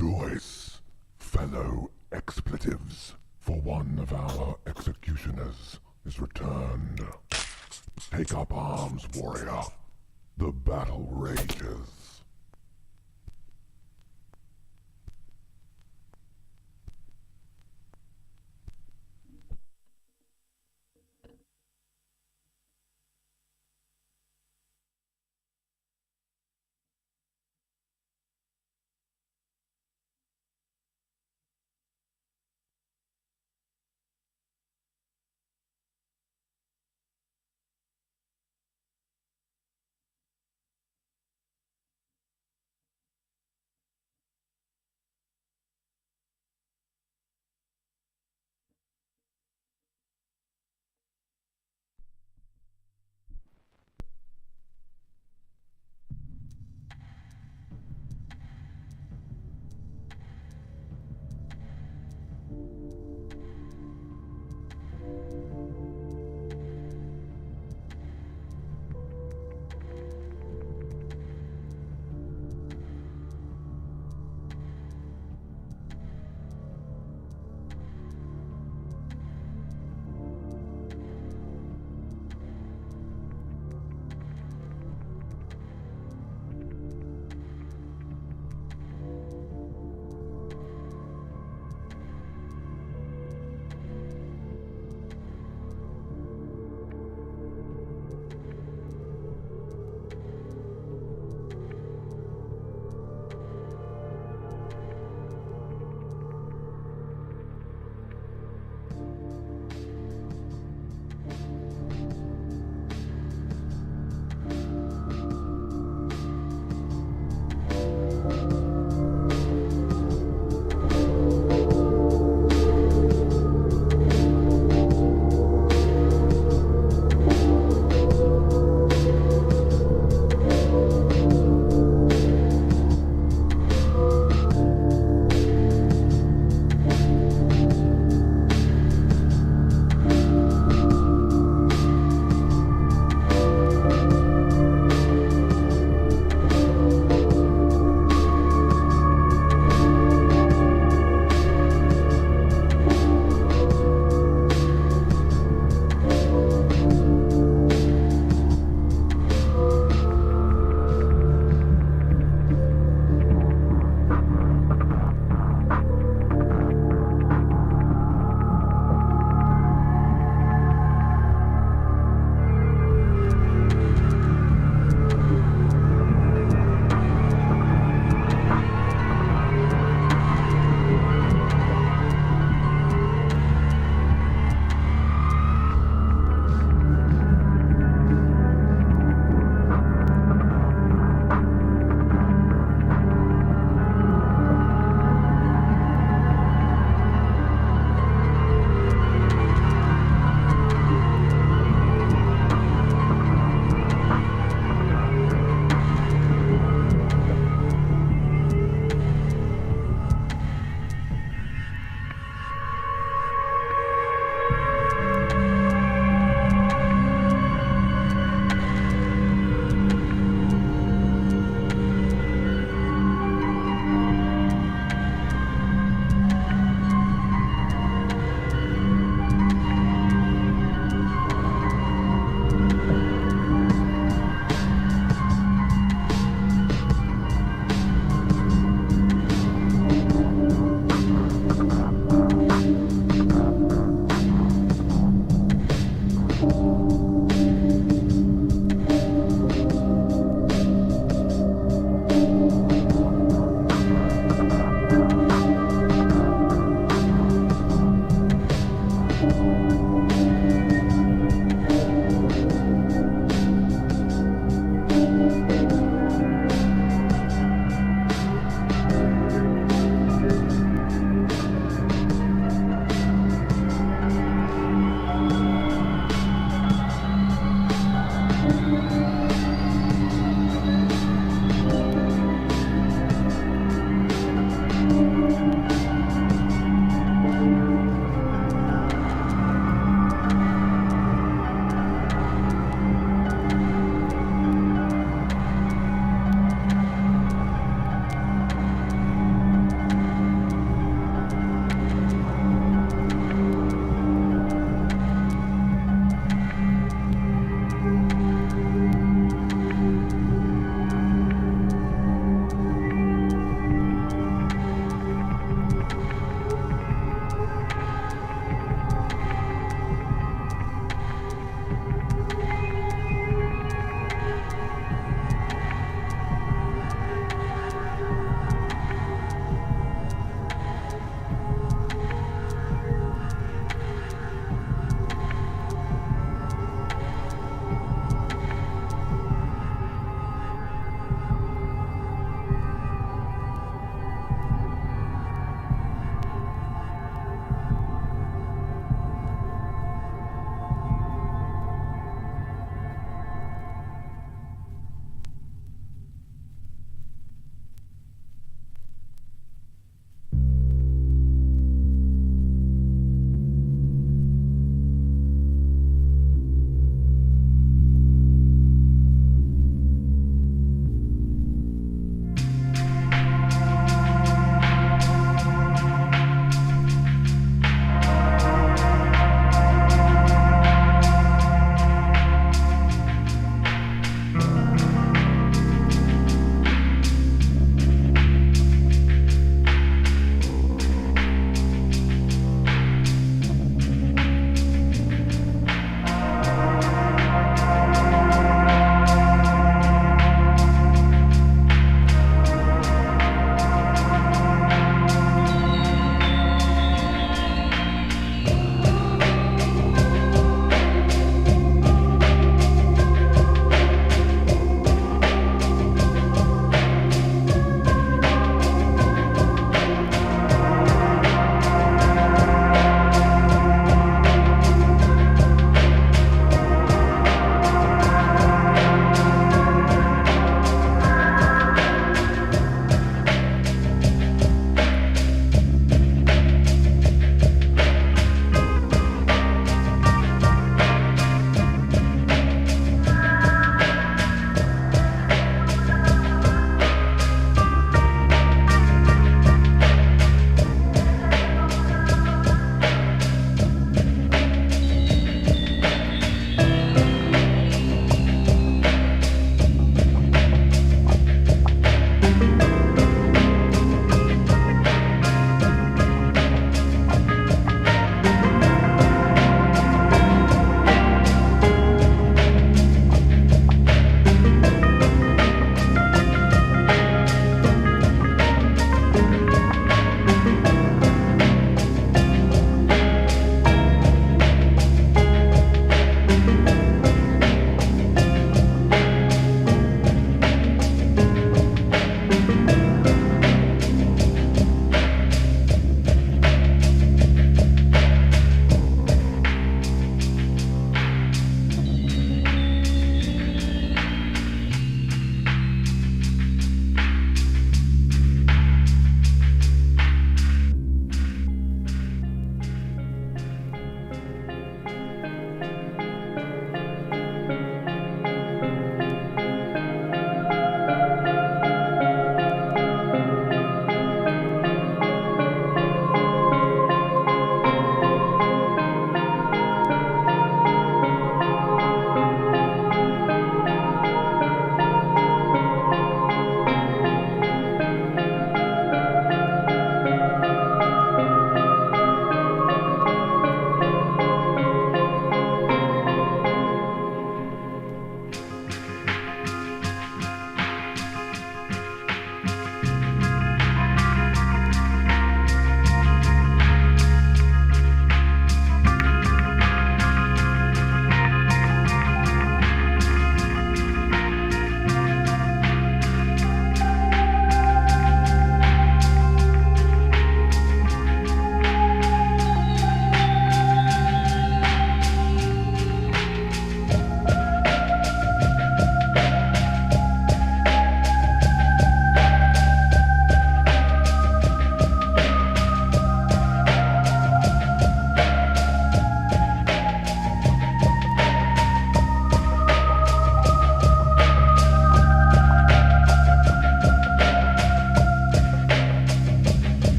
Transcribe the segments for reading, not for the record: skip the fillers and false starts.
Rejoice, fellow expletives, for one of our executioners is returned. Take up arms, warrior. The battle rages.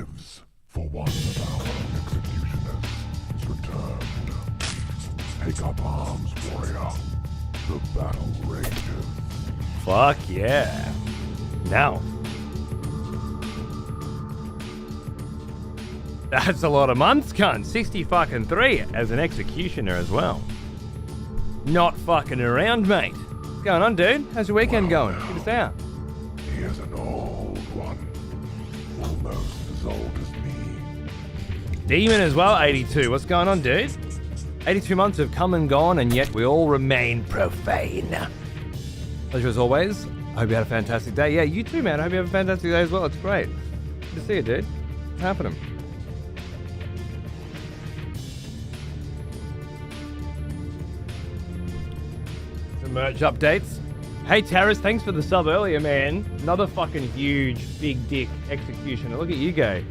expletives for one of our executioners is returned. Take up arms, warrior. The battle rages. Fuck yeah. Now. That's a lot of months, cunt. 63 as an executioner as well. Not fucking around, mate. What's going on, dude? How's your weekend going? Get us out. He is an old one. Almost as old as me. Demon as well, 82. What's going on, dude? 82 months have come and gone, and yet we all remain profane. Pleasure as always. I hope you had a fantastic day. Yeah, you too, man. I hope you have a fantastic day as well. It's great. Good to see you, dude. What's happening? Some merch updates. Hey, Terrace, thanks for the sub earlier, man. Another fucking huge, big dick executioner. Look at you go.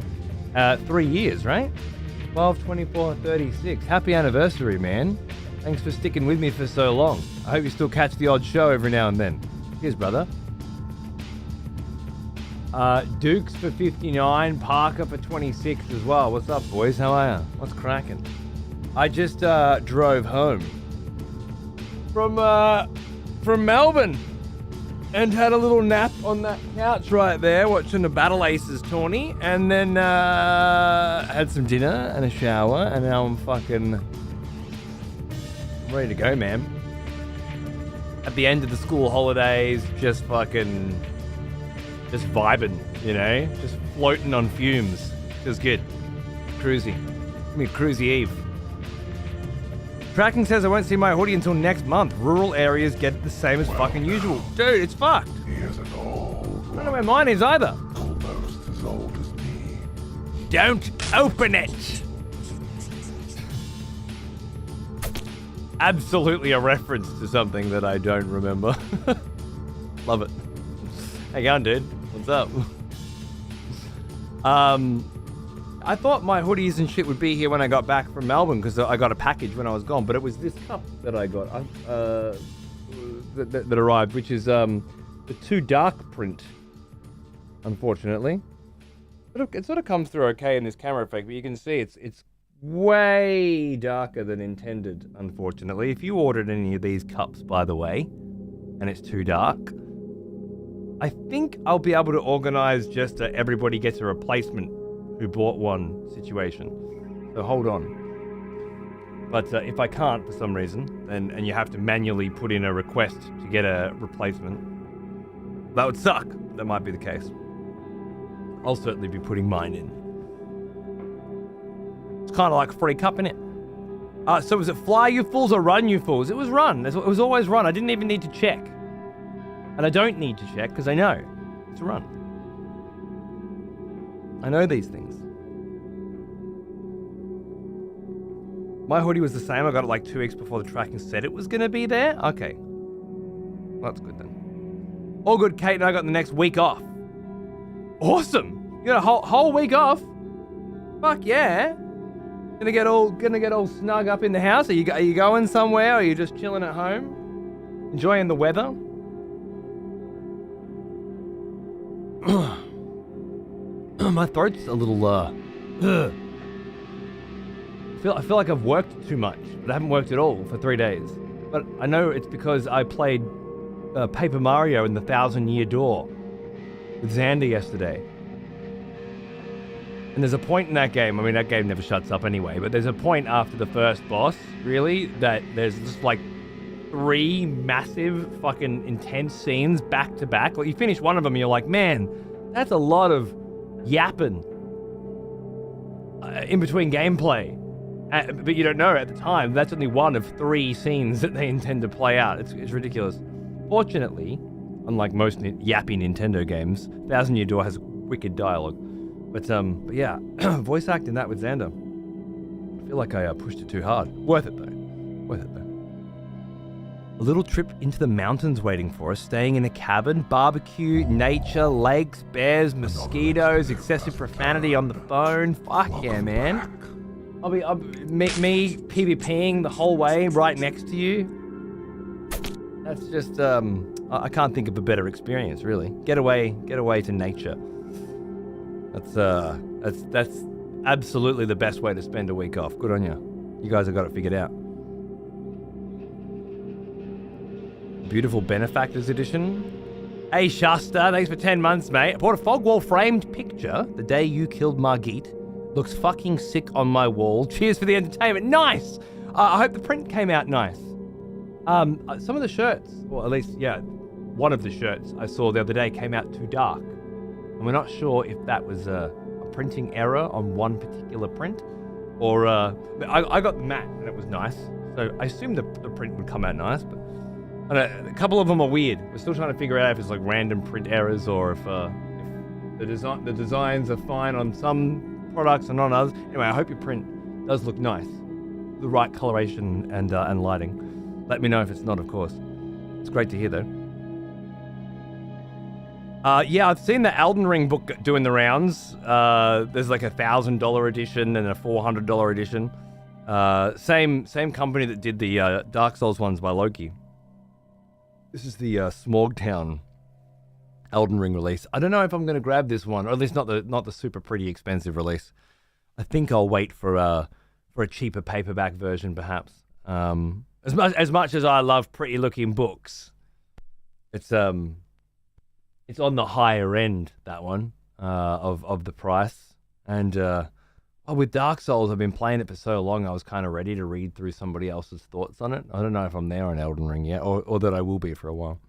3 years, right? 12, 24, 36. Happy anniversary, man. Thanks for sticking with me for so long. I hope you still catch the odd show every now and then. Cheers, brother. Dukes for 59, Parker for 26 as well. What's up, boys? How are ya? What's cracking? I just drove home from Melbourne and had a little nap on that couch right there watching the Battle Aces tourney, and then had some dinner and a shower, and now I'm fucking ready to go, man. At the end of the school holidays, just vibing, you know? Just floating on fumes. Feels good. Cruisy. Give me a cruisy eve. Tracking says I won't see my hoodie until next month. Rural areas get the same as fucking usual. Dude, it's fucked. He is an old one. I don't know where mine is either. Almost as old as me. Don't open it. Absolutely a reference to something that I don't remember. Love it. How you going, dude? What's up? I thought my hoodies and shit would be here when I got back from Melbourne because I got a package when I was gone, but it was this cup that I got that arrived, which is the Too Dark print, unfortunately. It sort of comes through okay in this camera effect, but you can see it's way darker than intended, unfortunately. If you ordered any of these cups, by the way, and it's too dark, I think I'll be able to organize just a everybody gets a replacement who bought one situation. So hold on. But if I can't for some reason, and you have to manually put in a request to get a replacement, that would suck. That might be the case. I'll certainly be putting mine in. It's kind of like a free cup, innit? So was it fly, you fools, or run, you fools? It was run. It was always run. I didn't even need to check. And I don't need to check because I know it's a run. I know these things. My hoodie was the same. I got it like 2 weeks before the tracking said it was going to be there. Okay. Well, that's good then. All good, Kate and I got the next week off. Awesome. You got a whole week off? Fuck yeah. Gonna get all snug up in the house? Are you going somewhere, or are you just chilling at home? Enjoying the weather? My throat's a little I feel like I've worked too much, but I haven't worked at all for 3 days. But I know it's because I played Paper Mario in the 1,000-Year Door with Xander yesterday. And there's a point in that game, I mean, that game never shuts up anyway, but there's a point after the first boss, really, that there's just like 3 massive fucking intense scenes back to back. Like, you finish one of them and you're like, man, that's a lot of yapping in between gameplay. But you don't know at the time, that's only one of 3 scenes that they intend to play out. It's ridiculous. Fortunately, unlike most yappy Nintendo games, 1,000-Year Door has wicked dialogue. But yeah, voice acting that with Xander. I feel like I pushed it too hard. Worth it though. Worth it though. A little trip into the mountains waiting for us, staying in a cabin, barbecue, nature, lakes, bears, mosquitoes, excessive profanity on the phone. Fuck yeah, man. I'll be me PvPing the whole way right next to you. That's just I can't think of a better experience, really. Get away to nature. That's That's absolutely the best way to spend a week off. Good on you. You guys have got it figured out. Beautiful Benefactors Edition. Hey Shasta, thanks for 10 months, mate. I bought a Fogwall framed picture the day you killed Margit. Looks fucking sick on my wall. Cheers for the entertainment. Nice! I hope the print came out nice. Some of the shirts, or at least, yeah, one of the shirts I saw the other day came out too dark. And we're not sure if that was a printing error on one particular print, or I got the matte and it was nice. So I assumed the print would come out nice, but I don't know, a couple of them are weird. We're still trying to figure out if it's like random print errors or if the designs are fine on some products and not others. Anyway, I hope your print does look nice. The right coloration and lighting. Let me know if it's not, of course. It's great to hear, though. Yeah, I've seen the Elden Ring book doing the rounds. There's like a $1,000 edition and a $400 edition. Same company that did the Dark Souls ones by Loki. This is the Smogtown Elden Ring release. I don't know if I'm going to grab this one, or at least not the super pretty expensive release. I think I'll wait for a cheaper paperback version, perhaps. As much as I love pretty looking books, it's on the higher end, that one, of the price. And with Dark Souls, I've been playing it for so long, I was kind of ready to read through somebody else's thoughts on it. I don't know if I'm there on Elden Ring yet, or that I will be for a while.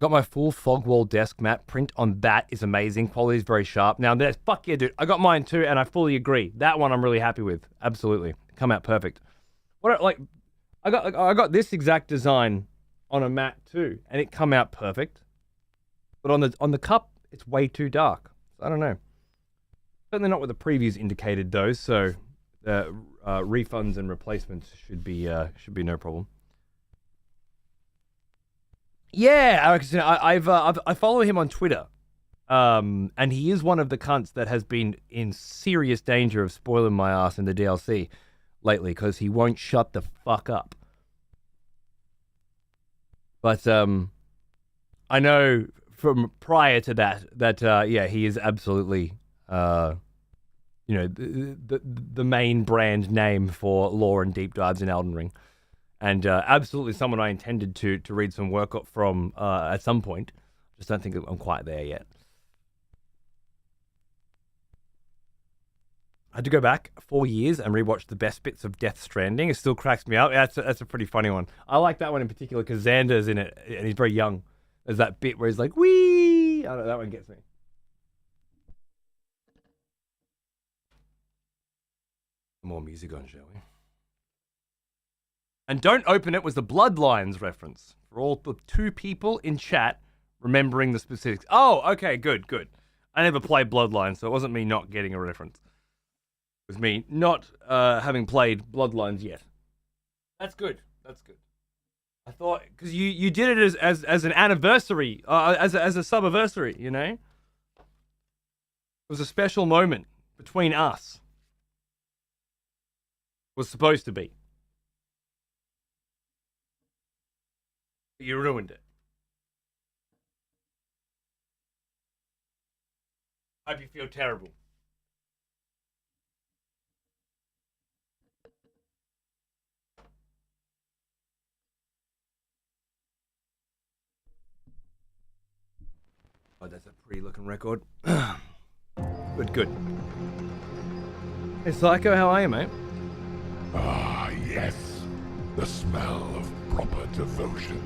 Got my full Fogwall desk mat. Print on that is amazing. Quality is very sharp. Now, fuck yeah, dude. I got mine too, and I fully agree. That one I'm really happy with. Absolutely. Come out perfect. I got this exact design on a mat too, and it come out perfect. But on the cup, it's way too dark. I don't know. Certainly not what the previews indicated though. So refunds and replacements should be no problem. Yeah, I follow him on Twitter, and he is one of the cunts that has been in serious danger of spoiling my ass in the DLC lately because he won't shut the fuck up. But I know from prior to that yeah, he is absolutely the main brand name for lore and deep dives in Elden Ring. And absolutely someone I intended to read some work from at some point. Just don't think I'm quite there yet. I had to go back 4 years and rewatch the best bits of Death Stranding. It still cracks me up. That's a pretty funny one. I like that one in particular because Xander's in it and he's very young. There's that bit where he's like, wee! I don't know, that one gets me. More music on, shall we? And don't open it was the Bloodlines reference. For all the 2 people in chat remembering the specifics. Oh, okay, good. I never played Bloodlines, so it wasn't me not getting a reference. It was me not having played Bloodlines yet. That's good. I thought, because you did it as an anniversary, as a sub-anniversary, you know? It was a special moment between us. It was supposed to be. You ruined it. I hope you feel terrible. Oh, that's a pretty looking record. Good. Hey, Psycho, how are you, mate? Ah, yes. The smell of proper devotion.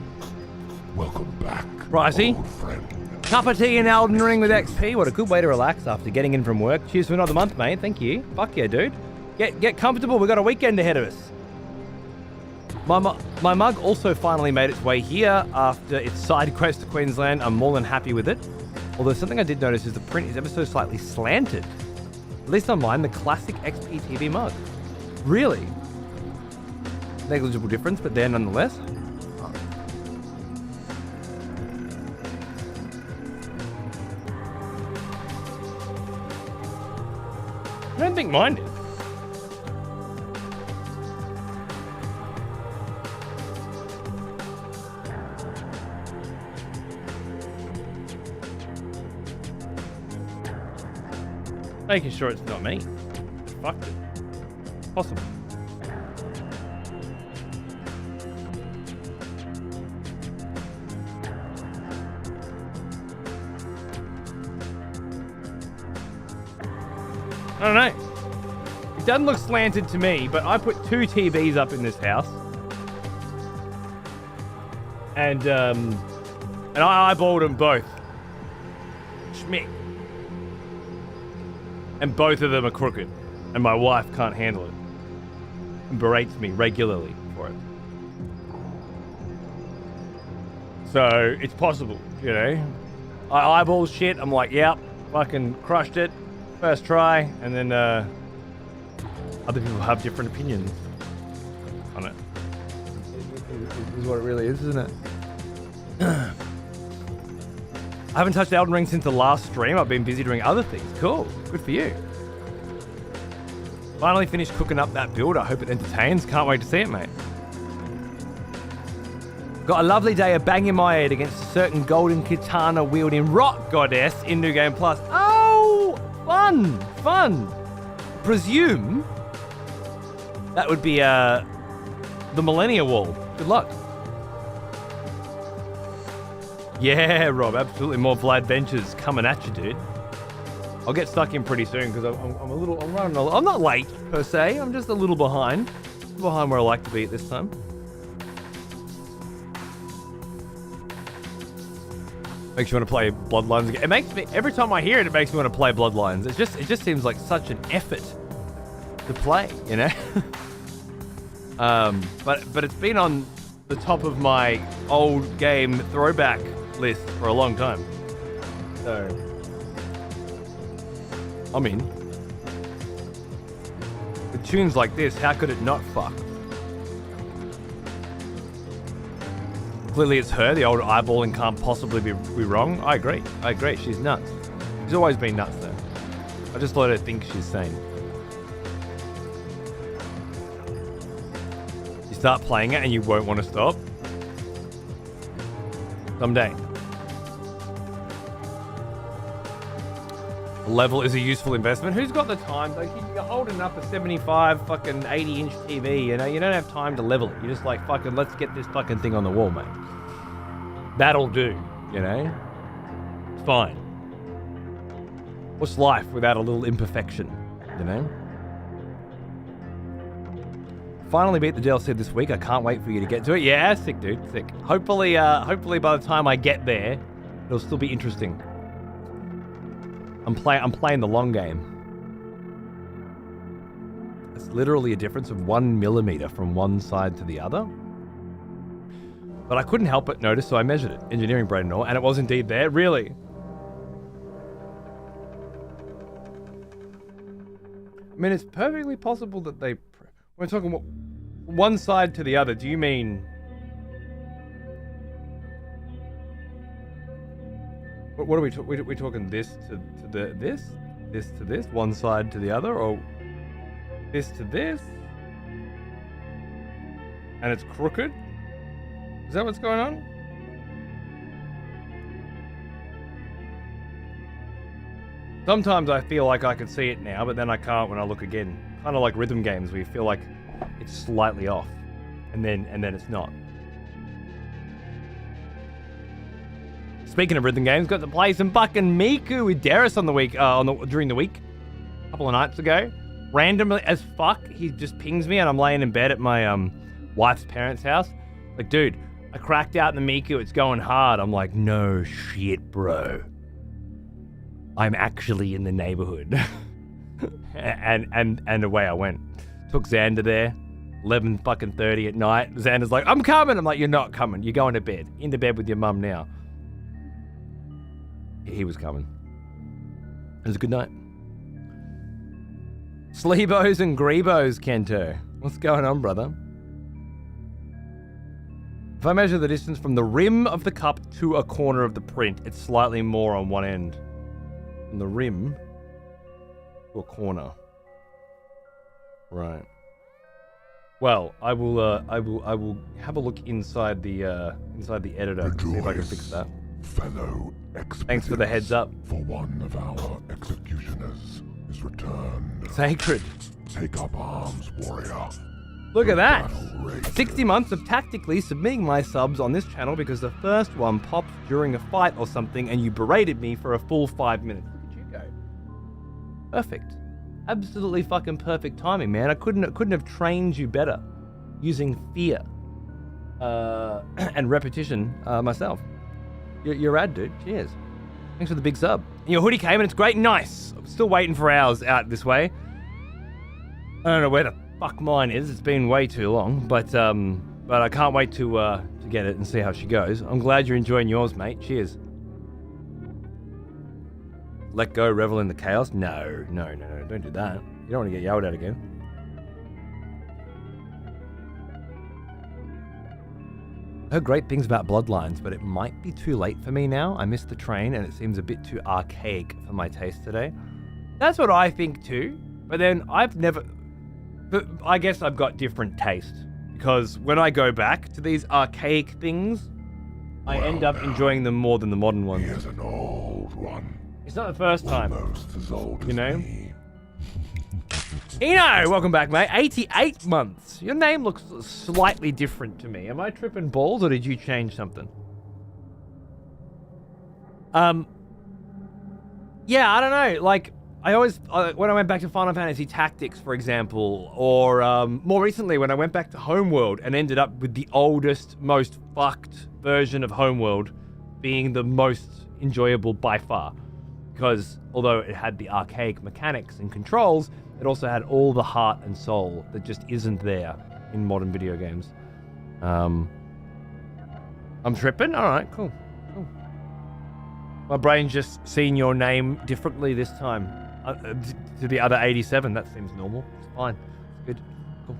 Welcome back, Pricey. old friend. Cup of tea in Elden Ring with XP. What a good way to relax after getting in from work. Cheers for another month, mate. Thank you. Fuck yeah, dude. Get comfortable. We've got a weekend ahead of us. My mug also finally made its way here after its side quest to Queensland. I'm more than happy with it. Although something I did notice is the print is ever so slightly slanted. At least on mine, the classic XP TV mug. Really? Negligible difference, but there nonetheless. I don't think mine did. Making sure it's not me. Fucked it. Possible. I don't know. It doesn't look slanted to me, but I put 2 TVs up in this house. And I eyeballed them both. Schmick. And both of them are crooked. And my wife can't handle it. And berates me regularly for it. So, it's possible, you know. I eyeball shit, I'm like, yep, fucking crushed it. First try, and then other people have different opinions on it. This is what it really is, isn't it? I haven't touched Elden Ring since the last stream. I've been busy doing other things. Cool. Good for you. Finally finished cooking up that build. I hope it entertains. Can't wait to see it, mate. Got a lovely day of banging my head against a certain golden katana wielding rock goddess in New Game Plus. Oh, fun. Presume that would be the Millennia Wall. Good luck. Yeah, Rob, absolutely more Vlad benches coming at you, dude. I'll get stuck in pretty soon because I'm not late per se. I'm just a little behind where I like to be at this time. Makes you want to play Bloodlines again. It makes me, every time I hear it, it makes me want to play Bloodlines. It just seems like such an effort to play, you know? But it's been on the top of my old game throwback list for a long time. So, I mean, with tunes like this, how could it not fuck? Clearly it's her, the old eyeballing can't possibly be wrong. I agree. She's nuts. She's always been nuts though. I just let her think she's sane. You start playing it and you won't want to stop. Someday. A level is a useful investment. Who's got the time? Like, you're holding up a 75 fucking 80-inch TV, you know? You don't have time to level it. You're just like, fucking, let's get this fucking thing on the wall, mate. That'll do, you know? It's fine. What's life without a little imperfection, you know? Finally beat the DLC this week. I can't wait for you to get to it. Yeah, sick, dude. Sick. Hopefully by the time I get there, it'll still be interesting. I'm playing the long game. It's literally a difference of 1 millimeter from one side to the other. But I couldn't help but notice, so I measured it. Engineering brain and all, and it was indeed there. Really? I mean, it's perfectly possible that they... We're talking one side to the other. Do you mean... What are we talking? We talking this to this to this, one side to the other, or this to this, and it's crooked? Is that what's going on? Sometimes I feel like I can see it now, but then I can't when I look again. Kind of like rhythm games where you feel like it's slightly off, and then it's not. Speaking of rhythm games, got to play some fucking Miku with Darius on the week, during the week, a couple of nights ago. Randomly as fuck, he just pings me and I'm laying in bed at my wife's parents' house. Like, dude, I cracked out in the Miku, it's going hard. I'm like, no shit, bro. I'm actually in the neighborhood. and away I went. Took Xander there, 11:30 at night. Xander's like, I'm coming. I'm like, you're not coming. You're going to bed. Into bed with your mum now. He was coming. It was a good night. Sleebos and Greebos, Kento. What's going on, brother? If I measure the distance from the rim of the cup to a corner of the print, it's slightly more on one end. From the rim to a corner. Right. Well, I will have a look inside the editor to see if I can fix that. Fellow Thanks for the heads up. For one of our executioners is returned. Sacred. Take up arms, warrior. Look at that. Battle rages. 60 months of tactically submitting my subs on this channel because the first one popped during a fight or something and you berated me for a full 5 minutes. Look at you go. Perfect. Absolutely fucking perfect timing, man. I couldn't have trained you better using fear and repetition myself. You're rad, dude. Cheers. Thanks for the big sub. And your hoodie came and it's great and nice. I'm still waiting for ours out this way. I don't know where the fuck mine is. It's been way too long, but I can't wait to get it and see how she goes. I'm glad you're enjoying yours, mate. Cheers. Let go, revel in the chaos. No, don't do that. You don't want to get yelled at again. I heard great things about Bloodlines, but it might be too late for me now. I missed the train and it seems a bit too archaic for my taste today. That's what I think too, but then but I guess I've got different taste, because when I go back to these archaic things, I end up enjoying them more than the modern ones. Here's an old one. It's not the first time, Almost as old you as know? me. Eno, welcome back, mate. 88 months. Your name looks slightly different to me. Am I tripping balls or did you change something? Yeah, I don't know. Like, I always, when I went back to Final Fantasy Tactics, for example, or more recently when I went back to Homeworld and ended up with the oldest, most fucked version of Homeworld being the most enjoyable by far. Because although it had the archaic mechanics and controls, it also had all the heart and soul that just isn't there in modern video games. I'm tripping? Alright, cool. My brain's just seen your name differently this time. To the other 87, that seems normal. It's fine. It's good. Cool.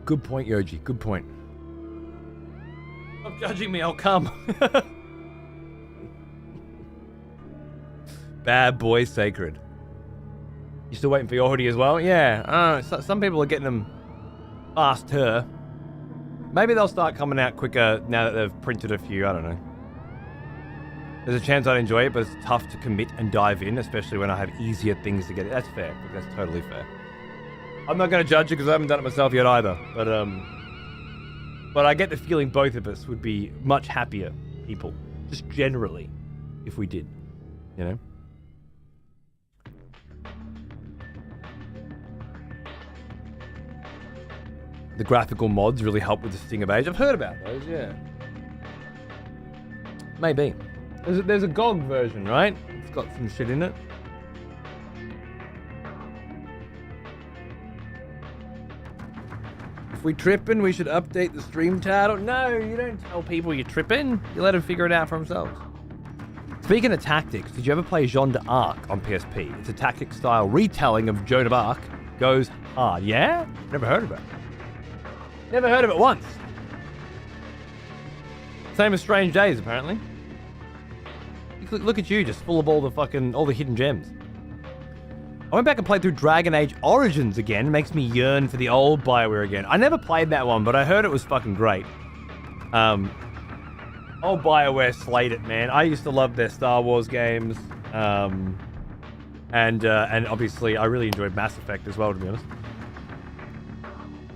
Good point, Yoji. Good point. Stop judging me, I'll come. Bad boy sacred. You still waiting for your hoodie as well? Yeah. Some people are getting them faster. Maybe they'll start coming out quicker now that they've printed a few. I don't know. There's a chance I'd enjoy it, but it's tough to commit and dive in, especially when I have easier things to get it. That's fair. That's totally fair. I'm not going to judge it because I haven't done it myself yet either. But I get the feeling both of us would be much happier people, just generally, if we did, you know? The graphical mods really help with the Sting of Age. I've heard about those, yeah. Maybe. There's a GOG version, right? It's got some shit in it. If we tripping, we should update the stream title. No, you don't tell people you're tripping. You let them figure it out for themselves. Speaking of tactics, did you ever play Jeanne d'Arc on PSP? It's a tactic-style retelling of Joan of Arc. Goes hard. Yeah? Never heard of it. Never heard of it once. Same as Strange Days, apparently. Look at you, just full of all the hidden gems. I went back and played through Dragon Age Origins again. It makes me yearn for the old BioWare again. I never played that one, but I heard it was fucking great. Old BioWare slayed it, man. I used to love their Star Wars games. And obviously, I really enjoyed Mass Effect as well, to be honest.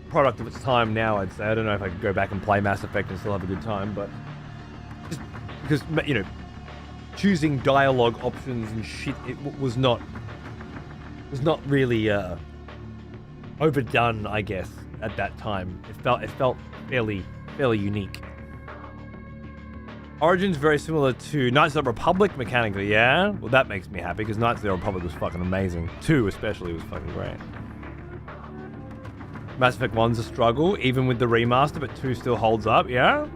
Product of its time now, I'd say. I don't know if I could go back and play Mass Effect and still have a good time, but just because, you know, choosing dialogue options and shit, it was not really overdone, I guess, at that time. It felt fairly unique. Origin's very similar to Knights of the Republic mechanically, yeah? Well, that makes me happy because Knights of the Republic was fucking amazing. 2 especially was fucking great. Mass Effect 1's a struggle, even with the remaster, but 2 still holds up, yeah?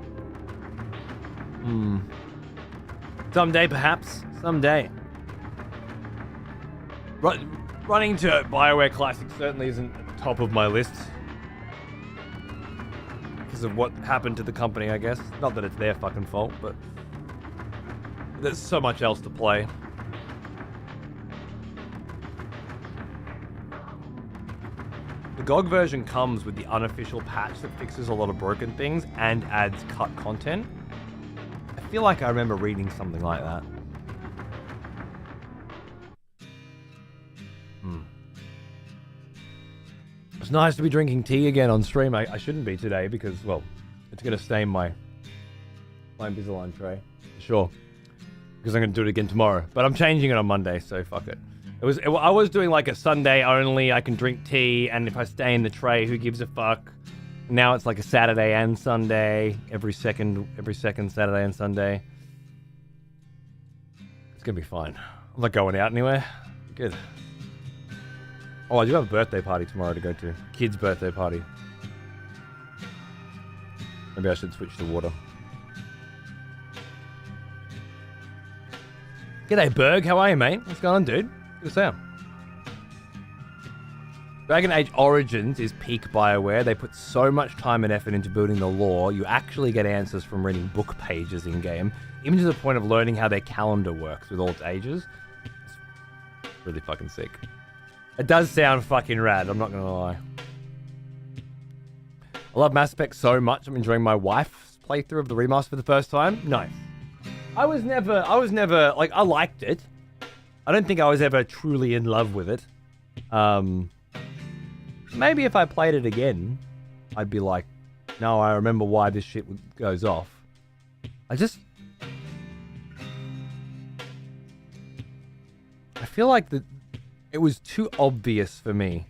Someday, perhaps. Someday. Running to BioWare Classic certainly isn't at the top of my list. Because of what happened to the company, I guess. Not that it's their fucking fault, but there's so much else to play. The GOG version comes with the unofficial patch that fixes a lot of broken things and adds cut content. I feel like I remember reading something like that. It's nice to be drinking tea again on stream. I shouldn't be today because, well, it's going to stain my Invisalign tray. Sure. Because I'm going to do it again tomorrow. But I'm changing it on Monday, so fuck it. I was doing like a Sunday only, I can drink tea, and if I stay in the tray, who gives a fuck? Now it's like a Saturday and Sunday, every second Saturday and Sunday. It's going to be fine. I'm not going out anywhere. Good. Oh, I do have a birthday party tomorrow to go to. Kid's birthday party. Maybe I should switch to water. G'day, Berg. How are you, mate? What's going on, dude? Good to see you. Dragon Age Origins is peak BioWare. They put so much time and effort into building the lore. You actually get answers from reading book pages in-game, even to the point of learning how their calendar works with all its ages. It's really fucking sick. It does sound fucking rad, I'm not gonna lie. I love Mass Effect so much, I'm enjoying my wife's playthrough of the remaster for the first time. Nice. I was never, like, I liked it. I don't think I was ever truly in love with it. Maybe if I played it again, I'd be like, no, I remember why this shit goes off. I feel like it was too obvious for me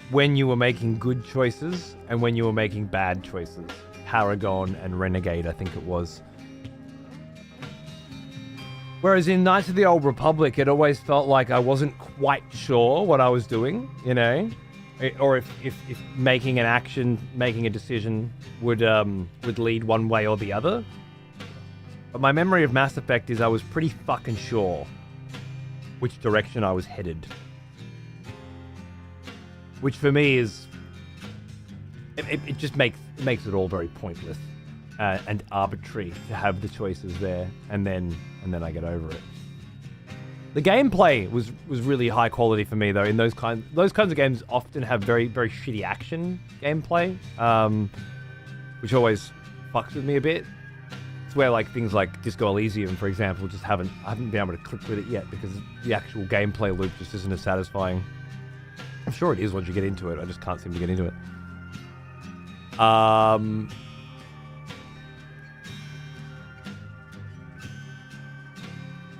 when you were making good choices and when you were making bad choices. Paragon and Renegade, I think it was. Whereas in Knights of the Old Republic, it always felt like I wasn't quite sure what I was doing, you know? Or if making an action, making a decision would lead one way or the other. But my memory of Mass Effect is I was pretty fucking sure which direction I was headed. Which for me is... It just makes it all very pointless and arbitrary to have the choices there, and then I get over it. The gameplay was really high quality for me though. In those kinds of games often have very, very shitty action gameplay, which always fucks with me a bit. It's where like things like Disco Elysium, for example, I haven't been able to click with it yet because the actual gameplay loop just isn't as satisfying. I'm sure it is once you get into it. I just can't seem to get into it.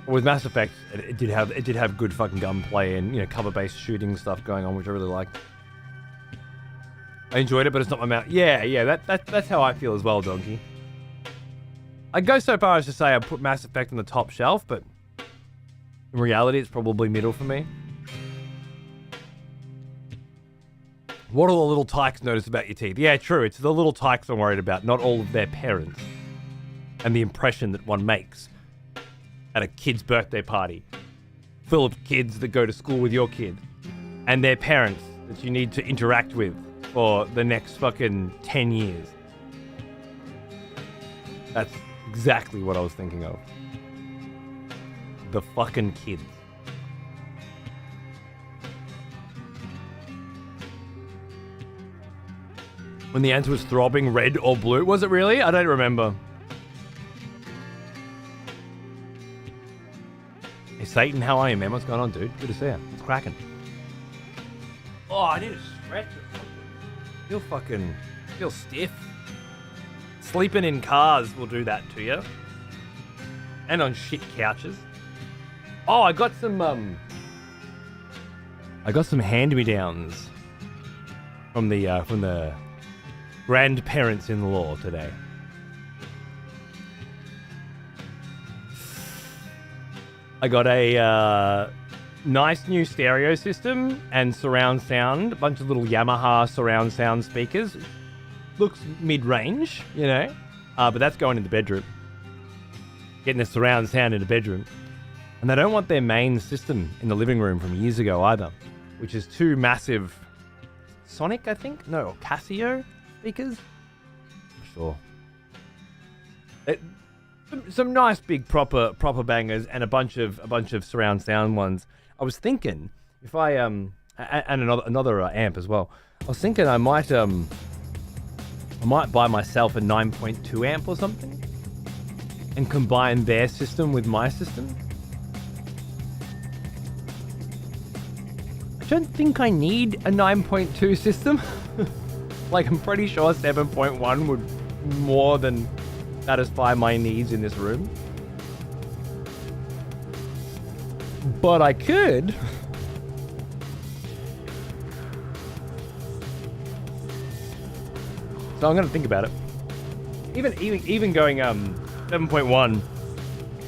With Mass Effect, it did have good fucking gunplay and, you know, cover-based shooting stuff going on, which I really liked. I enjoyed it, but it's not my mouth. Yeah, that's how I feel as well, Donkey. I'd go so far as to say I put Mass Effect on the top shelf, but in reality, it's probably middle for me. What do the little tykes notice about your teeth? Yeah, true. It's the little tykes I'm worried about, not all of their parents. And the impression that one makes at a kid's birthday party full of kids that go to school with your kid and their parents that you need to interact with for the next fucking 10 years. That's exactly what I was thinking of. The fucking kids. When the answer was throbbing red or blue. Was it really? I don't remember. Hey Satan, how are you, man? What's going on, dude? Good to see you. It's cracking. Oh, I need to stretch it. Feel stiff. Sleeping in cars will do that to you. And on shit couches. Oh, I got some hand-me-downs from the grandparents-in-law today. I got a nice new stereo system and surround sound, a bunch of little Yamaha surround sound speakers. Looks mid-range, you know, but that's going in the bedroom. Getting the surround sound in the bedroom. And they don't want their main system in the living room from years ago either, which is two massive Sonic, I think? No, or Casio speakers? I'm sure. Some nice big proper bangers and a bunch of surround sound ones. I was thinking if I and another amp as well. I was thinking I might buy myself a 9.2 amp or something and combine their system with my system. I don't think I need a 9.2 system. Like, I'm pretty sure 7.1 would more than satisfy my needs in this room. But I could. So I'm gonna think about it. Even going 7.1,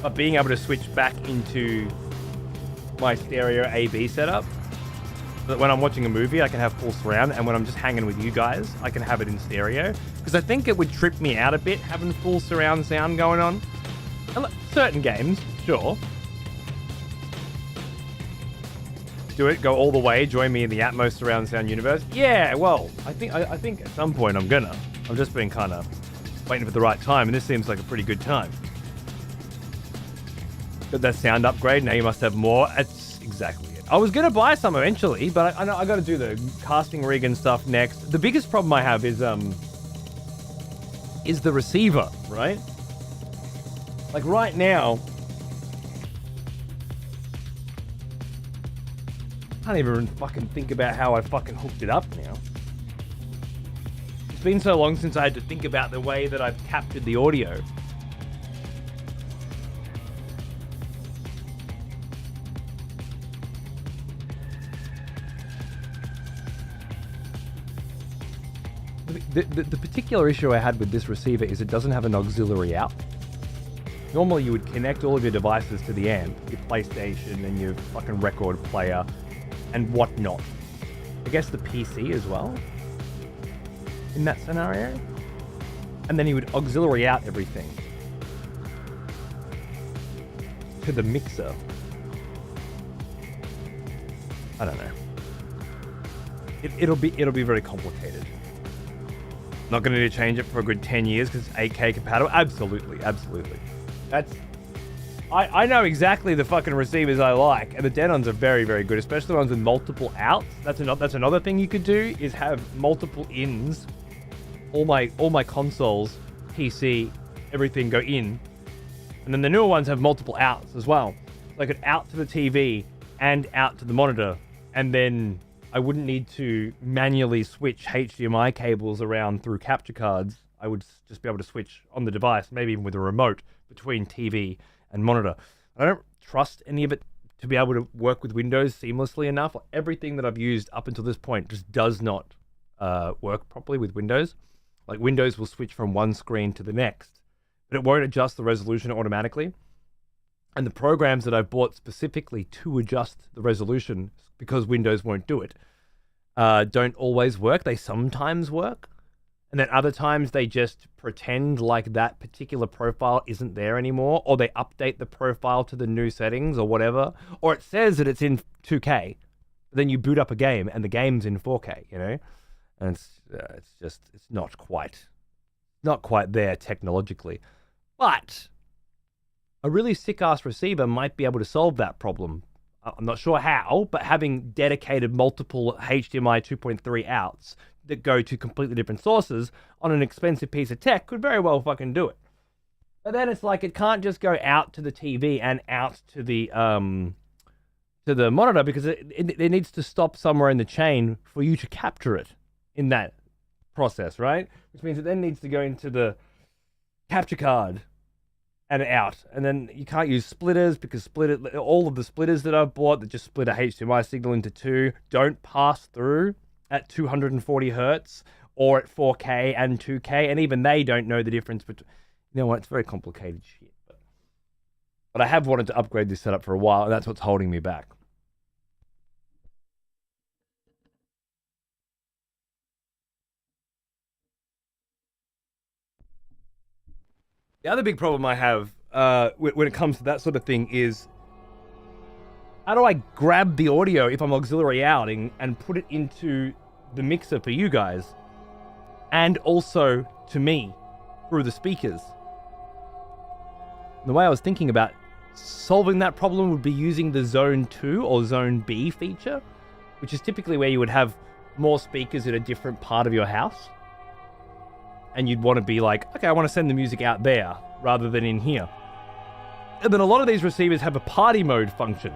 but being able to switch back into my stereo AB setup, so that when I'm watching a movie I can have full surround, and when I'm just hanging with you guys I can have it in stereo. Because I think it would trip me out a bit having full surround sound going on. And certain games, sure. Do it, go all the way, join me in the Atmos surround sound universe. Yeah, well, I think at some point I'm gonna. I've just been kind of waiting for the right time, and this seems like a pretty good time. Got that sound upgrade, now you must have more. That's exactly it. I was gonna buy some eventually, but I know I gotta do the casting rig and stuff next. The biggest problem I have is the receiver, right? Like right now, I can't even fucking think about how I fucking hooked it up now. It's been so long since I had to think about the way that I've captured the audio. The particular issue I had with this receiver is it doesn't have an auxiliary out. Normally you would connect all of your devices to the amp, your PlayStation and your fucking record player and whatnot. I guess the PC as well, in that scenario. And then you would auxiliary out everything to the mixer. I don't know. It'll be very complicated. Not going to need to change it for a good 10 years because it's 8K compatible. Absolutely. I know exactly the fucking receivers I like, and the Denons are very, very good, especially ones with multiple outs. That's another thing you could do, is have multiple ins. All my consoles, PC, everything go in, and then the newer ones have multiple outs as well. So I could out to the TV and out to the monitor, and then I wouldn't need to manually switch HDMI cables around through capture cards. I would just be able to switch on the device, maybe even with a remote, between TV and monitor. I don't trust any of it to be able to work with Windows seamlessly enough. Everything that I've used up until this point just does not work properly with Windows. Like, Windows will switch from one screen to the next, but it won't adjust the resolution automatically. And the programs that I've bought specifically to adjust the resolution, because Windows won't do it, don't always work. They sometimes work. And then other times they just pretend like that particular profile isn't there anymore, or they update the profile to the new settings or whatever, or it says that it's in 2K. Then you boot up a game and the game's in 4K, you know? And it's not quite there technologically. But a really sick-ass receiver might be able to solve that problem. I'm not sure how, but having dedicated multiple HDMI 2.3 outs that go to completely different sources on an expensive piece of tech could very well fucking do it. But then it's like, it can't just go out to the TV and out to the monitor, because it needs to stop somewhere in the chain for you to capture it in that process, right? Which means it then needs to go into the capture card and out. And then you can't use splitters, because all of the splitters that I've bought that just split a HDMI signal into two don't pass through at 240 hertz or at 4K and 2K, and even they don't know the difference between. You know what? It's very complicated shit. But I have wanted to upgrade this setup for a while, and that's what's holding me back. The other big problem I have when it comes to that sort of thing is, how do I grab the audio if I'm auxiliary outing and put it into the mixer for you guys, and also to me through the speakers? And the way I was thinking about solving that problem would be using the Zone 2 or Zone B feature, which is typically where you would have more speakers in a different part of your house. And you'd want to be like, okay, I want to send the music out there rather than in here. And then a lot of these receivers have a party mode function,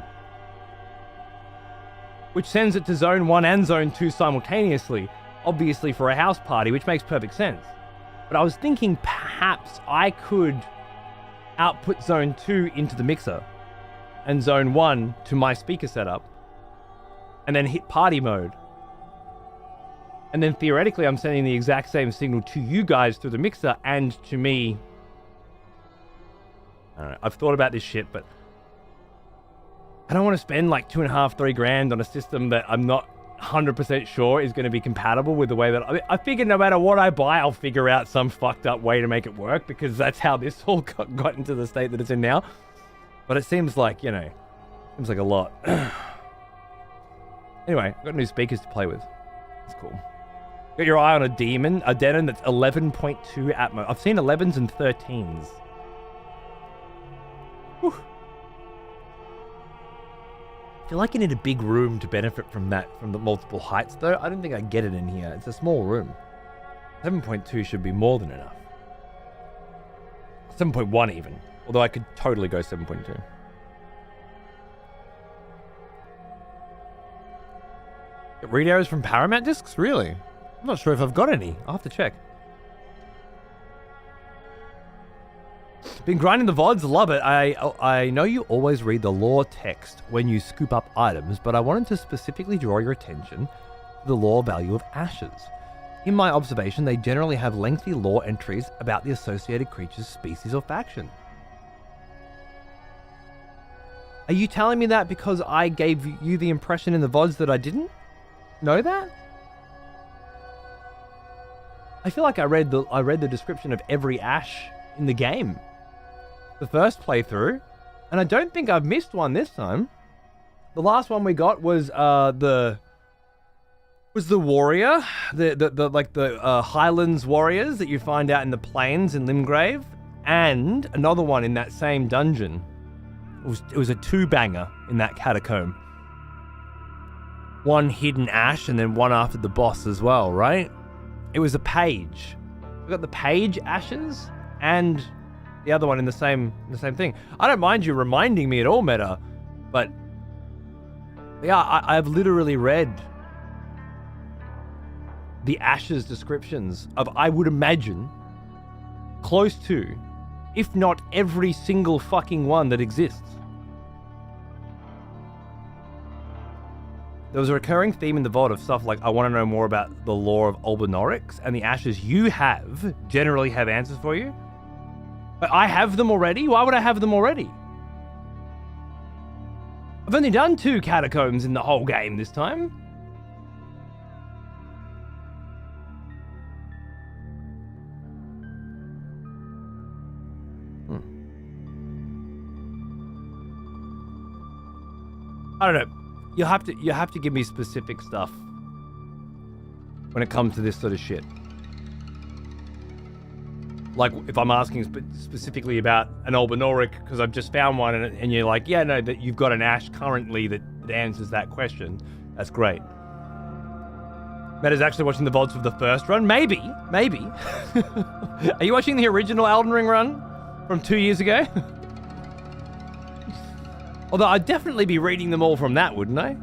which sends it to zone 1 and zone 2 simultaneously, obviously for a house party, which makes perfect sense. But I was thinking perhaps I could output zone 2 into the mixer and zone 1 to my speaker setup, and then hit party mode. And then theoretically, I'm sending the exact same signal to you guys through the mixer and to me. I don't know. I've thought about this shit, but I don't want to spend like $2,500-3,000 on a system that I'm not 100% sure is going to be compatible with the way that I figure no matter what I buy, I'll figure out some fucked up way to make it work, because that's how this all got into the state that it's in now. But it seems like, you know, seems like a lot. Anyway, I've got new speakers to play with. It's cool. Got your eye on a Denon that's 11.2 Atmos. I've seen 11s and 13s. Whew. I feel like you need a big room to benefit from that, from the multiple heights, though. I don't think I get it in here. It's a small room. 7.2 should be more than enough. 7.1 even. Although I could totally go 7.2. Read arrows from Paramount discs? Really? I'm not sure if I've got any. I'll have to check. Been grinding the VODs, love it. I know you always read the lore text when you scoop up items, but I wanted to specifically draw your attention to the lore value of ashes. In my observation, they generally have lengthy lore entries about the associated creature's species or faction. Are you telling me that because I gave you the impression in the VODs that I didn't know that? I feel like I read the description of every ash in the game the first playthrough, and I don't think I've missed one this time. The last one we got was the warrior, the Highlands warriors that you find out in the plains in Limgrave, and another one in that same dungeon. It was a two-banger in that catacomb. One hidden ash and then one after the boss as well, right? It was a page. We got the page ashes and the other one in the same thing. I don't mind you reminding me at all, Meta, but yeah, I've literally read the ashes descriptions of, I would imagine, close to, if not every single fucking one that exists. There was a recurring theme in the vault of stuff like, I want to know more about the lore of Olbenorix, and the ashes you have generally have answers for you. But I have them already? Why would I have them already? I've only done 2 catacombs in the whole game this time. I don't know. You have to give me specific stuff when it comes to this sort of shit. Like, if I'm asking specifically about an Olbenoric, because I've just found one, and you're like, yeah, no, that you've got an ash currently that answers that question. That's great. Meta's actually watching the VODs of the first run? Maybe. Are you watching the original Elden Ring run from 2 years ago? Although I'd definitely be reading them all from that, wouldn't I?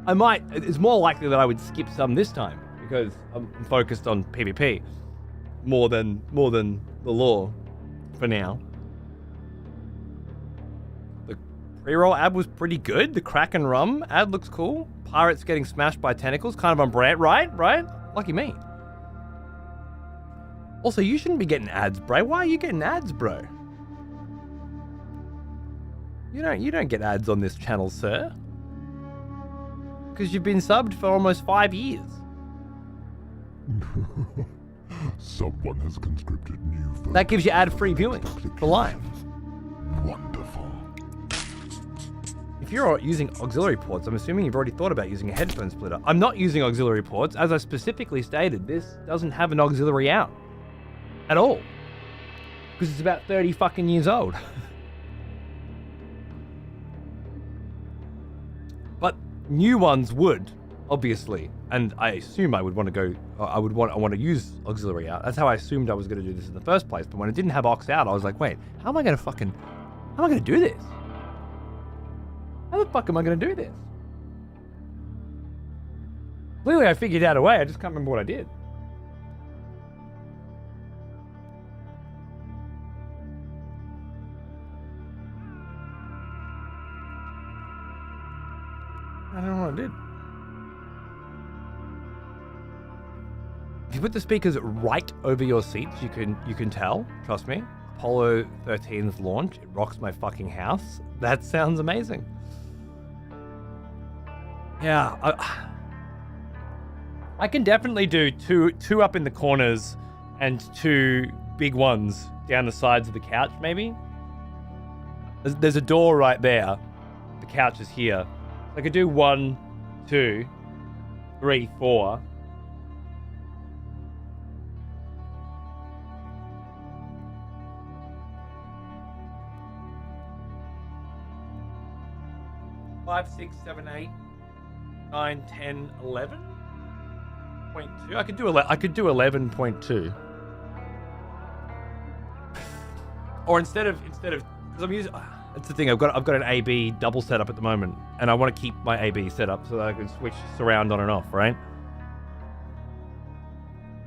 I might. It's more likely that I would skip some this time because I'm focused on PvP more than the lore for now. The pre-roll ad was pretty good. The Kraken Rum ad looks cool. Pirates getting smashed by tentacles, kind of on brand, right? Lucky me. Also, you shouldn't be getting ads, bro. Why are you getting ads, bro? You don't get ads on this channel, sir. Because you've been subbed for almost 5 years. Someone has conscripted new folk. That gives you ad-free viewing for life. Wonderful. If you're using auxiliary ports, I'm assuming you've already thought about using a headphone splitter. I'm not using auxiliary ports. As I specifically stated, this doesn't have an auxiliary out. At all. Because it's about 30 fucking years old. But new ones would, obviously, and I assume I would want to go. I want to use auxiliary out. That's how I assumed I was going to do this in the first place. But when it didn't have aux out, I was like, wait, how am I going to fucking How am I going to do this? How the fuck am I going to do this? Clearly I figured out a way, I just can't remember what I did. I don't know what I did. If you put the speakers right over your seats, you can tell. Trust me. Apollo 13's launch, it rocks my fucking house. That sounds amazing. Yeah, I can definitely do two up in the corners and two big ones down the sides of the couch, maybe. There's a door right there. The couch is here. I could do 1, 2, 3, 4. Five, 6, 7, 8, 9, 10, 11.2. I could do 11.2. Or instead of because I'm using. That's the thing. I've got an AB double setup at the moment, and I want to keep my AB set up so that I can switch surround on and off, right?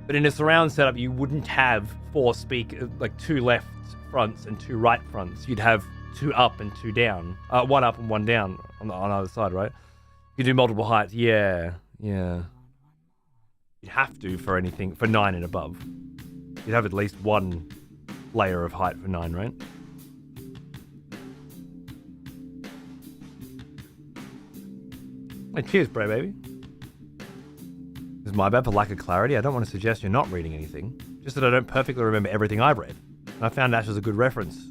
But in a surround setup, you wouldn't have 4 speakers, like 2 left fronts and 2 right fronts. You'd have 2 up and 2 down, 1 up and 1 down on either side, right? You do multiple heights, yeah. You'd have to for 9 and above. You'd have at least 1 layer of height for 9, right? Hey, cheers, bro, baby. This is my bad for lack of clarity. I don't want to suggest you're not reading anything. Just that I don't perfectly remember everything I've read. And I found Ash was a good reference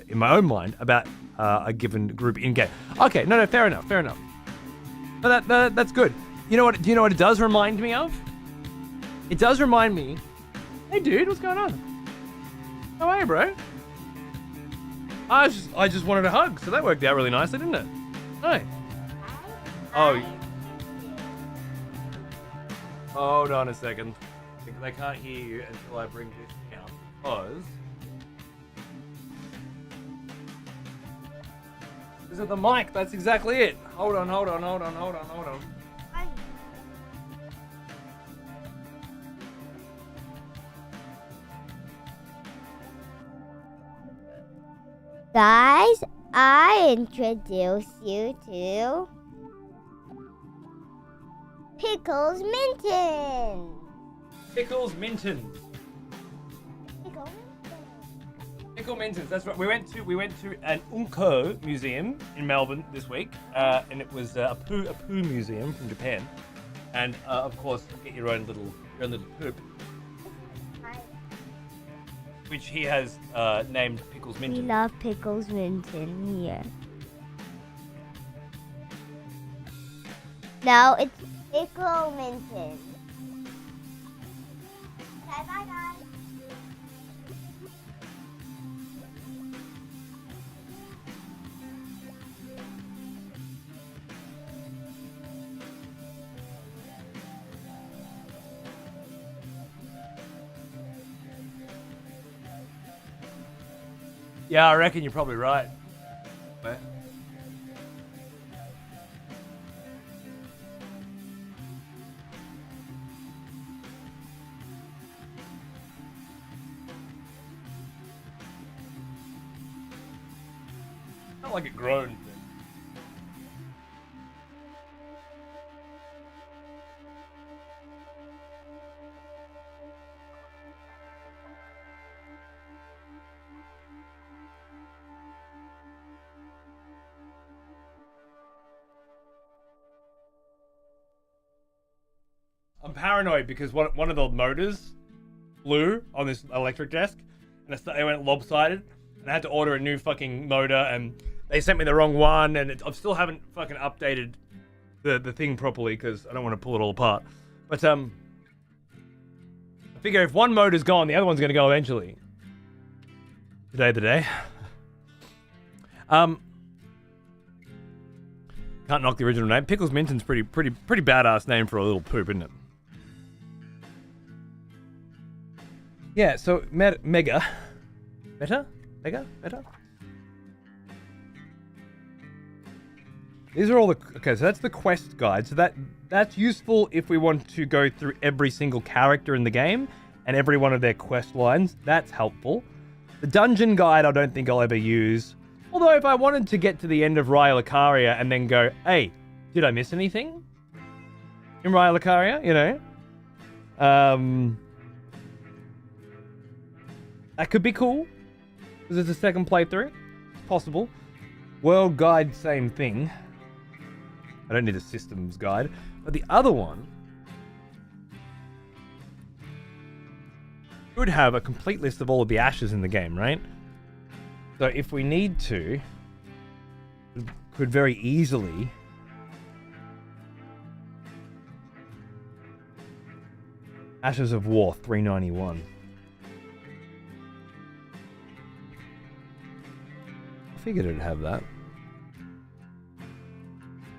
in my own mind about a given group in-game. Okay, no, fair enough. No, that's good. Do you know what it does remind me of? It does remind me... Hey, dude, what's going on? How are you, bro? I just wanted a hug, so that worked out really nicely, didn't it? Hey. Oh. Hold on a second. Because I can't hear you until I bring this down. Because... Is it the mic? That's exactly it. Hold on. Guys, I introduce you to Pickles Minton. Pickles Minton. Pickle Mintons, that's right. We went to an Unko museum in Melbourne this week, and it was a poo museum from Japan, and of course get your own little poop, which he has named Pickles Minton. We love Pickles Minton here. No, it's Pickle Minton. Bye bye guys. Yeah, I reckon you're probably right. But... Not like a grown thing. I'm paranoid because one of the motors blew on this electric desk, and it went lopsided, and I had to order a new fucking motor, and they sent me the wrong one, and I still haven't fucking updated the thing properly because I don't want to pull it all apart. But I figure if one motor's gone, the other one's gonna go eventually. Today the day. Can't knock the original name. Pickles Minton's pretty badass name for a little poop, isn't it? Yeah, so Meta. These are all the... Okay, so that's the quest guide. So that's useful if we want to go through every single character in the game and every one of their quest lines. That's helpful. The dungeon guide I don't think I'll ever use. Although if I wanted to get to the end of Raya Lucaria and then go, hey, did I miss anything in Raya Lucaria? You know? That could be cool. Because it's a second playthrough. It's possible. World guide, same thing. I don't need a systems guide. But the other one would have a complete list of all of the ashes in the game, right? So if we need to, could very easily Ashes of War 391. I figured it'd have that.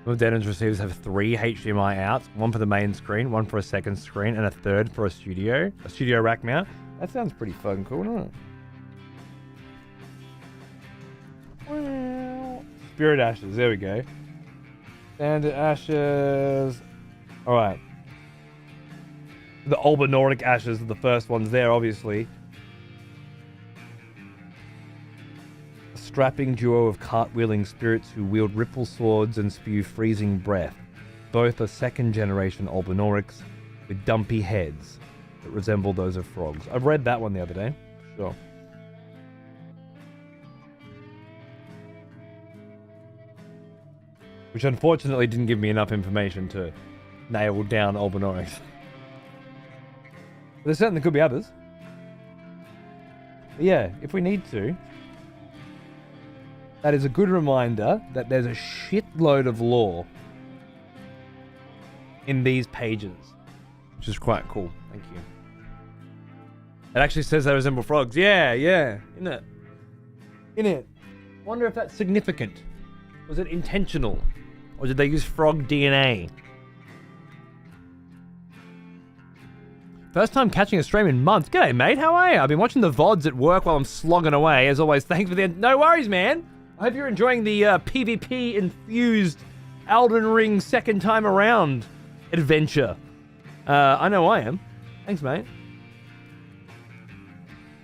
Some of Denon's receivers have 3 HDMI outs, one for the main screen, one for a second screen, and a third for a studio rack mount. That sounds pretty fucking cool, doesn't it? Well, Spirit Ashes, there we go. Standard Ashes. Alright. The Albinoric Ashes are the first ones there, obviously. A strapping duo of cartwheeling spirits who wield ripple swords and spew freezing breath. Both are second generation Albinorics with dumpy heads that resemble those of frogs. I've read that one the other day. Sure. Which unfortunately didn't give me enough information to nail down Albinorics. There certainly could be others. But yeah, if we need to, that is a good reminder that there's a shitload of lore in these pages, which is quite cool. Thank you. It actually says they resemble frogs. Yeah, in it. In it. Wonder if that's significant. Was it intentional? Or did they use frog DNA? First time catching a stream in months. G'day, mate. How are you? I've been watching the VODs at work while I'm slogging away. As always, thanks for the... No worries, man. I hope you're enjoying the PvP-infused Elden Ring second time around adventure. I know I am. Thanks, mate.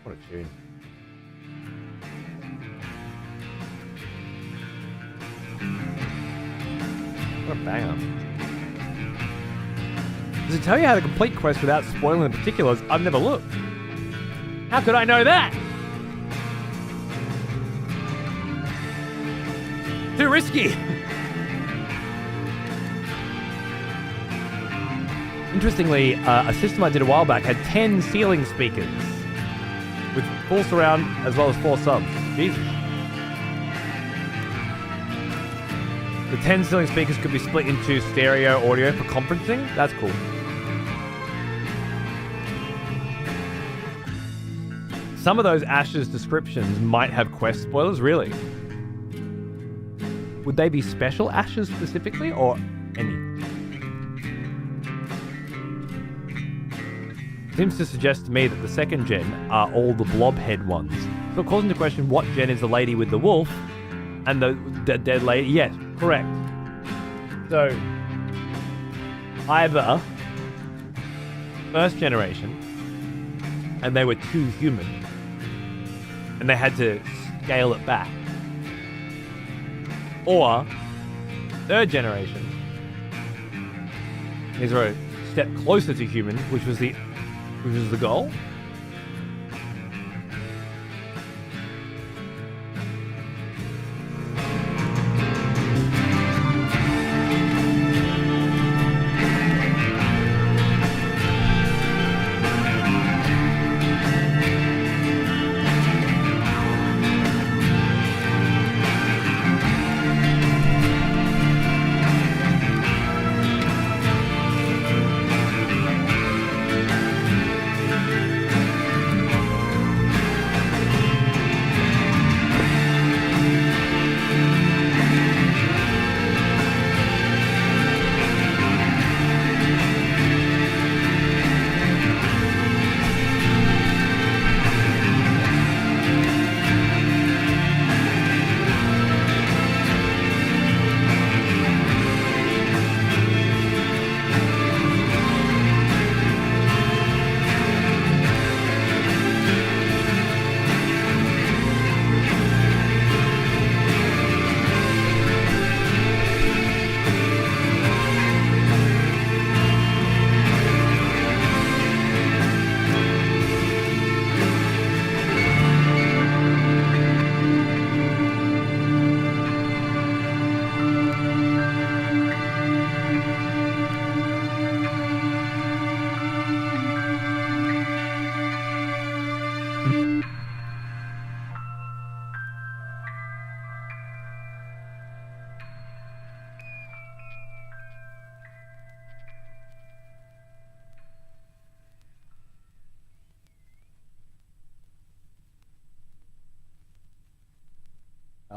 What a tune. What a banger. Does it tell you how to complete quests without spoiling the particulars? I've never looked. How could I know that? Too risky. Interestingly, a system I did a while back had 10 ceiling speakers with full surround as well as 4 subs. Jesus. The 10 ceiling speakers could be split into stereo audio for conferencing. That's cool. Some of those Ashes descriptions might have quest spoilers, really. Would they be special Ashes specifically, or any? Seems to suggest to me that the second gen are all the blob head ones. So it calls into question what gen is the lady with the wolf and the dead lady. Yes, correct. So either first generation and they were too human and they had to scale it back, or third generation, these are a step closer to human, which was the goal.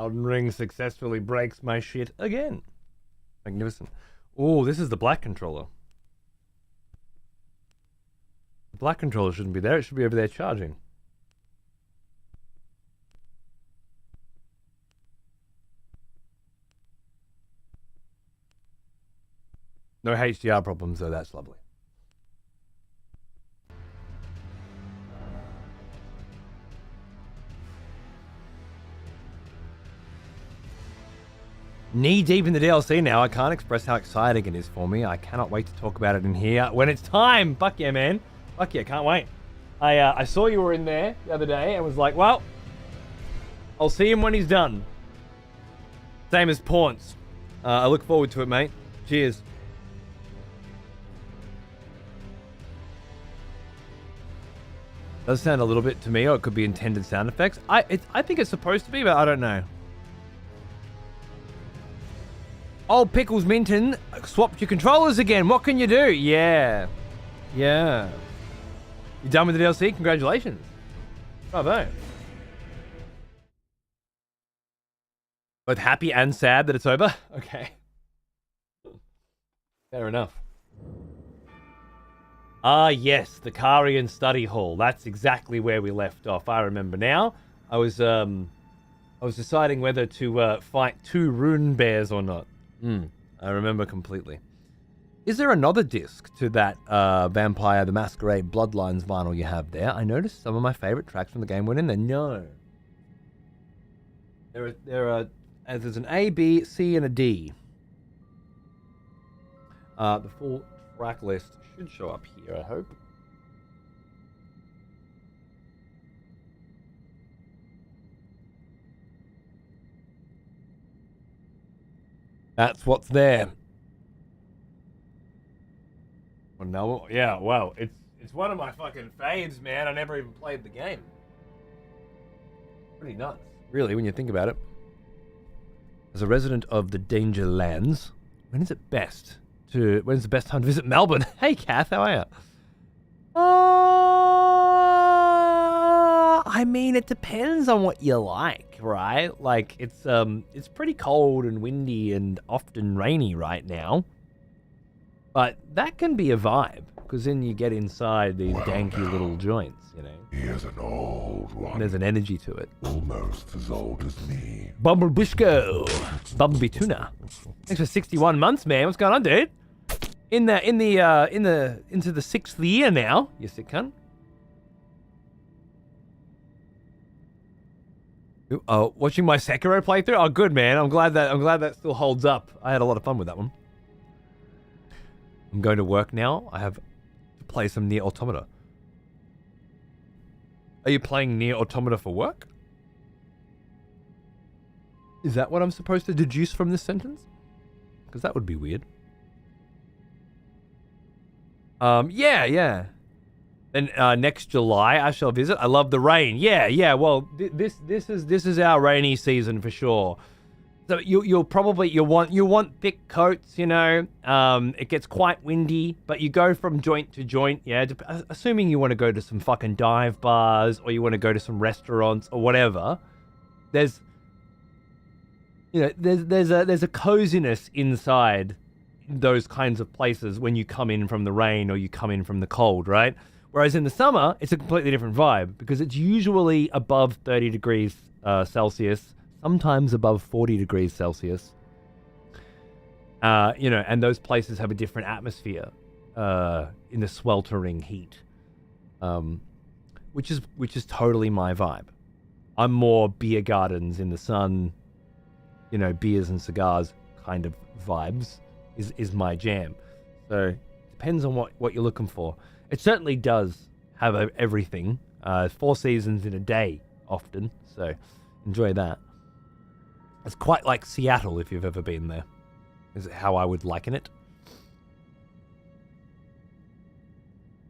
Elden Ring successfully breaks my shit again. Magnificent. Oh, this is the black controller. The black controller shouldn't be there. It should be over there charging. No HDR problems, though. That's lovely. Knee deep in the DLC now. I can't express how exciting it is for me. I cannot wait to talk about it in here when it's time. Fuck yeah, man. Fuck yeah, can't wait. I saw you were in there the other day and was like, well, I'll see him when he's done. Same as Paunce. I look forward to it, mate. Cheers. Does sound a little bit to me, or it could be intended sound effects. I think it's supposed to be, but I don't know. Old Pickles Minton swapped your controllers again. What can you do? Yeah. Yeah. You done with the DLC? Congratulations. Bravo. Both happy and sad that it's over? Okay. Fair enough. Ah, yes, the Karian study hall. That's exactly where we left off. I remember now. I was deciding whether to fight 2 rune bears or not. I remember completely. Is there another disc to that Vampire the Masquerade Bloodlines vinyl you have there? I noticed some of my favorite tracks from the game went in there. No. There's an A, B, C, and a D. The full track list should show up here, I hope. That's what's there. Well, no, yeah, well, it's one of my fucking faves, man. I never even played the game. Pretty nuts, really, when you think about it. As a resident of the Danger Lands, when's the best time to visit Melbourne? Hey, Kath, how are you? I mean, it depends on what you like, right? Like, it's pretty cold and windy and often rainy right now. But that can be a vibe, because then you get inside these danky little joints, you know? Here's an old one. And there's an energy to it. Almost as old as me. Bumblebishko. Bumblebee Tuna. Thanks for 61 months, man. What's going on, dude? Into the 6th year now, you sick cunt. Watching my Sekiro playthrough? Oh, good, man. I'm glad that still holds up. I had a lot of fun with that one. I'm going to work now. I have to play some Nier Automata. Are you playing Nier Automata for work? Is that what I'm supposed to deduce from this sentence? Because that would be weird. Yeah. Then next July I shall visit. I love the rain. Yeah. Well, this is our rainy season for sure. So you'll want thick coats, you know. It gets quite windy, but you go from joint to joint. Yeah, assuming you want to go to some fucking dive bars or you want to go to some restaurants or whatever. There's a coziness inside those kinds of places when you come in from the rain or you come in from the cold, right? Whereas in the summer, it's a completely different vibe because it's usually above 30 degrees Celsius. Sometimes above 40 degrees Celsius. And those places have a different atmosphere in the sweltering heat, which is totally my vibe. I'm more beer gardens in the sun, beers and cigars kind of vibes is my jam. So depends on what you're looking for. It certainly does have everything. 4 seasons in a day often, so enjoy that. It's quite like Seattle if you've ever been there. Is how I would liken it.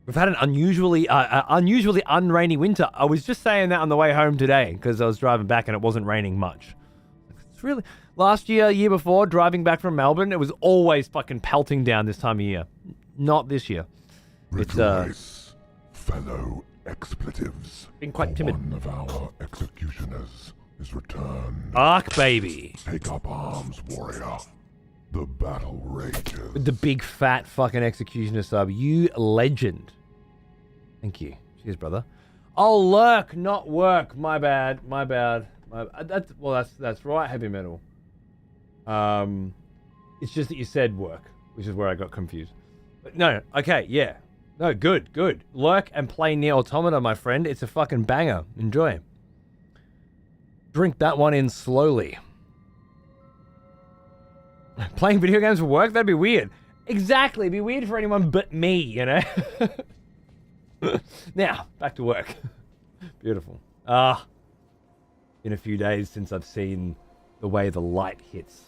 We've had an unusually unrainy winter. I was just saying that on the way home today because I was driving back and it wasn't raining much. It's really last year before, driving back from Melbourne, it was always fucking pelting down this time of year. Not this year. Fellow expletives. Been quite timid. One of our executioners is returned. Arc baby. Take up arms, warrior. The battle rages. With the big fat fucking executioner sub. You legend. Thank you. Cheers, brother. Oh, lurk, not work. My bad. That's right, heavy metal. It's just that you said work, which is where I got confused. But no, okay, yeah. No, good. Lurk and play Nier Automata, my friend. It's a fucking banger. Enjoy. Drink that one in slowly. Playing video games for work? That'd be weird. Exactly. It'd be weird for anyone but me, you know? Now, back to work. Beautiful. Been a few days since I've seen the way the light hits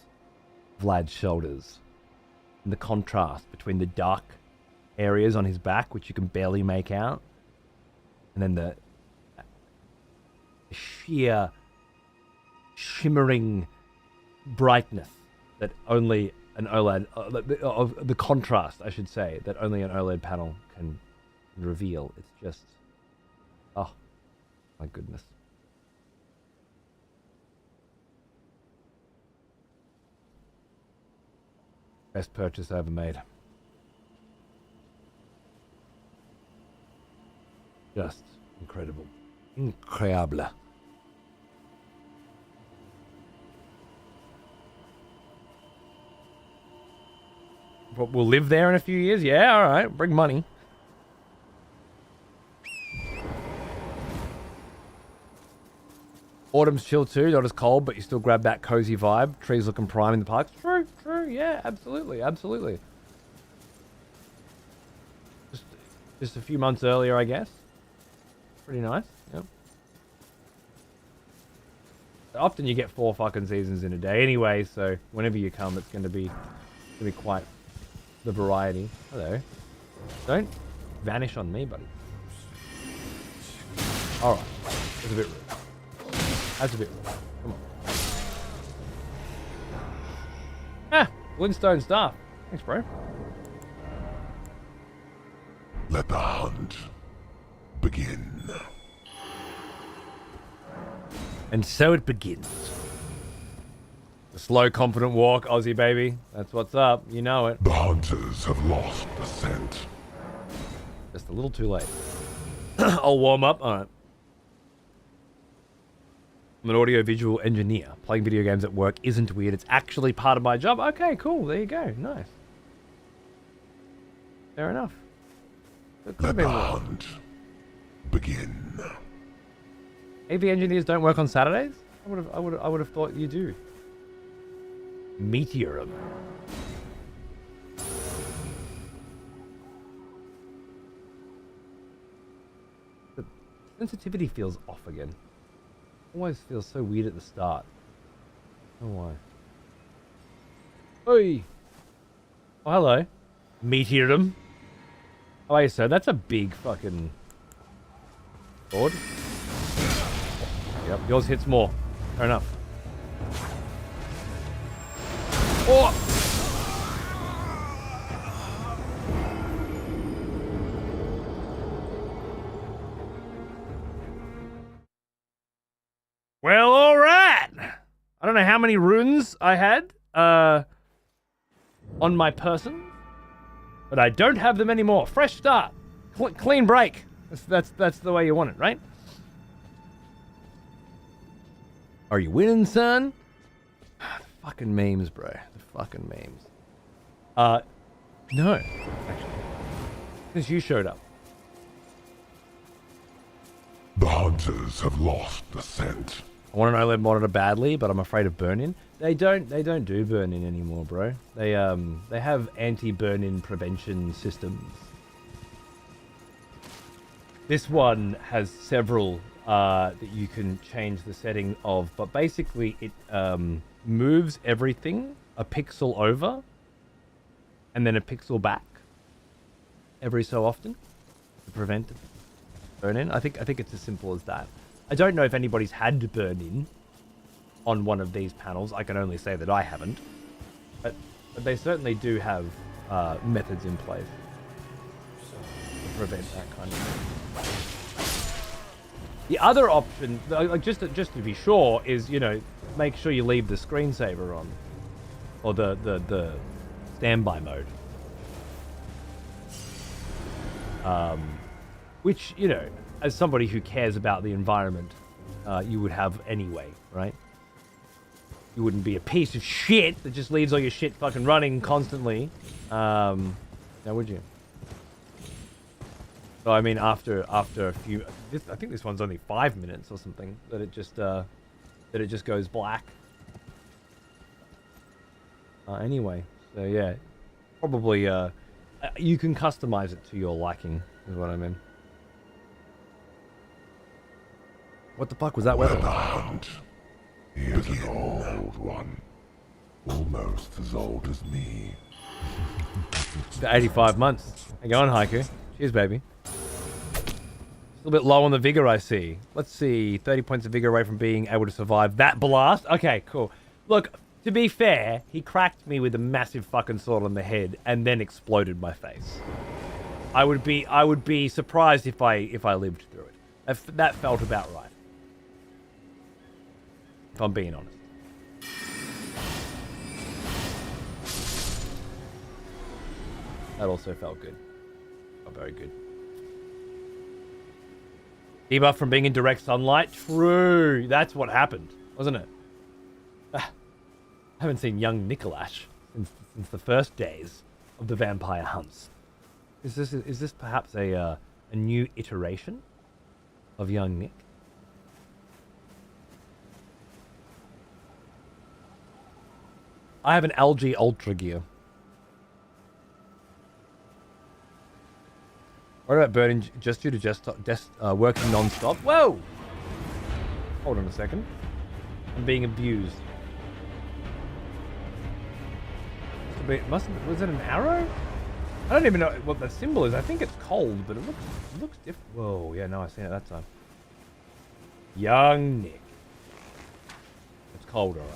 Vlad's shoulders. And the contrast between the dark areas on his back, which you can barely make out, and then the sheer shimmering brightness that only an OLED, of the contrast, I should say, that only an OLED panel can reveal. It's just, oh my goodness. Best purchase I ever made. Just incredible. Incroyable. We'll live there in a few years? Yeah, alright. Bring money. Autumn's chill too, not as cold, but you still grab that cozy vibe. Trees looking prime in the parks. True, yeah, absolutely. Just a few months earlier, I guess. Pretty nice, yep. Often you get 4 fucking seasons in a day anyway, so whenever you come, it's gonna be quite the variety. Hello. Don't vanish on me, buddy. Alright. That's a bit rude. That's a bit rude. Come on. Ah! Glintstone staff. Thanks, bro. Let the hunt begin. And so it begins. The slow, confident walk, Aussie baby. That's what's up. You know it. The hunters have lost the scent. Just a little too late. I'll warm up. All right. I'm an audio-visual engineer. Playing video games at work isn't weird. It's actually part of my job. Okay, cool. There you go. Nice. Fair enough. Let the hunt begin. AV engineers don't work on Saturdays? I would have thought you do. Meteorum. The sensitivity feels off again. Always feels so weird at the start. I don't know why. Oi! Oh, hello. Meteorum. How are you, sir? That's a big fucking sword. Yep, yours hits more. Fair enough. Oh! Well, all right. I don't know how many runes I had on my person, but I don't have them anymore. Fresh start, clean break. That's the way you want it, right? Are you winning, son? The fucking memes, bro. The fucking memes. No, actually, since you showed up. The hunters have lost the scent. I want an OLED monitor badly, but I'm afraid of burn-in. They don't do burn-in anymore, bro. They have anti-burn-in prevention systems. This one has several that you can change the setting of, but basically it moves everything a pixel over and then a pixel back every so often to prevent burn-in. I think it's as simple as that. I don't know if anybody's had burn-in on one of these panels. I can only say that I haven't. But they certainly do have methods in place to prevent that kind of thing. The other option, like just to be sure, is make sure you leave the screensaver on, or the standby mode. Which as somebody who cares about the environment, you would have anyway, right? You wouldn't be a piece of shit that just leaves all your shit fucking running constantly. Now would you? So I mean, after a few, I think this one's only 5 minutes or something that it just goes black. Anyway, so yeah, probably you can customize it to your liking, is what I mean. What the fuck was that weather? The hunt. He is an old one. Almost as old as me. 85 months. Hang on, Haiku. Cheers, baby. A little bit low on the vigor, I see. Let's see. 30 points of vigor away from being able to survive that blast. Okay, cool. Look, to be fair, he cracked me with a massive fucking sword on the head and then exploded my face. I would be surprised if I lived through it. That felt about right. If I'm being honest. That also felt good. Felt very good. Debuff from being in direct sunlight? True. That's what happened, wasn't it? I haven't seen young Nikolash since the first days of the vampire hunts. Is this perhaps a new iteration of young Nick? I have an LG Ultra Gear. What about burning just due to working non-stop? Whoa! Hold on a second. I'm being abused. Was it an arrow? I don't even know what the symbol is. I think it's cold, but it looks different. Whoa, yeah, no, I seen it that time. Young Nick. It's cold, alright.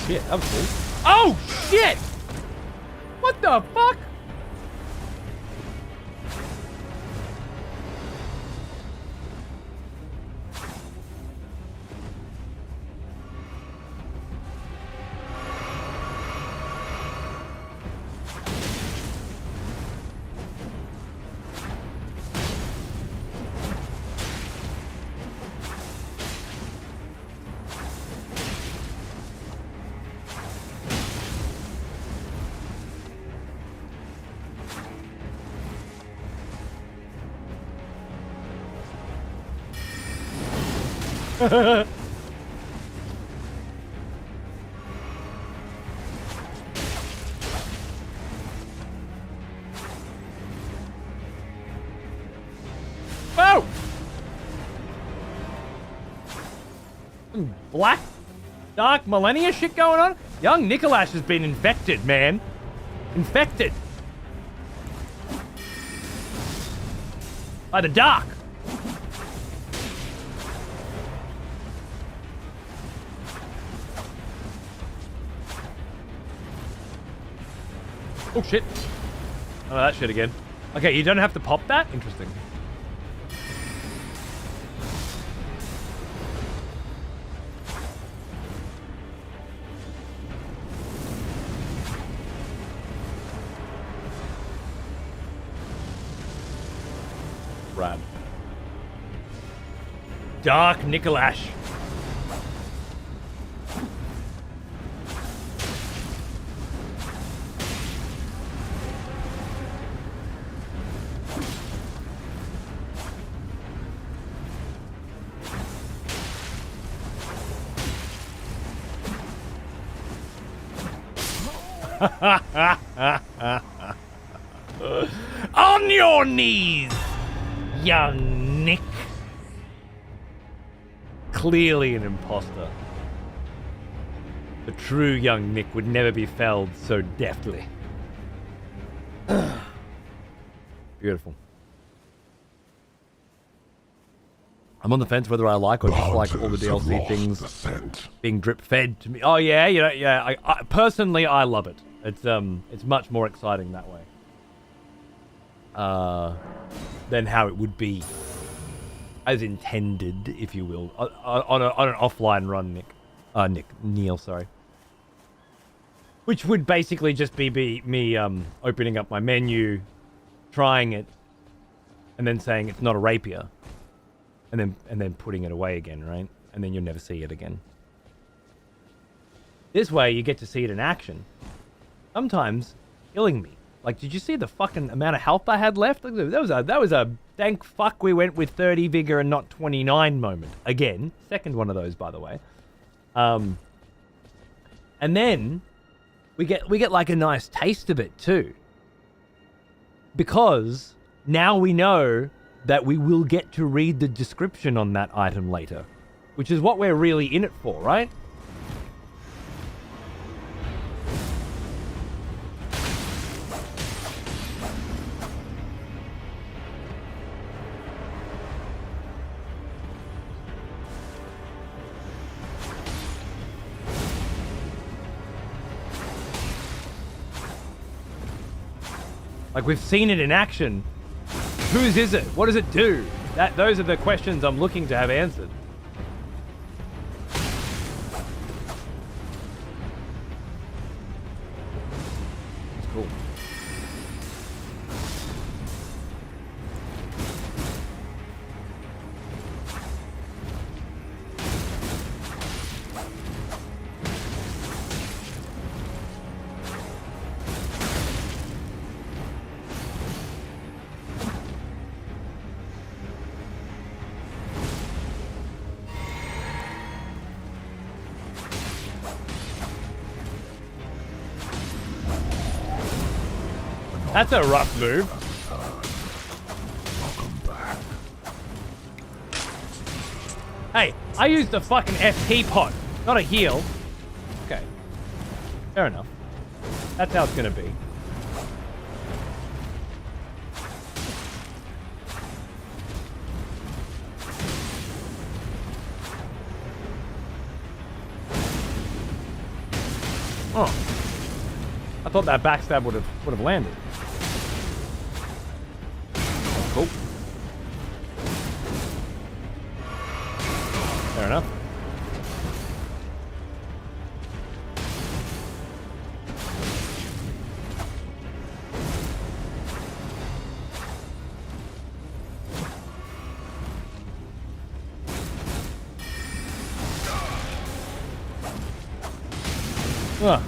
Shit, that was cool. Oh, shit! What the fuck? Whoa! Some black, dark millennia shit going on? Young Nikolash has been infected, man. Infected. By the dark. Oh shit. Oh, that shit again. Okay, you don't have to pop that? Interesting. Rad. Dark Nikolash. On your knees, young Nick. Clearly an imposter. The true young Nick would never be felled so deftly. Beautiful. I'm on the fence whether I like or dislike all the Hunters have DLC lost things the scent. being drip fed to me. Oh yeah, yeah. I personally I love it. It's much more exciting that way. Than how it would be as intended, if you will, on an offline run, Neil, sorry. Which would basically just be me opening up my menu, trying it, and then saying it's not a rapier, and then putting it away again, right? And then you'll never see it again. This way, you get to see it in action. Sometimes killing me. Like, did you see the fucking amount of health I had left? That was a thank fuck we went with 30 vigor and not 29 moment. Again, second one of those, by the way. And then we get like a nice taste of it too, because now we know that we will get to read the description on that item later, which is what we're really in it for, right? Like, we've seen it in action. Whose is it? What does it do? Those are the questions I'm looking to have answered. That's cool. That's a rough move. Welcome back. Hey, I used a fucking FP pot, not a heal. Okay. Fair enough. That's how it's gonna be. Oh. I thought that backstab would have landed. Cool. Fair enough. Ugh.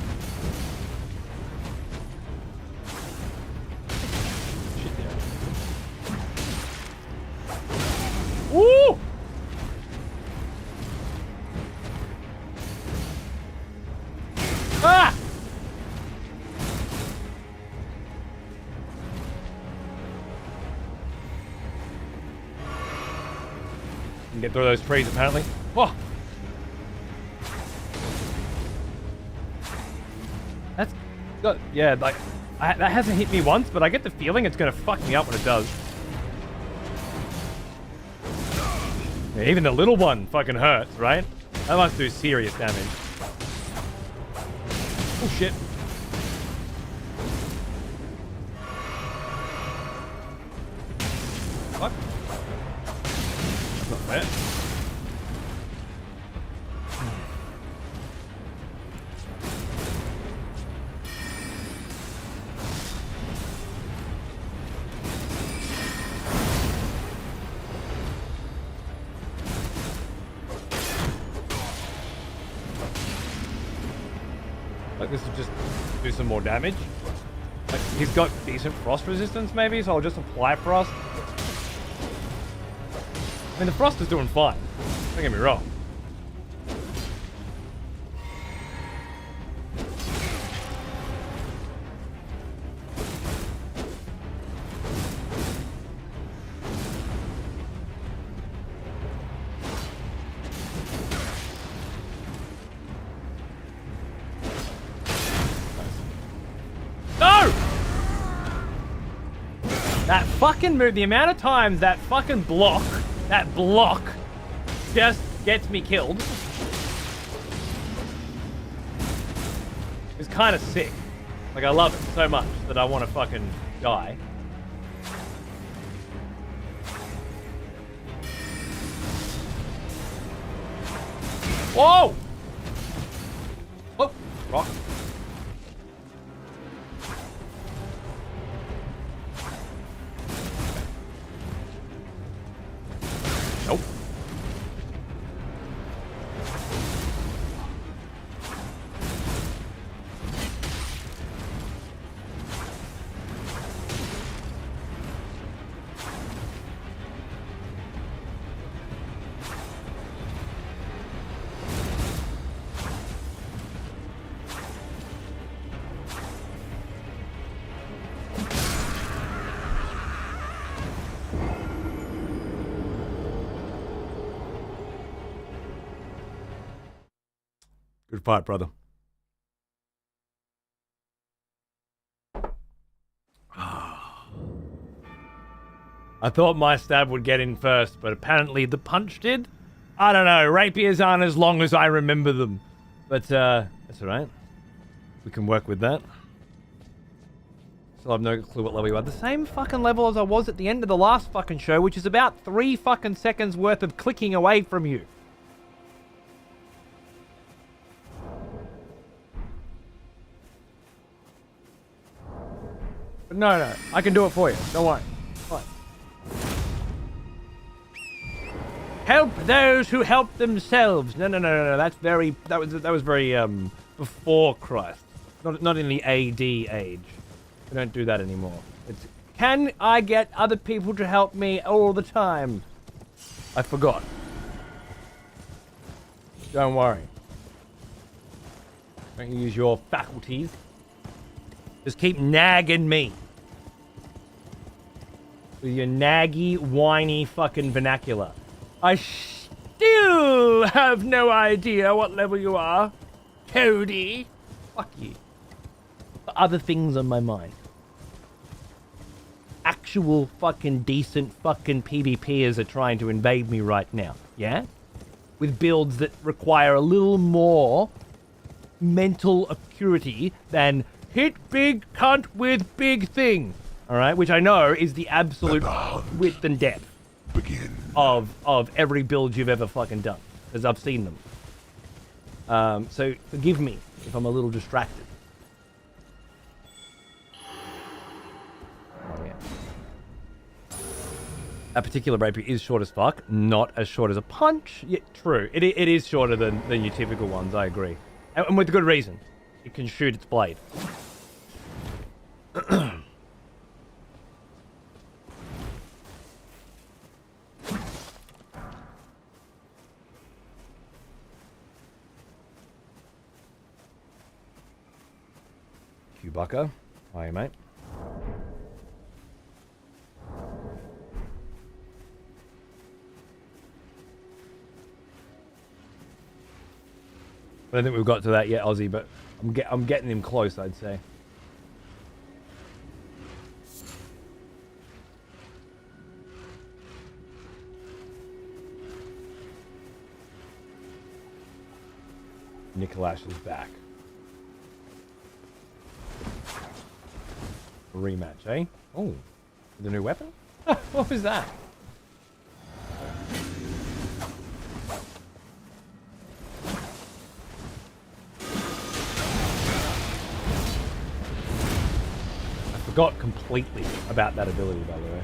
Woo! Ah! Can get through those trees apparently. Whoa! That's good. Yeah, like that hasn't hit me once, but I get the feeling it's gonna fuck me up when it does. Yeah, even the little one fucking hurts, right? That must do serious damage. Oh shit. Fuck. That's not fair. Like, this will just do some more damage. Like, he's got decent frost resistance, maybe, so I'll just apply frost. I mean, the frost is doing fine. Don't get me wrong. That fucking move, the amount of times that fucking block just gets me killed is kind of sick. Like, I love it so much that I want to fucking die. Whoa! Oh, rock. Nope. Good fight, brother. I thought my stab would get in first, but apparently the punch did. I don't know. Rapiers aren't as long as I remember them. But, that's alright. We can work with that. Still have no clue what level you are. The same fucking level as I was at the end of the last fucking show, which is about 3 fucking seconds worth of clicking away from you. But no, I can do it for you. Don't worry. Fine. Help those who help themselves. No. That's very. That was very before Christ. Not in the AD age. We don't do that anymore. It's, can I get other people to help me all the time? I forgot. Don't worry. Don't use your faculties. Just keep nagging me. With your naggy, whiny fucking vernacular. I still have no idea what level you are, Cody. Fuck you. Other things on my mind. Actual fucking decent fucking PvPers are trying to invade me right now. Yeah? With builds that require a little more mental acuity than hit big cunt with big thing. Alright? Which I know is the absolute width and depth of every build you've ever fucking done. Because I've seen them. So forgive me if I'm a little distracted. Oh yeah. That particular rapier is short as fuck. Not as short as a punch. Yeah, true. It is shorter than your typical ones, I agree. And with good reason. It can shoot its blade. Bucker. Hi, mate. I don't think we've got to that yet, Ozzy, but I'm getting him close, I'd say. Nikolash is back. Rematch, eh? Oh, the new weapon? What was that? I forgot completely about that ability, by the way.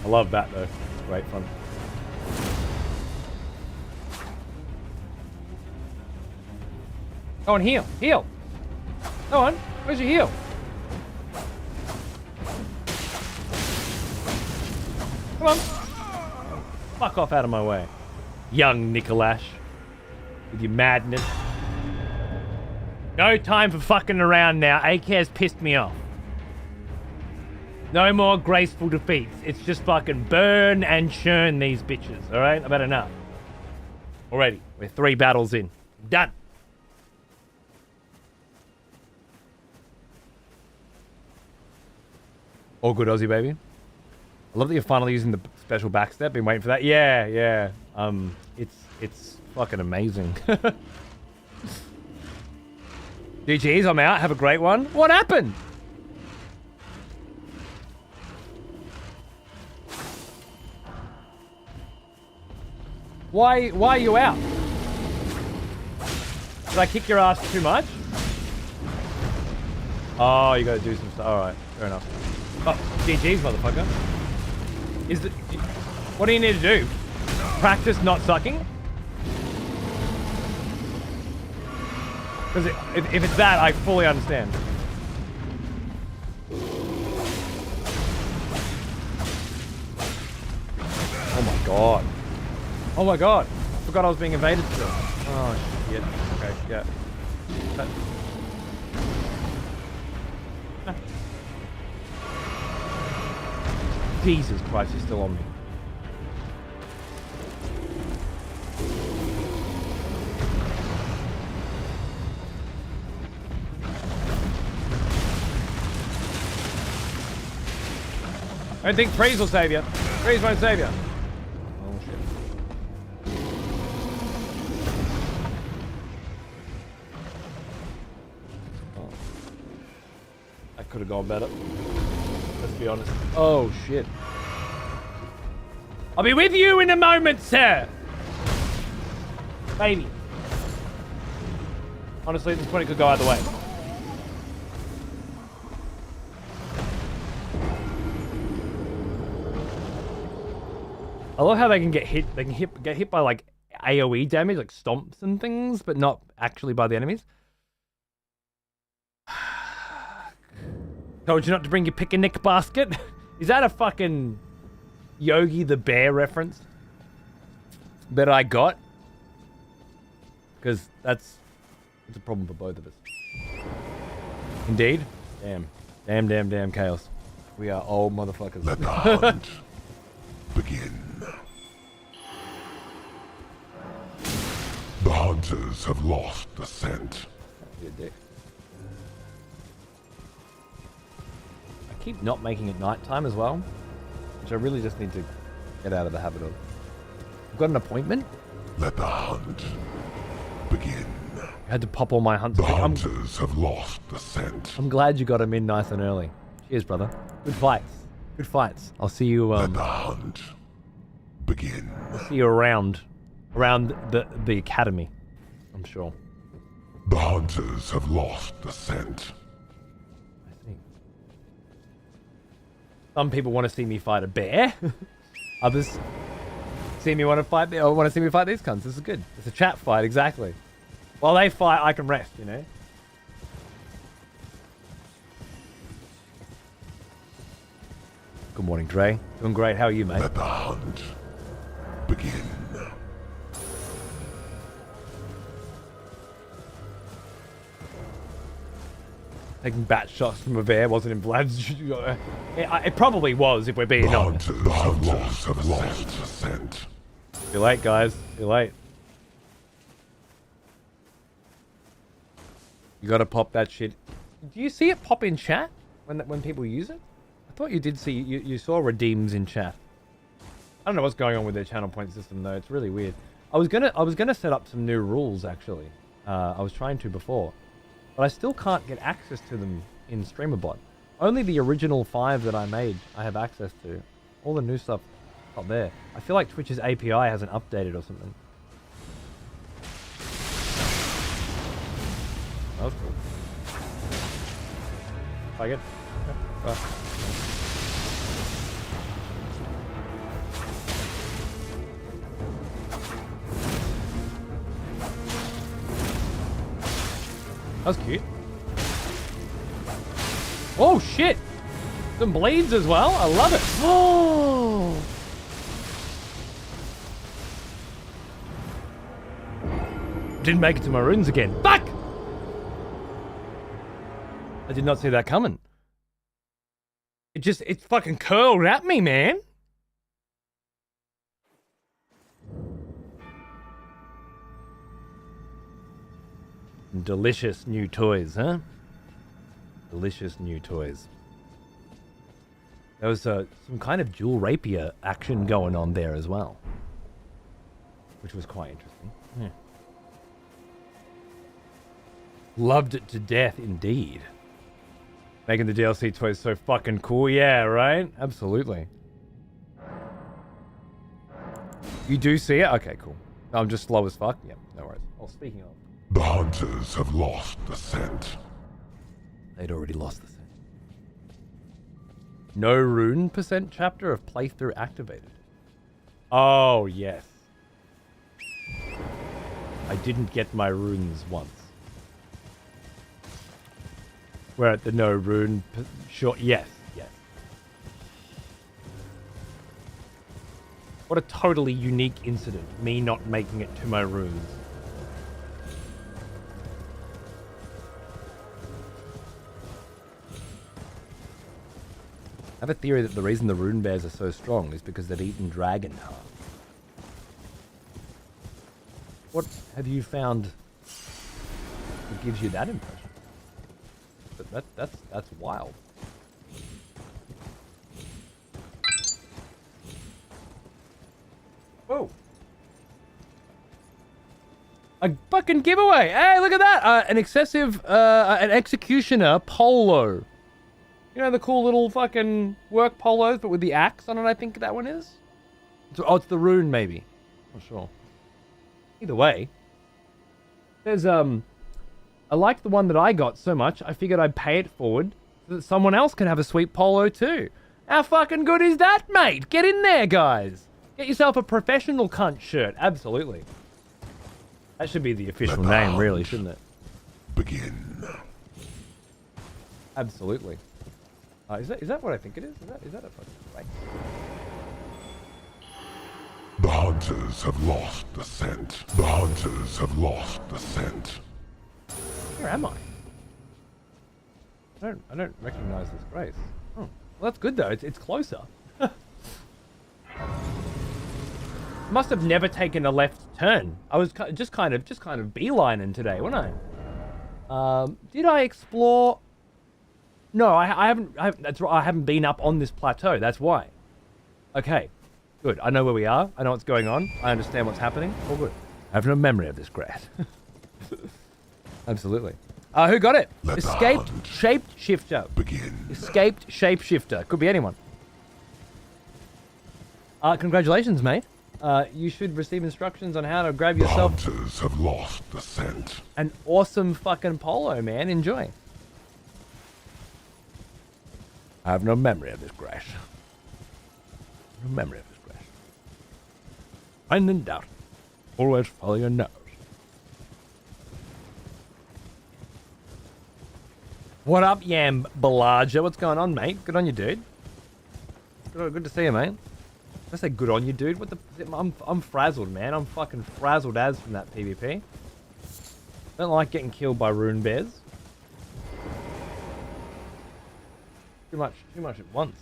I love that though. Great fun. Go on, heal. Heal. Go on. Where's your heal? Come on. Fuck off out of my way. Young Nikolash. With your madness. No time for fucking around now. AK's pissed me off. No more graceful defeats. It's just fucking burn and churn these bitches, alright? I've had enough. Already. We're 3 battles in. Done. All good, Aussie baby. I love that you're finally using the special backstep. Been waiting for that. Yeah, yeah. It's fucking amazing. GG's, I'm out. Have a great one. What happened? Why are you out? Did I kick your ass too much? Oh, you gotta do some stuff. Alright, fair enough. Oh, GG's, motherfucker. What do you need to do? Practice not sucking? Because if it's that, I fully understand. Oh my god. Oh my god. I forgot I was being invaded still. Oh shit. Okay, yeah. Jesus Christ, he's still on me. I don't think freeze will save you. Freeze won't save you. Oh shit. Oh. That could have gone better. Let's be honest. Oh shit. I'll be with you in a moment, sir. Baby. Honestly, at this point it could go either way. I love how they can get hit. They can get hit by like AoE damage, like stomps and things, but not actually by the enemies. Told you not to bring your picnic basket. Is that a fucking Yogi the Bear reference that I got? Because that's a problem for both of us. Indeed. Damn chaos. We are old motherfuckers. Let the hunt begin. The hunters have lost the scent. Be a dick. I keep not making it nighttime as well, which I really just need to get out of the habit of. I've got an appointment. Let the hunt begin. I had to pop all my hunts. The hunters have lost the scent. I'm glad you got him in nice and early. Cheers, brother. Good fights. Good fights. I'll see you. Let the hunt begin. I'll see you around the academy. I'm sure. The hunters have lost the scent. I see. Some people want to see me fight a bear. Others see me want to fight. Or want to see me fight these cunts. This is good. It's a chat fight, exactly. While they fight, I can rest. You know. Good morning, Dre. Doing great. How are you, mate? Let the hunt begin. Taking bat shots from a bear wasn't in Vlad's. It probably was, if we're being honest. The hunters have lost the scent. You're late, guys. You're late. You gotta pop that shit. Do you see it pop in chat when people use it? I thought you did see you saw redeems in chat. I don't know what's going on with their channel point system though. It's really weird. I was gonna set up some new rules actually. I was trying to before, but I still can't get access to them in StreamerBot. Only the original 5 that I made I have access to. All the new stuff not there. I feel like Twitch's API hasn't updated or something. That was cool. Like it? Yeah. Well. That was cute. Oh shit! Some bleeds as well. I love it. Oh! Didn't make it to my runes again. Fuck! I did not see that coming. It fucking curled at me, man. Delicious new toys, huh? Delicious new toys. There was some kind of dual rapier action going on there as well, which was quite interesting. Yeah. Loved it to death, indeed. Making the DLC toys so fucking cool. Yeah, right? Absolutely. You do see it? Okay, cool. I'm just slow as fuck? Yep, no worries. Oh, speaking of. The hunters have lost the scent. They'd already lost the scent. No rune % chapter of playthrough activated. Oh, yes. I didn't get my runes once. We're at the no rune sure. Yes, yes. What a totally unique incident, me not making it to my runes. I have a theory that the reason the rune bears are so strong is because they've eaten dragon heart. What have you found that gives you that impression? But that's wild. Whoa. A fucking giveaway. Hey, look at that. An executioner polo. You know the cool little fucking work polos, but with the axe on it, I think that one is? It's the rune, maybe. Not sure. Either way. There's, I liked the one that I got so much, I figured I'd pay it forward so that someone else can have a sweet polo too. How fucking good is that, mate? Get in there, guys. Get yourself a professional cunt shirt. Absolutely. That should be the official name, really, shouldn't it? Begin. Absolutely. Is that what I think it is? Is that a fucking way? The hunters have lost the scent. The hunters have lost the scent. Where am I? I don't recognize this place. Oh, well, that's good though. It's closer. Must have never taken a left turn. I was just kind of beelining today, wasn't I? Did I explore? No, I haven't. That's right. I haven't been up on this plateau. That's why. Okay, good. I know where we are. I know what's going on. I understand what's happening. All good. I have no memory of this grass. Absolutely. Who got it? Escaped shapeshifter. Begin. Escaped shapeshifter. Could be anyone. Congratulations, mate. You should receive instructions on how to grab yourself. The hunters have lost the scent. An awesome fucking polo, man. Enjoy. I have no memory of this grass. No memory of this grass. When in doubt, always follow your nose. What up, Yam Balaja? What's going on, mate? Good on you, dude. Good to see you, mate. Did I say good on you, dude? What the? I'm frazzled, man. I'm fucking frazzled as from that PvP. Don't like getting killed by rune bears. Too much at once.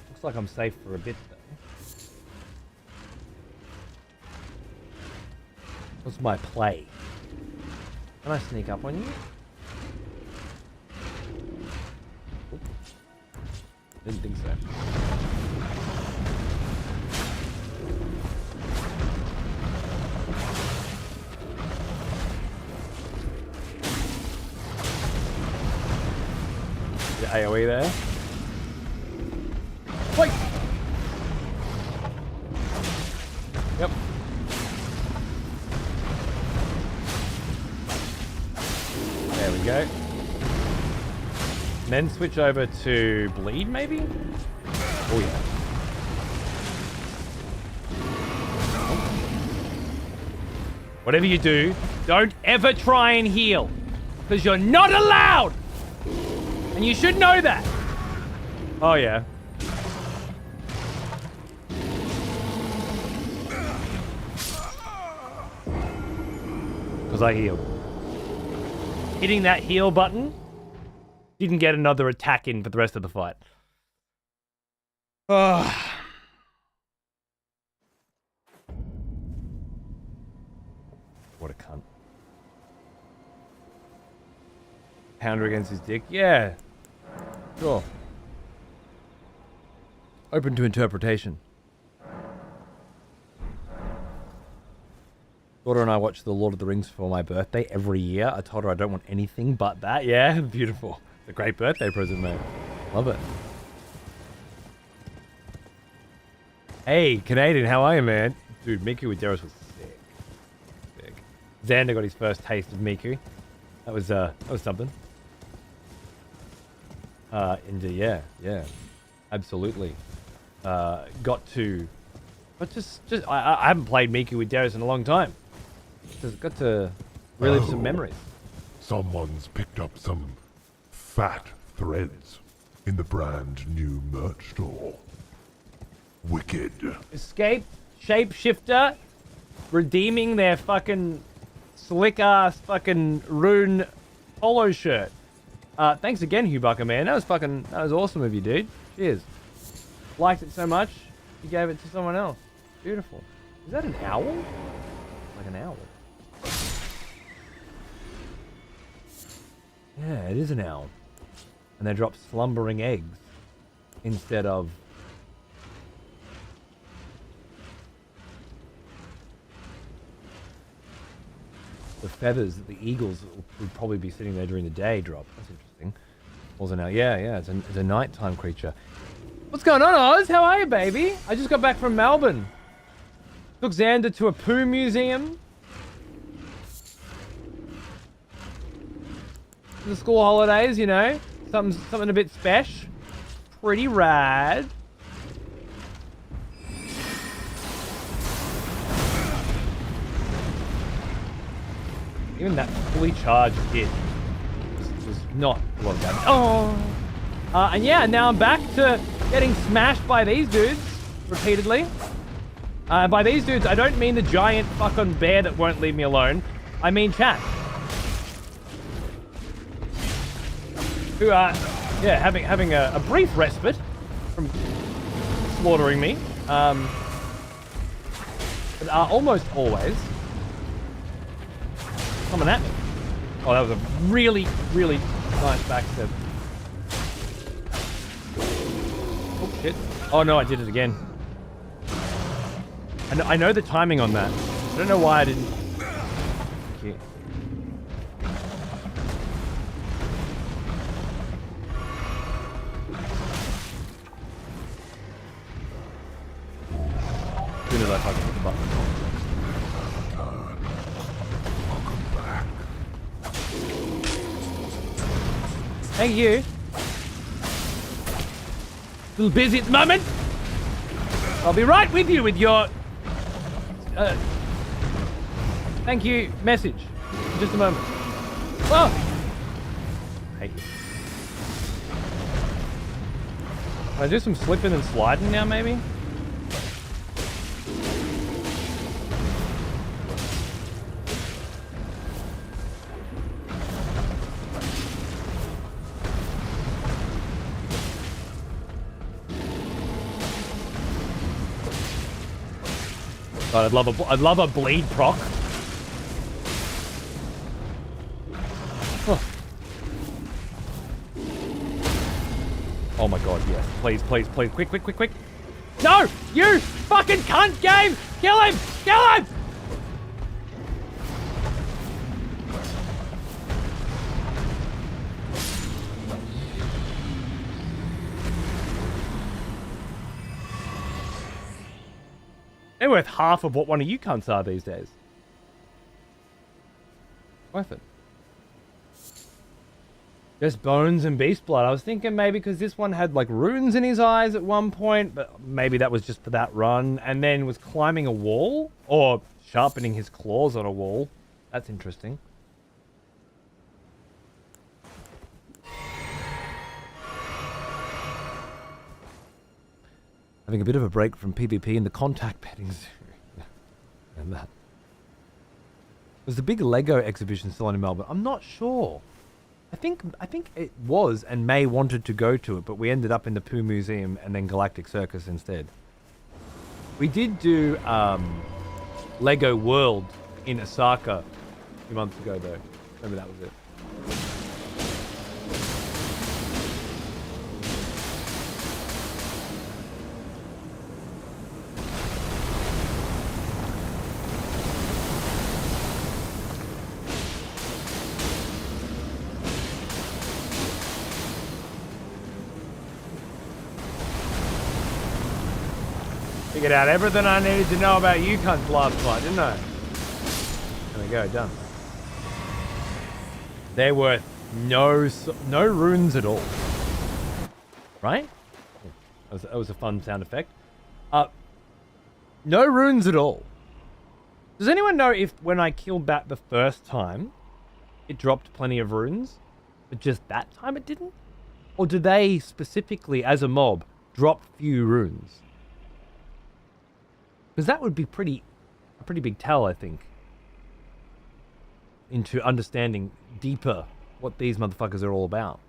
Looks like I'm safe for a bit though. What's my play? Can I sneak up on you? Oop. Didn't think so. AoE there. Wait! Yep. There we go. And then switch over to bleed, maybe? Oh yeah. Whatever you do, don't ever try and heal. Because you're not allowed! And you should know that. Oh, yeah. Because I healed. Hitting that heal button didn't get another attack in for the rest of the fight. Oh. What a cunt. Pounder against his dick? Yeah. Sure. Open to interpretation. Daughter and I watch The Lord of the Rings for my birthday every year. I told her I don't want anything but that. Yeah, beautiful. It's a great birthday present, mate. Love it. Hey, Canadian, how are you, man? Dude, Miku with Deros was sick. Sick. Xander got his first taste of Miku. That was something. Indeed, yeah. Absolutely. I haven't played Miku with Deros in a long time. Just got to relive some memories. Someone's picked up some fat threads in the brand new merch store. Wicked. Escape Shapeshifter redeeming their fucking slick ass fucking rune polo shirt. Thanks again, Hugh Bucker, man. That was awesome of you, dude. Cheers. Liked it so much, you gave it to someone else. Beautiful. Is that an owl? Like an owl. Yeah, it is an owl. And they drop slumbering eggs instead of the feathers that the eagles would probably be sitting there during the day drop. That's interesting. Was an owl. Yeah, it's a nighttime creature. What's going on, Oz? How are you, baby? I just got back from Melbourne. Took Xander to a poo museum. The school holidays, you know, something a bit special. Pretty rad. Even that fully charged hit was not a lot of damage. Oh! And yeah, now I'm back to getting smashed by these dudes repeatedly. By these dudes, I don't mean the giant fucking bear that won't leave me alone. I mean chat. Who are, yeah, having a brief respite from slaughtering me. But are almost always coming at me. Oh, that was a really, really nice backstep. Oh, shit. Oh, no, I did it again. I know the timing on that. I don't know why I didn't. Here. As soon as I fucking hit the button. Thank you. A little busy at the moment. I'll be right with you with your thank you message. In just a moment. Well, hate you. Can I do some slipping and sliding now, maybe? God, I'd love a bleed proc. Huh. Oh my god, yes. Please, please, please. Quick, quick, quick, quick. No! You fucking cunt game! Kill him! Kill him! They're worth half of what one of you cunts are these days. Worth it. Just bones and beast blood. I was thinking maybe because this one had like runes in his eyes at one point, but maybe that was just for that run, and then was climbing a wall or sharpening his claws on a wall. That's interesting. Having a bit of a break from PvP in the contact petting zoo. And that. Was the big Lego exhibition still on in Melbourne? I'm not sure. I think it was, and May wanted to go to it, but we ended up in the Pooh Museum and then Galactic Circus instead. We did do Lego World in Osaka a few months ago, though. Maybe that was it. Figured out everything I needed to know about you cunts last fight, didn't I? There we go, done. There were no runes at all. Right? That was a fun sound effect. No runes at all. Does anyone know if when I killed that the first time, it dropped plenty of runes, but just that time it didn't? Or do they specifically, as a mob, drop few runes? Because that would be a pretty big tell, I think, into understanding deeper what these motherfuckers are all about.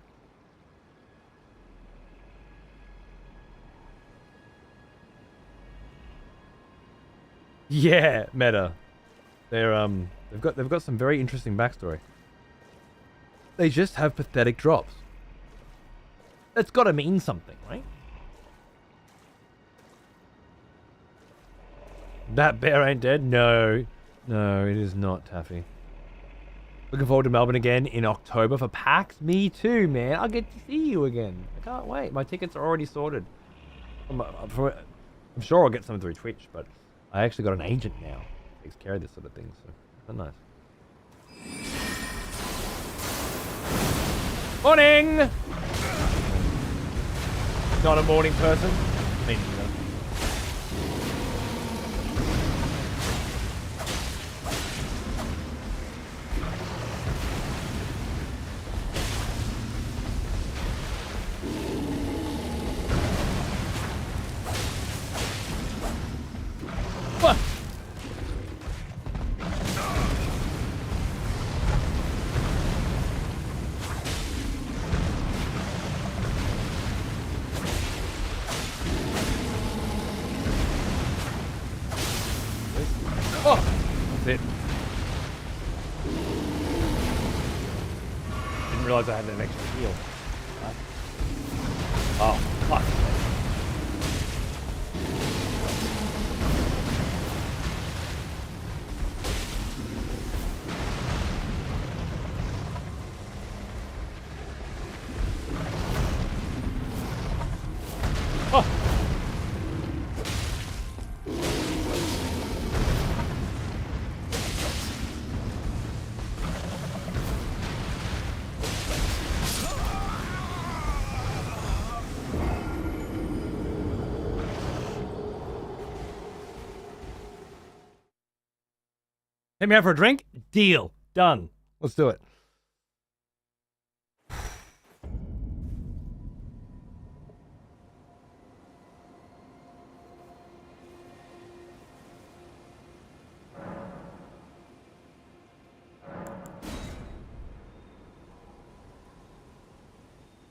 Yeah, meta. They're they've got some very interesting backstory. They just have pathetic drops. That's got to mean something, right? That bear ain't dead? No. No, it is not, Taffy. Looking forward to Melbourne again in October for PAX. Me too, man. I'll get to see you again. I can't wait. My tickets are already sorted. I'm sure I'll get some through Twitch, but I actually got an agent now. Takes care of this sort of thing, so that's nice. Morning! Not a morning person. I mean, you know. What? Oh, that's it. Didn't realize I had an extra heal. Oh, fuck. Oh. Hit me out for a drink? Deal. Done. Let's do it.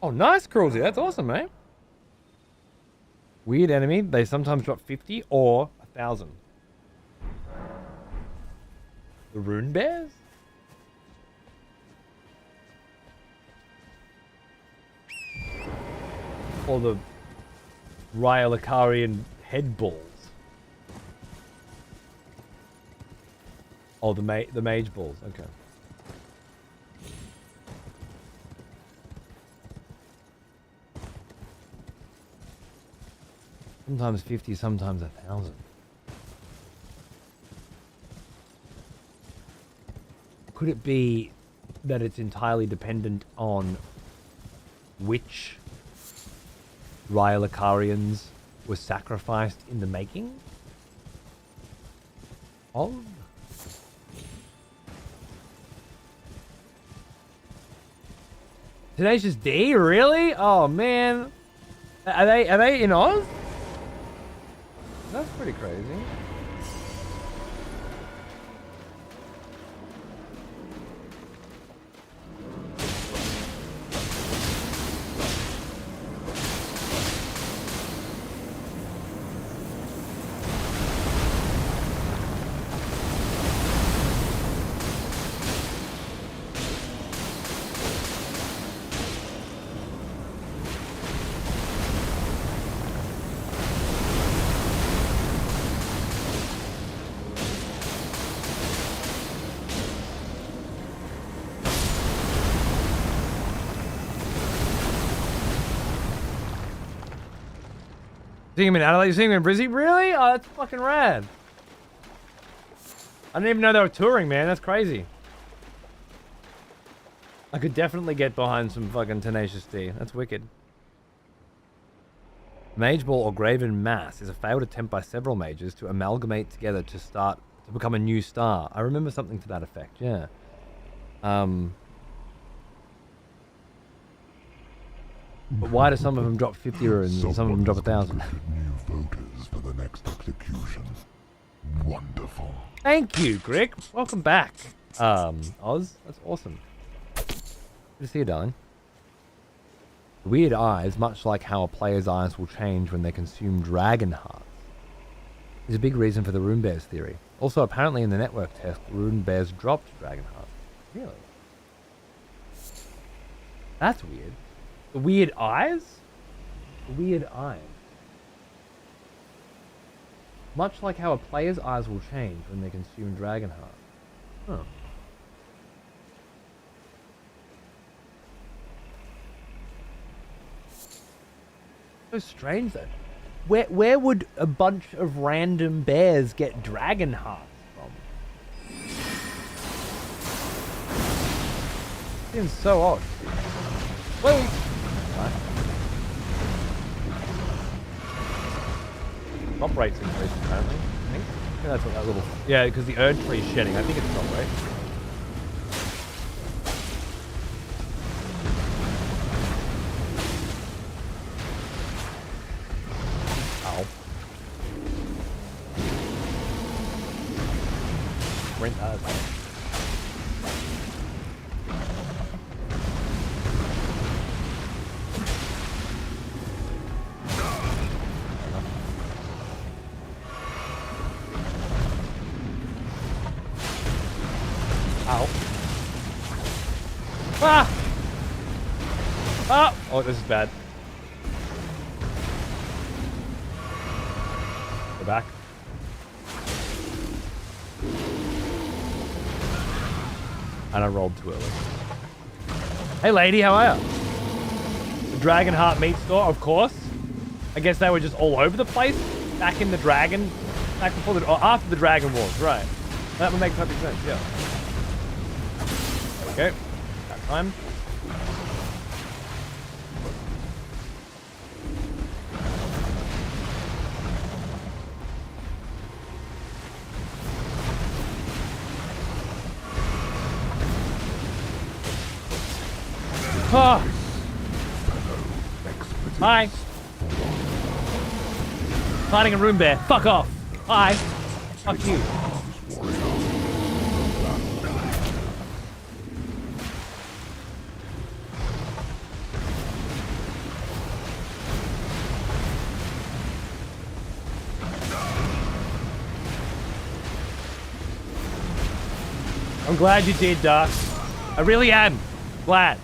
Oh, nice cruelty. That's awesome, mate. Weird enemy. They sometimes drop 50 or 1,000. The rune bears? Or the Rhyolacarian head balls? Oh, the mage balls. Okay. Sometimes 50, sometimes 1,000. Could it be that it's entirely dependent on which Rhyolacarians were sacrificed in the making of? Tenacious D? Really? Oh man. Are they in Oz? That's pretty crazy. Seeing him in Adelaide, you're seeing him in Brizzy? Really? Oh, that's fucking rad. I didn't even know they were touring, man. That's crazy. I could definitely get behind some fucking Tenacious D. That's wicked. Mage Ball or Graven Mass is a failed attempt by several mages to amalgamate together to become a new star. I remember something to that effect, yeah. But why do some of them drop 50 runes and some of them drop 1,000? New voters for the next execution. Wonderful. Thank you, Greg. Welcome back. Oz, that's awesome. Good to see you, darling. Weird eyes, much like how a player's eyes will change when they consume dragon hearts, is a big reason for the rune bears theory. Also, apparently in the network test, rune bears dropped dragon hearts. Really? That's weird. The weird eyes? The weird eyes. Much like how a player's eyes will change when they consume dragon hearts. Huh. So strange though. Where would a bunch of random bears get dragon hearts from? Seems so odd. Whoa! Top rate's increased apparently. I think that's what that little. Yeah, because the Erdtree is shedding. I think it's top rate. Rent us. Ow. Ah! Ah! Oh, this is bad. Go back. And I rolled too early. Hey lady, how are you? The Dragon Heart meat store, of course. I guess they were just all over the place. Back in the dragon, back before the, or after the Dragon Wars, right? That would make perfect sense, yeah. There we go. That time. Oh. Hi. Fighting a room bear. Fuck off. Hi. Fuck you. I'm glad you did, Dark. I really am. Glad.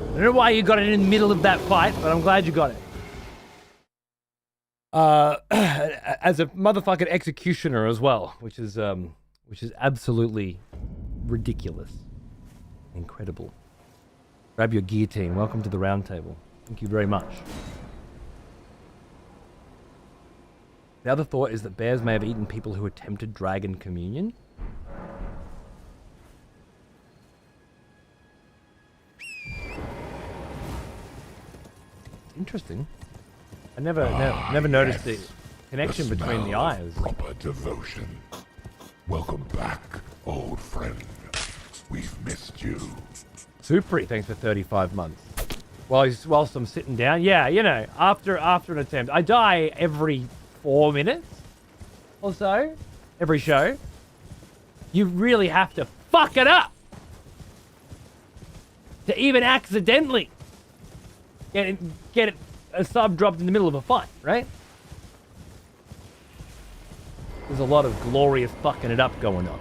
I don't know why you got it in the middle of that fight, but I'm glad you got it. As a motherfucking executioner as well, which is absolutely ridiculous. Incredible. Grab your guillotine. Welcome to the round table. Thank you very much. The other thought is that bears may have eaten people who attempted dragon communion. Interesting. I never noticed the connection between the eyes. Proper devotion. Welcome back, old friend. We've missed you. Supri, thanks for 35 months. Whilst I'm sitting down, yeah, you know, after an attempt, I die every 4 minutes or so, every show. You really have to fuck it up to even accidentally get a sub dropped in the middle of a fight, right? There's a lot of glorious fucking it up going on.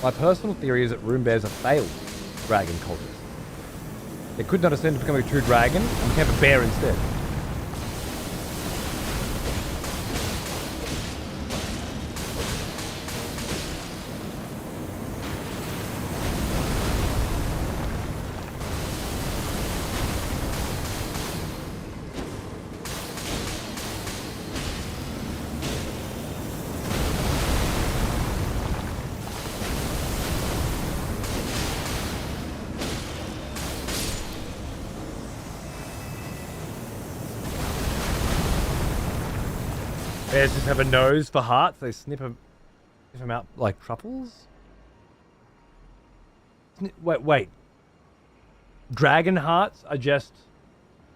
My personal theory is that rune bears are failed dragon cultists. They could not ascend to become a true dragon and became a bear instead. Bears just have a nose for hearts. They sniff them out like truffles. Wait. Dragon hearts are just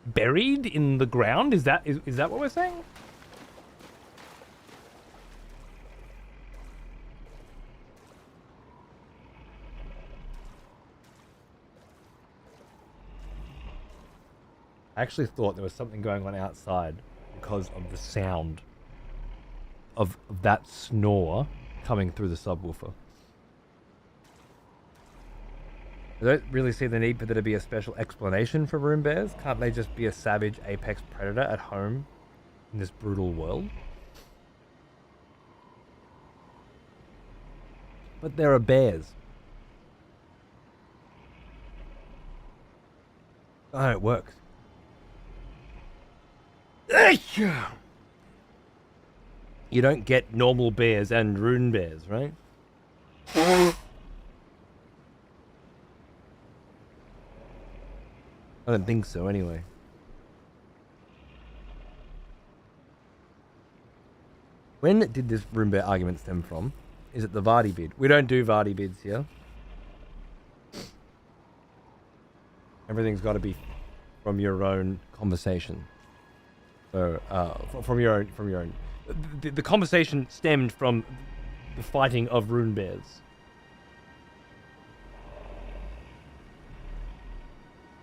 buried in the ground? Is that what we're saying? I actually thought there was something going on outside because of the sound of that snore coming through the subwoofer. I don't really see the need for there to be a special explanation for rune bears. Can't they just be a savage apex predator at home in this brutal world? But there are bears. Oh, it works. You don't get normal bears and rune bears, right? I don't think so, anyway. When did this rune bear argument stem from? Is it the Vardy bid? We don't do Vardy bids here. Everything's got to be from your own conversation. So, from your own. The conversation stemmed from the fighting of rune bears.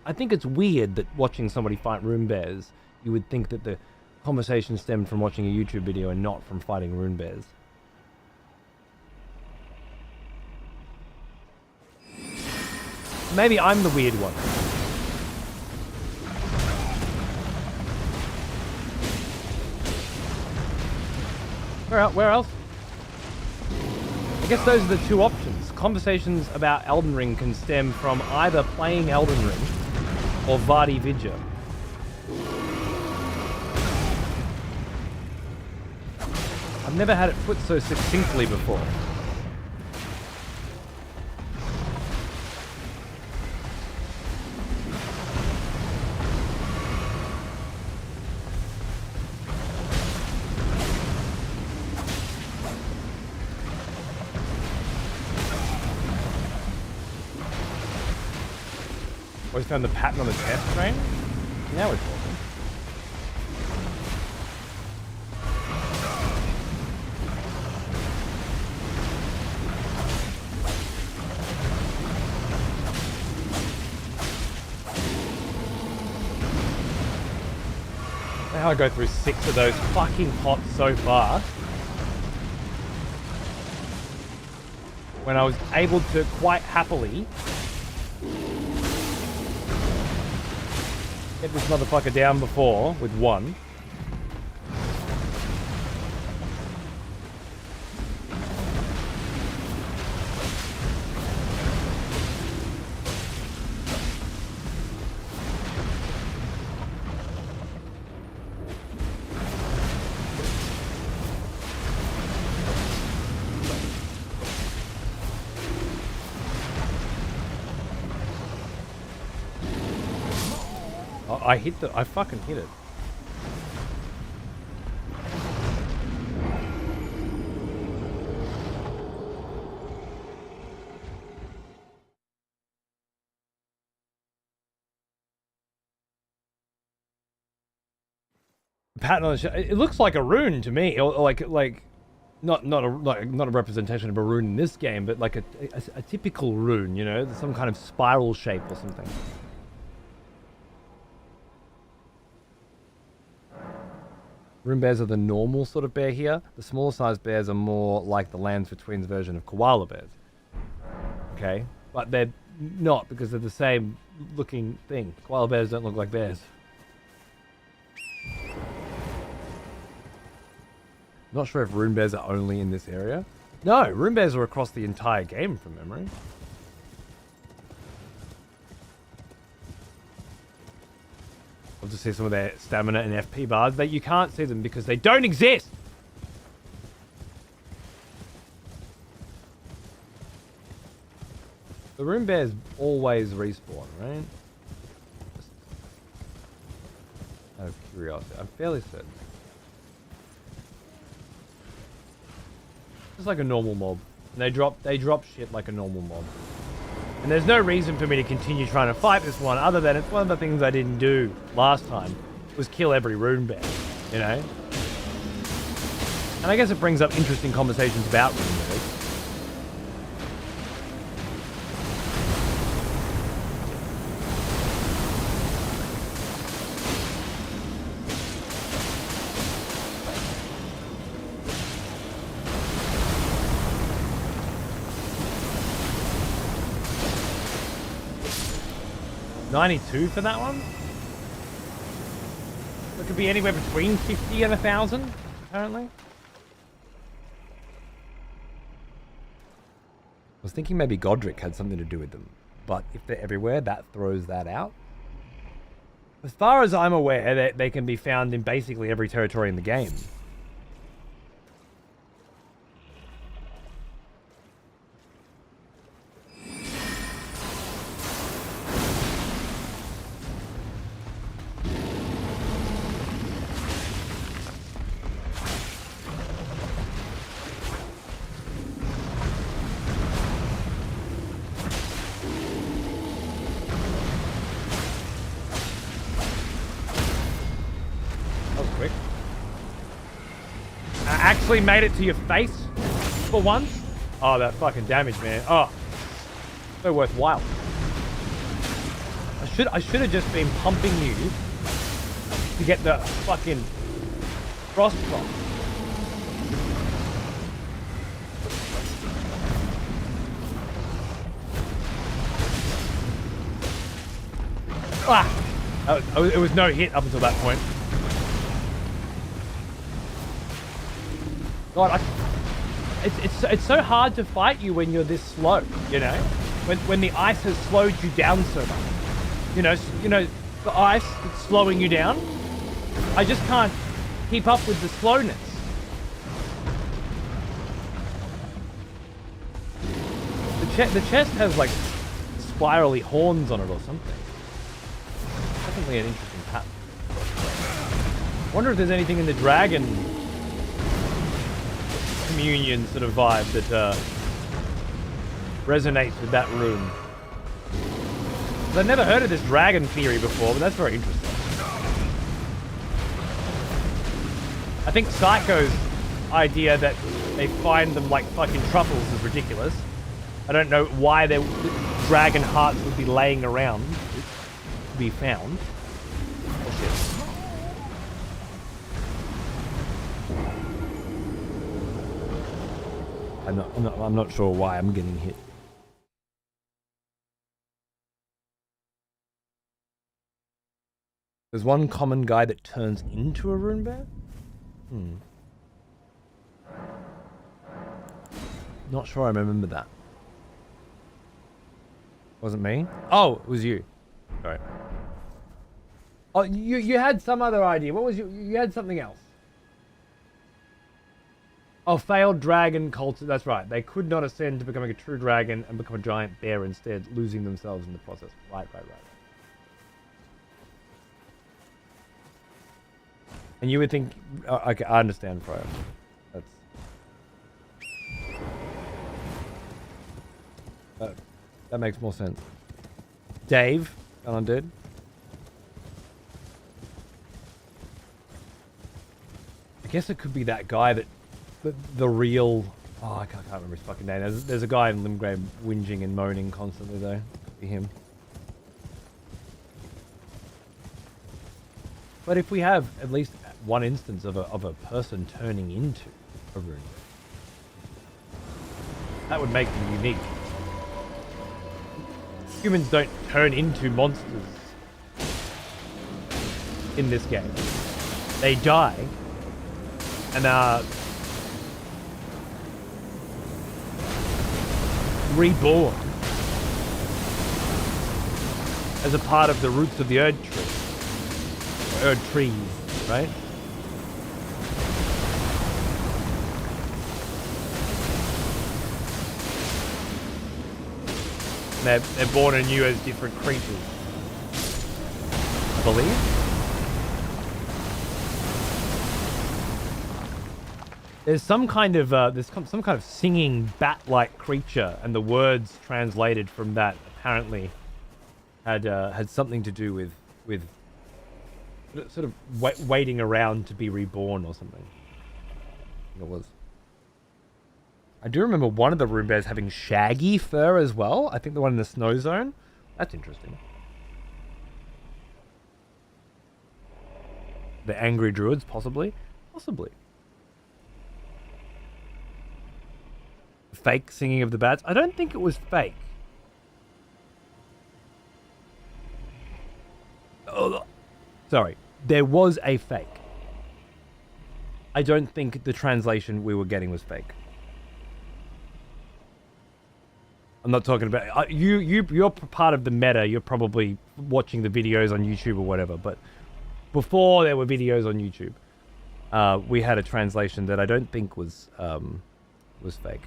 I think it's weird that watching somebody fight rune bears, you would think that the conversation stemmed from watching a YouTube video and not from fighting rune bears. Maybe I'm the weird one. Where else? I guess those are the two options. Conversations about Elden Ring can stem from either playing Elden Ring or Vardy Vidya. I've never had it put so succinctly before. Always found the pattern on the test train? Now we're talking. How I go through 6 of those fucking pots so fast. When I was able to quite happily get this motherfucker down before with one. I fucking hit it. Pattern on the show. It looks like a rune to me, or like not a representation of a rune in this game, but like a typical rune, you know, some kind of spiral shape or something. Rune bears are the normal sort of bear here. The smaller sized bears are more like the Lands Between's version of koala bears. Okay? But they're not, because they're the same looking thing. Koala bears don't look like bears. Not sure if rune bears are only in this area. No, rune bears are across the entire game from memory. I'll just see some of their stamina and FP bars. That you can't see them because they don't exist. The rune bears always respawn, right? Just out of curiosity, I'm fairly certain. Just like a normal mob. And they drop shit like a normal mob. And there's no reason for me to continue trying to fight this one other than it's one of the things I didn't do last time was kill every rune bear, you know? And I guess it brings up interesting conversations about rune bears. $92 for that one? It could be anywhere between 50 and 1,000, apparently. I was thinking maybe Godric had something to do with them, but if they're everywhere, that throws that out. As far as I'm aware, they can be found in basically every territory in the game. Made it to your face for once. Oh, that fucking damage, man. Oh, so worthwhile. I should have just been pumping you to get the fucking frost drop. It was no hit up until that point. God, it's so hard to fight you when you're this slow, you know? When the ice has slowed you down so much. You know, the ice that's slowing you down. I just can't keep up with the slowness. The chest has like spirally horns on it or something. Definitely an interesting pattern. I wonder if there's anything in the dragon communion sort of vibe that resonates with that room. I've never heard of this dragon theory before, but that's very interesting. I think Psycho's idea that they find them like fucking truffles is ridiculous. I don't know why their dragon hearts would be laying around to be found. Oh shit. I'm not sure why I'm getting hit. There's one common guy that turns into a rune bear? Not sure I remember that. Wasn't me? Oh, it was you. Sorry. Oh, you had some other idea. What was you had something else? Oh, failed dragon culture. That's right. They could not ascend to becoming a true dragon and become a giant bear instead, losing themselves in the process. Right. And you would think... Oh, okay, I understand, Fro. That makes more sense. Dave, undead. I guess it could be that guy that... The real... Oh, I can't remember his fucking name. There's a guy in Limgrave whinging and moaning constantly, though. Could be him. But if we have at least one instance of a person turning into a rune, that would make them unique. Humans don't turn into monsters in this game. They die and are reborn as a part of the roots of the Erdtree. Erdtree, right? They're born anew as different creatures, I believe. There's some kind of some kind of singing bat-like creature, and the words translated from that apparently had something to do with sort of waiting around to be reborn or something. I think it was. I do remember one of the room bears having shaggy fur as well. I think the one in the snow zone. That's interesting. The angry druids, possibly. Possibly. Fake singing of the bats. I don't think it was fake. Oh, sorry. There was a fake. I don't think the translation we were getting was fake. I'm not talking about you're part of the meta. You're probably watching the videos on YouTube or whatever. But before there were videos on YouTube, we had a translation that I don't think was fake.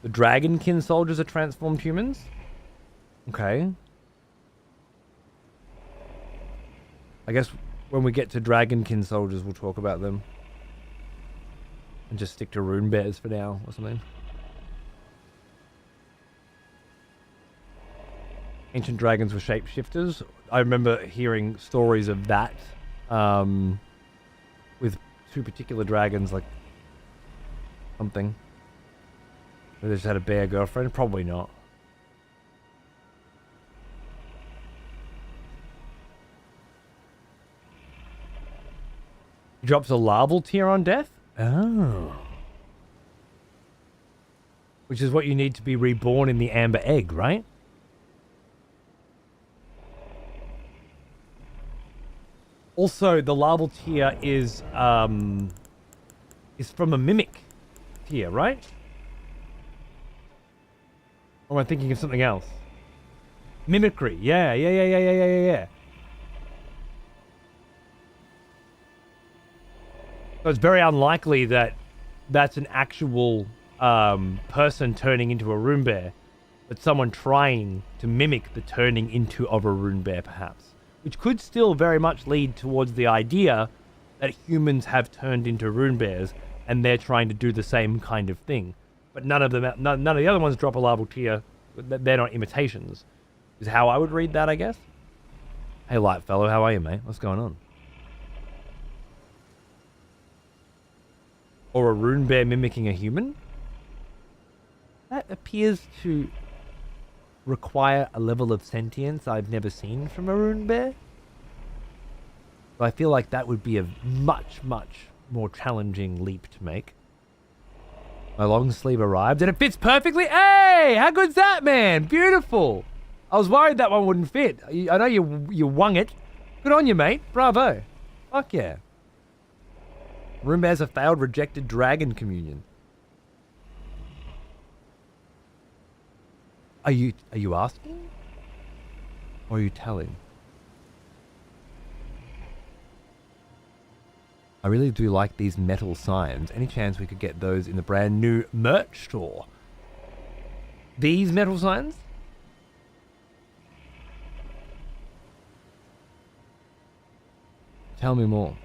The Dragonkin soldiers are transformed humans. Okay. I guess when we get to Dragonkin soldiers, we'll talk about them. And just stick to rune bears for now, or something. Ancient dragons were shapeshifters. I remember hearing stories of that. With two particular dragons, like something. They just had a bear girlfriend? Probably not. He drops a larval tear on death? Oh. Which is what you need to be reborn in the amber egg, right? Also, the larval tear is from a mimic tear, right? Or am I thinking of something else? Mimicry. Yeah. So it's very unlikely that that's an actual person turning into a rune bear, but someone trying to mimic the turning into of a rune bear, perhaps. Which could still very much lead towards the idea that humans have turned into rune bears and they're trying to do the same kind of thing. But none of the other ones drop a larval tear. They're not imitations. Is how I would read that, I guess. Hey, Lightfellow, how are you, mate? What's going on? Or a rune bear mimicking a human? That appears to require a level of sentience I've never seen from a rune bear. So I feel like that would be a much, much more challenging leap to make. My long sleeve arrived and it fits perfectly. Hey, how good's that, man? Beautiful. I was worried that one wouldn't fit. I know you wung it. Good on you, mate. Bravo. Fuck yeah. Rune bears a failed, rejected dragon communion. Are you asking? Or are you telling? I really do like these metal signs. Any chance we could get those in the brand new merch store? These metal signs? Tell me more.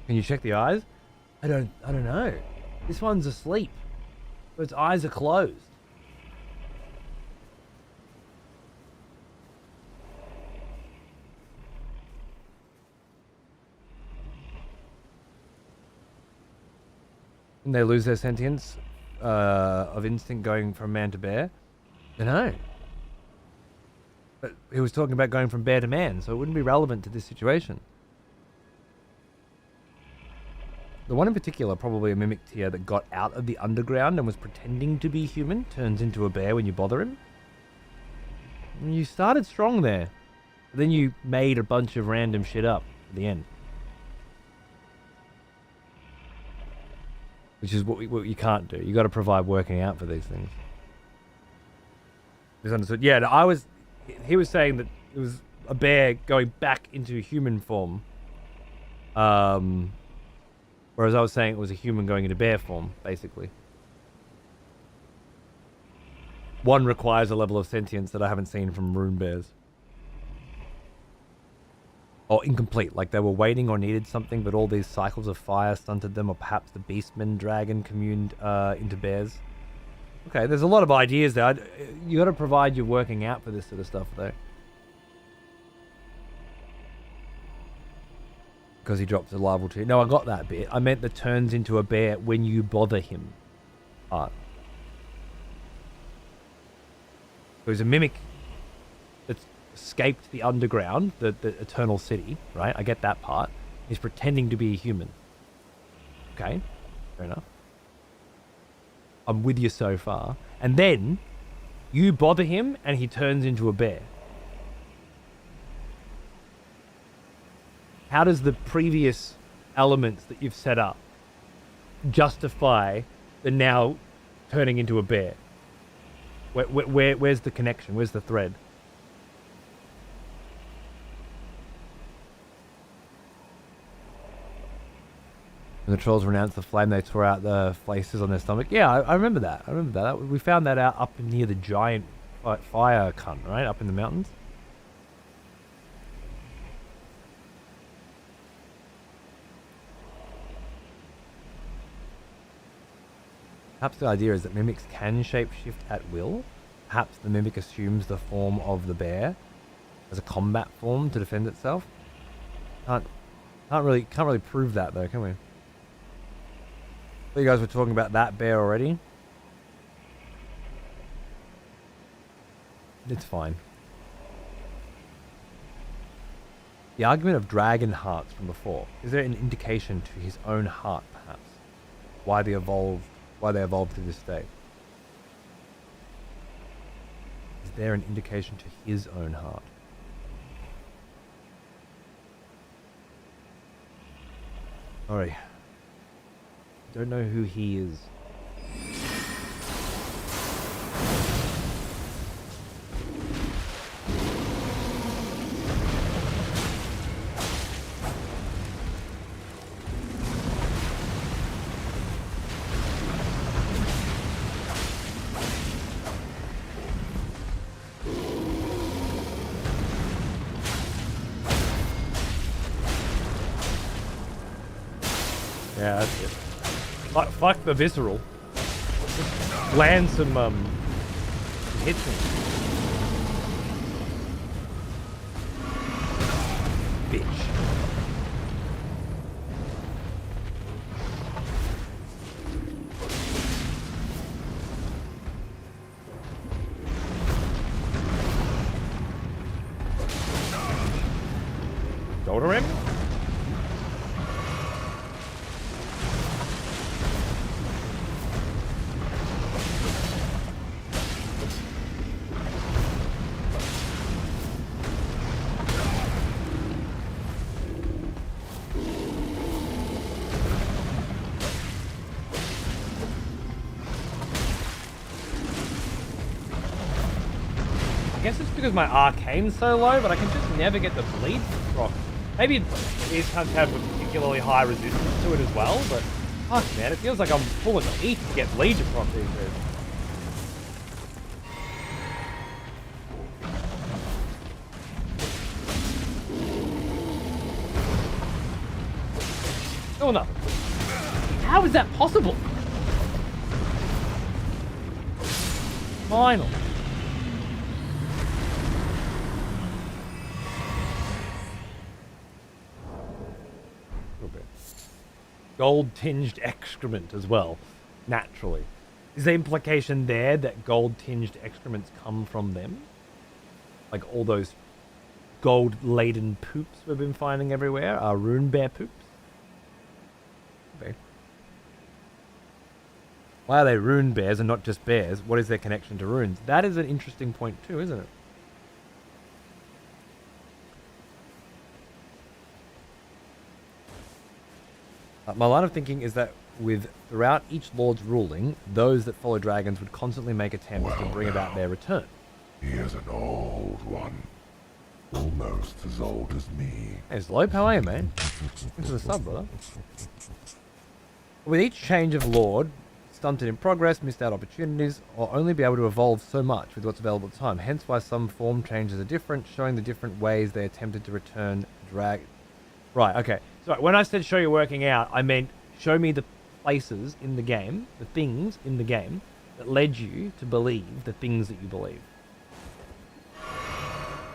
Can you check the eyes? I don't know. This one's asleep. So its eyes are closed. And they lose their sentience of instinct going from man to bear? I don't know. But he was talking about going from bear to man, so it wouldn't be relevant to this situation. The one in particular, probably a mimic tier that got out of the underground and was pretending to be human, turns into a bear when you bother him. And you started strong there, but then you made a bunch of random shit up at the end. Which is what you can't do. You got to provide working out for these things. Misunderstood. Yeah, he was saying that it was a bear going back into human form. Whereas I was saying it was a human going into bear form, basically. One requires a level of sentience that I haven't seen from rune bears. Or incomplete, like they were waiting or needed something, but all these cycles of fire stunted them, or perhaps the beastman dragon communed into bears. Okay, there's a lot of ideas there. You got to provide your working out for this sort of stuff, though. Because he drops a liable to. No, I got that bit. I meant the turns into a bear when you bother him part. There's a mimic that's escaped the underground, the eternal city, right? I get that part. He's pretending to be a human. Okay, fair enough. I'm with you so far. And then you bother him and he turns into a bear. How does the previous elements that you've set up justify the now turning into a bear? Where's the connection? Where's the thread? When the trolls renounced the flame, they tore out the flaces on their stomach. Yeah, I remember that. I remember that. We found that out up near the giant fire cunt, right? Up in the mountains. Perhaps the idea is that mimics can shapeshift at will. Perhaps the mimic assumes the form of the bear as a combat form to defend itself. Can't really prove that though, can we? You guys were talking about that bear already. It's fine. The argument of dragon hearts from before. Is there an indication to his own heart, perhaps? Why they evolved to this state? Is there an indication to his own heart? Sorry. Don't know who he is. Yeah, that's it. Fuck the visceral. Just land some hits him. Bitch. Shoulder him? I guess it's because my arcane's so low, but I can just never get the bleed proc. Maybe these cunts have a particularly high resistance to it as well, but fuck man, it feels like I'm pulling teeth to get bleed to proc these days. Still nothing. How is that possible? Final. Gold-tinged excrement as well, naturally. Is the implication there that gold-tinged excrements come from them? Like all those gold-laden poops we've been finding everywhere are rune bear poops? Okay. Why are they rune bears and not just bears? What is their connection to runes? That is an interesting point too, isn't it? My line of thinking is that throughout each lord's ruling, those that follow dragons would constantly make attempts to bring about their return. He is an old one. Almost as old as me. Hey, Slope, how are you, man? Thanks for the sub, brother. With each change of lord, stunted in progress, missed out opportunities, or only be able to evolve so much with what's available at the time. Hence why some form changes are different, showing the different ways they attempted to return drag. Right, okay. So when I said show you working out, I meant show me the places in the game, the things in the game that led you to believe the things that you believe.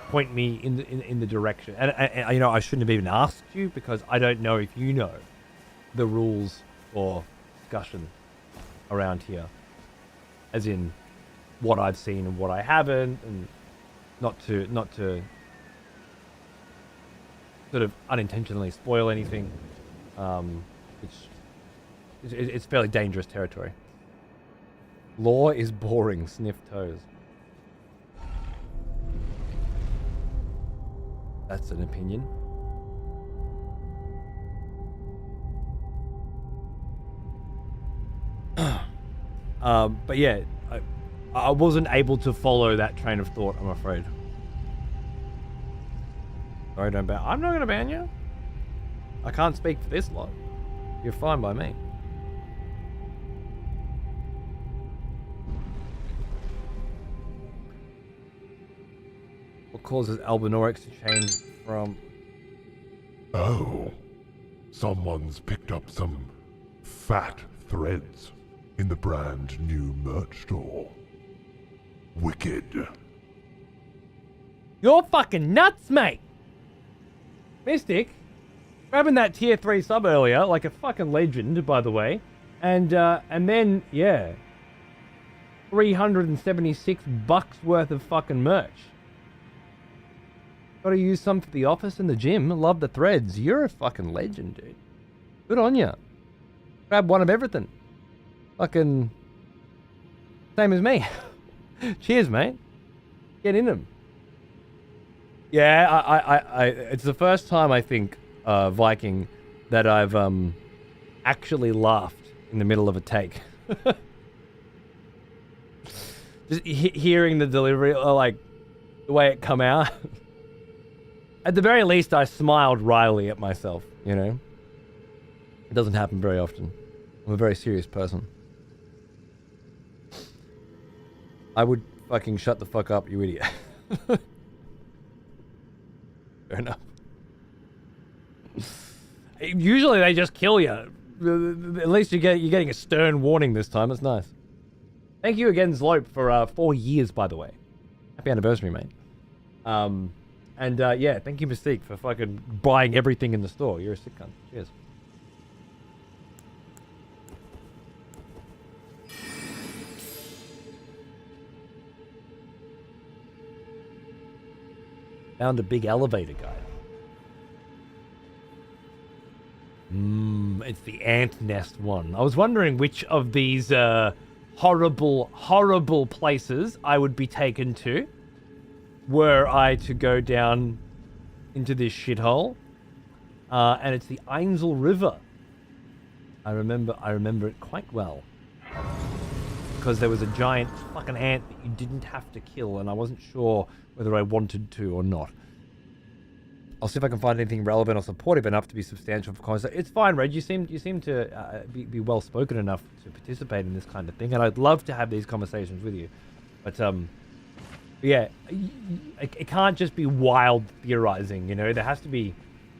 Point me in the direction. And you know, I shouldn't have even asked you because I don't know if you know the rules for discussion around here, as in what I've seen and what I haven't, and not to sort of unintentionally spoil anything, which it's fairly dangerous territory. Law is boring. Sniff toes. That's an opinion. But yeah, I wasn't able to follow that train of thought, I'm afraid. Sorry, don't ban. I'm not going to ban you. I can't speak for this lot. You're fine by me. What causes Albinorics to change from... Oh, someone's picked up some fat threads in the brand new merch store. Wicked. You're fucking nuts, mate! Mystic, grabbing that tier 3 sub earlier, like a fucking legend, by the way. And then, yeah, $376 worth of fucking merch. Gotta use some for the office and the gym. Love the threads. You're a fucking legend, dude. Good on ya. Grab one of everything. Fucking same as me. Cheers, mate. Get in them. Yeah, I it's the first time I think, Viking, that I've actually laughed in the middle of a take. Just hearing the delivery, or like the way it come out. At the very least, I smiled wryly at myself. You know, it doesn't happen very often. I'm a very serious person. I would fucking shut the fuck up, you idiot. Fair enough. Usually they just kill you. At least you're getting a stern warning this time. It's nice. Thank you again, Zlope, for 4 years, by the way. Happy anniversary, mate. Yeah, thank you, Mystique, for fucking buying everything in the store. You're a sick cunt. Cheers. Found a big elevator guy. It's the ant nest one. I was wondering which of these horrible, horrible places I would be taken to were I to go down into this shithole. And it's the Ainsel River. I remember it quite well. Because there was a giant fucking ant that you didn't have to kill, and I wasn't sure whether I wanted to or not. I'll see if I can find anything relevant or supportive enough to be substantial for conversation. It's fine, Reg. You seem to be well spoken enough to participate in this kind of thing, and I'd love to have these conversations with you. But yeah, it can't just be wild theorizing. You know, there has to be,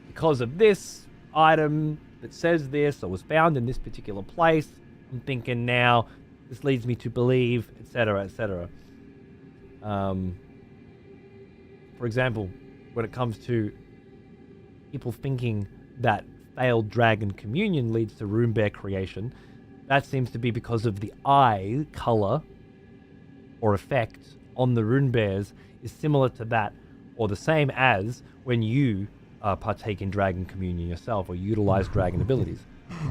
because of this item that says this or was found in this particular place. I'm thinking now. This leads me to believe, etc., etc. For example, when it comes to people thinking that failed dragon communion leads to rune bear creation, that seems to be because of the eye color or effect on the rune bears is similar to that or the same as when you partake in dragon communion yourself or utilize dragon abilities.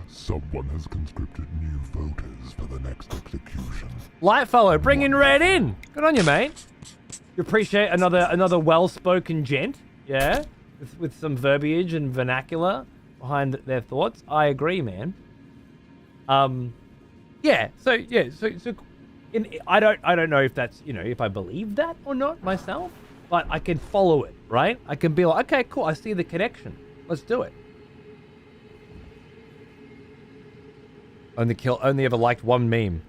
Someone has conscripted new voters for the next execution. Lightfellow, bringing Red in. Good on you, mate. You appreciate another well-spoken gent, yeah, with some verbiage and vernacular behind their thoughts. I agree, man. Yeah. So I don't know if that's, you know, if I believe that or not myself, but I can follow it, right? I can be like, okay, cool. I see the connection. Let's do it. Only ever liked one meme.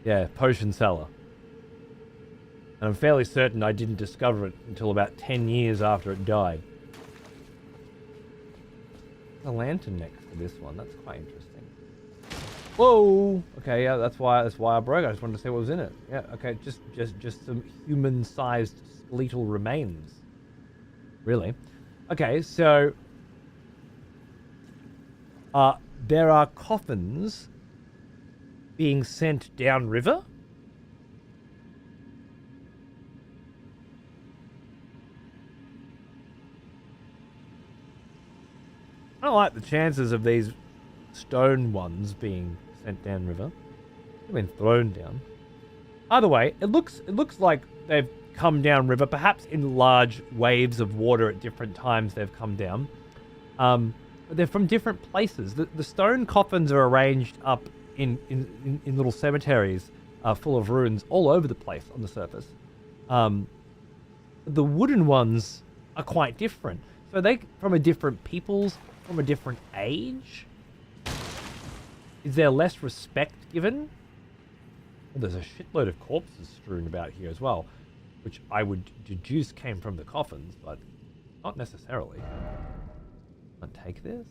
Yeah, potion seller. And I'm fairly certain I didn't discover it until about 10 years after it died. A lantern next to this one. That's quite interesting. Whoa! Okay, yeah, that's why I broke it. I just wanted to see what was in it. Yeah, okay, just some human-sized skeletal remains. Really? Okay, so there are coffins being sent downriver. I don't like the chances of these stone ones being sent downriver. They've been thrown down. Either way, it looks like they've come downriver, perhaps in large waves of water at different times they've come down. But they're from different places. The stone coffins are arranged up in little cemeteries full of ruins all over the place on the surface. The wooden ones are quite different. So they from a different people's, from a different age. Is there less respect given? Well, there's a shitload of corpses strewn about here as well, which I would deduce came from the coffins, but not necessarily. Can't take this.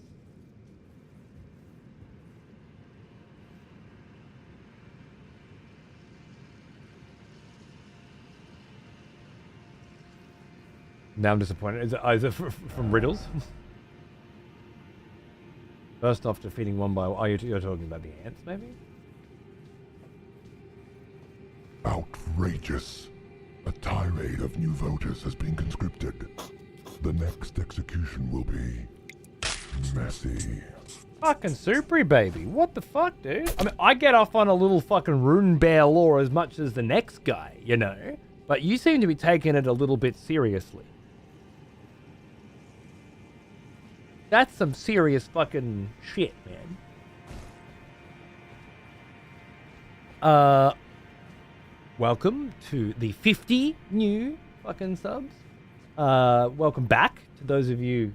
Now I'm disappointed. Is it from riddles? First off, defeating one by... Oh, you're talking about the ants, maybe? Outrageous. A tirade of new voters has been conscripted. The next execution will be... messy. Fucking Supri, baby. What the fuck, dude? I mean, I get off on a little fucking rune bear lore as much as the next guy, you know? But you seem to be taking it a little bit seriously. That's some serious fucking shit, man. Welcome to the 50 new fucking subs. Welcome back to those of you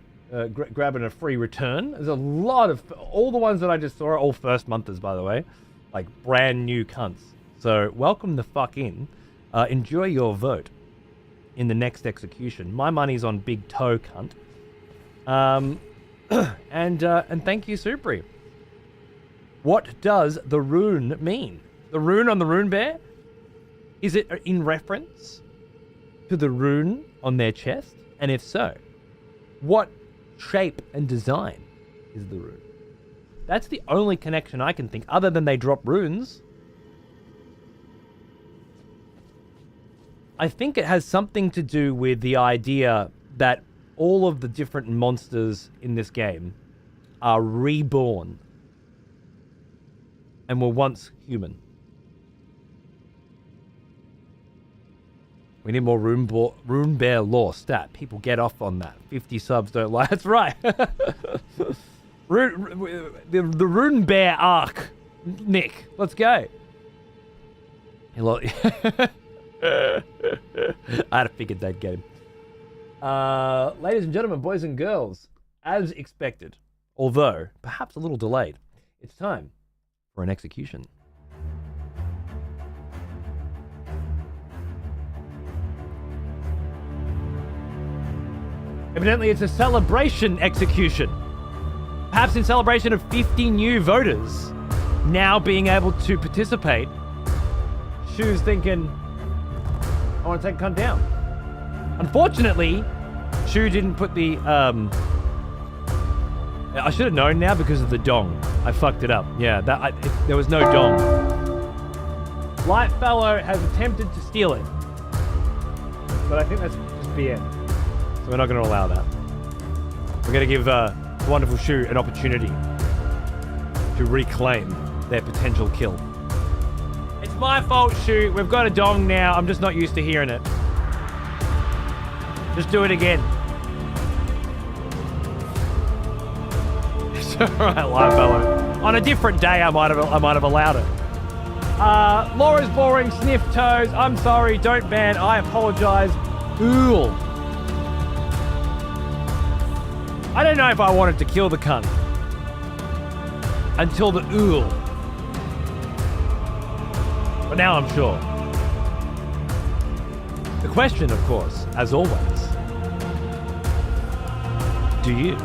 grabbing a free return. There's a lot of... All the ones that I just saw are all first monthers, by the way. Like, brand new cunts. So, welcome the fuck in. Enjoy your vote in the next execution. My money's on Big Toe Cunt. And thank you, Supri. What does the rune mean? The rune on the rune bear? Is it in reference to the rune on their chest? And if so, what shape and design is the rune? That's the only connection I can think, other than they drop runes. I think it has something to do with the idea that all of the different monsters in this game are reborn and were once human. We need more rune bear lore stat. People get off on that. 50 subs don't lie. That's right. The rune bear arc. Nick, let's go. I had figured they'd get him. Ladies and gentlemen, boys and girls, as expected, although perhaps a little delayed, it's time for an execution. Evidently, it's a celebration execution. Perhaps in celebration of 50 new voters now being able to participate. Shu's thinking, I want to take cunt down. Unfortunately, Shu didn't put the, I should have known now because of the dong. I fucked it up. Yeah, there was no dong. Lightfellow has attempted to steal it. But I think that's just BM. So we're not going to allow that. We're going to give wonderful Shu an opportunity to reclaim their potential kill. It's my fault, Shu. We've got a dong now. I'm just not used to hearing it. Just do it again. It's alright, Lightfellow. On a different day, I might have allowed it. Laura's boring. Sniff toes. I'm sorry. Don't ban. I apologize. Ooh. I don't know if I wanted to kill the cunt until the ool But now I'm sure. The question, of course, as always, do you?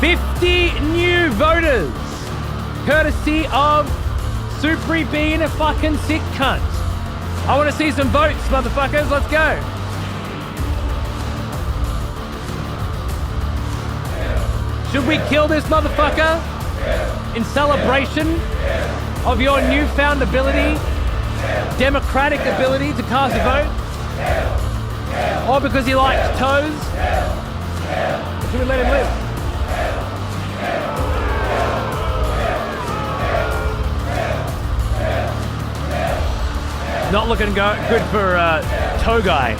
$50 new voters, courtesy of Supri being a fucking sick cunt. I want to see some votes, motherfuckers. Let's go. Should we kill this motherfucker in celebration of your newfound ability, democratic ability to cast a vote? Or because he likes toes? Or should we let him live? Not looking good for Toe Guy.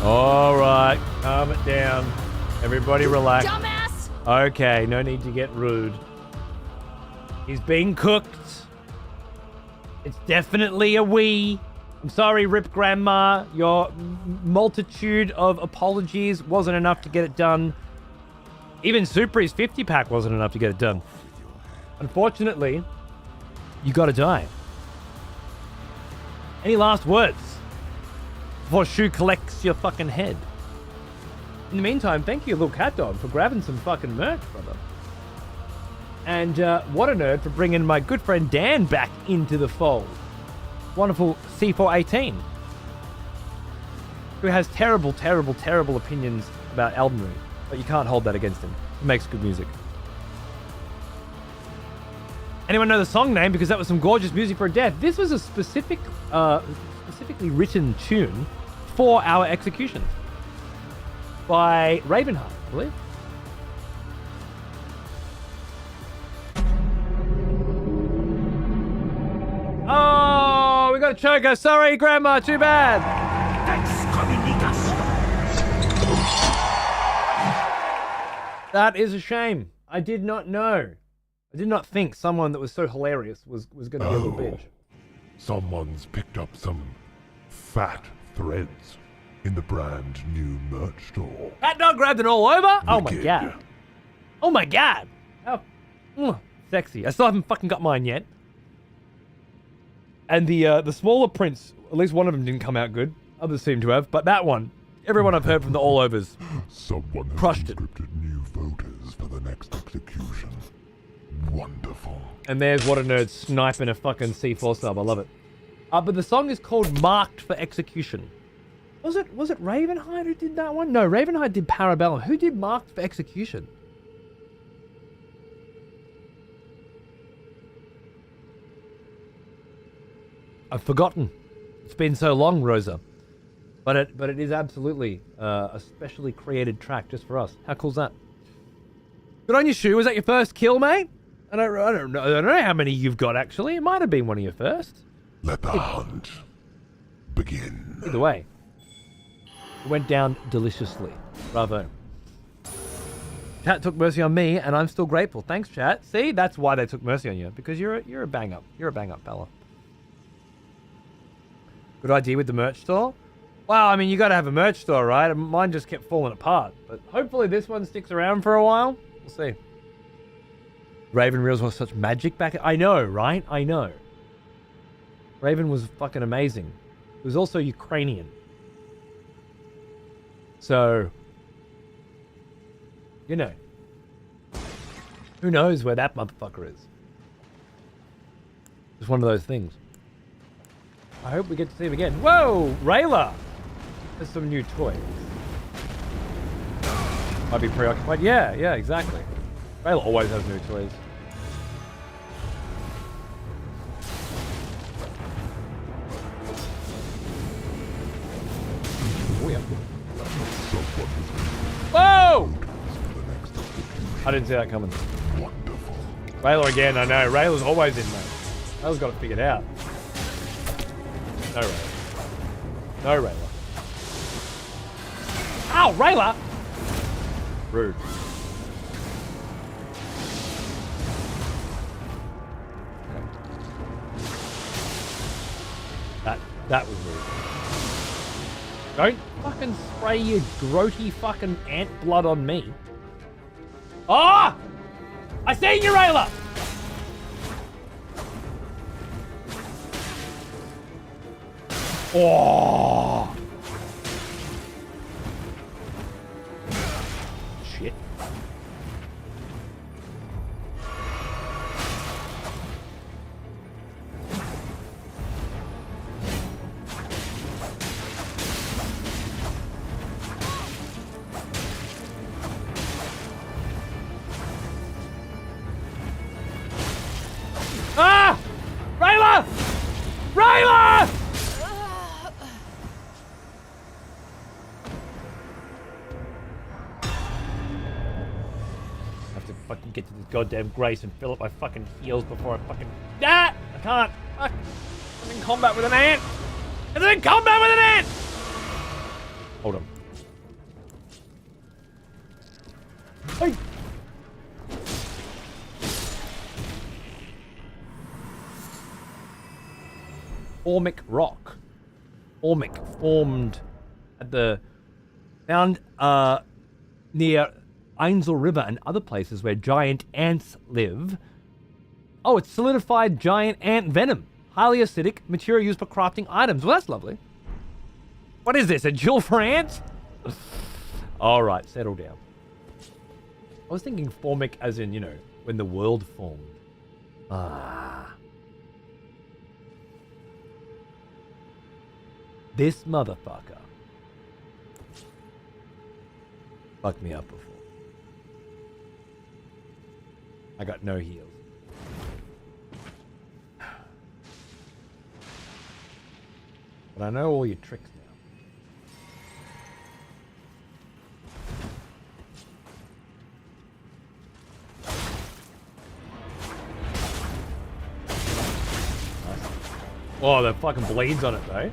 All right, calm it down. Everybody relax. Dumbass! Okay, no need to get rude. He's being cooked. It's definitely a we. I'm sorry, Rip Grandma. Your multitude of apologies wasn't enough to get it done. Even Supri's 50-pack wasn't enough to get it done. Unfortunately, you gotta die. Any last words before Shu collects your fucking head? In the meantime, thank you, little cat dog, for grabbing some fucking merch, brother. And what a nerd for bringing my good friend Dan back into the fold. Wonderful C418, who has terrible, terrible, terrible opinions about Elden Ring, but you can't hold that against him. He makes good music. Anyone know the song name? Because that was some gorgeous music for a death. This was a specifically written tune for our executions by Ravenheart, I believe. Oh, we got a choker. Sorry, Grandma. Too bad. That is a shame. I did not know. I did not think someone that was so hilarious was going to be a little bitch. Someone's picked up some fat threads in the brand new merch store. Cat dog grabbed it all over? Oh my Wicked. god. Oh my god. How sexy. I still haven't fucking got mine yet. And the smaller prints, at least one of them didn't come out good. Others seem to have, but that one, everyone I've heard from the all overs, Someone has crushed it. conscripted new voters for the next execution. Wonderful. And there's What a Nerd sniping a fucking C4 sub. I love it. But the song is called Marked for Execution. Was it Ravenheart who did that one? No, Ravenheart did Parabellum. Who did Marked for Execution? I've forgotten. It's been so long, Rosa. But it is absolutely a specially created track just for us. How cool's that? Good on you, Shu. Was that your first kill, mate? I don't know how many you've got, actually. It might have been one of your first. Let the hunt begin. Either way, it went down deliciously. Bravo. Chat took mercy on me, and I'm still grateful. Thanks, chat. See, that's why they took mercy on you, because you're a bang up. You're a bang up fella. Good idea with the merch store. Well, I mean, you got to have a merch store, right? Mine just kept falling apart, but hopefully this one sticks around for a while. We'll see. Raven Reels was such magic back. I know, right? I know. Raven was fucking amazing. He was also Ukrainian. So, you know, who knows where that motherfucker is? Just one of those things. I hope we get to see him again. Whoa, Rayla! There's some new toys. Might be preoccupied. Yeah, exactly. Rayla always has new toys. Oh, yeah. Whoa! I didn't see that coming. Wonderful. Rayla again, I know. Rayla's always in, mate. Rayla's got it figured out. No Rayla. No Rayla. Ow, Rayla! Rude. That was rude. Don't fucking spray your grody fucking ant blood on me. Ah! I seen you, Rayla! Oh! Shit. Ah! Rayla! Rayla! I have to fucking get to this goddamn grace and fill up my fucking heals before I fucking... Ah! I can't! Fuck! I'm in combat with an ant! I'm in combat with an ant! Hold on. Hey! Formic rock. Formic formed at the found near Ainsel River and other places where giant ants live. Oh, it's solidified giant ant venom. Highly acidic material used for crafting items. Well, that's lovely. What is this? A jewel for ants? All right, settle down. I was thinking formic as in, you know, when the world formed. Ah. This motherfucker fucked me up before. I got no heals. But I know all your tricks now. Nice. Oh, that fucking bleeds on it though.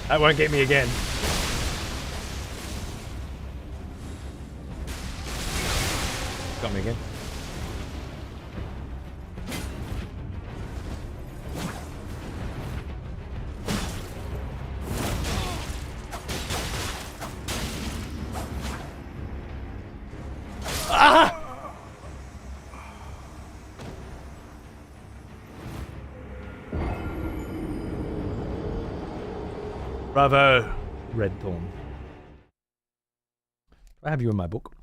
That won't get me again. Got me again. Ah! Bravo, Red Thorn. I have you in my book.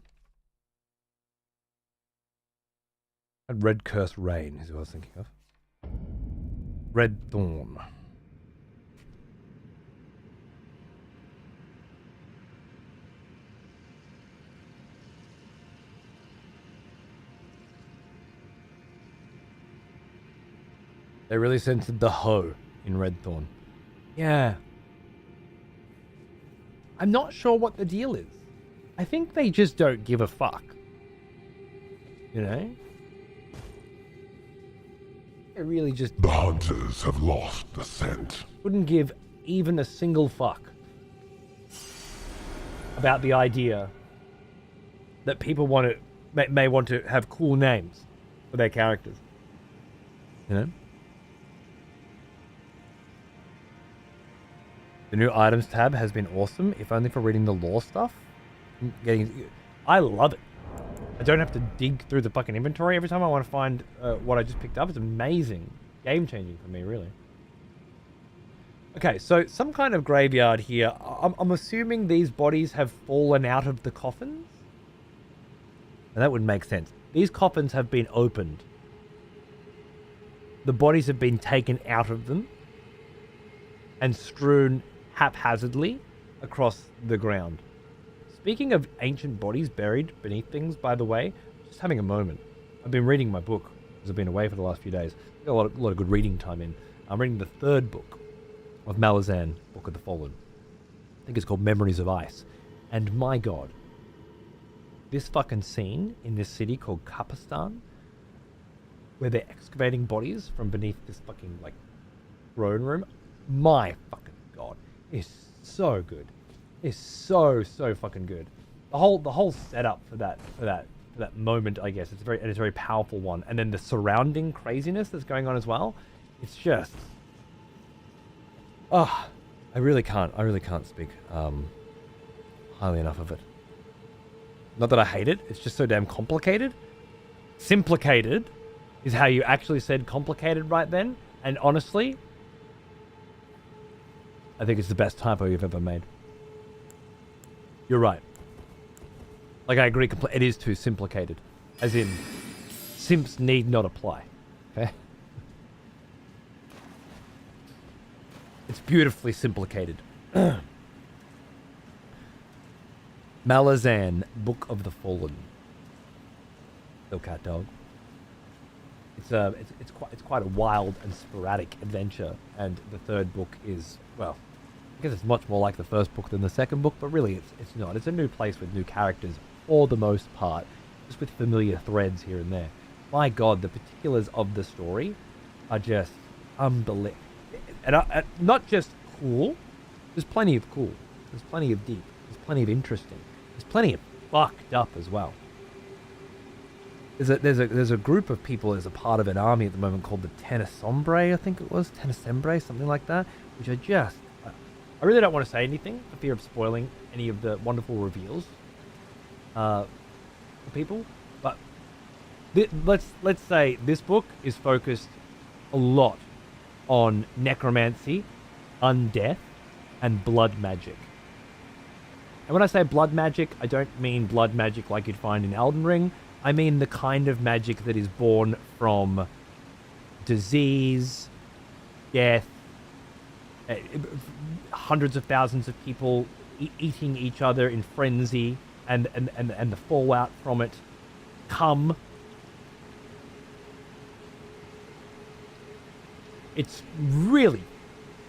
And Red Curse Rain is what I was thinking of. Red Thorn. They really censored the hoe in Red Thorn. Yeah. I'm not sure what the deal is. I think they just don't give a fuck. You know? They really just... The hunters have lost the scent. Wouldn't give even a single fuck about the idea that people want to... may want to have cool names for their characters. You know? The new items tab has been awesome, if only for reading the lore stuff. I love it. I don't have to dig through the fucking inventory every time I want to find what I just picked up. It's amazing. Game-changing for me, really. Okay, so some kind of graveyard here. I'm assuming these bodies have fallen out of the coffins? And that would make sense. These coffins have been opened. The bodies have been taken out of them and strewn haphazardly across the ground. Speaking of ancient bodies buried beneath things, by the way, just having a moment. I've been reading my book because I've been away for the last few days. Got a lot of good reading time in. I'm reading the third book of Malazan, Book of the Fallen. I think it's called Memories of Ice. And my god, this fucking scene in this city called Kapistan, where they're excavating bodies from beneath this fucking, like, throne room. My fucking god. Is so good. is so fucking good. The whole setup for that moment, I guess, it's a very powerful one. And then the surrounding craziness that's going on as well. It's just, oh, I really can't speak highly enough of it. Not that I hate it. It's just so damn complicated. Simplicated is how you actually said complicated right then. And honestly, I think it's the best typo you've ever made. You're right. Like, I agree. It is too simplicated. As in, simps need not apply. Okay? It's beautifully simplicated. Malazan, Book of the Fallen. Little cat dog. It's quite a wild and sporadic adventure, and the third book is, well, I guess it's much more like the first book than the second book, but really it's not. It's a new place with new characters for the most part, just with familiar threads here and there. My God, the particulars of the story are just unbelievable. And not just cool, there's plenty of cool, there's plenty of deep, there's plenty of interesting, there's plenty of fucked up as well. There's a group of people as a part of an army at the moment called the Tenesombre, I think it was, Tenesombre, something like that, which are just, I really don't want to say anything for fear of spoiling any of the wonderful reveals for people, but let's say this book is focused a lot on necromancy, undeath, and blood magic. And when I say blood magic, I don't mean blood magic like you'd find in Elden Ring. I mean the kind of magic that is born from disease, death, hundreds of thousands of people eating each other in frenzy, and the fallout from it. It's really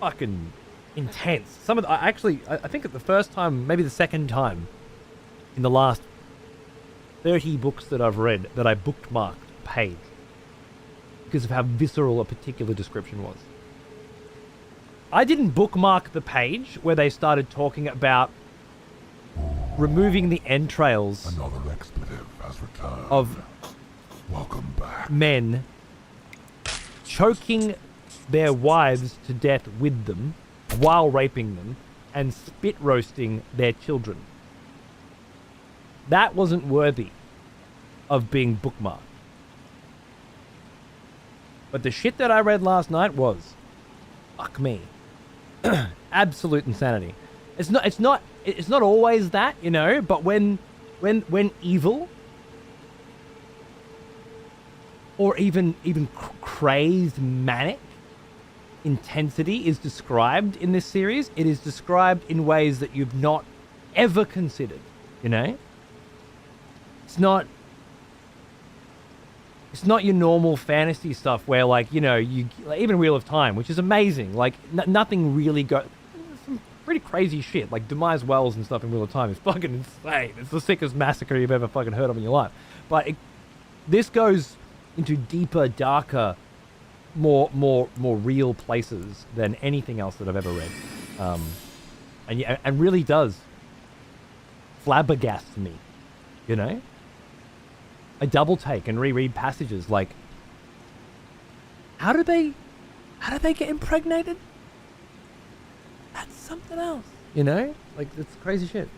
fucking intense. I think at the first time, maybe the second time in the last 30 books that I've read that I bookmarked a page because of how visceral a particular description was. I didn't bookmark the page where they started talking about removing the entrails Another expletive has returned. of Welcome back. men choking their wives to death with them while raping them and spit roasting their children. That wasn't worthy of being bookmarked. But the shit that I read last night was, fuck me, absolute insanity. It's not always that, you know, but when evil or even crazed manic intensity is described in this series, it is described in ways that you've not ever considered, you know? It's not your normal fantasy stuff where, like, you know, even Wheel of Time, which is amazing, like nothing really some pretty crazy shit, like Demise Wells and stuff in Wheel of Time is fucking insane. It's the sickest massacre you've ever fucking heard of in your life. But this goes into deeper, darker, more real places than anything else that I've ever read, and really does flabbergast me, you know. I double take and reread passages like, how do they get impregnated? That's something else, you know. Like, it's crazy shit.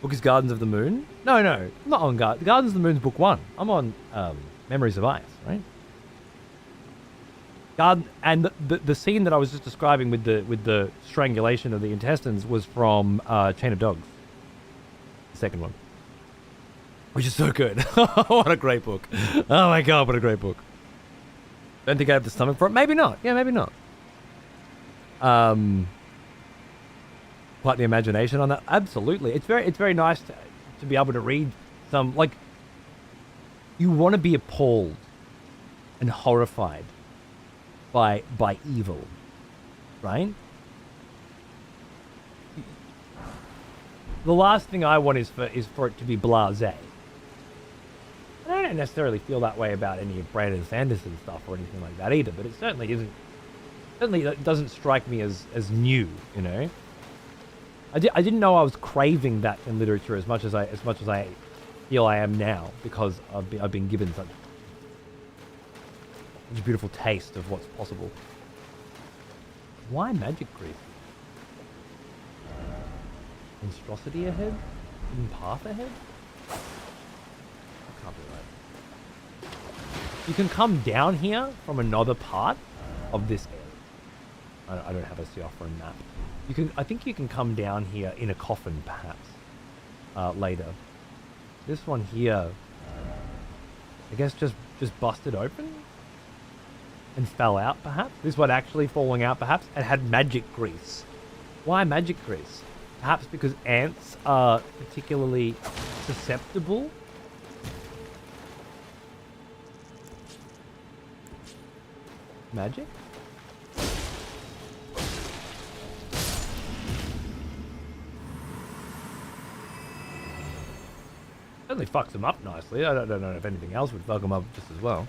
Book is Gardens of the Moon. No, I'm not on Gardens of the Moon's book 1. I'm on Memories of Ice, right? And the scene that I was just describing with the strangulation of the intestines was from Chain of Dogs, the second one, which is so good. What a great book! Oh my God, what a great book! Don't think I have the stomach for it. Maybe not. Yeah, maybe not. Quite the imagination on that. Absolutely, it's very nice to be able to read some, like, you want to be appalled and horrified by evil, right? The last thing I want is for it to be blasé. And I don't necessarily feel that way about any of Brandon Sanderson's stuff or anything like that either, but it certainly isn't. Certainly it doesn't strike me as new, you know. I didn't know I was craving that in literature as much as I feel I am now, because I've been given such a beautiful taste of what's possible. Why magic grease? Monstrosity ahead? Hidden path ahead? That can't be right. You can come down here from another part of this area. I don't have a see-off map. I think you can come down here in a coffin, perhaps, later. This one here, I guess just busted open and fell out, perhaps. This one actually falling out, perhaps, and had magic grease. Why magic grease? Perhaps because ants are particularly susceptible. Magic? Certainly fucks them up nicely. I don't know if anything else would fuck them up just as well.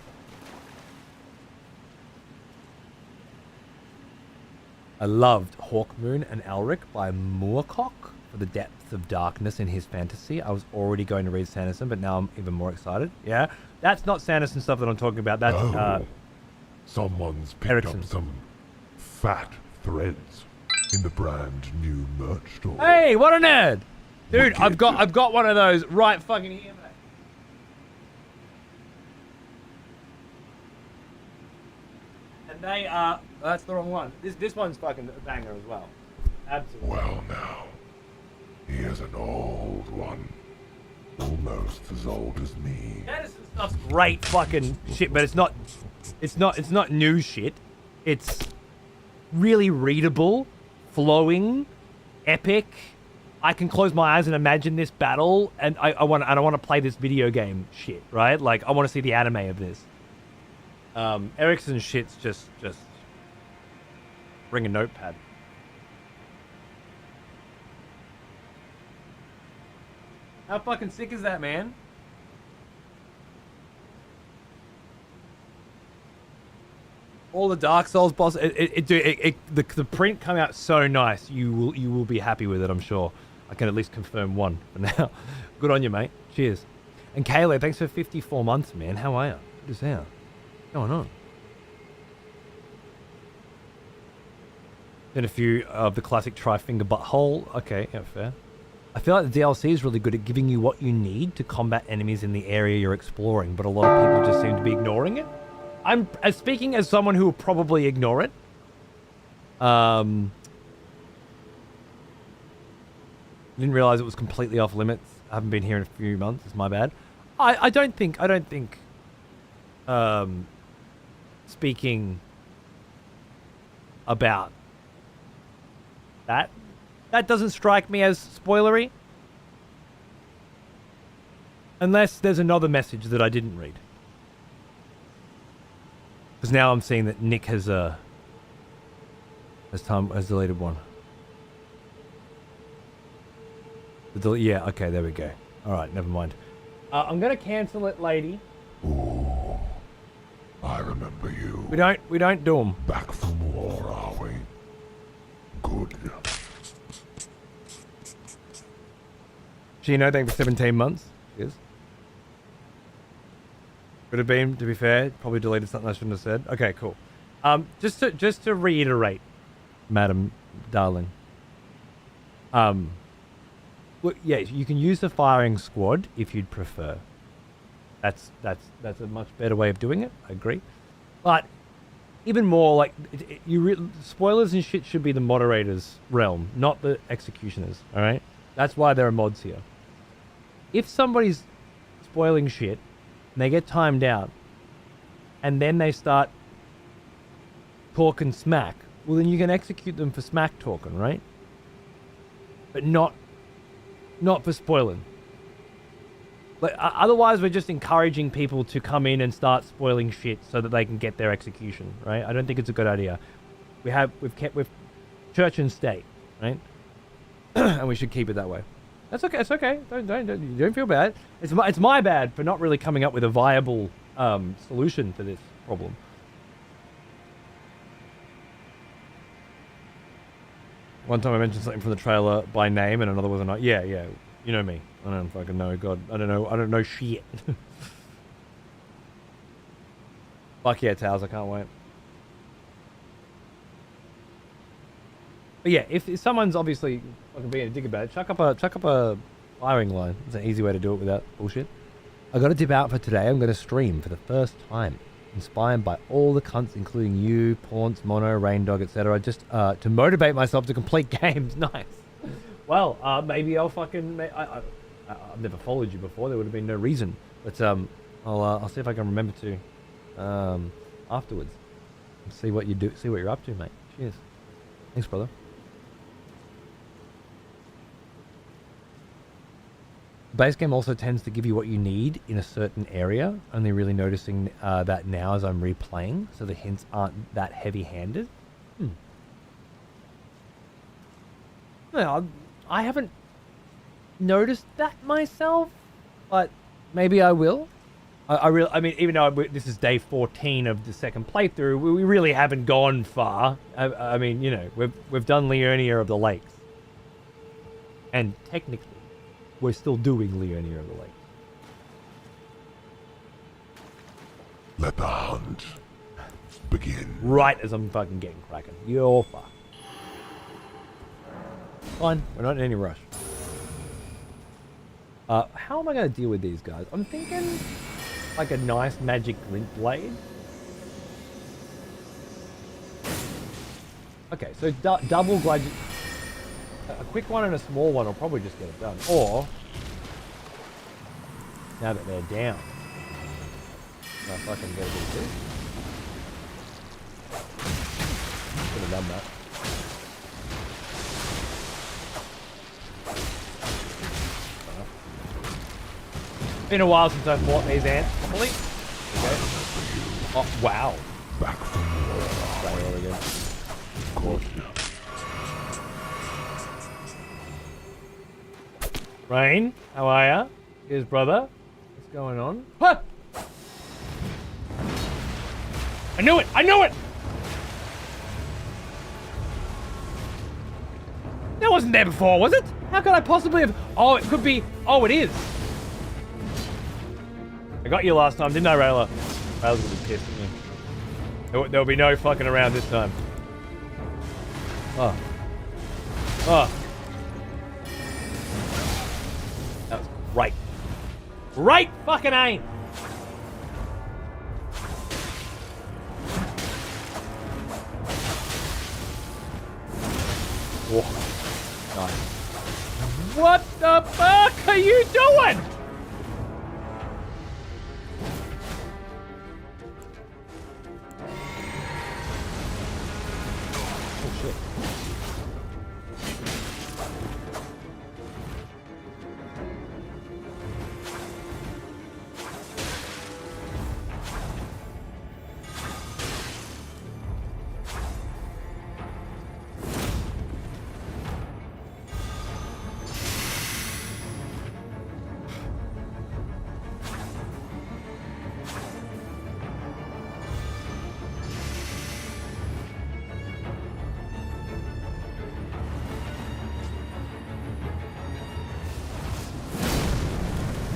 I loved Hawkmoon and Elric by Moorcock for the depth of darkness in his fantasy. I was already going to read Sanderson, but now I'm even more excited. Yeah, that's not Sanderson stuff that I'm talking about. That's Someone's picked Erickson. up some fat threads in the brand new merch store. Hey, what a nerd! Dude, Wicked. I've got one of those right fucking here, mate. And they are... that's the wrong one. This one's fucking a banger as well. Absolutely. Well now, here's an old one. Almost as old as me. Sanderson stuff's great fucking shit, but it's not new shit. It's really readable, flowing, epic. I can close my eyes and imagine this battle, and I want to play this video game shit, right? Like, I want to see the anime of this. Erickson's shit's just bring a notepad. How fucking sick is that, man? All the Dark Souls bosses, the print come out so nice. You will be happy with it, I'm sure. I can at least confirm one for now. Good on you, mate. Cheers. And Kayla, thanks for 54 months, man. How are you? What is that? What's going on? Then a few of the classic tri-finger butthole. Okay, yeah, fair. I feel like the DLC is really good at giving you what you need to combat enemies in the area you're exploring, but a lot of people just seem to be ignoring it. I'm speaking as someone who will probably ignore it. Didn't realize it was completely off limits. I haven't been here in a few months. It's my bad. I don't think speaking about that doesn't strike me as spoilery. Unless there's another message that I didn't read. Because now I'm seeing that Nick has deleted one. Yeah, okay, there we go. Alright, never mind. I'm gonna cancel it, lady. Ooh, I remember you. We don't do them. Back from war, are we? Good. Gino, thank you for 17 months. Cheers. Could have been, to be fair. Probably deleted something I shouldn't have said. Okay, cool. Just to reiterate, madam, darling. Well, yeah, you can use the firing squad if you'd prefer. That's a much better way of doing it. I agree. But even more, like, spoilers and shit should be the moderator's realm, not the executioner's. All right, that's why there are mods here. If somebody's spoiling shit and they get timed out, and then they start talking smack, well, then you can execute them for smack talking, right? But not for spoiling. Like, otherwise, we're just encouraging people to come in and start spoiling shit so that they can get their execution, right? I don't think it's a good idea. We've church and state, right? And we should keep it that way. That's okay. It's okay. Don't feel bad. It's my bad for not really coming up with a viable solution to this problem. One time I mentioned something from the trailer by name, and another wasn't. Yeah, yeah. You know me. I don't fucking know. God, I don't know. I don't know shit. Fuck yeah, Towers. I can't wait. But yeah, if someone's obviously fucking being a dick about it, chuck up a firing line. It's an easy way to do it without bullshit. I got to dip out for today. I'm going to stream for the first time, inspired by all the cunts, including you, Paunce, Mono, Raindog, etc. Just to motivate myself to complete games. Nice. Well, maybe I'll fucking. I've never followed you before. There would have been no reason. But I'll see if I can remember to afterwards. See what you do. See what you're up to, mate. Cheers. Thanks, brother. Base game also tends to give you what you need in a certain area. Only really noticing that now as I'm replaying, so the hints aren't that heavy-handed. Well, I haven't noticed that myself, but maybe I will. I mean, even though this is day 14 of the second playthrough, we really haven't gone far. I mean, you know, we've done Leonia of the Lakes, and technically, we're still doing Leonia of the Lakes. Let the hunt begin. Right as I'm fucking getting cracking. You're fucked. Fine, we're not in any rush. How am I going to deal with these guys? I'm thinking like a nice magic glint blade. Okay, so double glide. A quick one and a small one will probably just get it done. Or, now that they're down, can I fucking get a bit of this? Could have done that. Been a while since I've fought these ants properly. Okay. Oh, wow. Back for more. Stay all again. Good. Rain, how are ya? Here's brother. What's going on? Huh! I knew it! I knew it! That wasn't there before, was it? How could I possibly have... Oh, it could be... Oh, it is. I got you last time, didn't I, Rayla? Rayla's gonna be pissed at me. There'll be no fucking around this time. Oh. Oh. That was great. Great fucking aim! Whoa. Nice. What the fuck are you doing? Oh shit.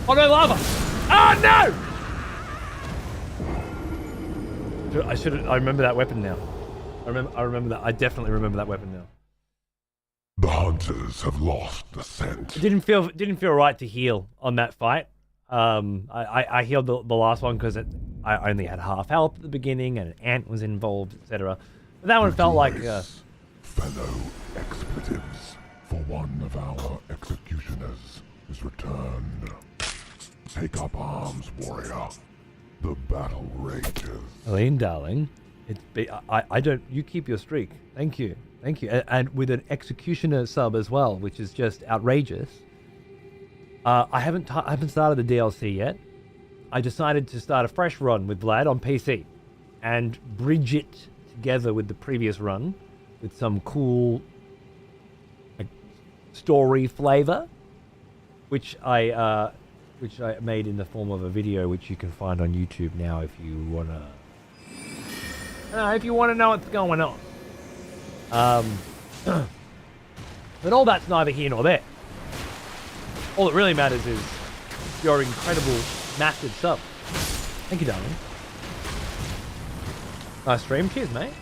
Oh no, lava! Oh no! I remember that weapon now. I remember that. I definitely remember that weapon now. The hunters have lost the scent. It didn't feel right to heal on that fight. I healed the last one because I only had half health at the beginning and an ant was involved, etc. But that one felt like fellow expletives. For one of our executioners is returned. Take up arms, warrior. The battle rages. Aline, darling, I don't. You keep your streak. Thank you, and with an executioner sub as well, which is just outrageous. I haven't started the DLC yet. I decided to start a fresh run with Vlad on PC, and bridge it together with the previous run with some cool story flavor, which I made in the form of a video, which you can find on YouTube now if you wanna know what's going on. But all that's neither here nor there. All that really matters is your incredible, massive sub. Thank you, darling. Nice stream. Cheers, mate.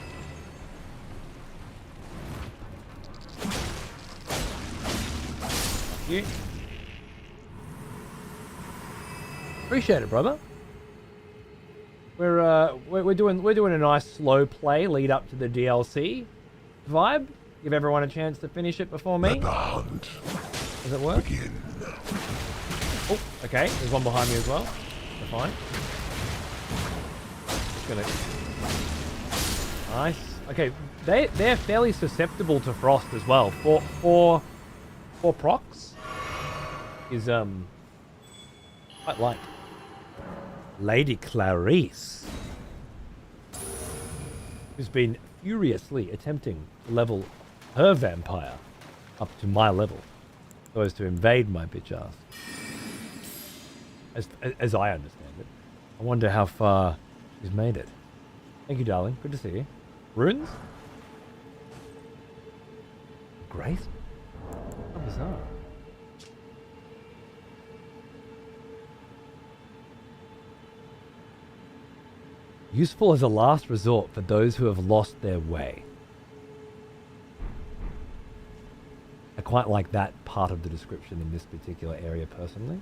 Thank you. Appreciate it, brother. We're doing a nice slow play lead up to the DLC vibe. Give everyone a chance to finish it before me. Let the hunt Does it work? begin. Oh, okay. There's one behind me as well. We're fine. Just gonna. Nice. Okay, they're fairly susceptible to frost as well. Four procs is quite light. Lady Clarice, who's been furiously attempting to level her vampire up to my level, so as to invade my bitch ass. As I understand it. I wonder how far she's made it. Thank you, darling. Good to see you. Runes? Grace? How bizarre. Useful as a last resort for those who have lost their way. I quite like that part of the description in this particular area personally.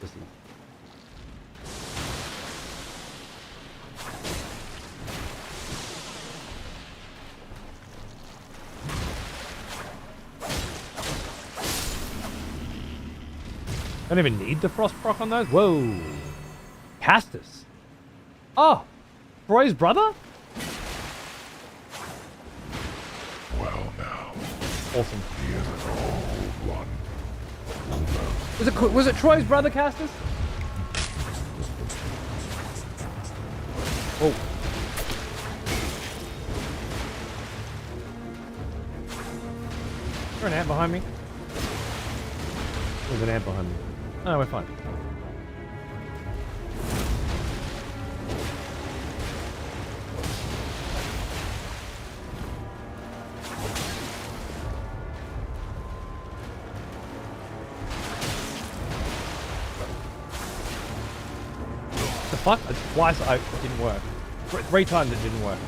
Listen. Don't even need the frost proc on those. Whoa. Castus. Oh. Troy's brother? Well now, Awesome. he is an old one. Was it Troy's brother, Castus? Oh. Is there an ant behind me? There's an ant behind me. Oh, we're fine. The fuck? Twice it didn't work. Three times it didn't work.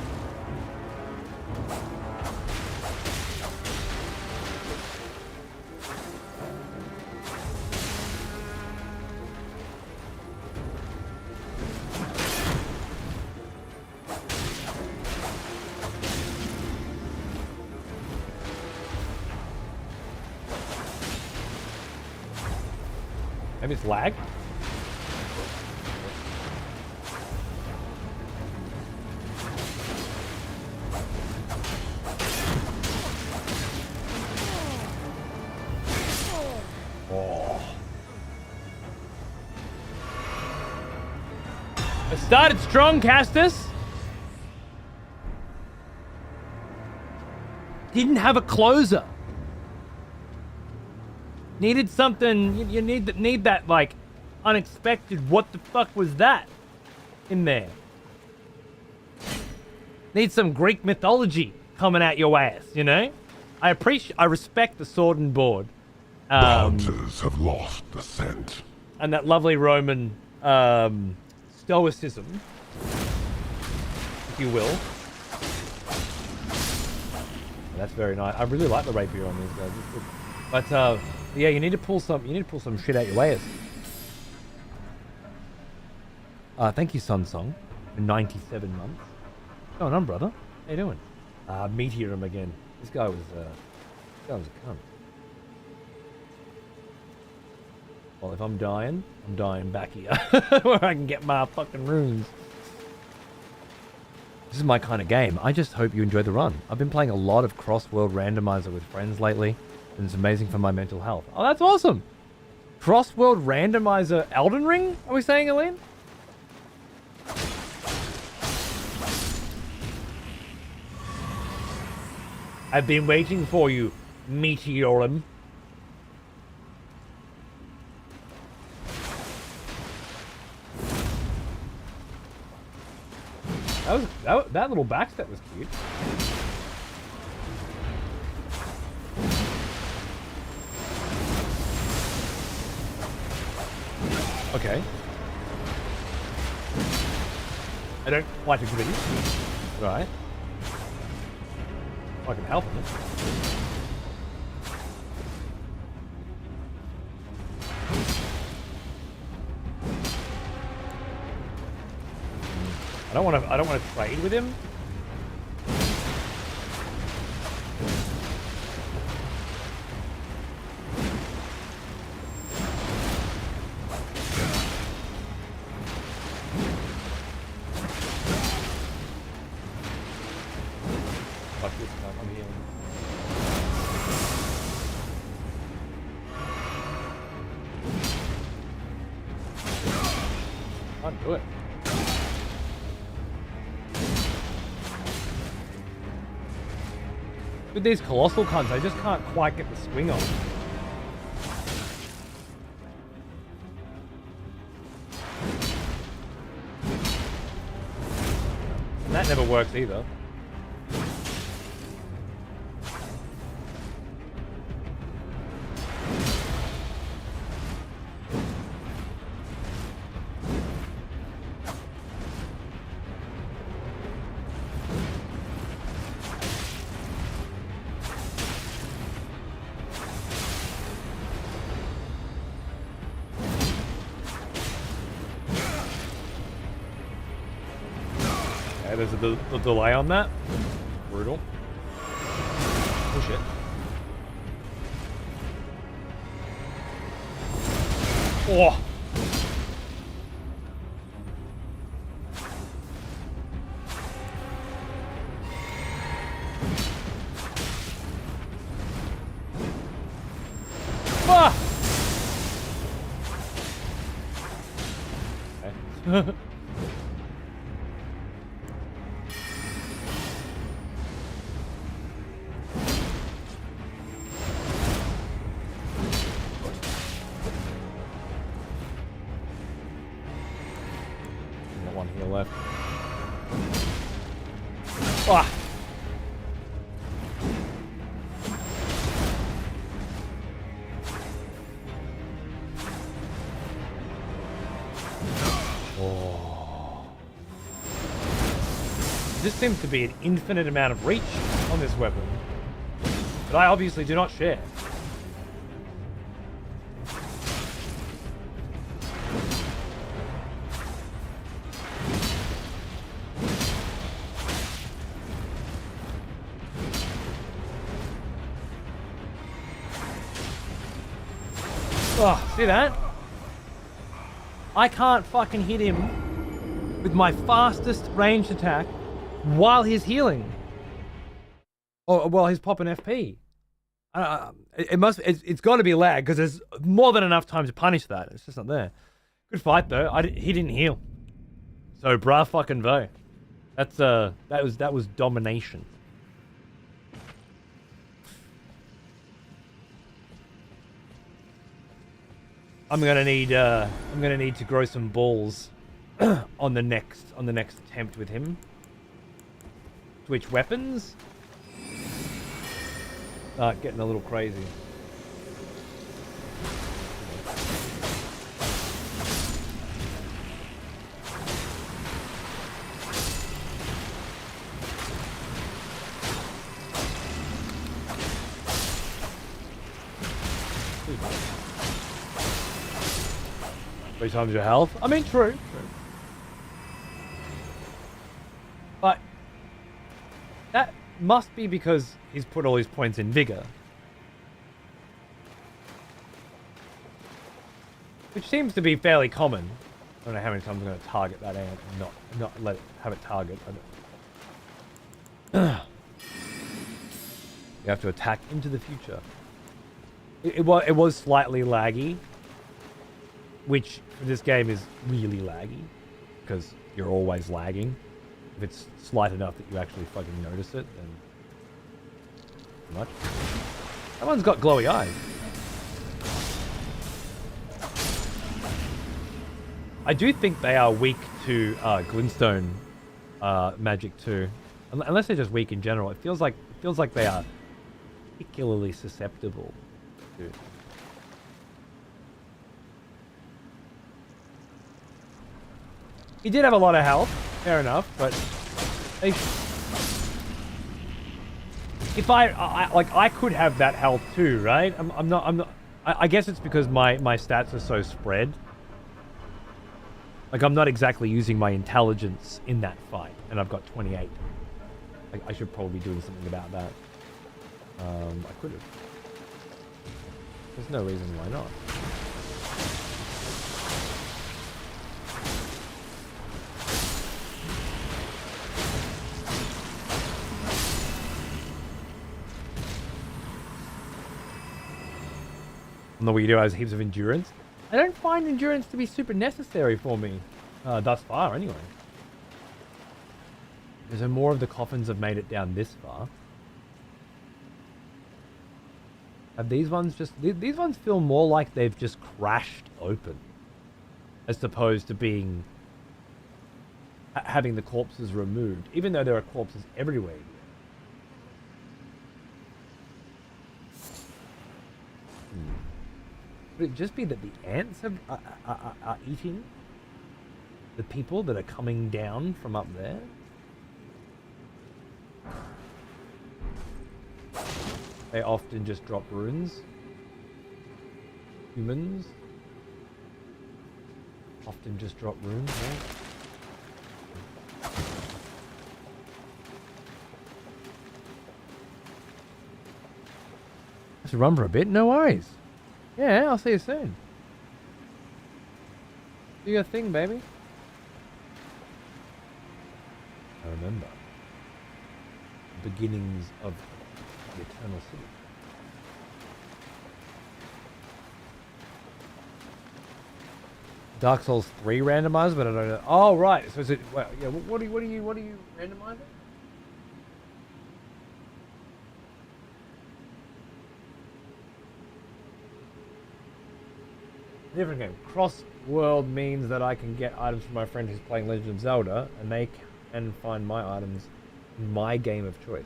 Maybe it's lag? Oh. It started strong, Castus. Didn't have a closer. Needed something. You need that like unexpected. What the fuck was that in there? Need some Greek mythology coming at your ass. You know. I respect the sword and board. The hunters have lost the scent. And that lovely Roman stoicism, if you will. That's very nice. I really like the rapier on these guys. It's good. But yeah, you need to pull some shit out your ass. Thank you, Sun Song, for 97 months. What's going on, brother? How you doing? Meteor him again. This guy was a cunt. Well, if I'm dying back here where I can get my fucking runes. This is my kind of game. I just hope you enjoy the run. I've been playing a lot of cross-world randomizer with friends lately, and it's amazing for my mental health. Oh, that's awesome! Cross-world randomizer Elden Ring? Are we saying, Elaine? I've been waiting for you, Meteorum. That little backstep was cute. Okay. I don't quite agree. Right. I can help him. I don't want to trade with him. Fuck this stuff, I'm healing. Can't do it. With these colossal cunts, I just can't quite get the swing on. And that never works either. There's a delay on that. Brutal. Oh shit. Oh! Ah! Okay. Left. Ah. Oh. This seems to be an infinite amount of reach on this weapon, but I obviously do not share. Oh, see that? I can't fucking hit him with my fastest ranged attack while he's healing. Or while he's popping FP. It's got to be lag because there's more than enough time to punish that. It's just not there. Good fight though. He didn't heal. So brah fucking vo. That was domination. I'm gonna need to grow some balls on the next attempt with him. Switch weapons. Getting a little crazy. Three times your health? I mean, true. But that must be because he's put all his points in vigor. Which seems to be fairly common. I don't know how many times I'm going to target that ant and not let it have it target. You have to attack into the future. It was slightly laggy. Which, for this game, is really laggy. Because you're always lagging. If it's slight enough that you actually fucking notice it, then... Too much. That one's got glowy eyes. I do think they are weak to glintstone magic too. Unless they're just weak in general. It feels like they are particularly susceptible to it. He did have a lot of health, fair enough, but they if I could have that health too, right? I'm not. I guess it's because my stats are so spread. Like I'm not exactly using my intelligence in that fight, and I've got 28. I should probably be doing something about that. I could have. There's no reason why not. And the way you do has heaps of endurance. I don't find endurance to be super necessary for me, thus far anyway. So more of the coffins have made it down this far. Have these ones just... These ones feel more like they've just crashed open. As opposed to being... having the corpses removed. Even though there are corpses everywhere. Would it just be that the ants are eating the people that are coming down from up there? They often just drop runes. Humans often just drop runes, right? Let's run for a bit, no worries. Yeah, I'll see you soon. Do your thing, baby. I remember the beginnings of the Eternal City. Dark Souls 3 randomized, but I don't know. Oh, right. So is it? Well, yeah. What are you randomizing? Different game. Cross-world means that I can get items from my friend who's playing Legend of Zelda, and they can find my items in my game of choice.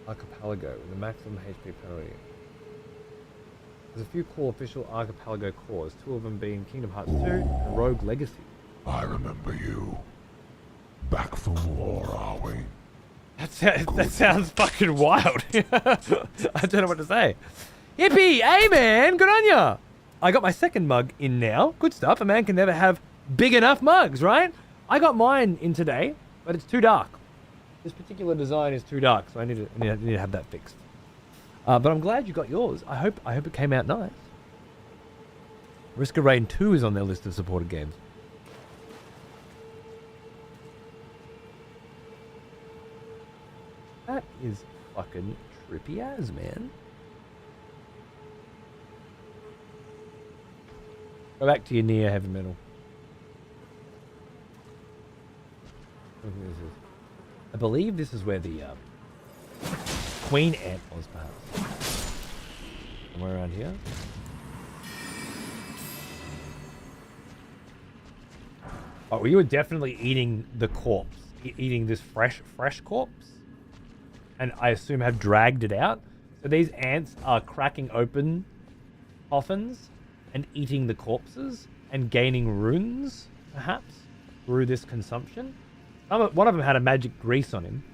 Archipelago with a maximum HP penalty. There's a few cool official Archipelago cores, 2 of them being Kingdom Hearts 2 and Rogue Legacy. I remember you. Back from war, are we? That sounds fucking wild. I don't know what to say. Yippee! Hey man, good on ya! I got my second mug in now. Good stuff. A man can never have big enough mugs, right? I got mine in today, but it's too dark. This particular design is too dark, so I need to have that fixed. But I'm glad you got yours. I hope it came out nice. Risk of Rain 2 is on their list of supported games. That is fucking trippy as, man. Go back to your near heavy metal. I believe this is where the queen ant was, perhaps. Somewhere around here. Oh, well, you were definitely eating the corpse. Eating this fresh corpse. And I assume have dragged it out. So these ants are cracking open coffins and eating the corpses and gaining runes, perhaps, through this consumption. One of them had a magic grease on him.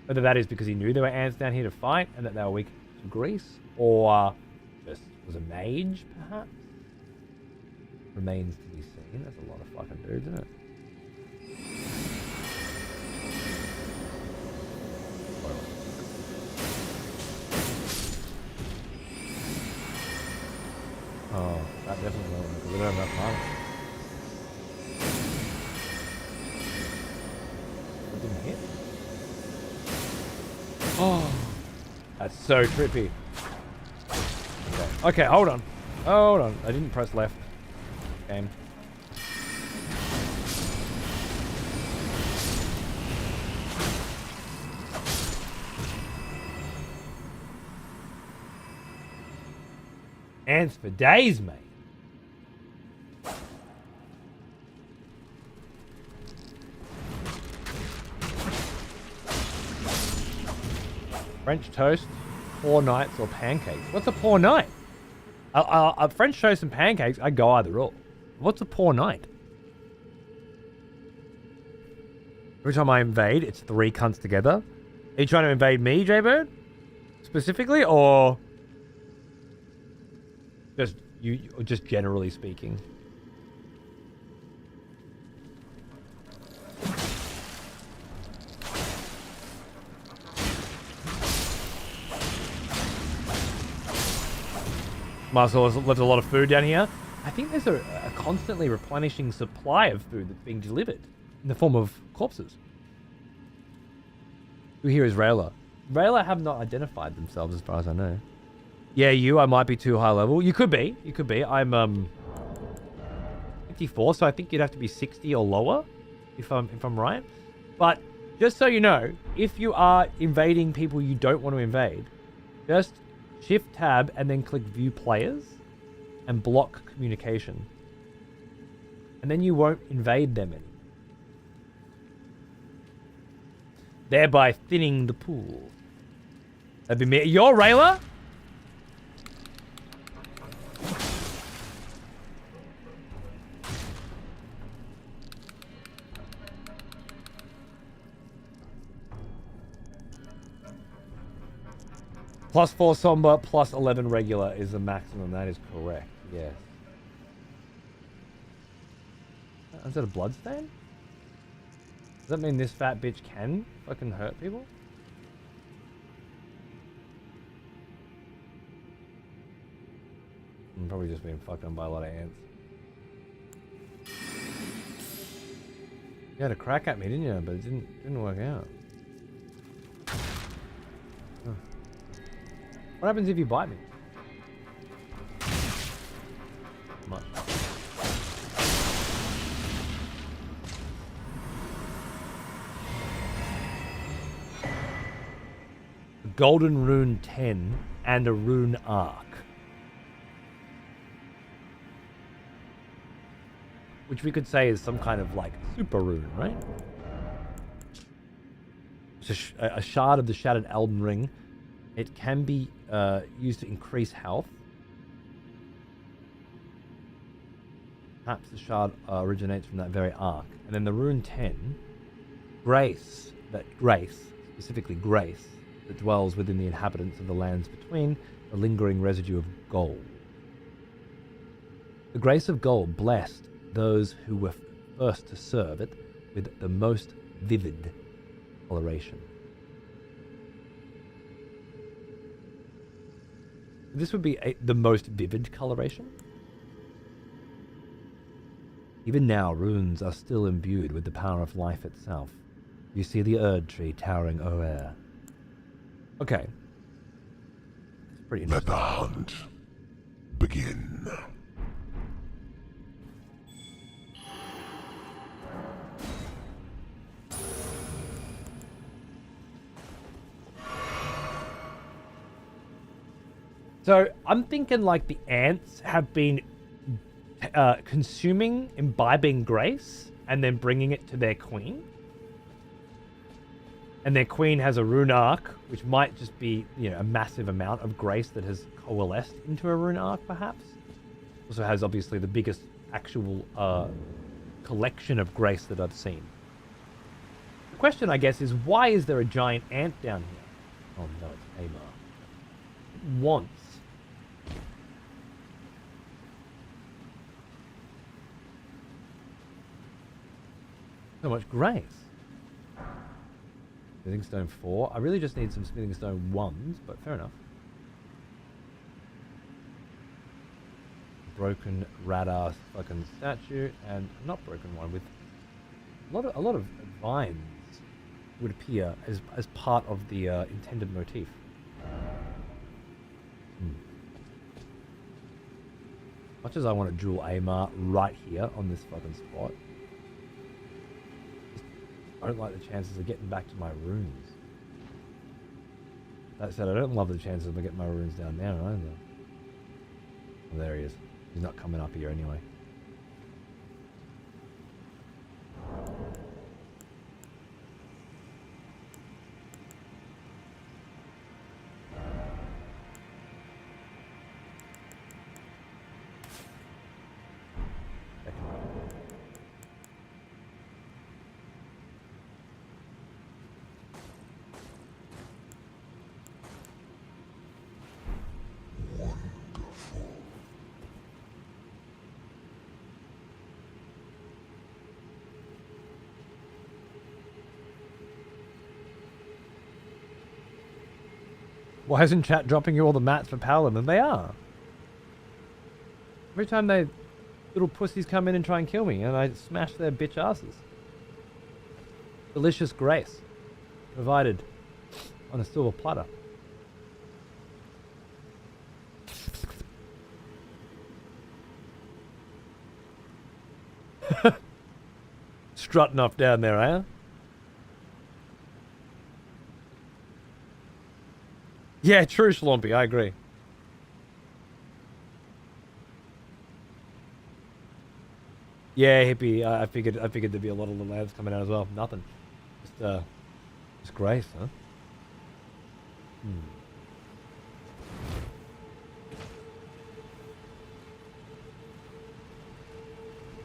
Whether that is because he knew there were ants down here to fight and that they were weak to grease, or just was a mage, perhaps. Remains to be seen. That's a lot of fucking dudes, isn't it? Oh, that definitely won't work. We don't have enough money. That didn't hit. Oh, that's so trippy. Okay, hold on. Hold on. I didn't press left. Game. Ants for days, mate. French toast. poor nights or pancakes. What's a poor night? A French toast and pancakes, I go either or. What's a poor night? Every time I invade, it's 3 cunts together. Are you trying to invade me, Jaybird? Specifically, or just generally speaking? Marcel has left a lot of food down here. I think there's a constantly replenishing supply of food that's being delivered in the form of corpses. Who here is Rayla? Rayla have not identified themselves as far as I know. Yeah, I might be too high level. You could be. I'm 54, so I think you'd have to be 60 or lower if I'm right. But just so you know, if you are invading people you don't want to invade, just Shift tab and then click view players and block communication. And then you won't invade them anymore. Thereby thinning the pool. That'd be me. You're Rayla? +4 somber, +11 regular is the maximum. That is correct. Yes. Is that a bloodstain? Does that mean this fat bitch can fucking hurt people? I'm probably just being fucked on by a lot of ants. You had a crack at me, didn't you? But it didn't work out. Huh. What happens if you bite me? Much. A golden rune 10 and a rune arc. Which we could say is some kind of like super rune, right? It's a shard of the shattered Elden ring. It can be used to increase health. Perhaps the shard originates from that very arc. And then the rune 10, grace, specifically grace, that dwells within the inhabitants of the lands between, a lingering residue of gold. The grace of gold blessed those who were first to serve it with the most vivid coloration. This would be the most vivid coloration. Even now, runes are still imbued with the power of life itself. You see the Erdtree towering o'er. Okay. It's pretty interesting. Let the hunt begin. So I'm thinking like the ants have been imbibing grace and then bringing it to their queen. And their queen has a rune arc, which might just be, a massive amount of grace that has coalesced into a rune arc, perhaps. Also has obviously the biggest actual collection of grace that I've seen. The question, I guess, is why is there a giant ant down here? Oh no, it's Amar. It wants so much grace. Smithing stone 4. I really just need some smithing stone 1s, but fair enough. Broken rad-ass fucking statue, and a not broken one with a lot of vines would appear as part of the intended motif. Much as I want to duel Amar right here on this fucking spot, I don't like the chances of getting back to my runes. That said, I don't love the chances of getting my runes down there either. Oh, there he is. He's not coming up here anyway. Why isn't chat dropping you all the mats for Paladin? They are. Every time they little pussies come in and try and kill me, and I smash their bitch asses. Delicious grace, provided on a silver platter. Strutting off down there, eh? Yeah, true, Schlumpy. I agree. Yeah, hippie. I figured there'd be a lot of little ads coming out as well. Nothing. Just grace, huh?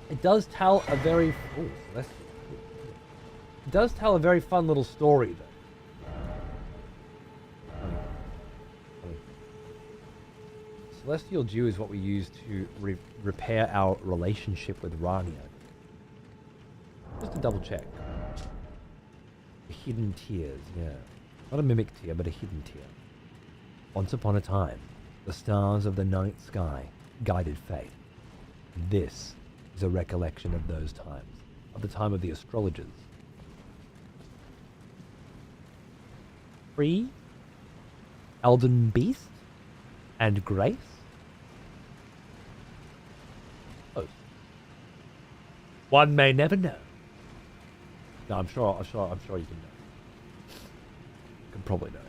It does tell a very. Ooh, it does tell a very fun little story, though. Celestial Dew is what we use to repair our relationship with Rania. Just to double check. Hidden tears, yeah. Not a mimic tear, but a hidden tear. Once upon a time, the stars of the night sky guided fate. This is a recollection of those times, of the time of the astrologers. Free, Elden Beast, and Grace. Oh. One may never know. No, I'm sure you can know. You can probably know.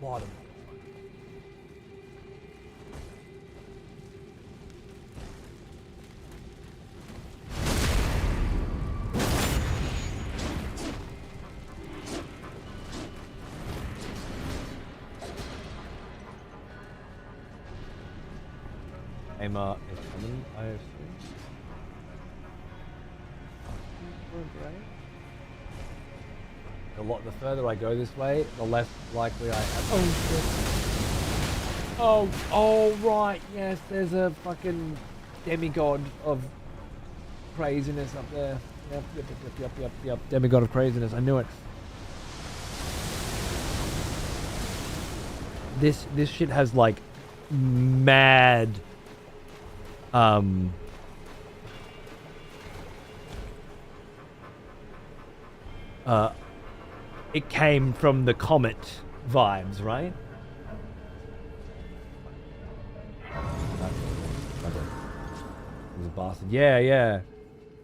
Watermelon. Emma is coming, I assume. The further I go this way, the less likely I have. Oh shit. Oh, right, yes, there's a fucking demigod of craziness up there. Yep. Demigod of craziness, I knew it. This shit has like mad it came from the comet vibes, right? He's a bastard. Yeah.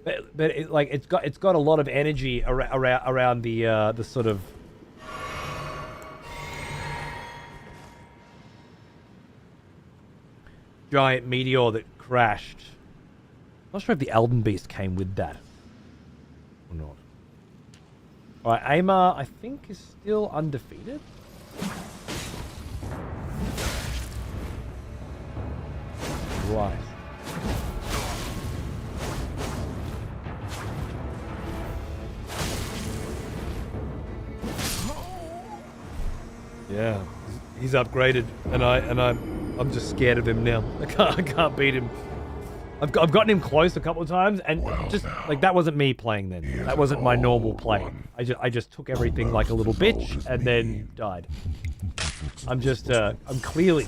But it, like it's got a lot of energy around the sort of giant meteor that crashed. I'm not sure if the Elden Beast came with that or not. Alright, Amar, I think, is still undefeated. Right. Yeah, he's upgraded, and I'm just scared of him now. I can't beat him. I've gotten him close a couple of times, and just like that wasn't me playing then. That wasn't my normal play. I just took everything like a little bitch and then died. I'm clearly.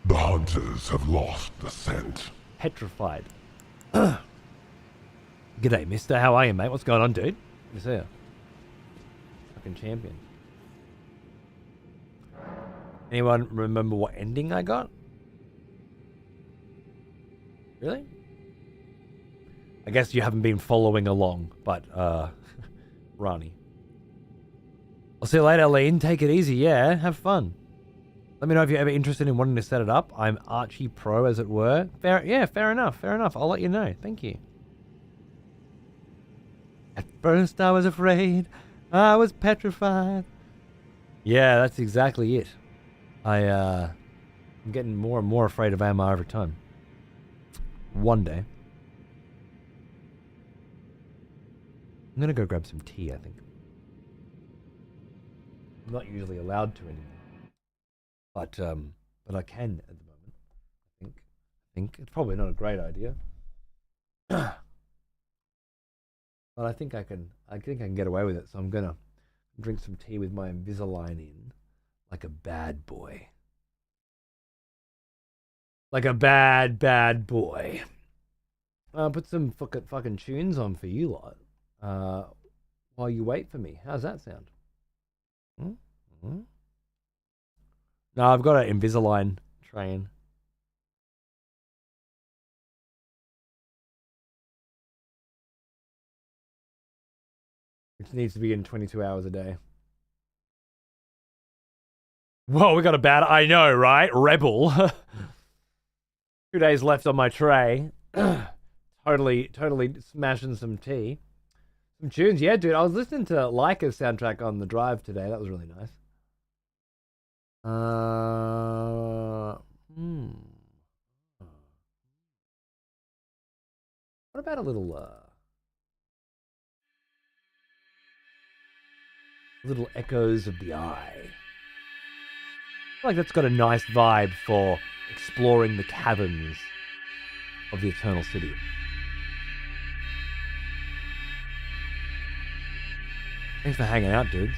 The hunters have lost the scent. Petrified. G'day, mister. How are you, mate? What's going on, dude? Good to see you. Fucking champion. Anyone remember what ending I got? Really? I guess you haven't been following along, but, Ronnie. I'll see you later, Lean. Take it easy, yeah? Have fun. Let me know if you're ever interested in wanting to set it up. I'm Archie Pro, as it were. Fair enough. I'll let you know. Thank you. At first I was afraid. I was petrified. Yeah, that's exactly it. I'm getting more and more afraid of Amar every time. One day. I'm gonna go grab some tea, I think. I'm not usually allowed to anymore. But I can at the moment. I think it's probably not a great idea. But I think I can get away with it. So I'm gonna drink some tea with my Invisalign in, like a bad boy. Like a bad boy. Put some fucking tunes on for you lot. While you wait for me. How's that sound? Mm-hmm. No, I've got an Invisalign train. Which needs to be in 22 hours a day. Whoa, we got a bad. I know, right? Rebel. 2 days left on my tray. totally smashing some tea. Some tunes. Yeah, dude. I was listening to Leica's soundtrack on the drive today. That was really nice. What about a little echoes of the eye? I feel like that's got a nice vibe for exploring the caverns of the Eternal City. Thanks for hanging out, dudes.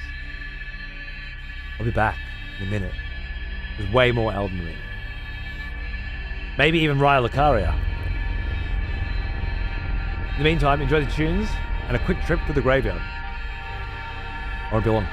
I'll be back in a minute. There's way more Elden Ring. Maybe even Raya Lucaria. In the meantime, enjoy the tunes and a quick trip to the graveyard. I won't be long.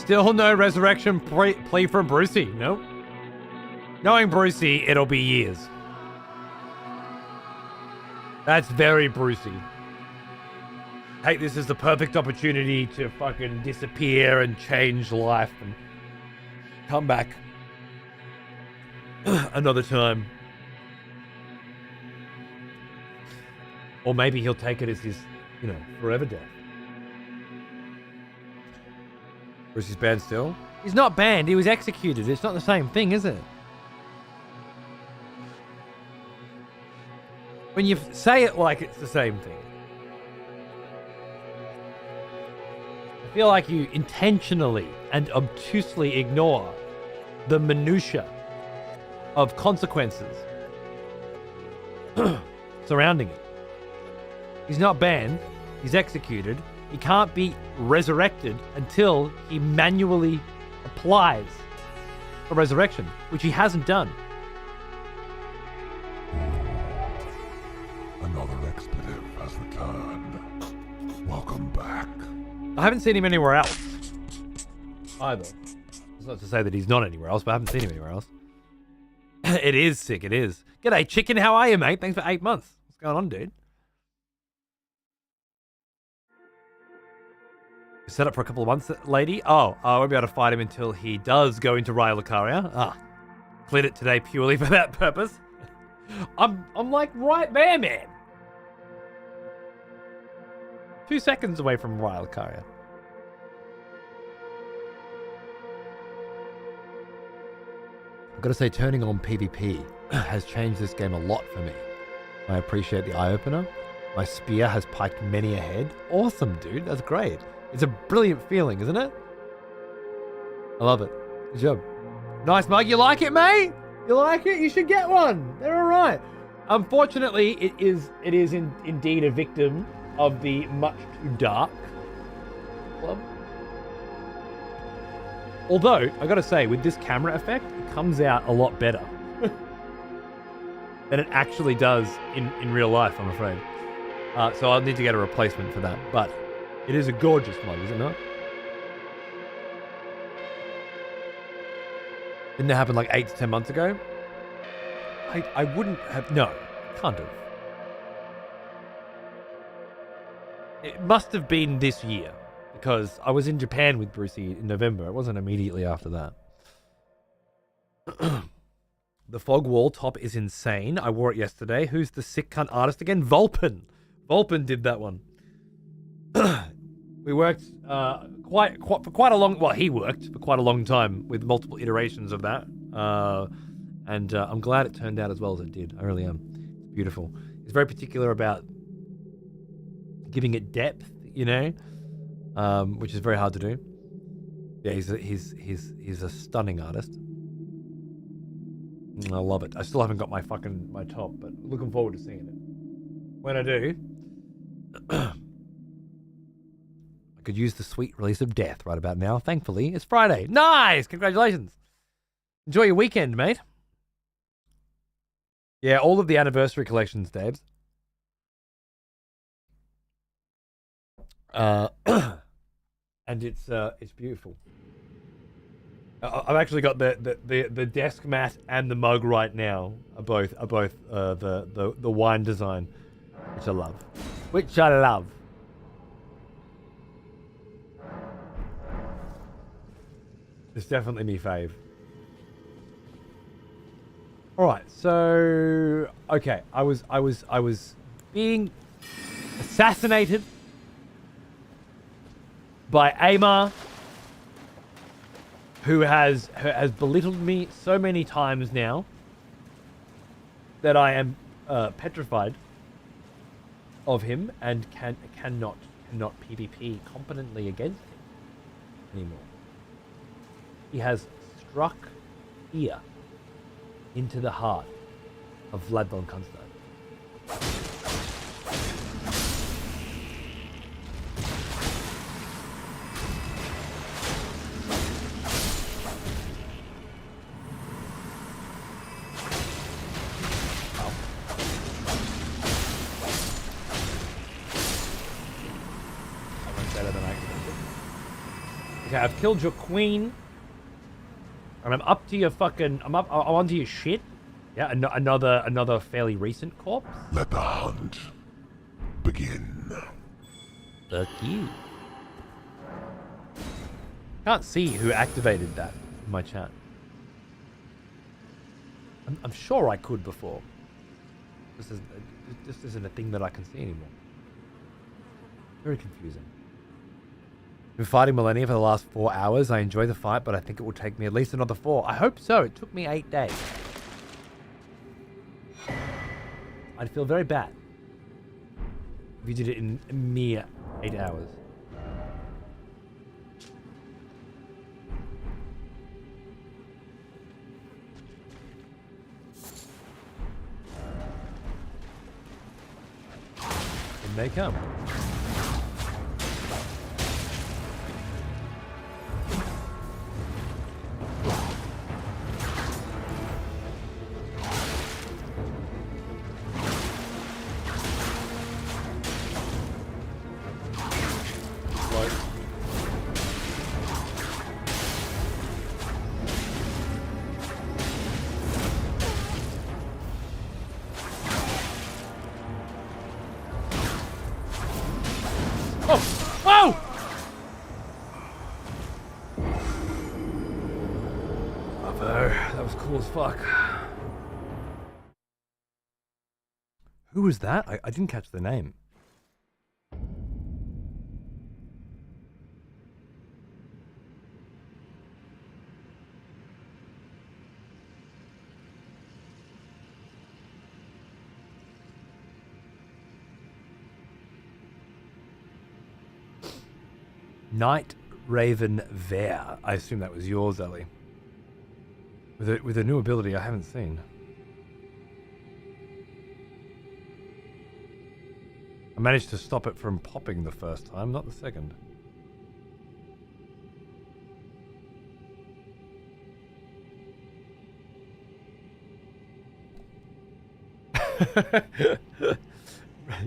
Still no resurrection plea from Brucey. Nope. Knowing Brucey, it'll be years. That's very Brucey. Take this as the perfect opportunity to fucking disappear and change life and come back another time. Or maybe he'll take it as his, forever death. Brucey's banned still? He's not banned, he was executed. It's not the same thing, is it? When you say it like it's the same thing. I feel like you intentionally and obtusely ignore the minutiae of consequences surrounding it. He's not banned, he's executed. He can't be resurrected until he manually applies a resurrection, which he hasn't done. Another expletive has returned. Welcome back. I haven't seen him anywhere else either. It's not to say that he's not anywhere else, but I haven't seen him anywhere else. It is sick, it is. G'day, chicken. How are you, mate? Thanks for 8 months. What's going on, dude? Set up for a couple of months, lady. Oh, I won't be able to fight him until he does go into Raya Lucaria. Cleared it today purely for that purpose. I'm like right there, man. 2 seconds away from Raya Lucaria. I've got to say, turning on PvP has changed this game a lot for me. I appreciate the eye-opener. My spear has piked many ahead. Awesome, dude. That's great. It's a brilliant feeling, isn't it? I love it. Good job. Nice mug. You like it, mate? You like it? You should get one. They're all right. Unfortunately, it is indeed a victim of the much too dark club. Although, I gotta say, with this camera effect, it comes out a lot better than it actually does in real life, I'm afraid. So I'll need to get a replacement for that. But it is a gorgeous mug, is it not? Didn't it happen like 8 to 10 months ago? I wouldn't have... No, can't have. It must have been this year, because I was in Japan with Brucey in November. It wasn't immediately after that. The fog wall top is insane. I wore it yesterday. Who's the sick cunt artist again? Volpin. Volpin did that one. We worked for quite a long... Well, he worked for quite a long time with multiple iterations of that. And I'm glad it turned out as well as it did. I really am. It's beautiful. He's very particular about giving it depth, which is very hard to do. Yeah, he's a stunning artist. I love it. I still haven't got my top, but looking forward to seeing it. When I do, I could use the sweet release of death right about now. Thankfully, it's Friday. Nice! Congratulations. Enjoy your weekend, mate. Yeah, all of the anniversary collections, Dabs. And it's beautiful. I've actually got the desk mat and the mug right now. Are both the wine design, which I love. It's definitely me fave. All right, so okay, I was being assassinated by Amar, who has belittled me so many times now that I am petrified of him and cannot PvP competently against him anymore. He has struck fear into the heart of Vlad von Kuntstein. Okay, I've killed your queen. And I'm up to your fucking... I'm onto your shit. Yeah, another fairly recent corpse. Let the hunt begin. Fuck you. Can't see who activated that in my chat. I'm sure I could before. This isn't a thing that I can see anymore. Very confusing. Been fighting Millennia for the last 4 hours. I enjoy the fight, but I think it will take me at least another 4. I hope so. It took me 8 days. I'd feel very bad if you did it in a mere 8 hours. And they come. Fuck. Who was that? I didn't catch the name. Night Raven Vare. I assume that was yours, Ellie. With a new ability I haven't seen. I managed to stop it from popping the first time, not the second.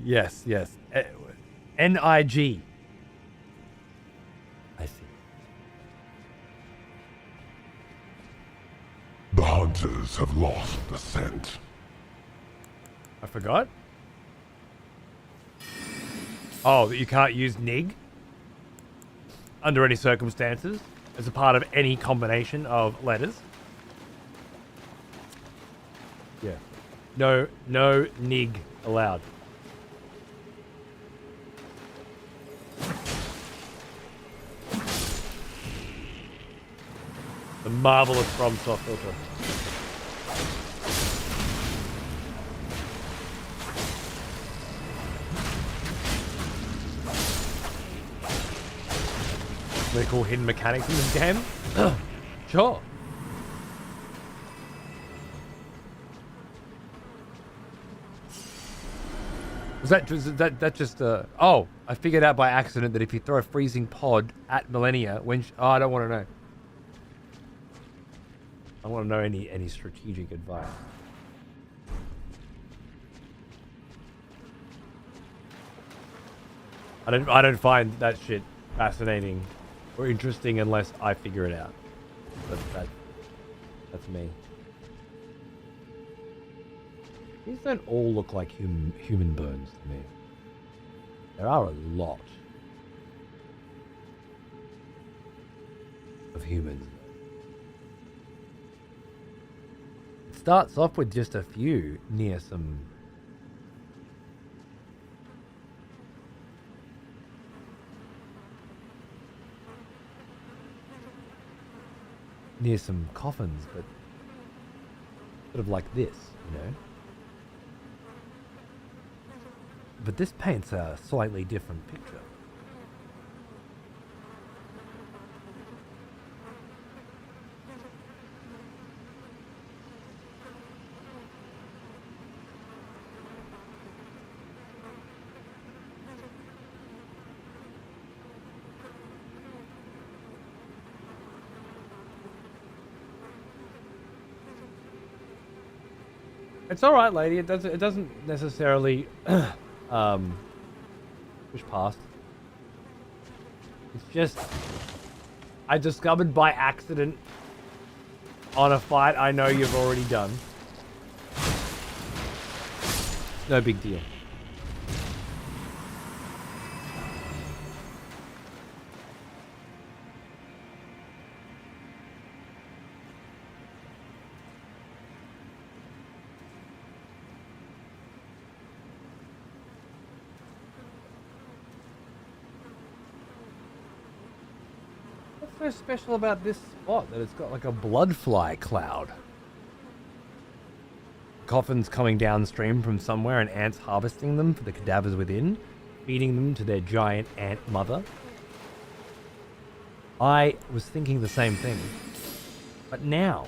Yes. N-I-G. I see. The hunters have lost the scent. I forgot? Oh, that you can't use Nig? Under any circumstances? As a part of any combination of letters? Yeah. No Nig allowed. The marvelous FromSoft filter. They call hidden mechanics in this game? Sure. Was that just oh, I figured out by accident that if you throw a freezing pod at Millennia when I don't want to know. I want to know any strategic advice. I don't find that shit fascinating or interesting unless I figure it out. But that's me. These don't all look like human bones to me. There are a lot of humans. It starts off with just a few near some coffins, but sort of like this, you know. But this paints a slightly different picture. It's all right, lady. It doesn't necessarily push past. It's just I discovered by accident on a fight I know you've already done. No big deal. What's so special about this spot that it's got like a bloodfly cloud? Coffins coming downstream from somewhere and ants harvesting them for the cadavers within, feeding them to their giant ant mother. I was thinking the same thing. But now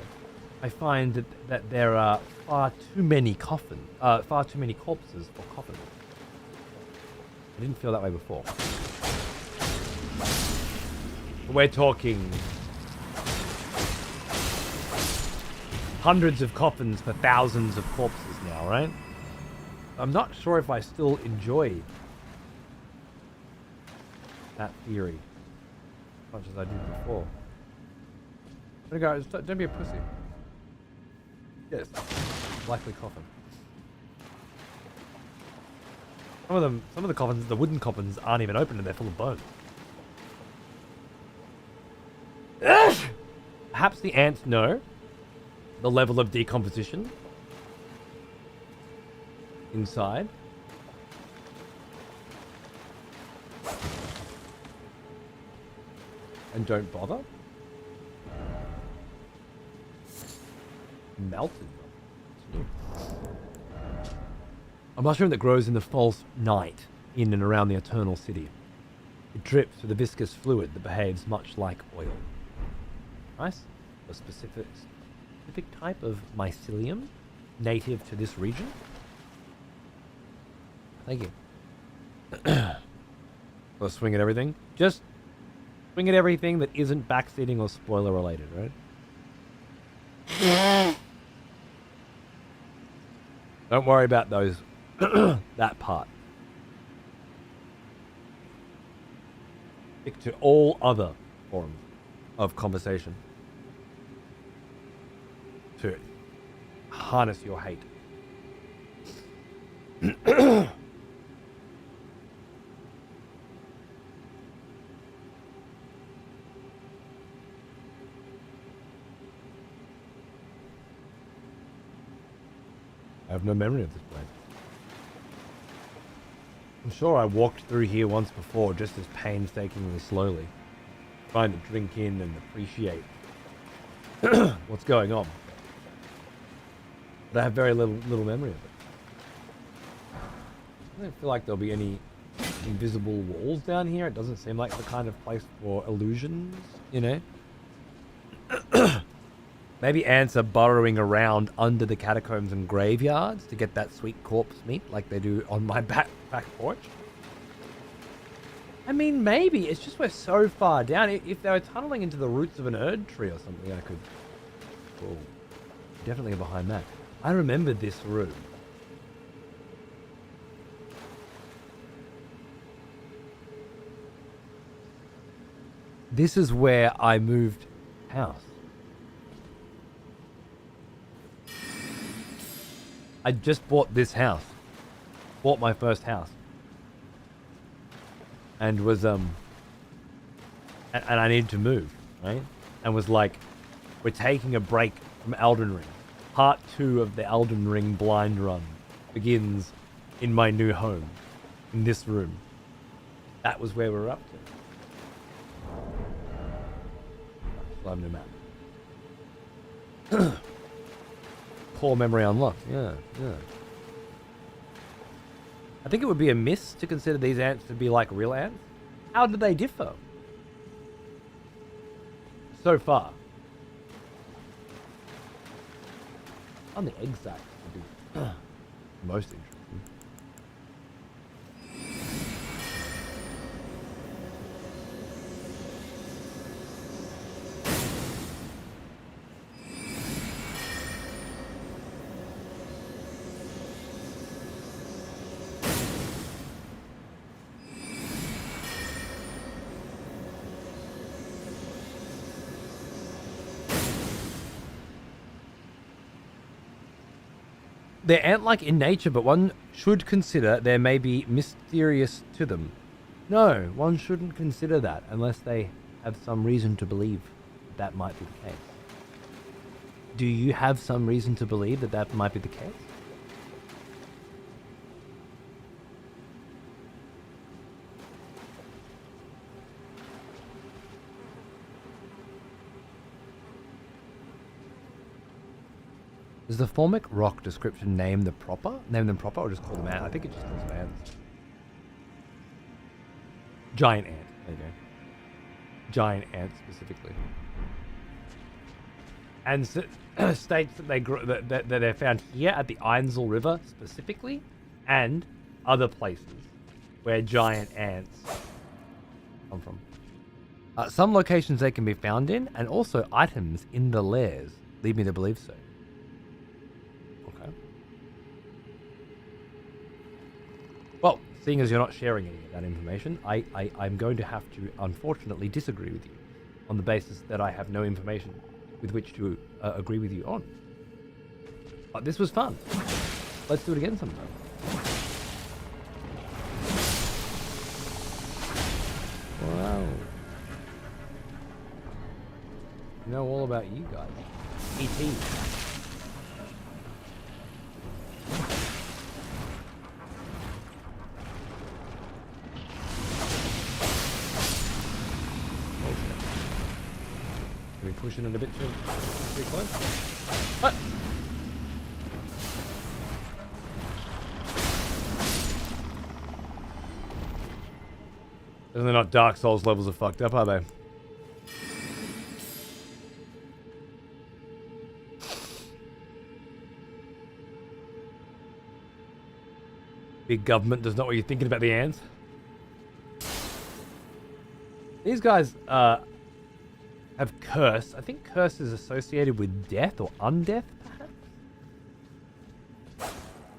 I find that there are far too many corpses for coffins. I didn't feel that way before. We're talking hundreds of coffins for thousands of corpses now, right? I'm not sure if I still enjoy that theory as much as I did before. There you go, don't be a pussy. Yes, likely coffin. Some of the coffins, the wooden coffins, aren't even open and they're full of bones. Perhaps the ants know the level of decomposition inside. And don't bother. Melted. A mushroom that grows in the false night in and around the eternal city. It drips with a viscous fluid that behaves much like oil. Nice. A specific type of mycelium native to this region. Thank you. Let's swing at everything. Just swing at everything that isn't backseating or spoiler related, right? Don't worry about those. That part. Stick to all other forms of conversation to harness your hate. I have no memory of this place. I'm sure I walked through here once before, just as painstakingly slowly, trying to drink in and appreciate what's going on. But I have very little memory of it. I don't feel like there'll be any invisible walls down here. It doesn't seem like the kind of place for illusions, you know? Maybe ants are burrowing around under the catacombs and graveyards to get that sweet corpse meat like they do on my back porch. I mean, maybe. It's just we're so far down. If they were tunneling into the roots of an Erdtree or something, I could... Oh, definitely behind that. I remember this room. This is where I moved house. I just bought this house. Bought my first house. And was, and I needed to move, right? And was like, we're taking a break from Elden Ring. Part 2 of the Elden Ring blind run begins in my new home, in this room. That was where we were up to. Still have no map. Core memory unlocked. Yeah. I think it would be a miss to consider these ants to be like real ants. How do they differ? So far. On the egg sac would be most interesting. They're ant-like in nature, but one should consider there may be mysterious to them. No, one shouldn't consider that unless they have some reason to believe that might be the case. Do you have some reason to believe that that might be the case? Does the formic rock description name them proper, or just call them ants? I think it just calls them ants. Giant ant. There you go. Giant ant specifically. And states that that they're found here at the Einsel River specifically, and other places where giant ants come from. Some locations they can be found in, and also items in the lairs lead me to believe so. Okay. Well, seeing as you're not sharing any of that information, I'm going to have to unfortunately disagree with you on the basis that I have no information with which to agree with you on. But this was fun. Let's do it again sometime. Wow. I know all about you guys. E.T. Are we pushing it a bit too close? What? They're not Dark Souls levels of fucked up, are they? Big government does not what you're thinking about the ants. These guys have curse. I think curse is associated with death or undeath, perhaps.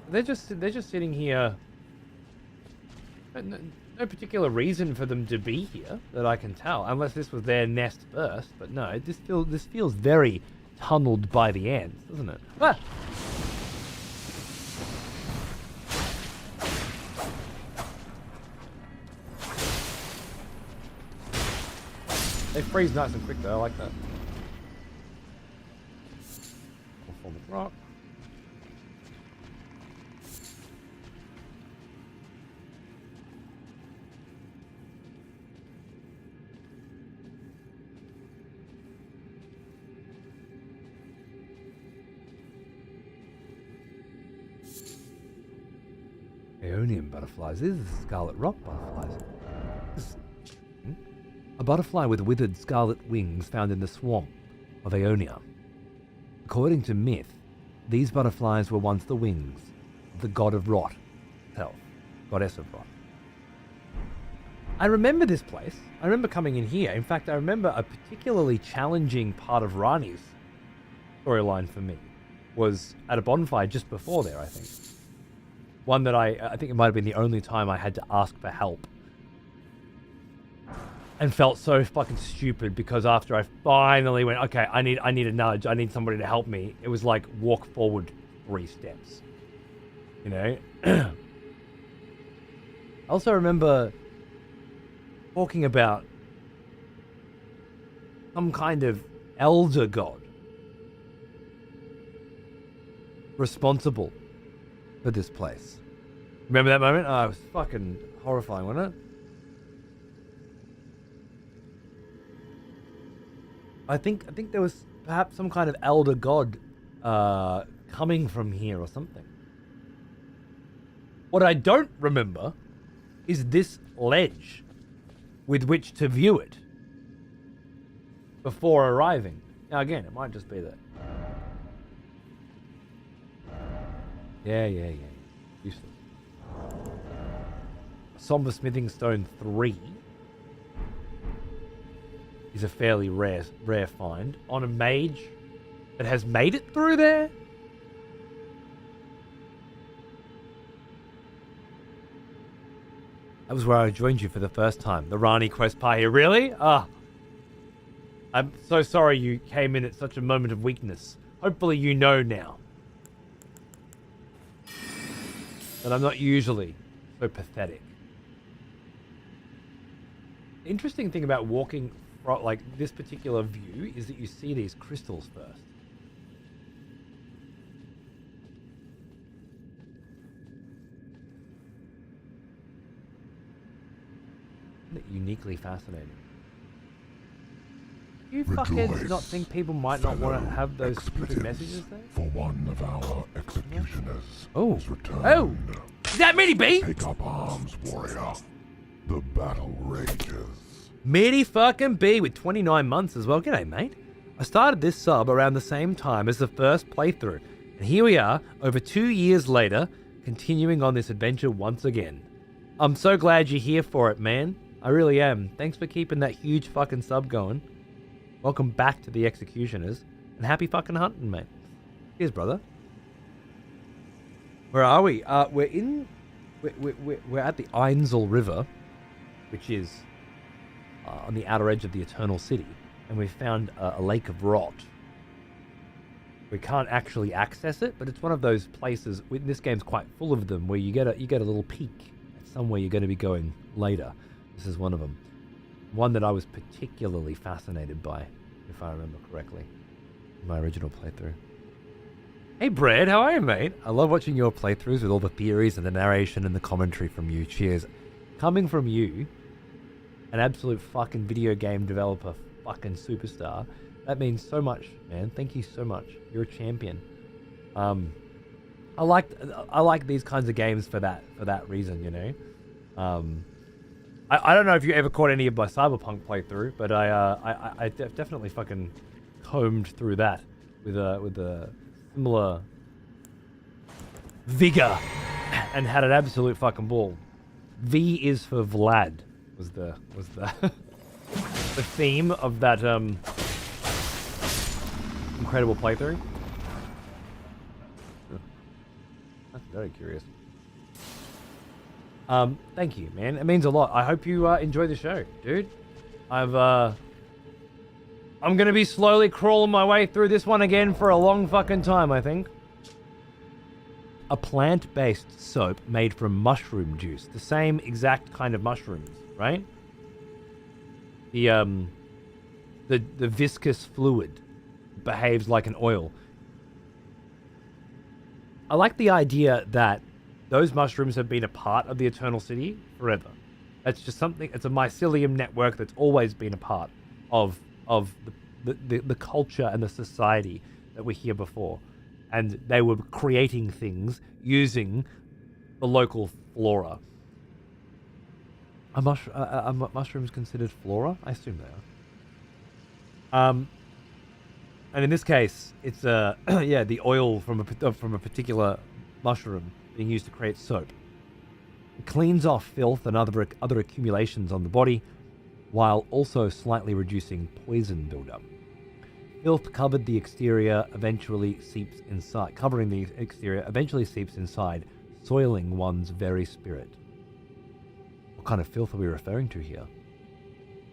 They're just sitting here. No particular reason for them to be here that I can tell, unless this was their nest first. But no, this feels very tunneled by the ants, doesn't it? Ah! They freeze nice and quick though, I like that. Formic rock. Aeonian butterflies. These are the scarlet rock butterflies. A butterfly with withered scarlet wings found in the swamp of Aeonia. According to myth, these butterflies were once the wings of the god of rot herself, goddess of rot. I remember this place. I remember coming in here. In fact, I remember a particularly challenging part of Rani's storyline for me was at a bonfire just before there, I think. One that I think it might have been the only time I had to ask for help. And felt so fucking stupid because after I finally went, okay, I need a nudge. I need somebody to help me. It was like walk forward 3 steps. You know? I also remember talking about some kind of elder god responsible for this place. Remember that moment? Oh, it was fucking horrifying, wasn't it? I think there was perhaps some kind of elder god coming from here or something. What I don't remember is this ledge with which to view it before arriving. Now again, it might just be that. Yeah. Useless. Somber Smithing Stone 3 is a fairly rare find on a mage that has made it through there. That was where I joined you for the first time. The Rani quest party. Really? I'm so sorry you came in at such a moment of weakness. Hopefully you know now. that I'm not usually so pathetic. The interesting thing about walking from like this particular view is that you see these crystals first. Isn't it uniquely fascinating? You fuckheads Rejoice, not think people might not want to fellow have those stupid expletives, messages there? For one of our executioners Oh. has returned. Oh! Is that Meaty B? Take up arms, warrior. The battle rages. Meaty fucking B with 29 months as well. G'day, mate. I started this sub around the same time as the first playthrough, and here we are, over 2 years later, continuing on this adventure once again. I'm so glad you're here for it, man. I really am. Thanks for keeping that huge fucking sub going. Welcome back to the Executioners, and happy fucking hunting, mate. Cheers, brother. Where are we? We're at the Einsel River, which is on the outer edge of the Eternal City, and we've found a lake of rot. We can't actually access it, but it's one of those places. This game's quite full of them, where you get a little peek at somewhere you're going to be going later. This is one of them. One that I was particularly fascinated by, if I remember correctly, in my original playthrough. Hey Brad, how are you, mate? I love watching your playthroughs with all the theories and the narration and the commentary from you. Cheers. Coming from you, an absolute fucking video game developer, fucking superstar, that means so much, man. Thank you so much. You're a champion. I like these kinds of games for that reason, you know. I don't know if you ever caught any of my Cyberpunk playthrough, but I definitely fucking combed through that with a similar vigor and had an absolute fucking ball. V is for Vlad was the the theme of that incredible playthrough. That's very curious. Thank you, man. It means a lot. I hope you enjoy the show, dude. I'm gonna be slowly crawling my way through this one again for a long fucking time, I think. A plant-based soap made from mushroom juice. The same exact kind of mushrooms, right? The viscous fluid behaves like an oil. I like the idea that those mushrooms have been a part of the Eternal City forever. That's just something. It's a mycelium network that's always been a part of the culture and the society that were here before, and they were creating things using the local flora. Are mushrooms considered flora? I assume they are. And in this case, it's yeah, the oil from a particular mushroom being used to create soap. It cleans off filth and other accumulations on the body, while also slightly reducing poison buildup. Filth covering the exterior eventually seeps inside, soiling one's very spirit. What kind of filth are we referring to here?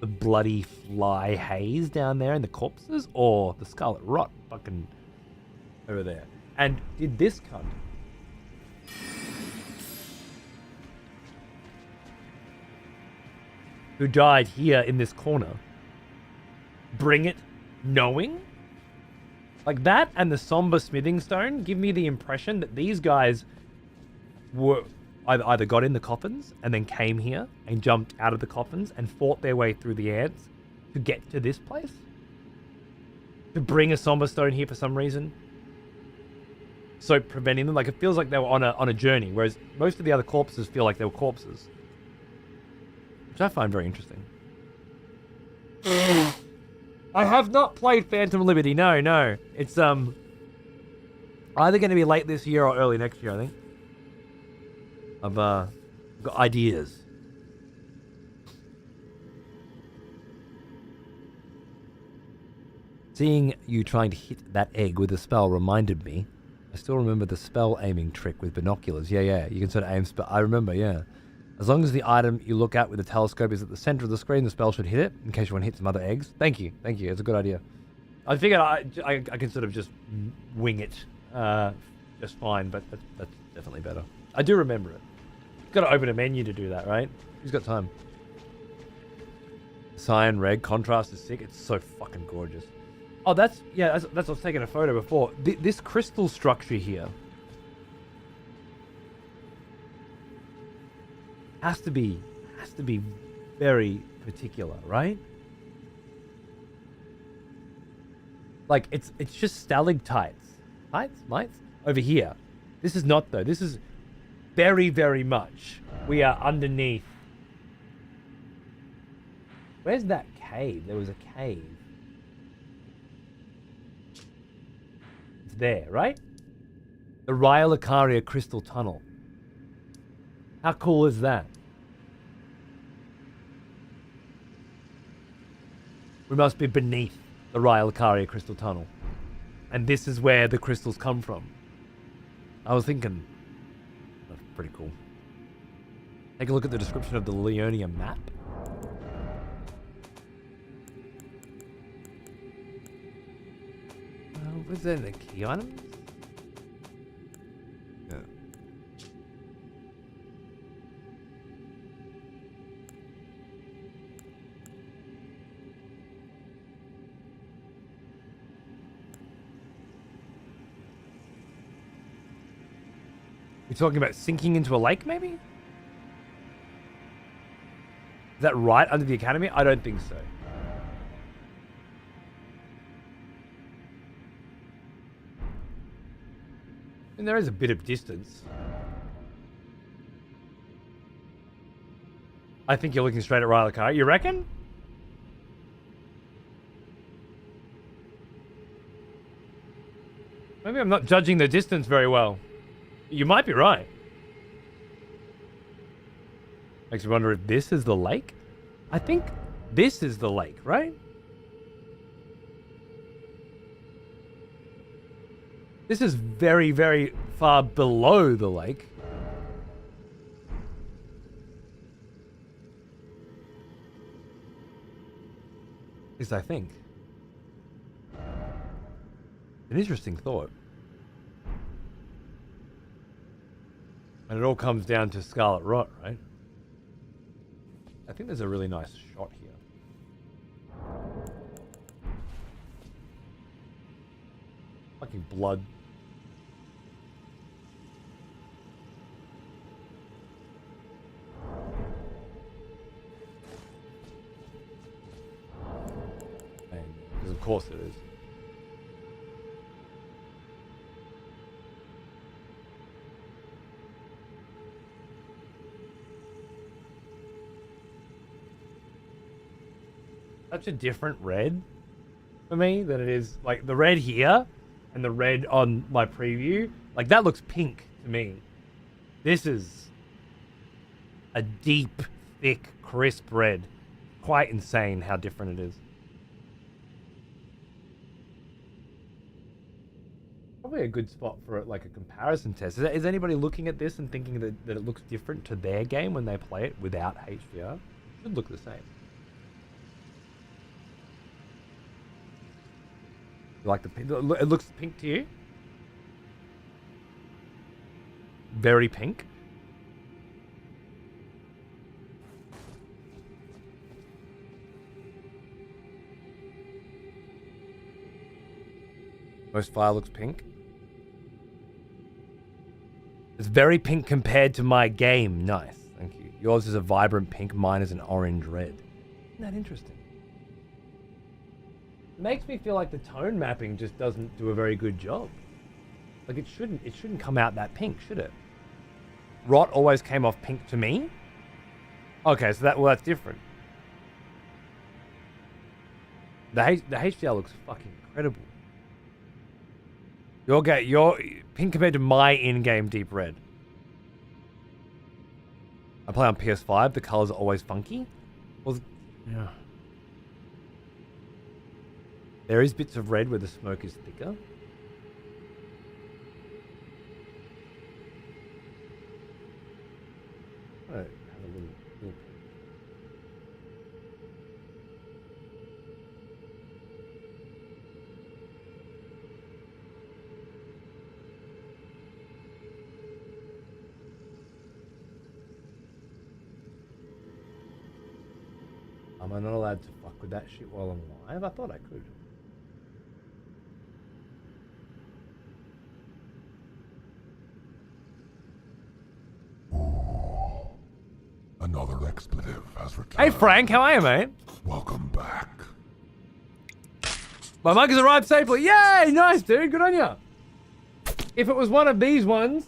The bloody fly haze down there in the corpses, or the scarlet rot fucking over there? And did this cunt who died here in this corner bring it knowing? Like that and the somber smithing stone give me the impression that these guys were either got in the coffins and then came here and jumped out of the coffins and fought their way through the ants to get to this place, to bring a somber stone here for some reason, so preventing them. Like, it feels like they were on a journey, whereas most of the other corpses feel like they were corpses, which I find very interesting. I have not played Phantom Liberty. No. It's either going to be late this year or early next year, I think. I've got ideas. Seeing you trying to hit that egg with a spell reminded me. I still remember the spell aiming trick with binoculars. Yeah. You can sort of aim spell. I remember, yeah. As long as the item you look at with the telescope is at the center of the screen, the spell should hit it, in case you want to hit some other eggs. Thank you. It's a good idea. I figured I can sort of just wing it just fine, but that's definitely better. I do remember it. Got to open a menu to do that, right? Who's got time? Cyan red contrast is sick. It's so fucking gorgeous. Oh, that's what I was taking a photo before. This crystal structure here has to be very particular, right? Like it's just stalactites, mites over here. This is not though. This is very, very much. We are underneath. Where's that cave? There was a cave. It's there, right? The Rhyolakaria Crystal Tunnel. How cool is that? We must be beneath the Rhyolakaria Crystal Tunnel. And this is where the crystals come from. I was thinking, that's pretty cool. Take a look at the description of the Leonia map. Was there the key items? Yeah. You're talking about sinking into a lake, maybe? Is that right under the academy? I don't think so. And there is a bit of distance. I think you're looking straight at Rhyolakaria. You reckon? Maybe I'm not judging the distance very well. You might be right. Makes me wonder if this is the lake. I think this is the lake, right? This is very, very far below the lake. At least I think. An interesting thought. And it all comes down to Scarlet Rot, right? I think there's a really nice shot here. Fucking blood. Because of course it is. Such a different red for me than it is like the red here and the red on my preview. Like that looks pink to me. This is a deep, thick, crisp red. Quite insane how different it is. Probably a good spot for like a comparison test. Is anybody looking at this and thinking that it looks different to their game when they play it without HDR? It should look the same. You like the pink? It looks pink to you? Very pink. Most fire looks pink. It's very pink compared to my game. Nice, thank you. Yours is a vibrant pink, mine is an orange red. Isn't that interesting? It makes me feel like the tone mapping just doesn't do a very good job. Like it shouldn't come out that pink, should it? Rot always came off pink to me. Okay, so that's different. The HDR looks fucking incredible. Your pink compared to my in-game deep red. I play on PS5. The colors are always funky. Well, yeah. There is bits of red where the smoke is thicker. I have a little Am I not allowed to fuck with that shit while I'm live? I thought I could. Another expletive has returned. Hey Frank, how are you, mate? Welcome back. My mug has arrived safely. Yay! Nice, dude. Good on you. If it was one of these ones,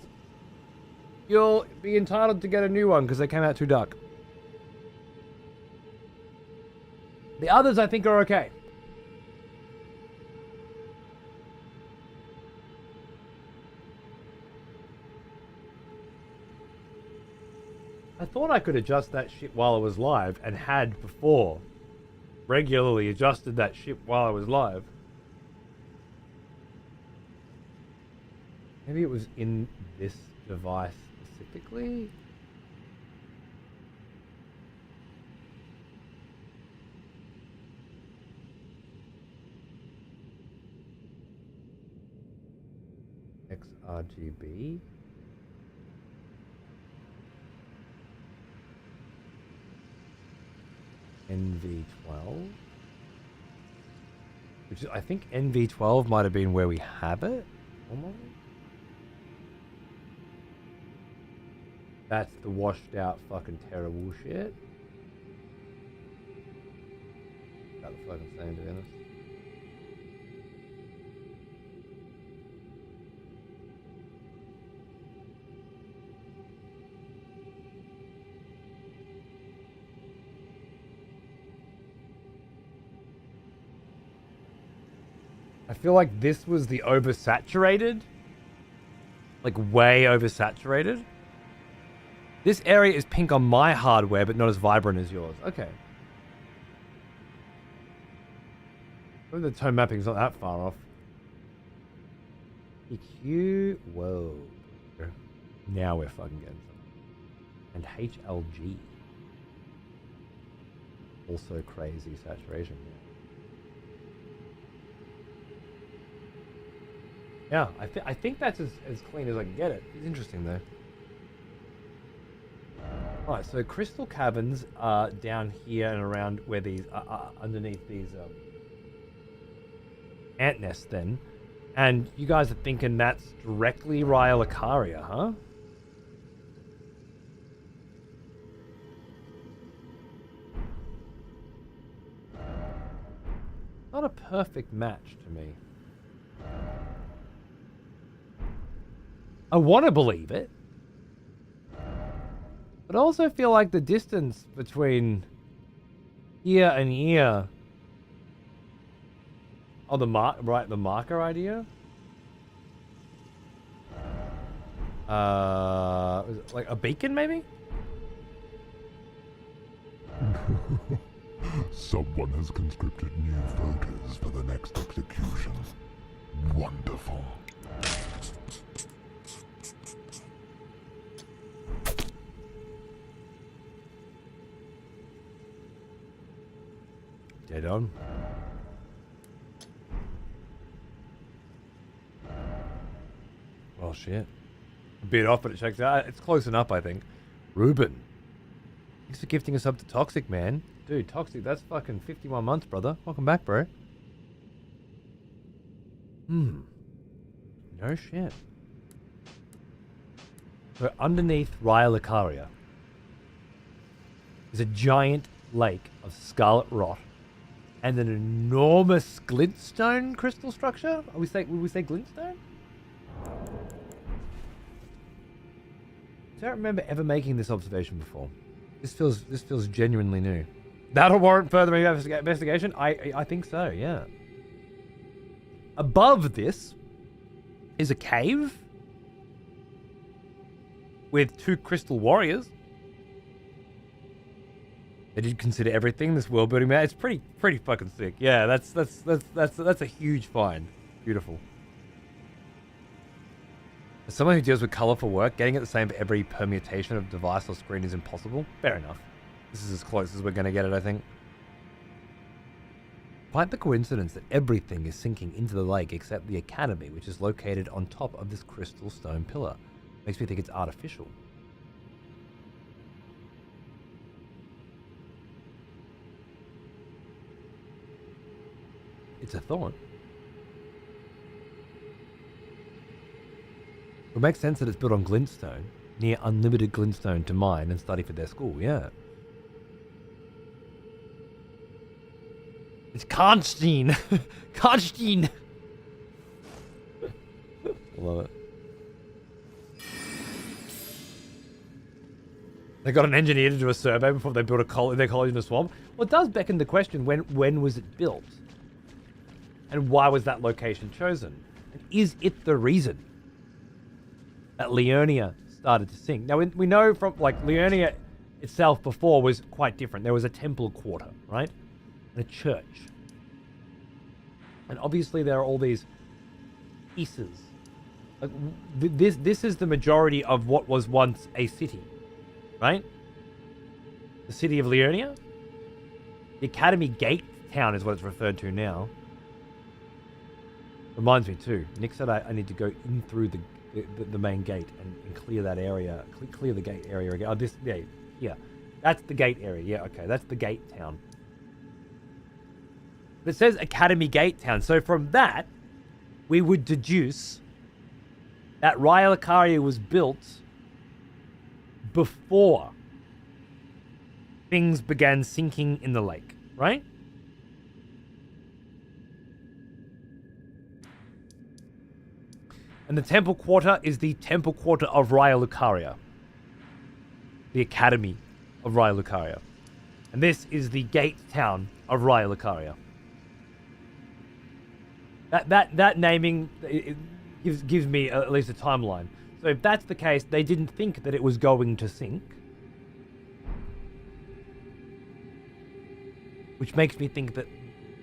you'll be entitled to get a new one because they came out too dark. The others, I think, are okay. I thought I could adjust that shit while I was live and had before. Regularly adjusted that shit while I was live. Maybe it was in this device specifically? XRGB. NV12. Which is, I think NV12 might have been where we have it. Almost. That's the washed out fucking terrible shit. About the fucking same, to be honest. I feel like this was the oversaturated. Like way oversaturated. This area is pink on my hardware, but not as vibrant as yours. Okay. Well, the tone mapping's not that far off. EQ. Whoa. Now we're fucking getting something. And HLG. Also crazy saturation. Yeah, I think that's as clean as I can get it. It's interesting though. Alright, so crystal caverns are down here and around where these underneath these ant nests then. And you guys are thinking that's directly Rhyolicaria, huh? Not a perfect match to me. I want to believe it. But I also feel like the distance between here and here. Oh, the marker idea? Was it like a beacon maybe? Someone has conscripted new voters for the next execution. Wonderful. Dead on. Well, shit. A bit off, but it checks out. It's close enough, I think. Ruben. Thanks for gifting us up to Toxic, man. Dude, Toxic, that's fucking 51 months, brother. Welcome back, bro. No shit. So underneath Rhyolicaria is a giant lake of scarlet rot and an enormous glintstone crystal structure. Would we say glintstone? I don't remember ever making this observation before. This feels genuinely new. That'll warrant further investigation? I think so, yeah. Above this is a cave with 2 crystal warriors. They did consider everything, this world building man. It's pretty fucking sick. Yeah, that's a huge find. Beautiful. As someone who deals with colourful work, getting it the same for every permutation of device or screen is impossible. Fair enough. This is as close as we're going to get it, I think. Quite the coincidence that everything is sinking into the lake except the academy, which is located on top of this crystal stone pillar. Makes me think it's artificial. It's a thought. It makes sense that it's built on glintstone, near unlimited glintstone to mine and study for their school, yeah. It's Kuntstein! Kuntstein! Love it. They got an engineer to do a survey before they built their college in the swamp. Well, it does beckon the question, when was it built? And why was that location chosen? And is it the reason that Leonia started to sink? Now, we know from, like, Leonia itself before was quite different. There was a temple quarter, right? And a church. And obviously there are all these pieces. Like, this is the majority of what was once a city, right? The city of Leonia. The Academy Gate town is what it's referred to now. Reminds me too. Nick said I need to go in through the main gate and clear that area. Clear the gate area again. Oh, this, yeah. That's the gate area. Yeah, okay. That's the gate town. But it says Academy Gate town. So from that, we would deduce that Raya Lucaria was built before things began sinking in the lake, right? And the temple quarter is the temple quarter of Raya Lucaria. The Academy of Raya Lucaria. And this is the gate town of Raya Lucaria. That naming gives me at least a timeline. So if that's the case, they didn't think that it was going to sink. Which makes me think that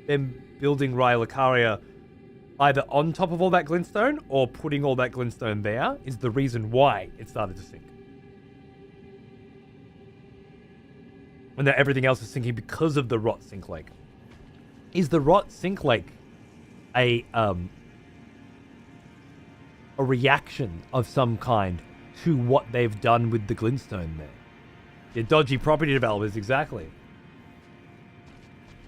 them building Raya Lucaria either on top of all that glintstone or putting all that glintstone there is the reason why it started to sink. And that everything else is sinking because of the Rot Sink Lake. Is the Rot Sink Lake a reaction of some kind to what they've done with the glintstone there? Yeah, dodgy property developers, exactly.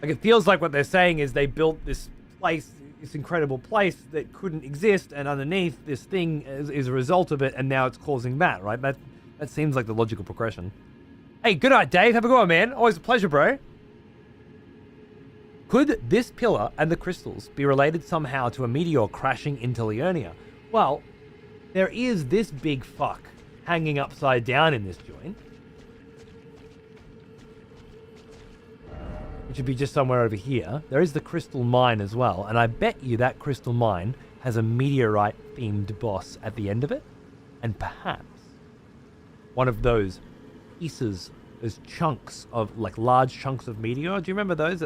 Like, it feels like what they're saying is they built this place, this incredible place that couldn't exist, and underneath this thing is a result of it, and now it's causing that, right? That seems like the logical progression. Hey, good night, Dave. Have a good one, man. Always a pleasure, bro. Could this pillar and the crystals be related somehow to a meteor crashing into Leonia? Well, there is this big fuck hanging upside down in this joint, which would be just somewhere over here. There is the crystal mine as well, and I bet you that crystal mine has a meteorite-themed boss at the end of it, and perhaps one of those pieces, those chunks of, like, large chunks of meteor. Do you remember those?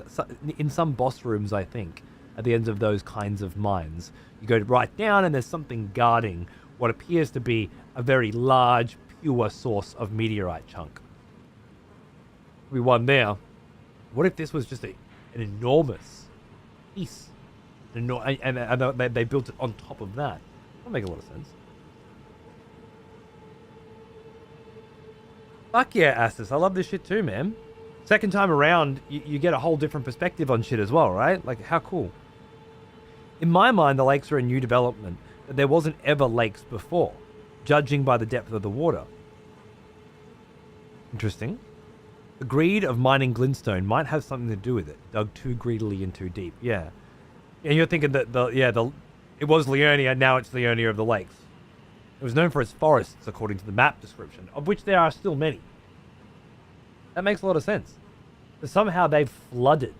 In some boss rooms, I think, at the ends of those kinds of mines, you go right down and there's something guarding what appears to be a very large, pure source of meteorite chunk. We won there. What if this was just an enormous piece? And they built it on top of that? That'll make a lot of sense. Fuck yeah, Astus. I love this shit too, man. Second time around, you get a whole different perspective on shit as well, right? Like, how cool. In my mind, the lakes are a new development, but there wasn't ever lakes before, judging by the depth of the water. Interesting. The greed of mining glintstone might have something to do with it. Dug too greedily and too deep. Yeah. And you're thinking that it was Leonia, now it's Leonia of the Lakes. It was known for its forests, according to the map description, of which there are still many. That makes a lot of sense. So somehow they've flooded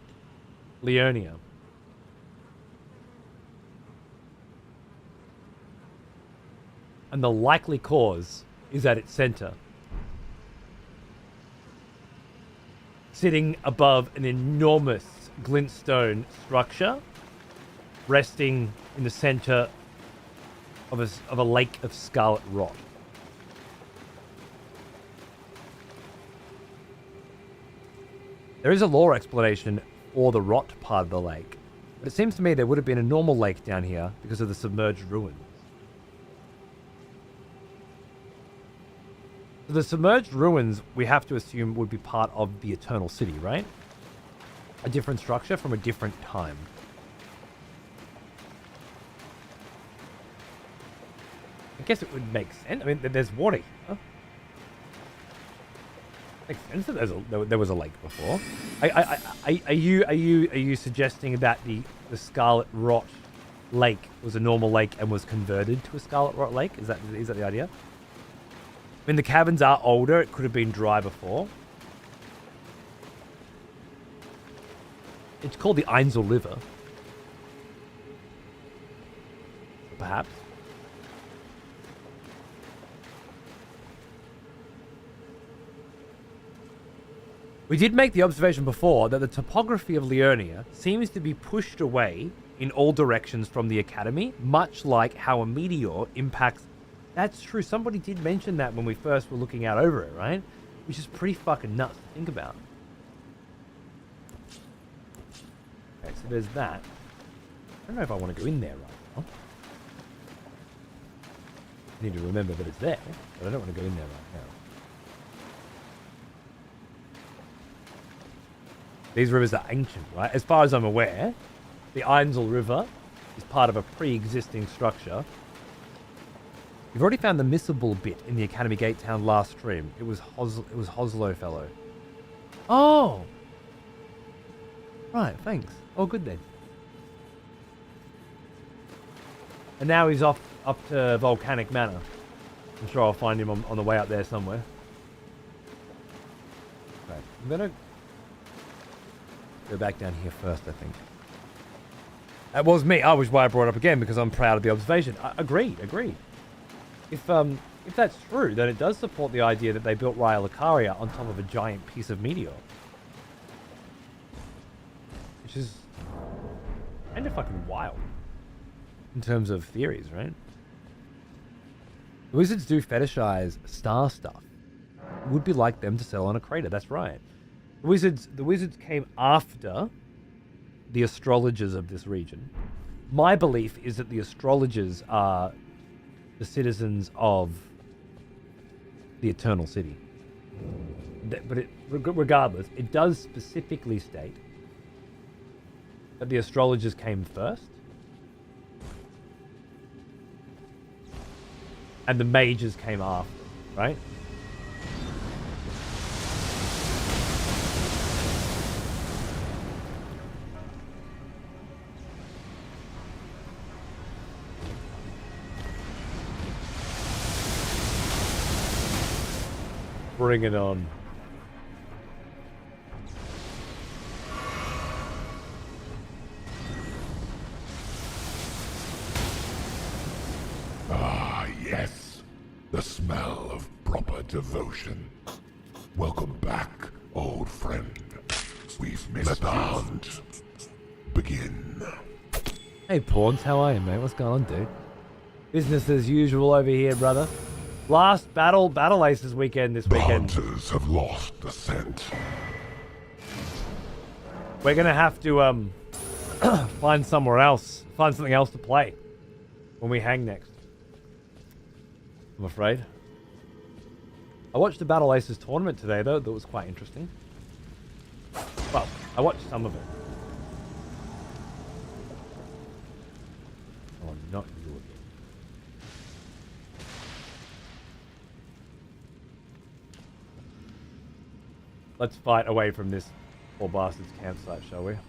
Leonia. And the likely cause is at its center. Sitting above an enormous glintstone structure, resting in the center of a lake of scarlet rock. There is a lore explanation for the rot part of the lake, but it seems to me there would have been a normal lake down here because of the submerged ruins. So the submerged ruins, we have to assume, would be part of the Eternal City, right? A different structure from a different time. I guess it would make sense. I mean, there's water here. Makes sense that there was a lake before. Are you suggesting that the Scarlet Rot Lake was a normal lake and was converted to a Scarlet Rot Lake? Is that the idea? I mean, the caverns are older. It could have been dry before. It's called the Einsel River. Perhaps. We did make the observation before that the topography of Liurnia seems to be pushed away in all directions from the Academy, much like how a meteor impacts... That's true. Somebody did mention that when we first were looking out over it, right? Which is pretty fucking nuts to think about. Okay, so there's that. I don't know if I want to go in there right now. I need to remember that it's there, but I don't want to go in there right now. These rivers are ancient, right? As far as I'm aware, the Einsel River is part of a pre-existing structure. You've already found the missable bit in the Academy Gate Town last stream. It was Hoslo Fellow. Oh! Right, thanks. Oh, good then. And now he's off up to Volcanic Manor. I'm sure I'll find him on the way up there somewhere. Okay, I'm gonna go back down here first, I think. That was me. Which is why I brought it up again, because I'm proud of the observation. Agreed. If that's true, then it does support the idea that they built Raya Lucaria on top of a giant piece of meteor. Which is kind of fucking wild in terms of theories, right? The wizards do fetishize star stuff. It would be like them to settle on a crater, that's right. The wizards came after the astrologers of this region. My belief is that the astrologers are the citizens of the Eternal City. But regardless, it does specifically state that the astrologers came first, and the mages came after, right? Bring it on. Ah, yes. The smell of proper devotion. Welcome back, old friend. We've missed Let the hunt begin. Hey, Pawns, how are you, mate? What's going on, dude? Business as usual over here, brother. Last Battle Aces weekend this weekend. The hunters have lost the scent. We're gonna have to find something else to play when we hang next. I'm afraid. I watched the Battle Aces tournament today, though. That was quite interesting. Well, I watched some of it. Oh, not you again. Let's fight away from this poor bastard's campsite, shall we? It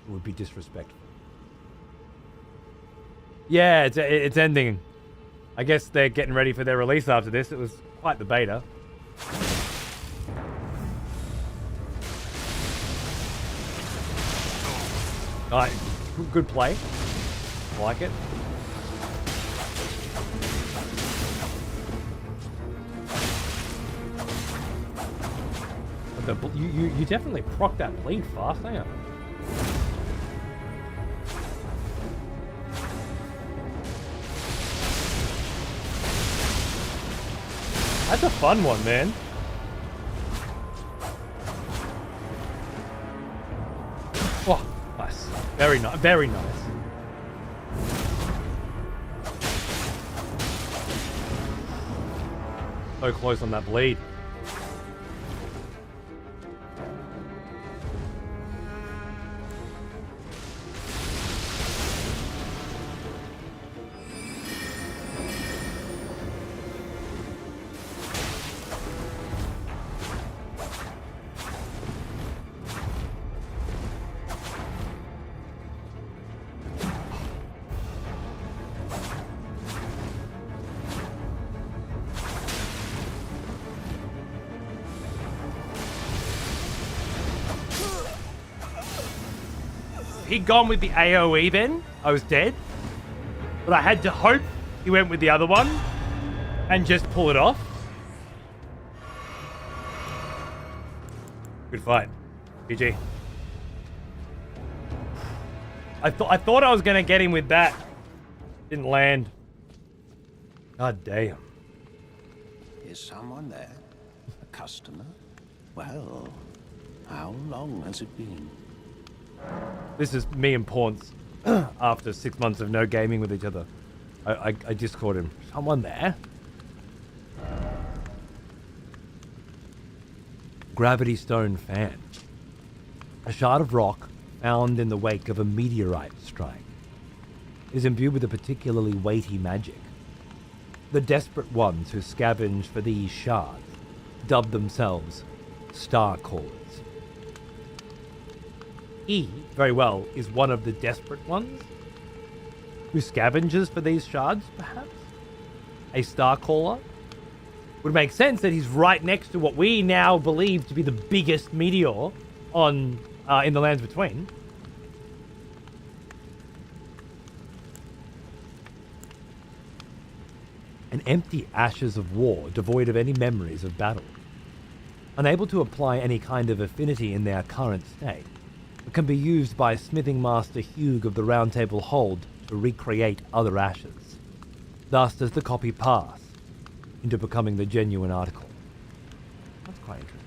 would be disrespectful. Yeah, it's ending. I guess they're getting ready for their release after this. It was quite the beta. Alright, good play. I like it. But you definitely proc that bleed fast, don't you? That's a fun one, man. Oh, nice. Very nice. Very nice. So close on that bleed. he'd gone with the AoE then, I was dead. But I had to hope he went with the other one and just pull it off. Good fight. GG. I thought I was going to get him with that. Didn't land. God damn. Is someone there? A customer? Well, how long has it been? This is me and Paunce after 6 months of no gaming with each other. I Discord him. Someone there? Gravity Stone fan. A shard of rock found in the wake of a meteorite strike. It is imbued with a particularly weighty magic. The desperate ones who scavenge for these shards dub themselves Star Callers. He, very well, is one of the desperate ones who scavenges for these shards, perhaps? A Star Caller? Would make sense that he's right next to what we now believe to be the biggest meteor on in the Lands Between. An empty ashes of war, devoid of any memories of battle. Unable to apply any kind of affinity in their current state, it can be used by smithing master Hugh of the Round Table Hold to recreate other ashes. Thus does the copy pass into becoming the genuine article. That's quite interesting.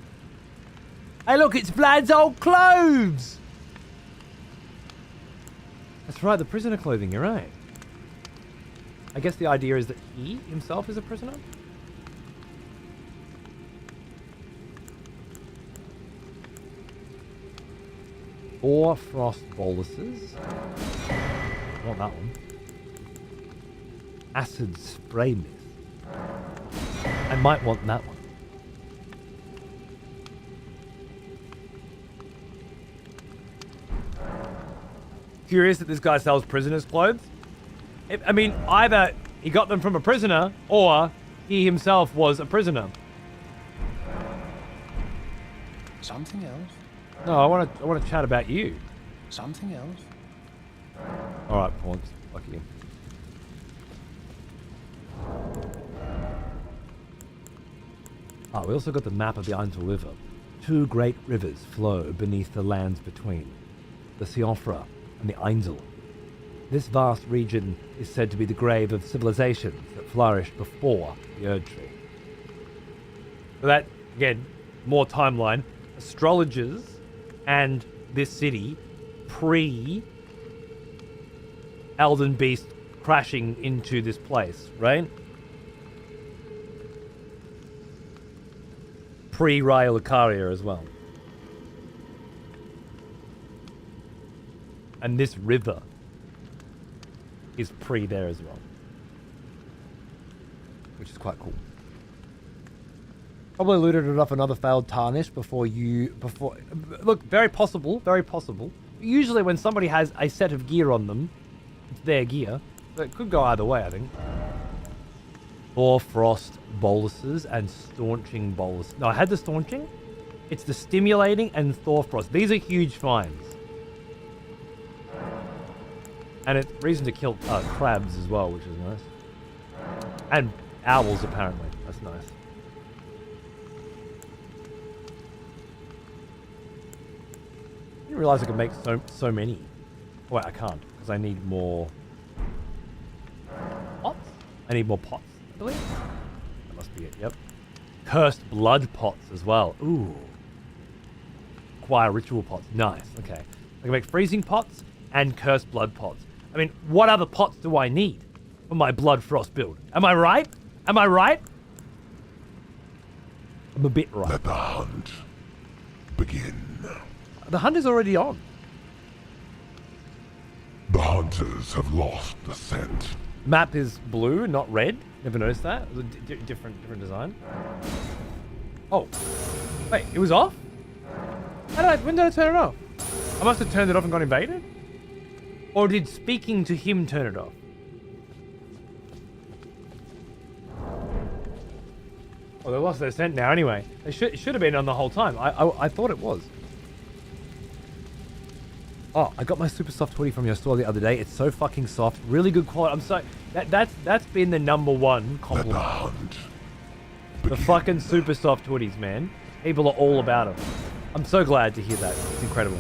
Hey look, it's Vlad's old clothes! That's right, the prisoner clothing, you're right. I guess the idea is that he himself is a prisoner? Four frost boluses. I want that one. Acid spray mist. I might want that one. Curious that this guy sells prisoners' clothes. I mean, either he got them from a prisoner, or he himself was a prisoner. Something else? No, I want to chat about you. Something else? All right, Paunce, fuck you. We also got the map of the Aintel River. Two great rivers flow beneath the Lands Between, the Siofra and the Ainzel. This vast region is said to be the grave of civilizations that flourished before the Erdtree. So that, again, more timeline. Astrologers and this city pre-Elden Beast crashing into this place, right? Pre-Raya Lucaria as well. And this river is pre there as well. Which is quite cool. Probably looted it off another failed tarnish before... Look, very possible, very possible. Usually when somebody has a set of gear on them, it's their gear. So it could go either way, I think. Four frost boluses and staunching bolus. No, I had the staunching. It's the stimulating and Thorfrost. These are huge finds. And it's reason to kill crabs as well, which is nice. And owls, apparently. That's nice. I didn't realize I could make so many. Oh, wait, I can't, because I need more pots. I need more pots, I believe. That must be it, yep. Cursed blood pots as well. Ooh. Acquire ritual pots. Nice, okay. I can make freezing pots and cursed blood pots. I mean, what other pots do I need for my blood frost build? Am I right? Am I right? I'm a bit right. Let the hunt begin. The hunt is already on. The hunters have lost the scent. Map is blue, not red. Never noticed that. It was a different design. Oh, wait, it was off? When did I turn it off? I must have turned it off and got invaded? Or did speaking to him turn it off? Oh, they lost their scent now anyway. They should have been on the whole time. I thought it was. Oh, I got my super soft hoodie from your store the other day. It's so fucking soft, really good quality. I'm so that's been the number one Let the compliment. hunt The fucking super soft hoodies, man. People are all about them. I'm so glad to hear that. It's incredible.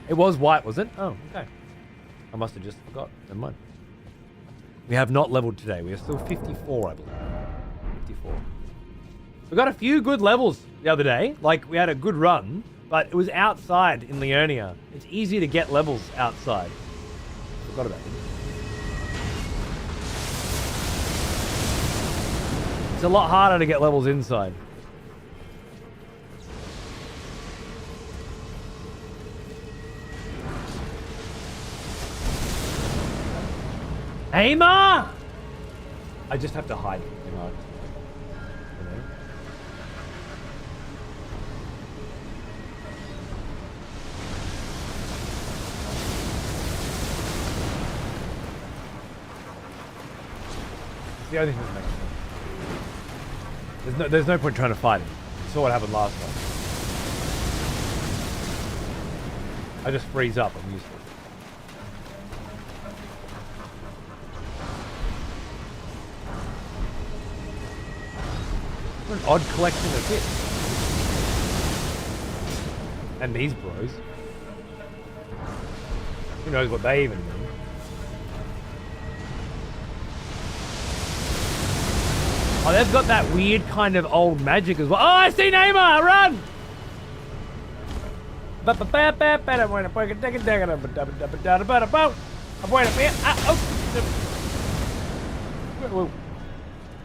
It was white, was it? Oh, okay. I must have just forgot. Never mind. We have not leveled today. We are still 54, I believe. 54. We got a few good levels the other day. Like, we had a good run, but it was outside in Leonia. It's easy to get levels outside. Forgot about it. It's a lot harder to get levels inside. Aimer! I just have to hide. You know. It's the only thing that makes sense. There's no point trying to fight him. You saw what happened last time. I just freeze up. I'm useless. What an odd collection of hits. And these bros. Who knows what they even mean. Oh, they've got that weird kind of old magic as well. Oh, I see Neymar! Run!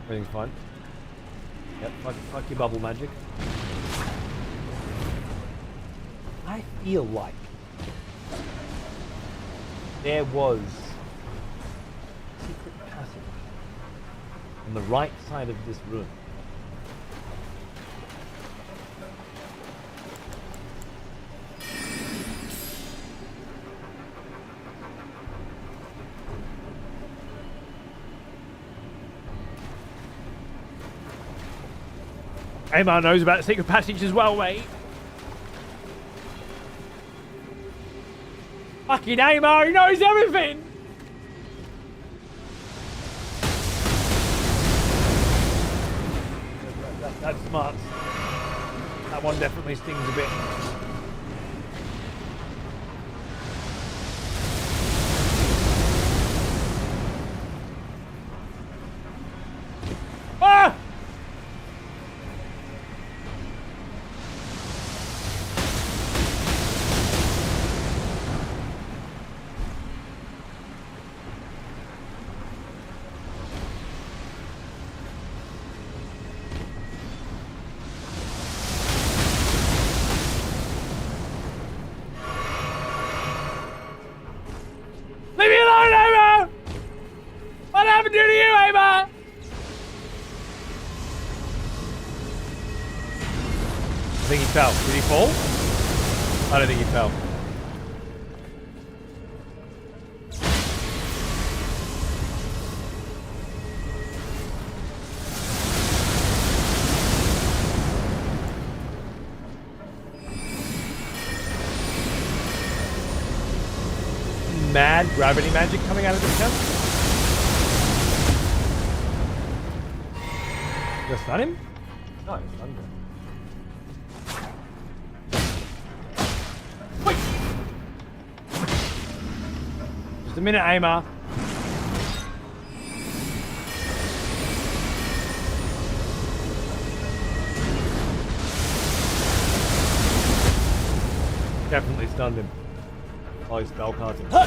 Everything's fine. Yep, fuck your bubble magic. I feel like there was a secret passage on the right side of this room. Amar knows about the secret passage as well, mate. Fucking Amar, he knows everything! That's smart. That one definitely stings a bit. Ah! Leave me alone, Ava! What happened to you, Ava? I think he fell. Did he fall? I don't think he fell. Mad gravity magic coming out of this gun? You stun him? No, you stunned him. Wait! Just a minute, Amar. Definitely stunned him. Oh, he spell cards him. Oh.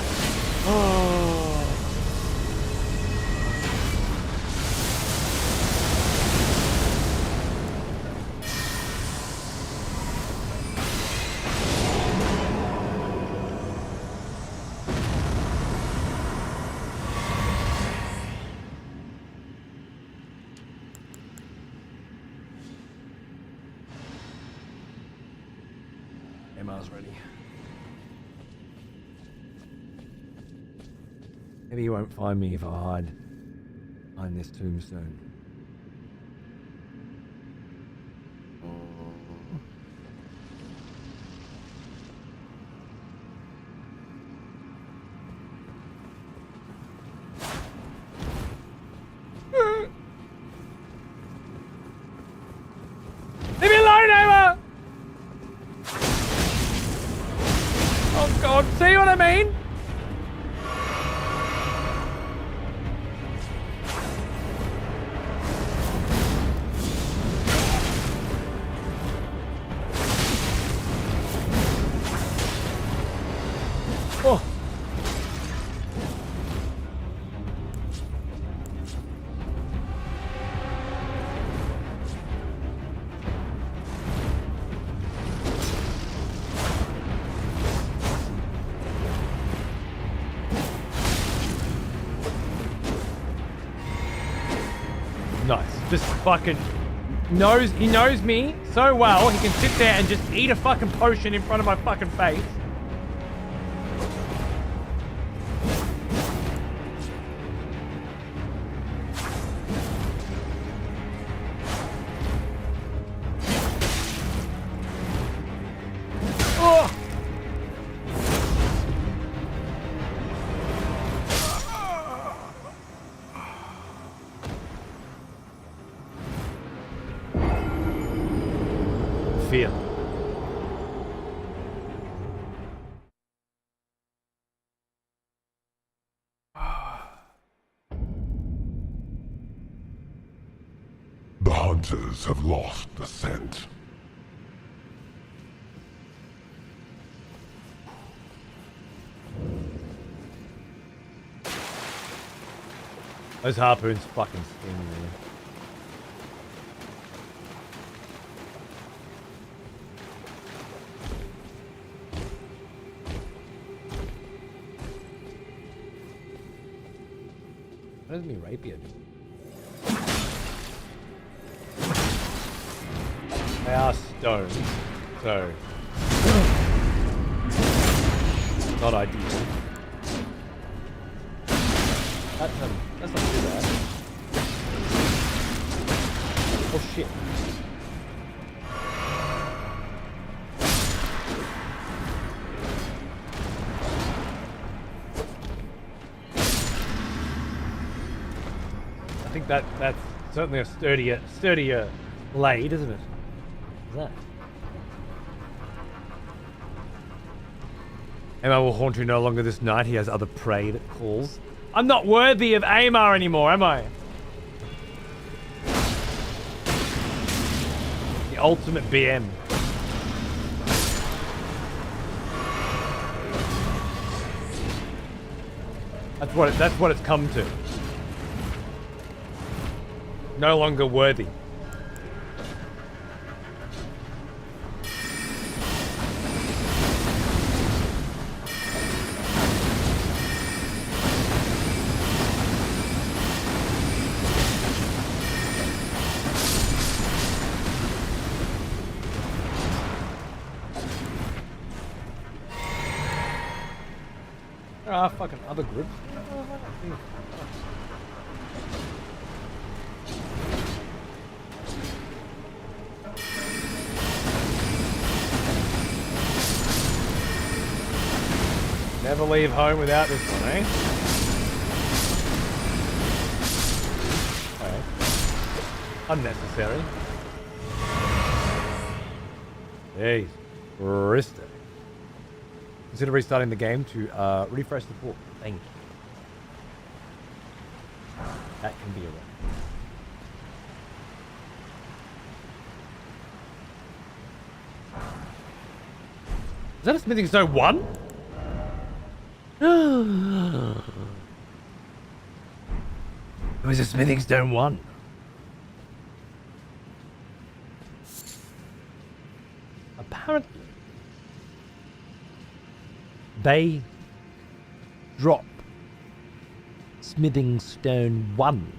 Emma's ready. Maybe he won't find me if I hide behind this tombstone. Nice. Just fucking he knows me so well, he can sit there and just eat a fucking potion in front of my fucking face. Oh! Fear. The hunters have lost the scent. Those harpoons fucking sting me. What does me rapier do? They are stone, so not ideal. That's not too bad. Oh shit. I think that's certainly a sturdier blade, isn't it? What's that? Amar will haunt you no longer this night. He has other prey that calls. I'm not worthy of Amar anymore, am I? The ultimate BM. That's what it's come to. No longer worthy. There are fucking other groups. Never leave home without this one, eh? Okay. Unnecessary. Jeez. Christo. Consider restarting the game to refresh the port. Thank you. That can be a way. Is that a smithing stone 1? It was a smithing stone 1. Apparently, they drop smithing stone 1.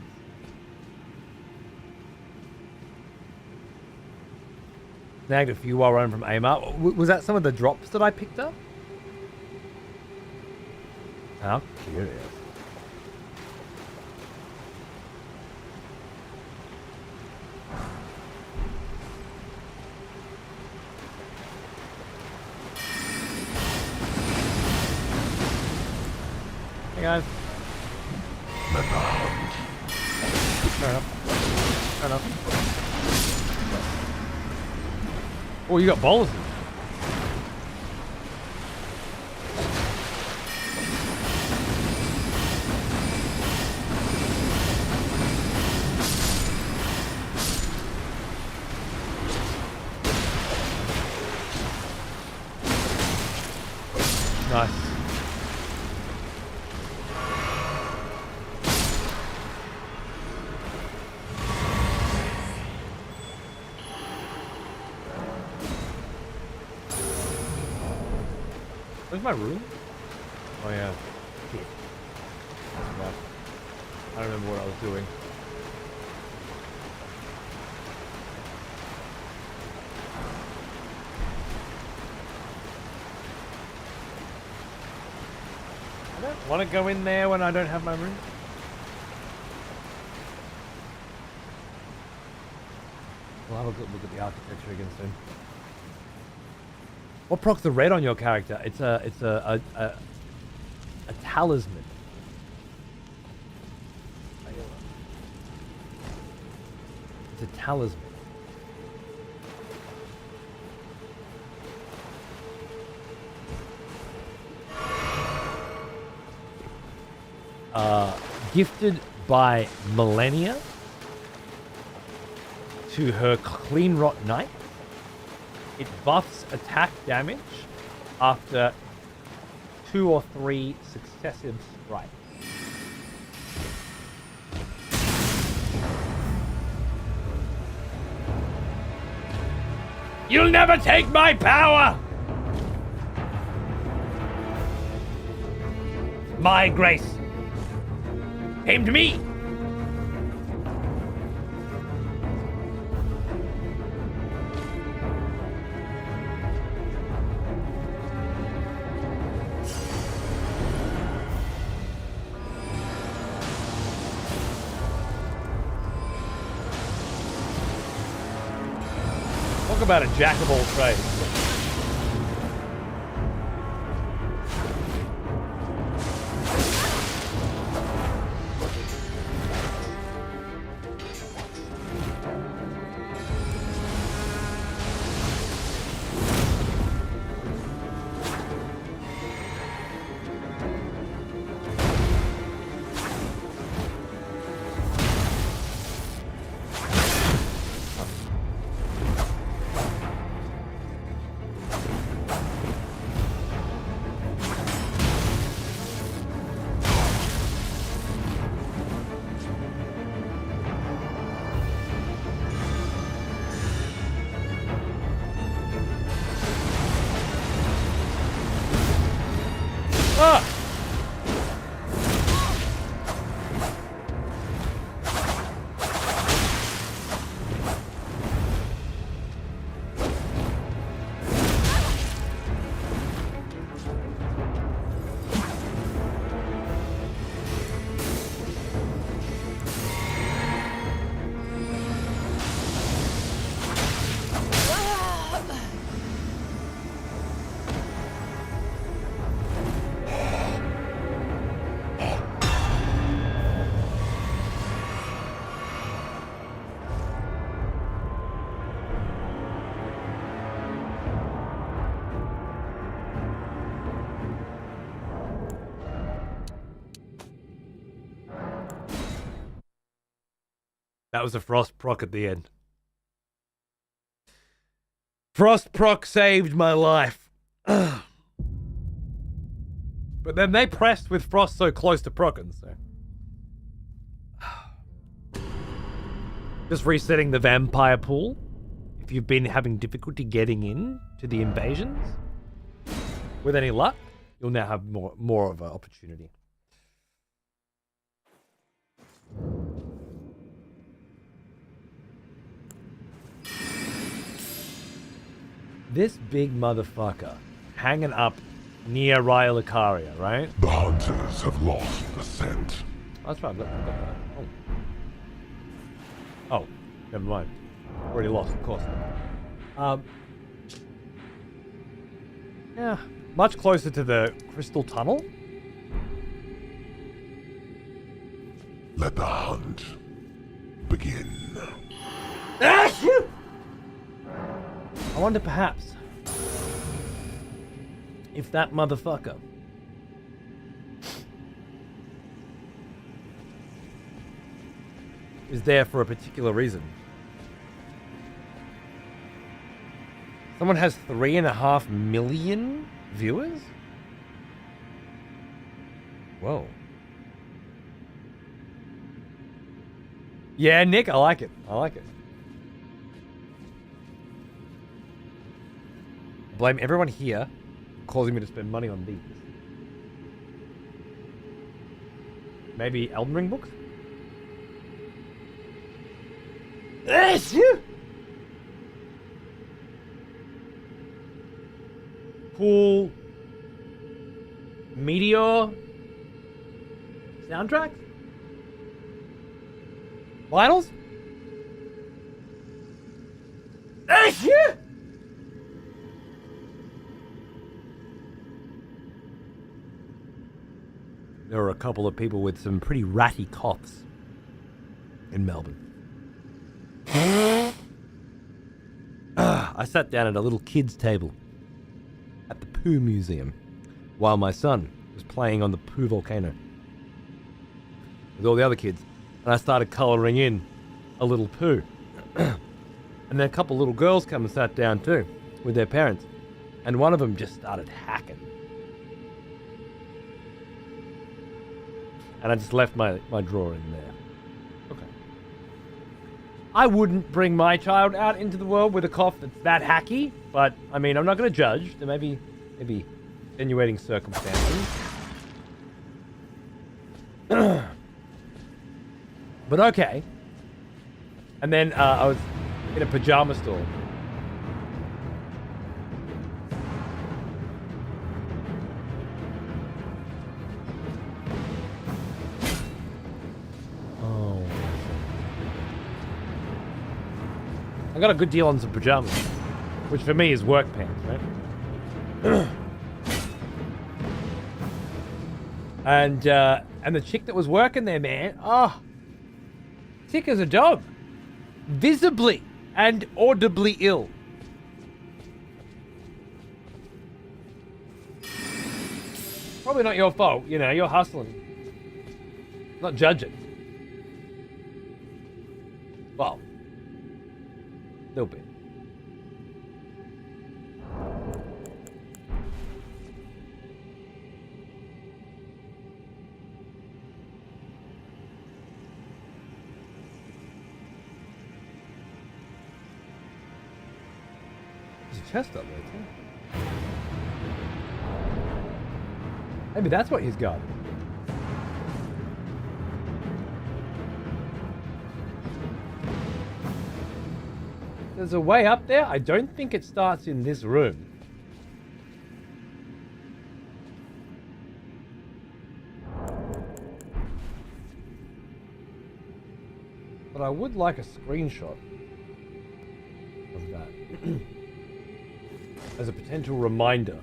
Snagged a few while running from Amar. Was that some of the drops that I picked up? How curious. Hey guys. Let the hunt. Fair enough. Fair enough. Oh, you got balls. Nice. Where's my room? Oh yeah. Shit. Yeah. I don't remember what I was doing. Want to go in there when I don't have my room? We'll have a good look at the architecture again soon. What procs the red on your character? It's a talisman. It's a talisman. Gifted by Millennia to her Clean Rot Knight. It buffs attack damage after 2 or 3 successive strikes. You'll never take my power! My grace came to me! Talk about a jack of all trades. That was a Frost proc at the end. Frost proc saved my life. But then they pressed with Frost so close to procking, so. Just resetting the vampire pool. If you've been having difficulty getting in to the invasions, with any luck, you'll now have more of an opportunity. This big motherfucker hanging up near Raya Lucaria, right? The hunters have lost the scent. Oh, that's right. I've got that. Oh, never mind. Already lost, of course. Yeah, much closer to the crystal tunnel. Let the hunt begin. I wonder perhaps if that motherfucker is there for a particular reason. Someone has 3.5 million viewers? Whoa. Yeah, Nick, I like it. I like it. Blame everyone here causing me to spend money on these. Maybe Elden Ring books? Cool. Meteor. Soundtracks? Vinyls? Yeah. There are a couple of people with some pretty ratty coughs in Melbourne. I sat down at a little kids' table at the Pooh Museum while my son was playing on the Pooh volcano with all the other kids, and I started colouring in a little Pooh. And then a couple little girls come and sat down too with their parents, and one of them just started hacking. And I just left my drawer in there. Okay. I wouldn't bring my child out into the world with a cough that's that hacky, but I mean, I'm not going to judge. There may be extenuating circumstances. But okay. And then I was in a pajama store. Oh. I got a good deal on some pajamas, which for me is work pants, right? And the chick that was working there, man, sick as a dog. Visibly and audibly ill. Probably not your fault, you know, you're hustling. Not judging. Well, a little bit. There's a chest up there too. Maybe that's what he's got. There's a way up there. I don't think it starts in this room. But I would like a screenshot of that as a potential reminder.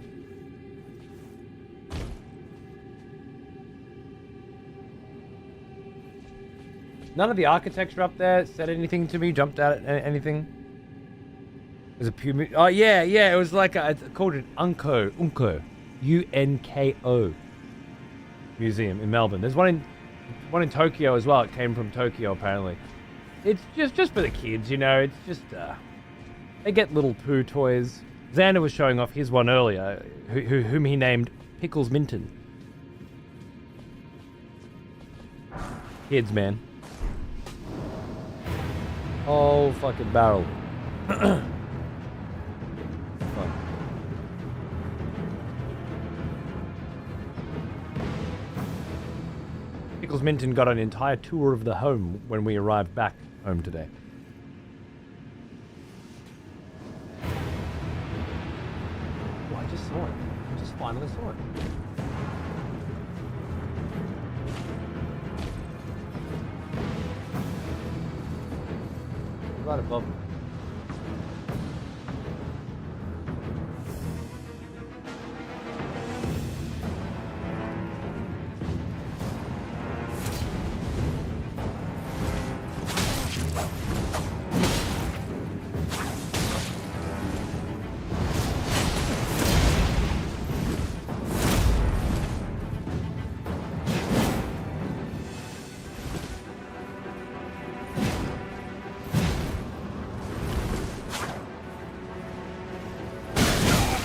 None of the architecture up there said anything to me, jumped out at anything. There's a Puma. Oh yeah, it was like it's called an Unko, UNKO museum in Melbourne. There's one in Tokyo as well. It came from Tokyo apparently. It's just for the kids, you know. It's just they get little Pooh toys. Xander was showing off his one earlier, whom he named Pickles Minton. Kids, man. Oh fucking barrel. Pickles Minton got an entire tour of the home when we arrived back home today. Oh, I just saw it. I just finally saw it. Right above me.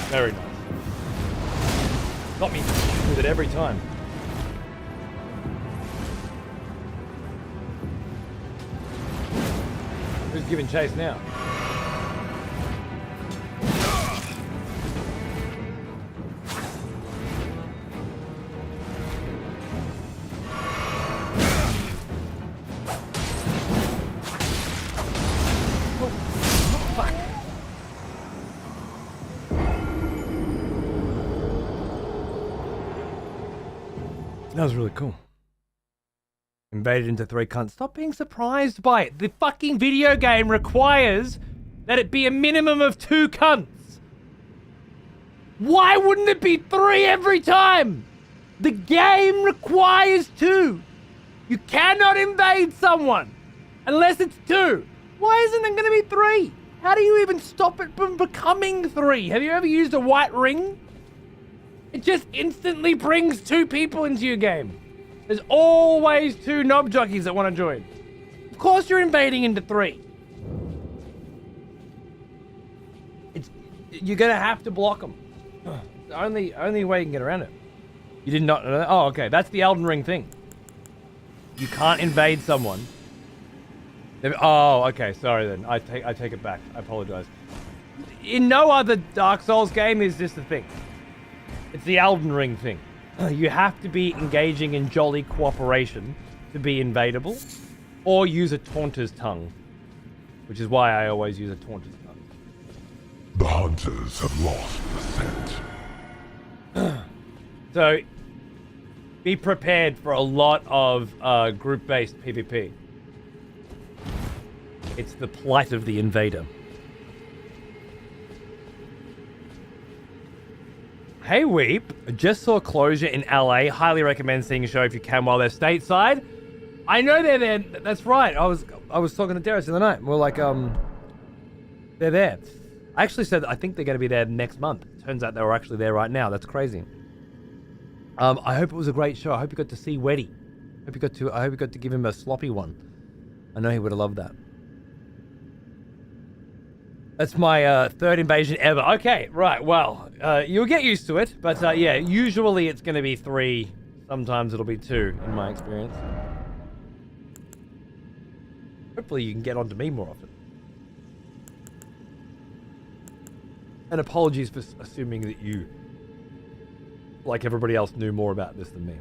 Very nice. Got me with it every time. Who's giving chase now? That was really cool. Invaded into 3 cunts. Stop being surprised by it. The fucking video game requires that it be a minimum of 2 cunts. Why wouldn't it be 3 every time? The game requires 2. You cannot invade someone unless it's 2. Why isn't it going to be 3? How do you even stop it from becoming 3? Have you ever used a white ring? It just instantly brings 2 people into your game. There's always 2 knob jockeys that want to join. Of course you're invading into 3. You're going to have to block them. The only way you can get around it. You did not know that? Oh, okay. That's the Elden Ring thing. You can't invade someone. Oh, okay. Sorry then. I take it back. I apologize. In no other Dark Souls game is this the thing. It's the Elden Ring thing. You have to be engaging in jolly cooperation to be invadable, or use a Taunter's Tongue, which is why I always use a Taunter's Tongue. The hunters have lost the scent. So, be prepared for a lot of group-based PvP. It's the plight of the invader. Hey Weep, just saw Closure in LA. Highly recommend seeing a show if you can while they're stateside. I know they're there. That's right. I was talking to Darius the other night. We're like, they're there. I actually said I think they're going to be there next month. Turns out they were actually there right now. That's crazy. I hope it was a great show. I hope you got to see Weddy. I hope you got to give him a sloppy one. I know he would have loved that. That's my 3rd invasion ever. Okay, right, well, you'll get used to it. But yeah, usually it's going to be 3. Sometimes it'll be 2, in my experience. Hopefully you can get onto me more often. And apologies for assuming that you, like everybody else, knew more about this than me.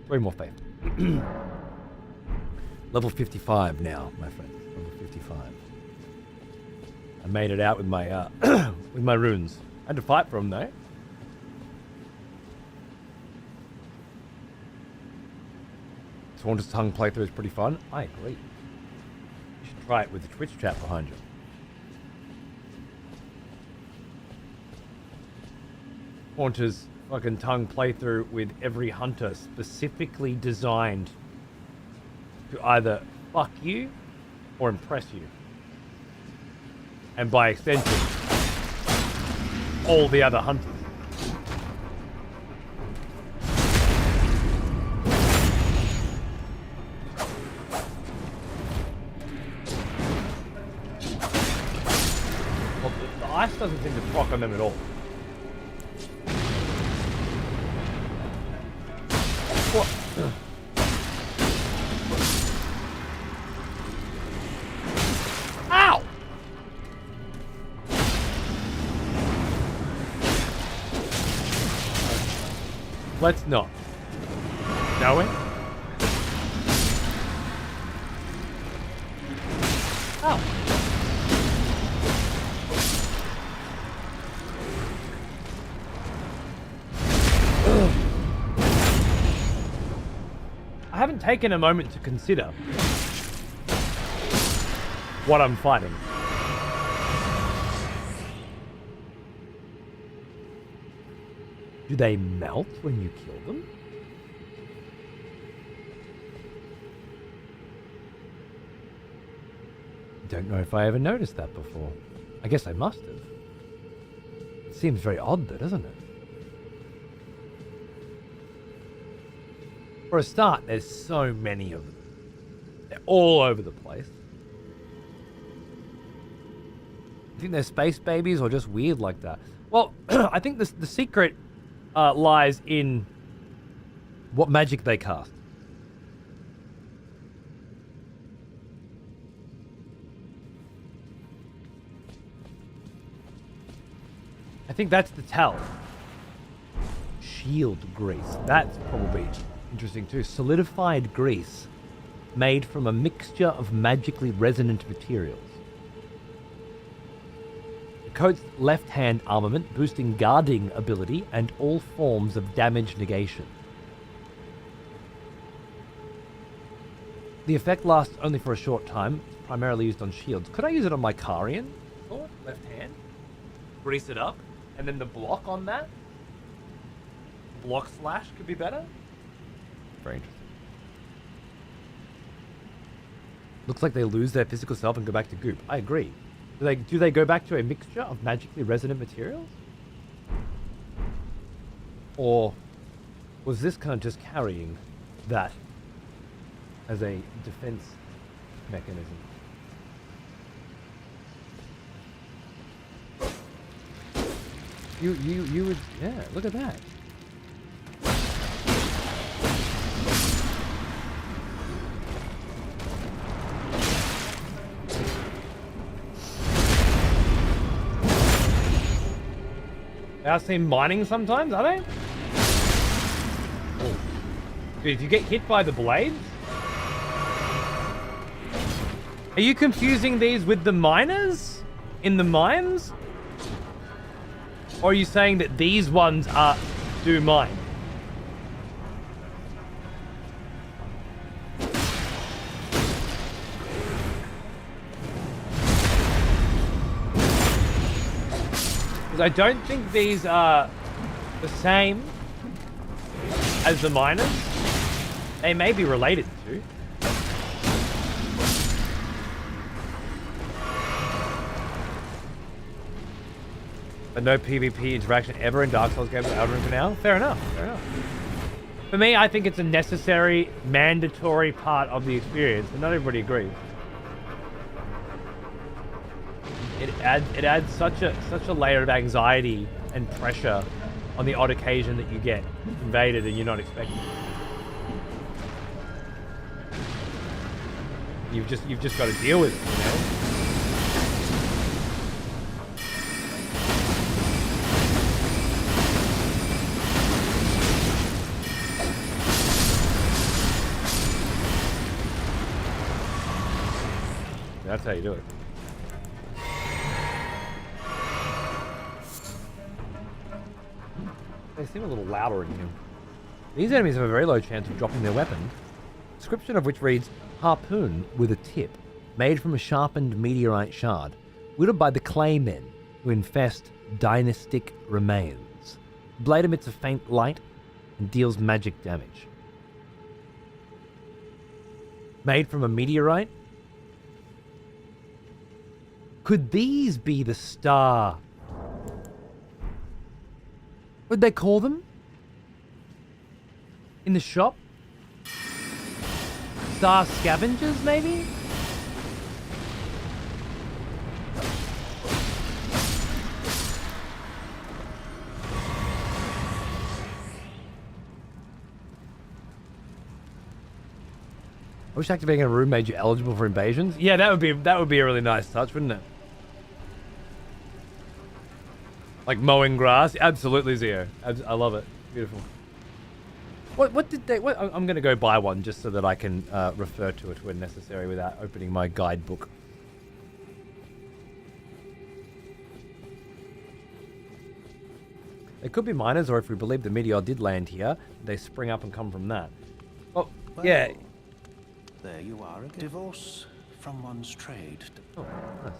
Three more faith. Level 55 now, my friend. Level 55. I made it out with my with my runes. I had to fight for them though. Taunter's Tongue playthrough is pretty fun. I agree. You should try it with the Twitch chat behind you. Taunter's fucking Tongue playthrough with every hunter specifically designed to either fuck you or impress you. And by extension, all the other hunters. Well, the ice doesn't seem to proc on them at all. What? Ow! Let's not. Shall we? Ow. I haven't taken a moment to consider what I'm fighting. Do they melt when you kill them? Don't know if I ever noticed that before. I guess I must have. It seems very odd though, doesn't it? For a start, there's so many of them. They're all over the place. You think they're space babies or just weird like that? Well, I think the secret lies in what magic they cast. I think that's the tell. Shield grease. That's probably interesting too. Solidified grease made from a mixture of magically resonant materials. coat's left-hand armament, boosting guarding ability and all forms of damage negation. The effect lasts only for a short time. It's primarily used on shields. Could I use it on my Karian sword? Left hand? Grease it up? And then the block on that? Block slash could be better? Very interesting. Looks like they lose their physical self and go back to goop. I agree. Do they go back to a mixture of magically resonant materials? Or was this kind of just carrying that as a defense mechanism? You would, yeah, look at that. They are seen mining sometimes, are they? Oh. Dude, if you get hit by the blades? Are you confusing these with the miners in the mines? Or are you saying that these ones do mine? Because I don't think these are the same as the miners. They may be related to. But no PvP interaction ever in Dark Souls games or Elden Ring for now? Fair enough, fair enough. For me, I think it's a necessary, mandatory part of the experience, and not everybody agrees. It adds such a layer of anxiety and pressure on the odd occasion that you get invaded and you're not expecting. You've just got to deal with it, you know? That's how you do it. They seem a little louder in here. These enemies have a very low chance of dropping their weapon. Description of which reads, harpoon with a tip, made from a sharpened meteorite shard, wielded by the claymen who infest dynastic remains. The blade emits a faint light and deals magic damage. Made from a meteorite? Could these be the star? What'd they call them? In the shop? Star scavengers, maybe? I wish activating a room made you eligible for invasions. Yeah, that would be a really nice touch, wouldn't it? Like mowing grass. Absolutely, Zio. I love it. Beautiful. What did they... I'm going to go buy one just so that I can refer to it when necessary without opening my guidebook. They could be miners, or if we believe the meteor did land here, they spring up and come from that. Oh, well, yeah. There you are again. Divorce from one's trade. Oh, nice.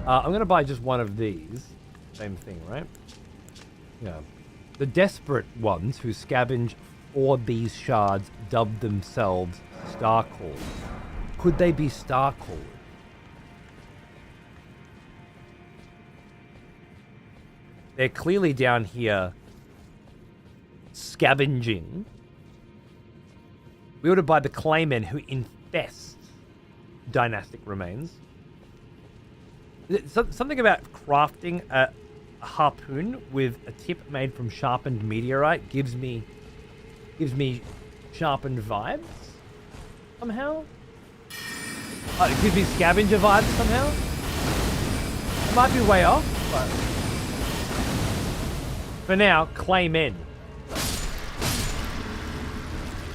I'm going to buy just one of these. Same thing, right? Yeah. The desperate ones who scavenge for these shards dubbed themselves Starcalled. Could they be Starcalled? They're clearly down here scavenging, wielded by the claymen who infest dynastic remains. Something about crafting a harpoon with a tip made from sharpened meteorite gives me sharpened vibes somehow. It gives me scavenger vibes somehow. I might be way off, but for now, claymen.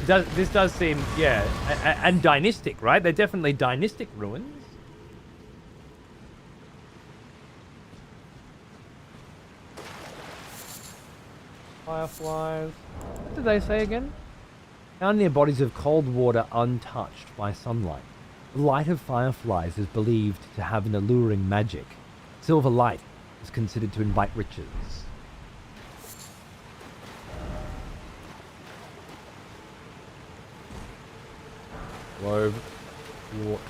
This does seem, yeah, and dynastic, right? They're definitely dynastic ruins. Fireflies. What did they say again? Found near bodies of cold water untouched by sunlight. The light of fireflies is believed to have an alluring magic. Silver light is considered to invite riches. Globe. Water.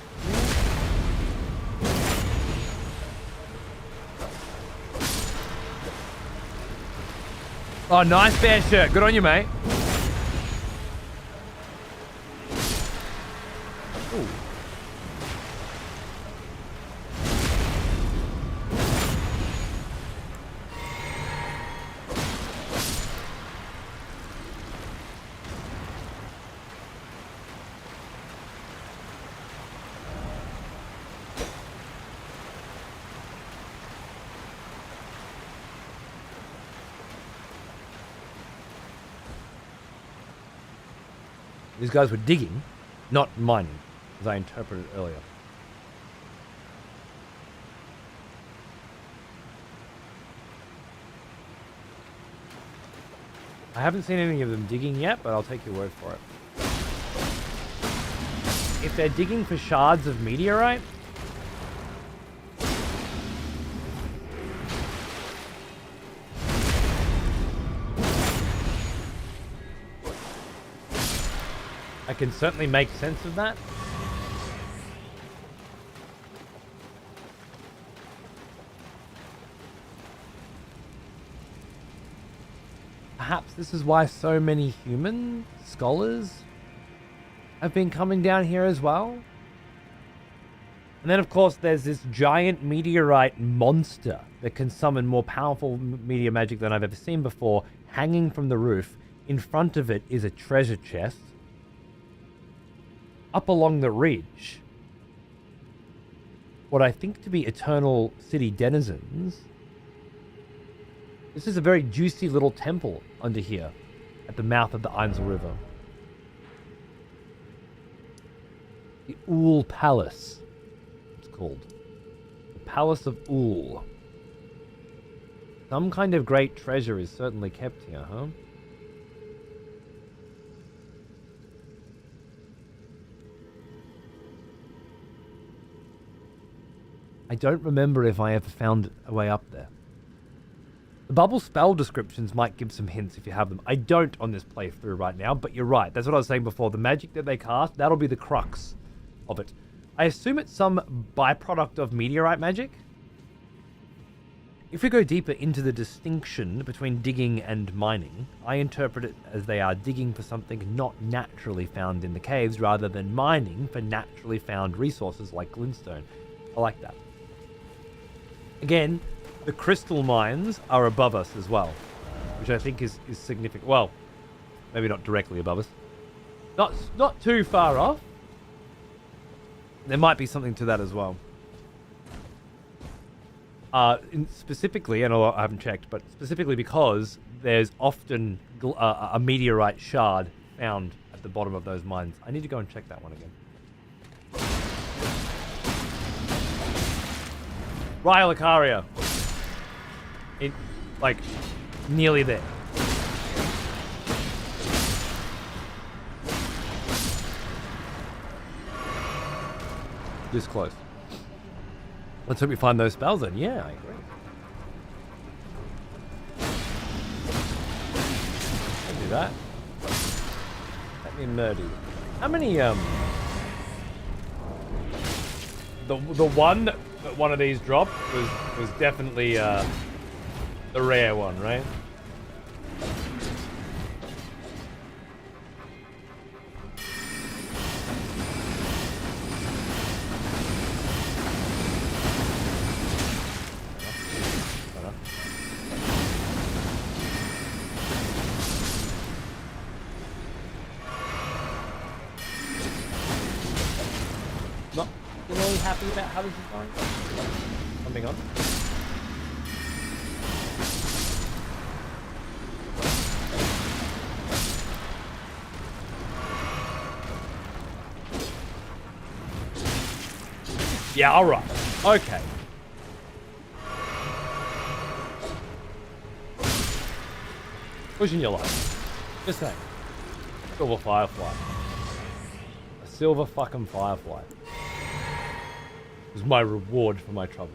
Oh, nice bear shirt. Good on you, mate. Ooh. These guys were digging, not mining, as I interpreted earlier. I haven't seen any of them digging yet, but I'll take your word for it. If they're digging for shards of meteorite, I can certainly make sense of that. Perhaps this is why so many human scholars have been coming down here as well. And then, of course, there's this giant meteorite monster that can summon more powerful meteor magic than I've ever seen before, hanging from the roof. In front of it is a treasure chest. Up along the ridge, what I think to be Eternal City denizens. This is a very juicy little temple under here at the mouth of the Ainsel River. The Ool Palace, it's called. The Palace of Ool. Some kind of great treasure is certainly kept here, huh? I don't remember if I ever found a way up there. The bubble spell descriptions might give some hints if you have them. I don't on this playthrough right now, but you're right. That's what I was saying before. The magic that they cast, that'll be the crux of it. I assume it's some byproduct of meteorite magic. If we go deeper into the distinction between digging and mining, I interpret it as they are digging for something not naturally found in the caves rather than mining for naturally found resources like glintstone. I like that. Again, the crystal mines are above us as well, which I think is significant. Well, maybe not directly above us. Not too far off. There might be something to that as well. Specifically, and I haven't checked, but specifically because there's often a meteorite shard found at the bottom of those mines. I need to go and check that one again. Raya Lucaria. Like, nearly there. This close. Let's hope we find those spells then. Yeah, I agree. I'll do that. Let me murder you. How many, The one that one of these dropped was definitely, the rare one, right? Not really happy about how this is going. Something on. Yeah, alright. Okay. Pushing your luck. Just saying. Silver firefly. A silver fucking firefly. It was my reward for my trouble.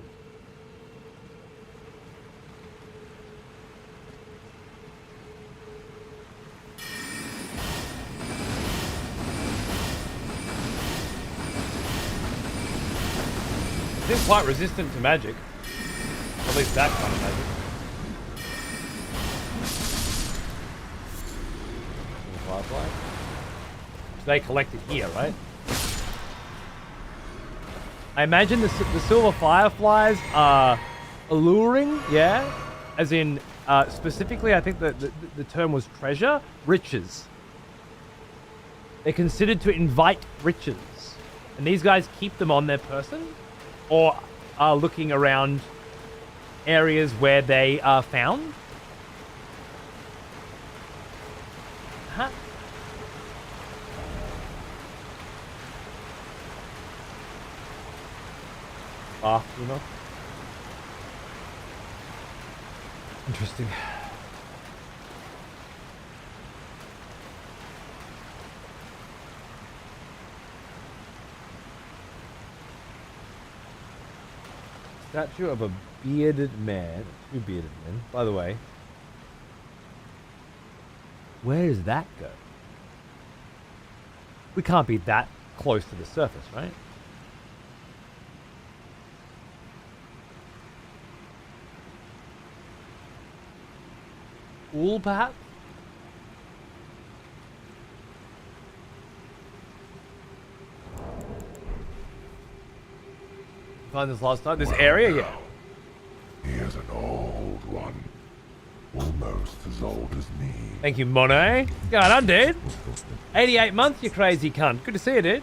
It is quite resistant to magic. At least that kind of magic. Firefly. So they collect it here, right? I imagine the silver fireflies are alluring, yeah? As in, specifically, I think the term was treasure, riches. They're considered to invite riches. And these guys keep them on their person or are looking around areas where they are found. Huh? You know? Interesting. Statue of a bearded man. Two bearded men. By the way, where does that go? We can't be that close to the surface, right? Pool, perhaps? Find this last time? This area? Yeah. He is an old one. Almost as old as me. Thank you, Monet. What's going on, dude? 88 months, you crazy cunt. Good to see you, dude.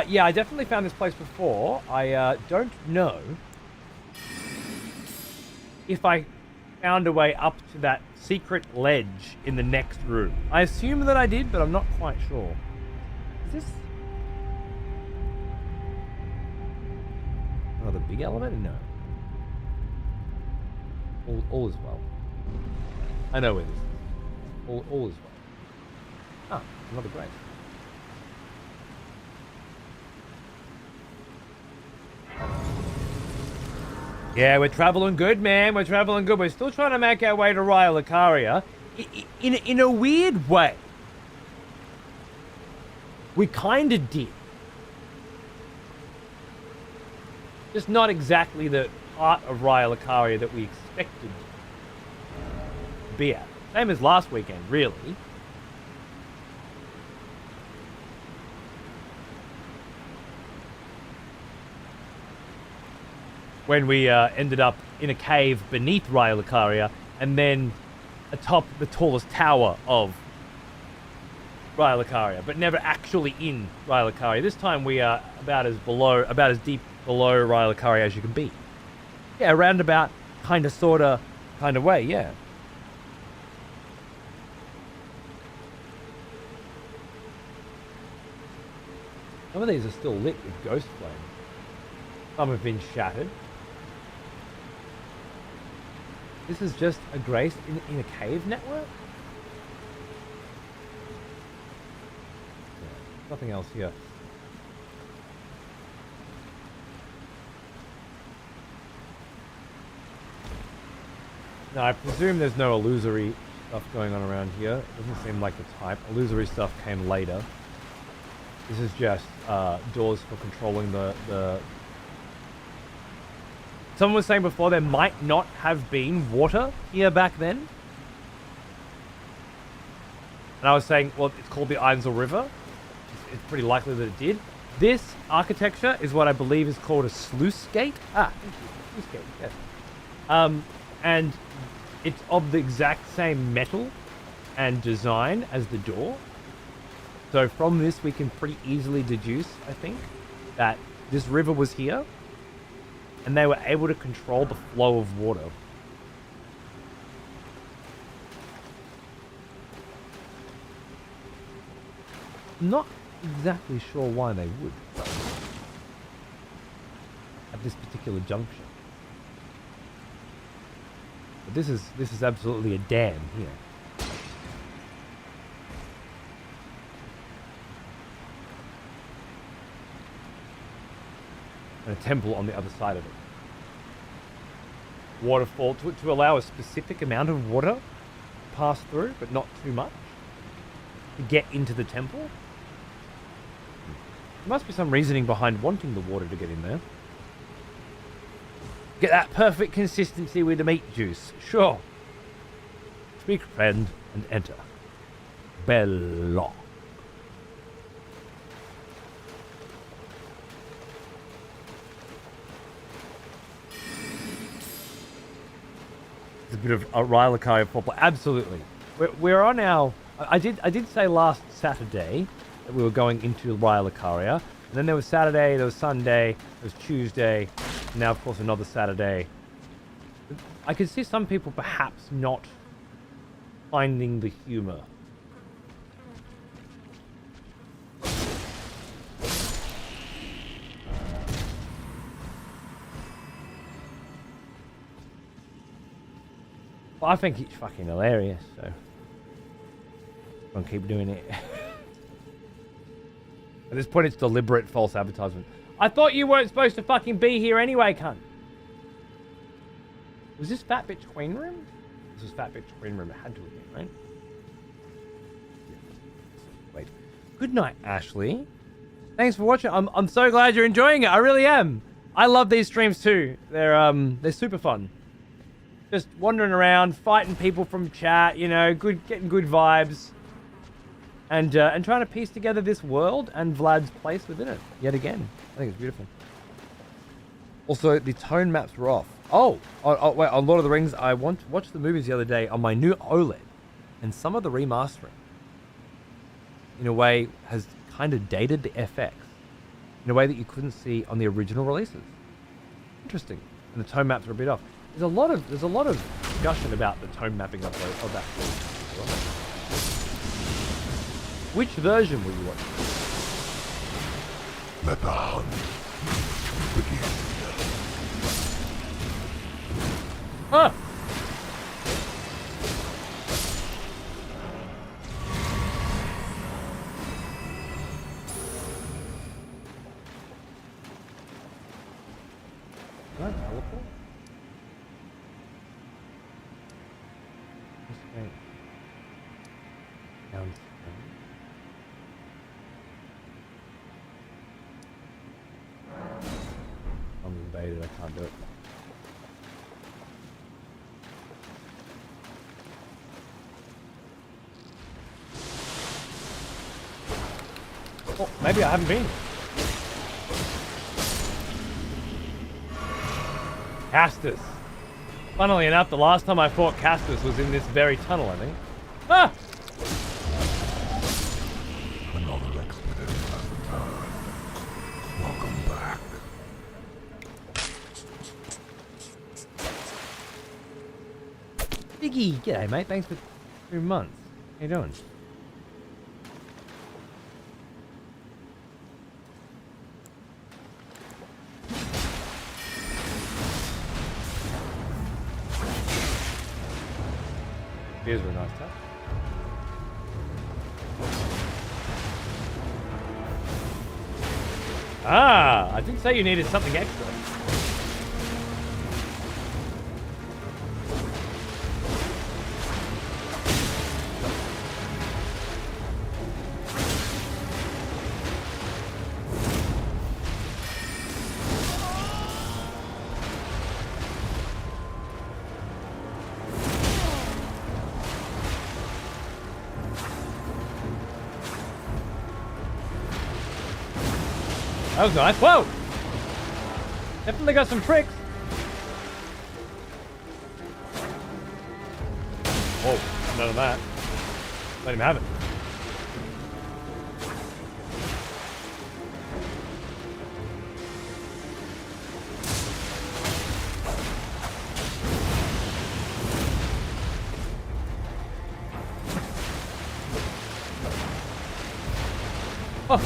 Yeah, I definitely found this place before. I don't know if I found a way up to that secret ledge in the next room. I assume that I did, but I'm not quite sure. Is this another big elevator? No. All is well. I know where this is. All is well. Ah, another grave. Yeah, we're traveling good, man. We're traveling good. We're still trying to make our way to Raya Lucaria. In a weird way. We kind of did. Just not exactly the part of Raya Lucaria that we expected to be at. Same as last weekend, really. When we ended up in a cave beneath Raya Lucaria and then atop the tallest tower of Raya Lucaria, but never actually in Raya Lucaria. This time we are about as deep below Raya Lucaria as you can be. Yeah, roundabout, kind of, sort of, kind of way, yeah. Some of these are still lit with ghost flame. Some have been shattered. This is just a grace in a cave network? Yeah, nothing else here. No, I presume there's no illusory stuff going on around here. It doesn't seem like the type. Illusory stuff came later. This is just doors for controlling the... Someone was saying before there might not have been water here back then. And I was saying, well, it's called the Einsel River. It's pretty likely that it did. This architecture is what I believe is called a sluice gate. Ah, thank you. Sluice gate, yes. And it's of the exact same metal and design as the door. So from this, we can pretty easily deduce, I think, that this river was here. And they were able to control the flow of water. Not exactly sure why they would. At this particular junction. But this is absolutely a dam here. And a temple on the other side of it. Waterfall to allow a specific amount of water to pass through, but not too much, to get into the temple. There must be some reasoning behind wanting the water to get in there. Get that perfect consistency with the meat juice. Sure. Speak friend and enter. Belloc. It's a bit of a Rylakari foreplay. Absolutely. We're on our... I did say last Saturday that we were going into Rylakaria. And then there was Saturday, there was Sunday, there was Tuesday, and now of course another Saturday. I could see some people perhaps not finding the humor. Well, I think it's fucking hilarious, so I'm gonna keep doing it. At this point, it's deliberate false advertisement. I thought you weren't supposed to fucking be here anyway, cunt. Was this Fat Bitch Queen Room? This was Fat Bitch Queen Room. It had to have been, right? Wait. Good night, Ashley. Thanks for watching. I'm so glad you're enjoying it. I really am. I love these streams too. They're super fun. Just wandering around, fighting people from chat, you know, getting good vibes. And trying to piece together this world and Vlad's place within it, yet again. I think it's beautiful. Also, the tone maps were off. Oh, wait, on Lord of the Rings, I watched the movies the other day on my new OLED. And some of the remastering, in a way, has kind of dated the FX. In a way that you couldn't see on the original releases. Interesting. And the tone maps are a bit off. There's a lot of discussion about the tone mapping of that film. Which version will you watch? Let the hunt begin. Ah! Can I teleport? Down. I'm invaded, I can't do it. Oh, maybe I haven't been. Castus. Funnily enough, the last time I fought Castus was in this very tunnel, I think. Ah! Another expedition has returned. Welcome back. Biggie, g'day mate, thanks for 2 months. How you doing? Beers were a nice touch. Ah, I did say you needed something extra. That was nice. Whoa! Definitely got some tricks. Whoa, none of that. Let him have it. Oh.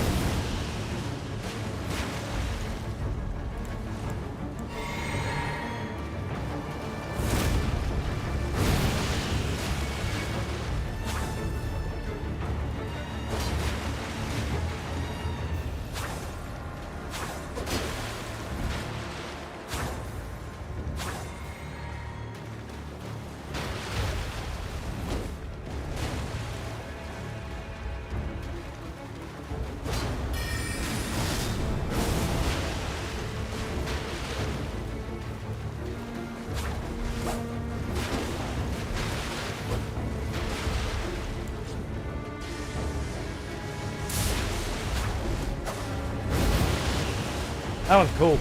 That one's cool.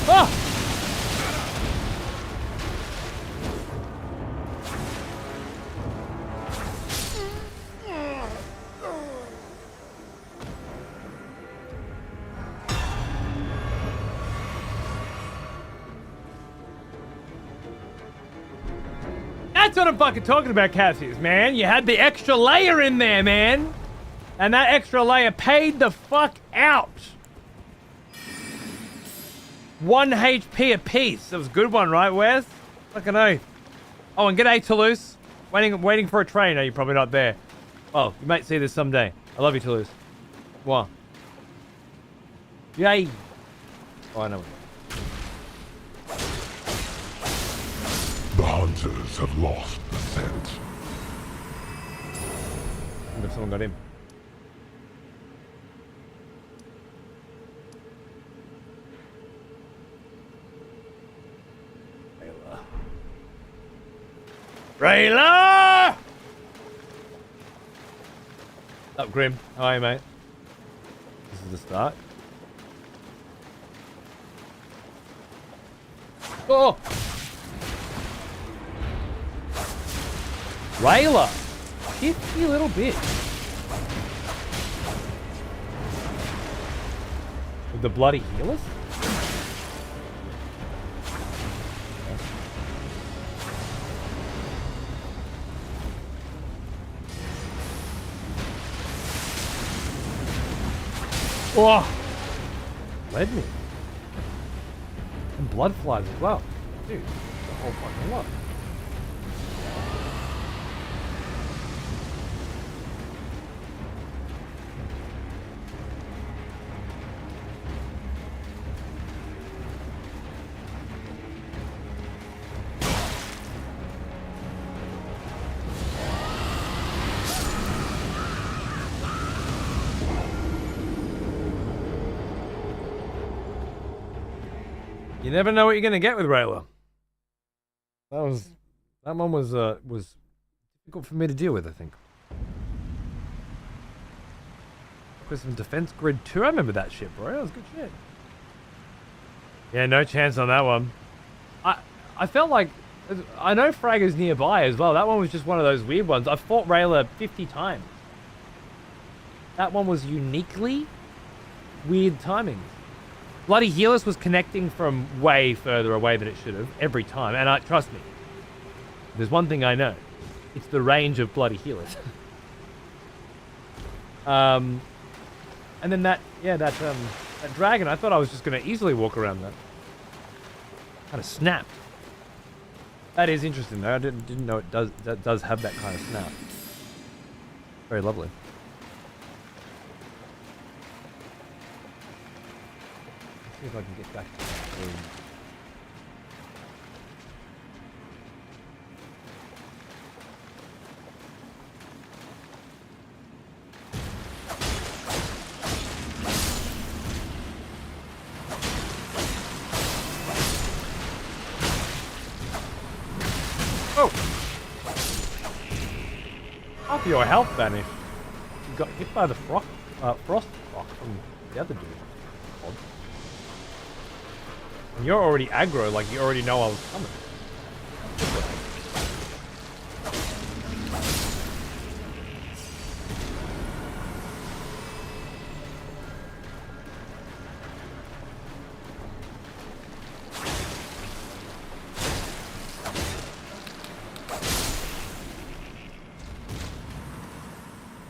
Ah! That's what I'm fucking talking about, Cassius, man. You had the extra layer in there, man. And that extra layer paid the fuck out. 1 HP a piece. That was a good one, right, Wes? Fucking oath. Oh, and g'day, Toulouse. Waiting for a train. No, you're probably not there. Oh, you might see this someday. I love you, Toulouse. What? Yay. Oh, I know. The hunters have lost the scent. I wonder if someone got him. Rayla! Up, Grim. How are you, mate? This is the start. Oh! Rayla! Shifty little bitch. With the bloody healers? Oh! Led me. And blood flies as well. Dude, the whole fucking lot. You never know what you're gonna get with Rayla. That one was difficult for me to deal with, I think. With some Defense Grid 2, I remember that shit, bro. That was good shit. Yeah, no chance on that one. I felt like, I know Fragger's nearby as well. That one was just one of those weird ones. I've fought Rayla 50 times. That one was uniquely weird timing. Bloody Healers was connecting from way further away than it should have every time. And trust me, there's one thing I know. It's the range of Bloody Healers. And then that dragon, I thought I was just going to easily walk around that. Kind of snapped. That is interesting though. I didn't know that does have that kind of snap. Very lovely. See if I can get back to the room. Oh! Half your health vanished. You got hit by the frost rock from the other dude. Odd. And you're already aggro, like you already know I was coming.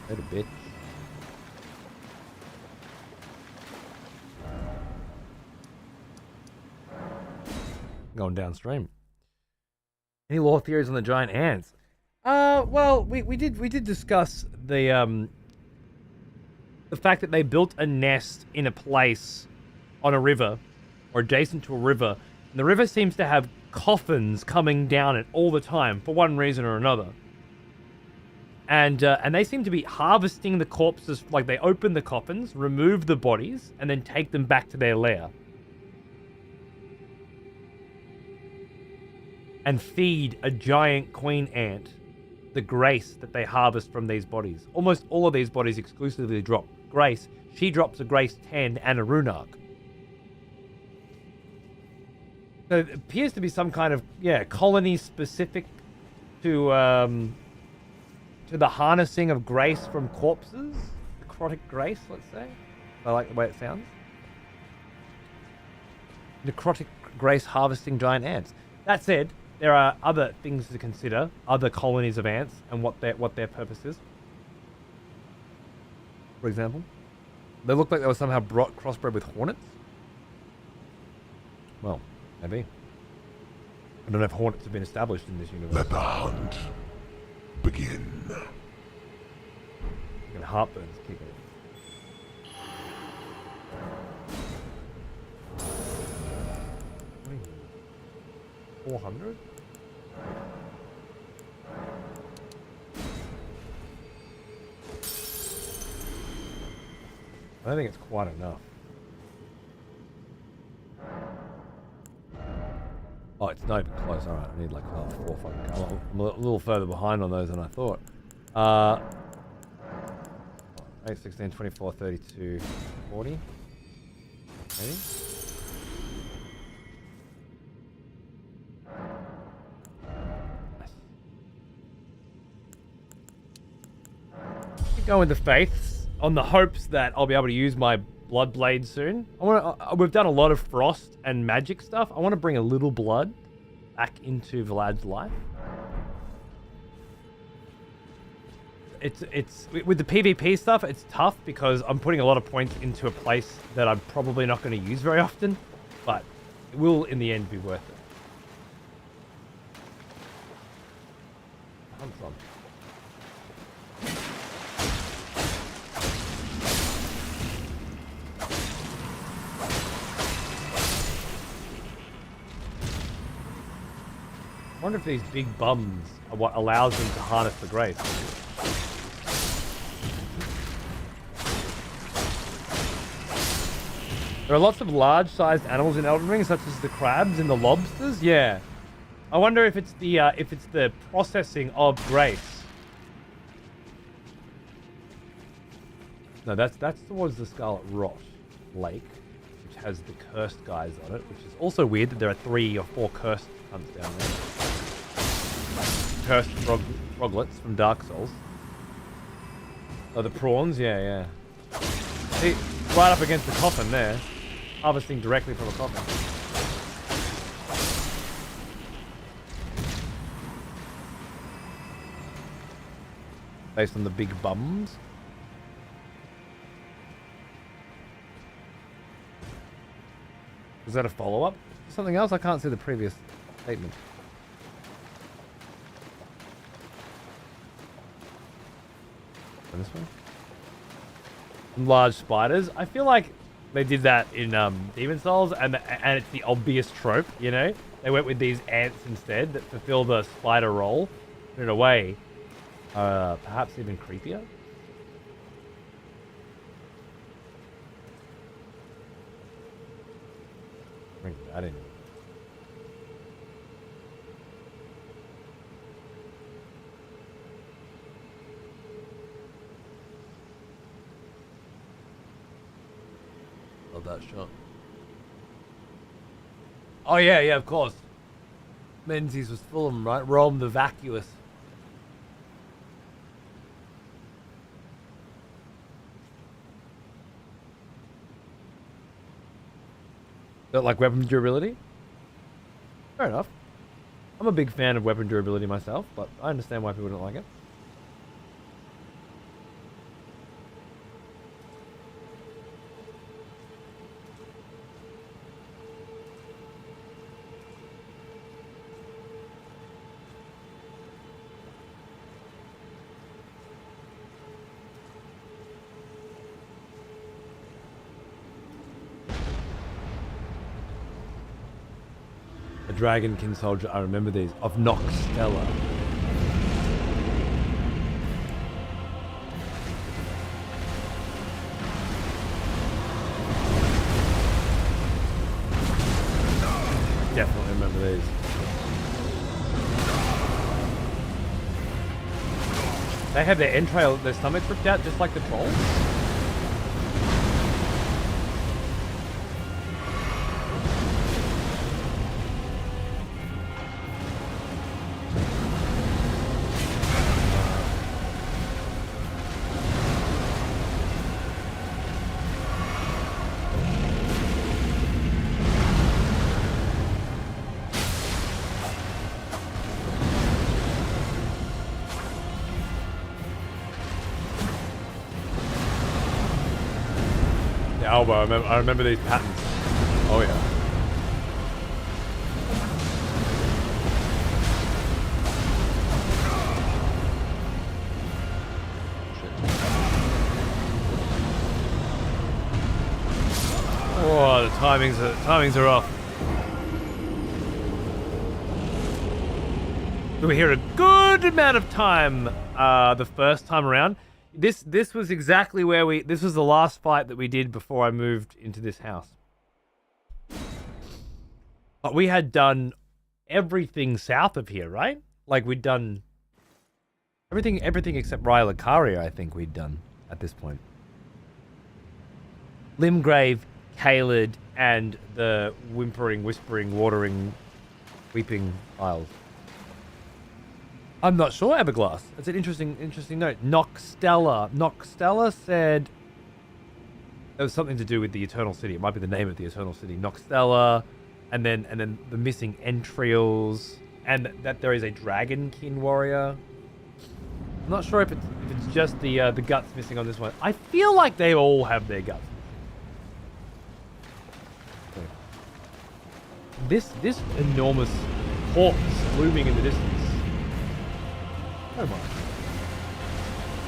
Little bit. Going downstream. Any lore theories on the giant ants? Well, we did discuss the fact that they built a nest in a place on a river or adjacent to a river, and the river seems to have coffins coming down it all the time for one reason or another. And they seem to be harvesting the corpses, like they open the coffins, remove the bodies, and then take them back to their lair. and feed a giant queen ant the grace that they harvest from these bodies. Almost all of these bodies exclusively drop grace. She drops a grace 10 and a rune arc. So it appears to be some kind of, colony specific to the harnessing of grace from corpses. Necrotic grace, let's say. I like the way it sounds. Necrotic grace harvesting giant ants. That said, there are other things to consider, other colonies of ants, and what their purpose is. For example, they look like they were somehow crossbred with hornets. Well, maybe. I don't know if hornets have been established in this universe. Let the hunt begin. And heartburn's kicking it. 400? I don't think it's quite enough. Oh, it's not even close. Alright, I need like 4 fucking. I'm a little further behind on those than I thought. 8, 16, 24, 32, 40. Maybe? Go with the faiths on the hopes that I'll be able to use my blood blade soon. We've done a lot of frost and magic stuff. I want to bring a little blood back into Vlad's life. It's with the PvP stuff, it's tough because I'm putting a lot of points into a place that I'm probably not going to use very often, but it will in the end be worth it. Hunt's on. I wonder if these big bums are what allows them to harness the grace. There are lots of large-sized animals in Elden Ring, such as the crabs and the lobsters. Yeah, I wonder if it's the processing of grace. No, that's towards the Scarlet Rot Lake, which has the cursed guys on it, which is also weird that there are 3 or 4 cursed hunts down there. Cursed froglets from Dark Souls. Oh, the prawns? Yeah. See, right up against the coffin there. Harvesting directly from a coffin. Based on the big bums. Is that a follow-up? Something else? I can't see the previous statement. This one? Some large spiders. I feel like they did that in Demon Souls, and it's the obvious trope, you know? They went with these ants instead that fulfill the spider role. But in a way, perhaps even creepier. Bring that in. Love that shot. Oh yeah, of course. Menzies was full of them, right? Rome the vacuous. Don't like weapon durability? Fair enough. I'm a big fan of weapon durability myself, but I understand why people don't like it. Dragonkin soldier, I remember these, of Noxtella. Definitely remember these. They have their entrail, their stomachs ripped out just like the trolls. Elbow. I remember these patterns. Oh yeah. Oh, the timings are off. We were here a good amount of time the first time around. This was exactly where this was the last fight that we did before I moved into this house. But we had done everything south of here, right? Like we'd done everything except Rylakaria, I think we'd done at this point. Limgrave, Caelid, and the whimpering, whispering, watering, weeping isles. I'm not sure, Everglass. It's an interesting note. Noxtella said there was something to do with the Eternal City. It might be the name of the Eternal City. Noxtella, and then the missing entrails, and that there is a Dragonkin warrior. I'm not sure if it's just the guts missing on this one. I feel like they all have their guts. This enormous corpse looming in the distance. Oh my.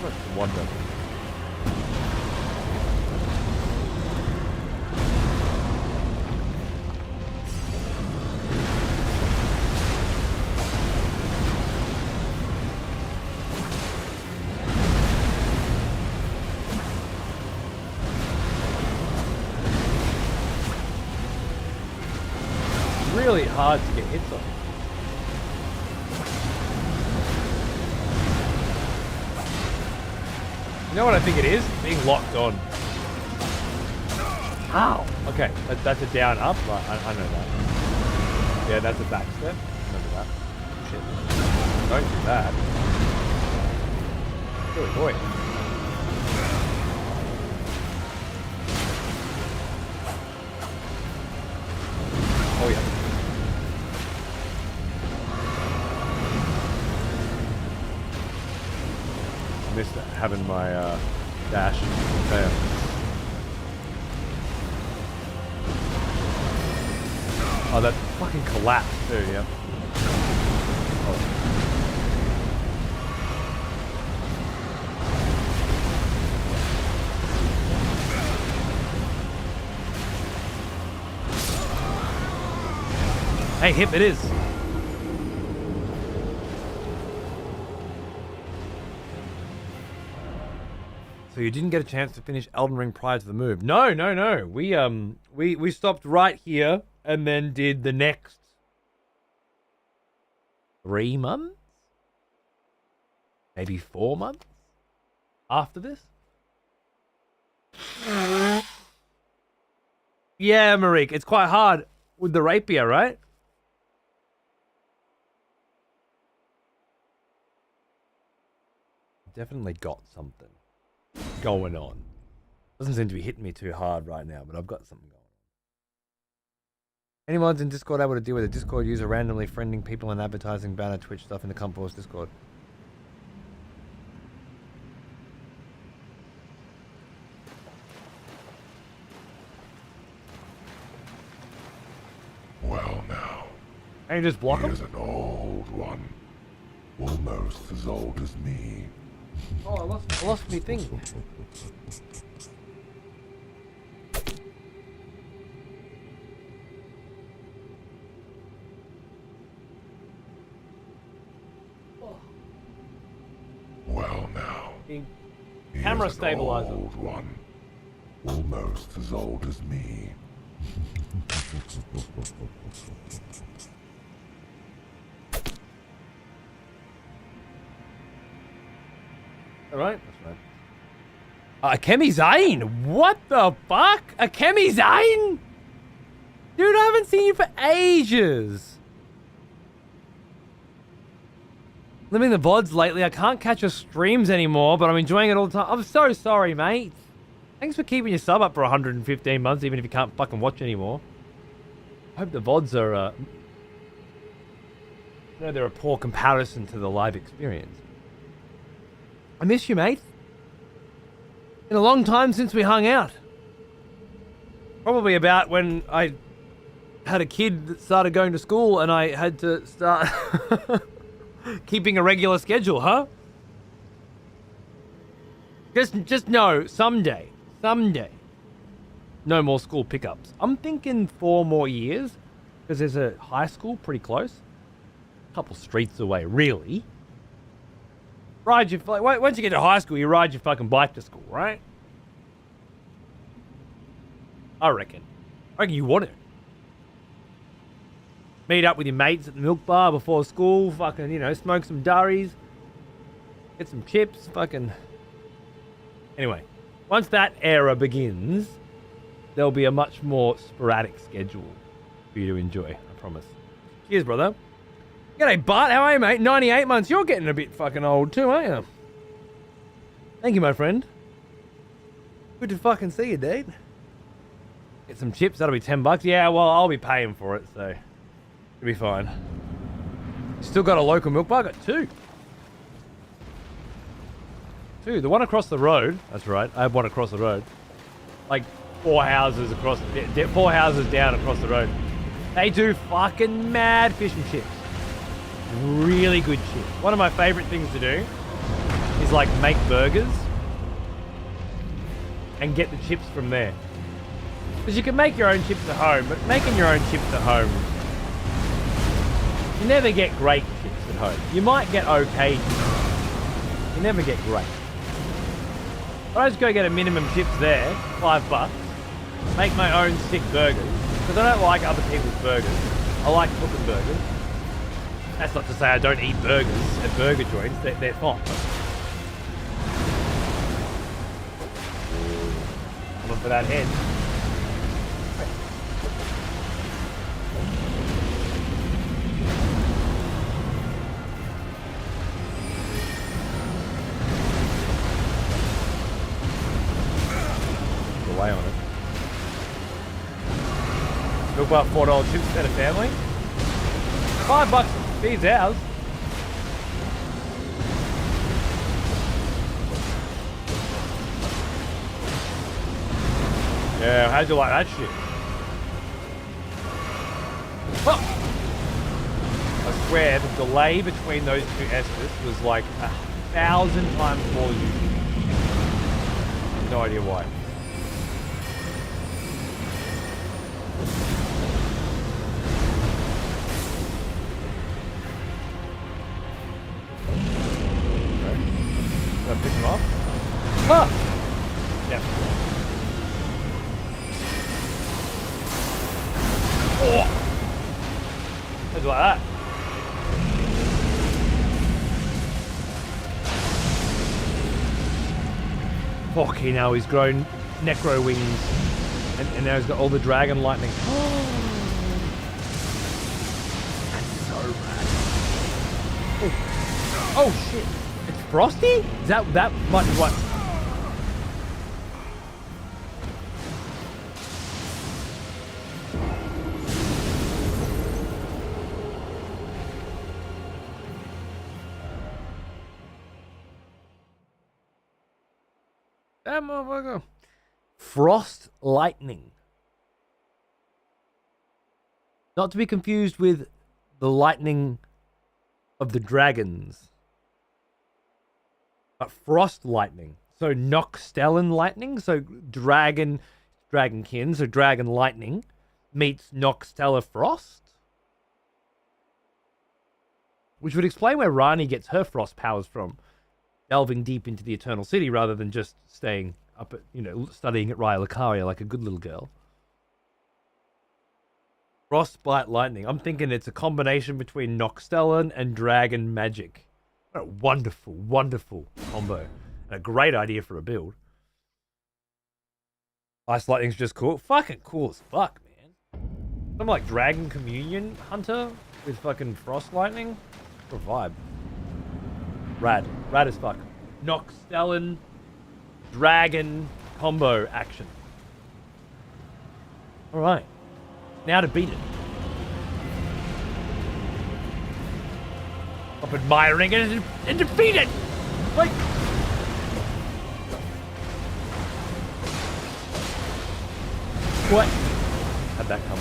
Let's wonder. Really hard to get hits on. You know what I think it is? Being locked on. Ow! Okay, that's a down up. Right, I know that. Yeah, that's a back step. Remember that. Shit. Don't do that. Good boy. Oh yeah. Missed having my dash there. Oh, that fucking collapsed too, yeah. Oh. Hey, hip it is. So you didn't get a chance to finish Elden Ring prior to the move? No. We stopped right here and then did the next 3 months? Maybe 4 months after this? Yeah, Marique, it's quite hard with the rapier, right? Definitely got something going on. Doesn't seem to be hitting me too hard right now, but I've got something going on. Anyone's in Discord able to deal with a Discord user randomly friending people and advertising banner Twitch stuff in the Compos Discord? Well now. And you just block Here's them? an old one. Almost as old as me. Oh, I lost me thing. Well now. Camera Here's an stabilizer. old one. Almost as old as me. All right. That's right. Akemi Zane. What the fuck? Akemi Zane? Dude, I haven't seen you for ages. Living the VODs lately. I can't catch your streams anymore, but I'm enjoying it all the time. I'm so sorry, mate. Thanks for keeping your sub up for 115 months, even if you can't fucking watch anymore. I hope the VODs are, they're a poor comparison to the live experience. I miss you, mate. Been a long time since we hung out. Probably about when I had a kid that started going to school and I had to start keeping a regular schedule, huh? Just know, someday, no more school pickups. I'm thinking 4 more years, because there's a high school pretty close. A couple streets away, really. Once you get to high school, you ride your fucking bike to school, right? I reckon you want it. Meet up with your mates at the milk bar before school, fucking, smoke some durries, get some chips, fucking... Anyway, once that era begins, there'll be a much more sporadic schedule for you to enjoy, I promise. Cheers, brother. G'day, Bart. How are you, mate? 98 months. You're getting a bit fucking old too, aren't you? Thank you, my friend. Good to fucking see you, dude. Get some chips. That'll be $10. Yeah, well, I'll be paying for it, so it'll be fine. Still got a local milk bar? Got 2. 2. The one across the road. That's right. I have one across the road. Like 4 houses across, 4 houses down across the road. They do fucking mad fish and chips. Really good chips. One of my favorite things to do is like make burgers and get the chips from there. Because you can make your own chips at home, but making your own chips at home, you never get great chips at home. You might get okay chips. You never get great. But I just go get a minimum chips there, $5. Make my own sick burgers. Because I don't like other people's burgers. I like cooking burgers. That's not to say I don't eat burgers at burger joints. They're fine. Coming for that head. Away on it. Look about $4 chips at a family. $5 feeds ours. Yeah, how'd you like that shit? Oh. I swear the delay between those two Estes was like 1,000 times more than usual. No idea why. Pick him up. Ah! Yep. Oh! How'd you like that? Fuck, now he's grown necro wings. And now he's got all the dragon lightning. That's so rad. Oh shit. It's Frosty? Is that much what? That motherfucker. Frost lightning. Not to be confused with the lightning of the dragons. Frost lightning. So Nocstellan lightning. So dragonkin. So dragon lightning meets Nocstella frost. Which would explain where Rani gets her frost powers from. Delving deep into the Eternal City rather than just staying up at, studying at Raya Lucaria like a good little girl. Frostbite lightning. I'm thinking it's a combination between Nocstellan and dragon magic. What a wonderful, wonderful combo. A great idea for a build. Ice Lightning's just cool. Fucking cool as fuck, man. Something like Dragon Communion Hunter with fucking Frost Lightning. What a vibe. Rad. Rad as fuck. Nocstellan Dragon combo action. Alright. Now to beat it. Stop admiring it and defeat it! Like... What? How'd that come?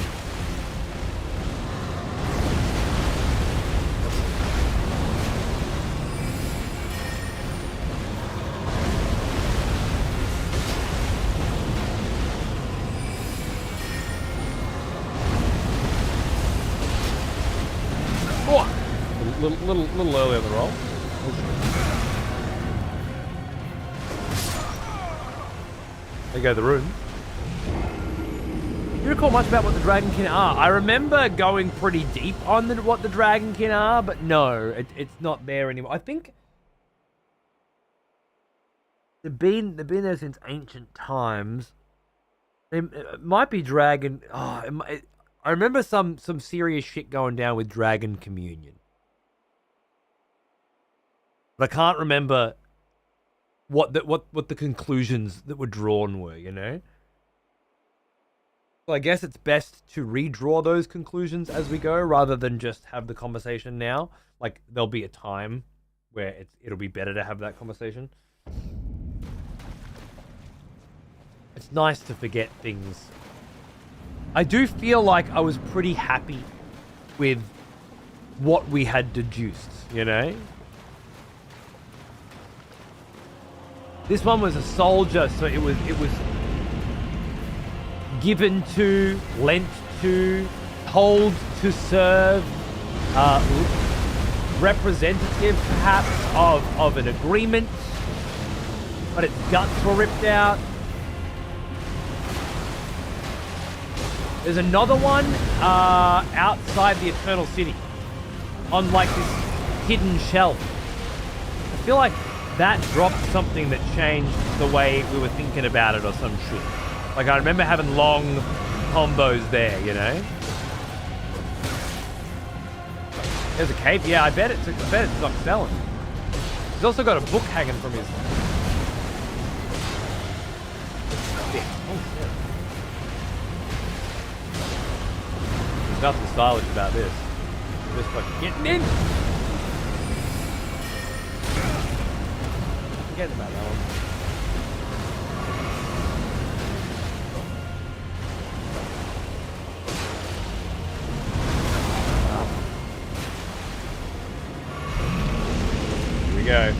Little early on the roll. There you go, the rune. Do you recall much about what the Dragonkin are? I remember going pretty deep on what the Dragonkin are, but no, it's not there anymore. I think they've been there since ancient times. It might be Dragon. Oh, I remember some serious shit going down with Dragon Communion. But I can't remember what the conclusions that were drawn were, you know? So I guess it's best to redraw those conclusions as we go rather than just have the conversation now. Like, there'll be a time where it'll be better to have that conversation. It's nice to forget things. I do feel like I was pretty happy with what we had deduced, you know? This one was a soldier, so it was given to, lent to, told to serve, representative perhaps of an agreement, but its guts were ripped out. There's another one outside the Eternal City on like this hidden shelf. I feel like that dropped something that changed the way we were thinking about it or some shit. Like, I remember having long combos there, you know? There's a cape. Yeah, I bet it's not selling. He's also got a book hanging from his... Oh, shit. There's nothing stylish about this. Just fucking getting in! Forget about that one. Here we go.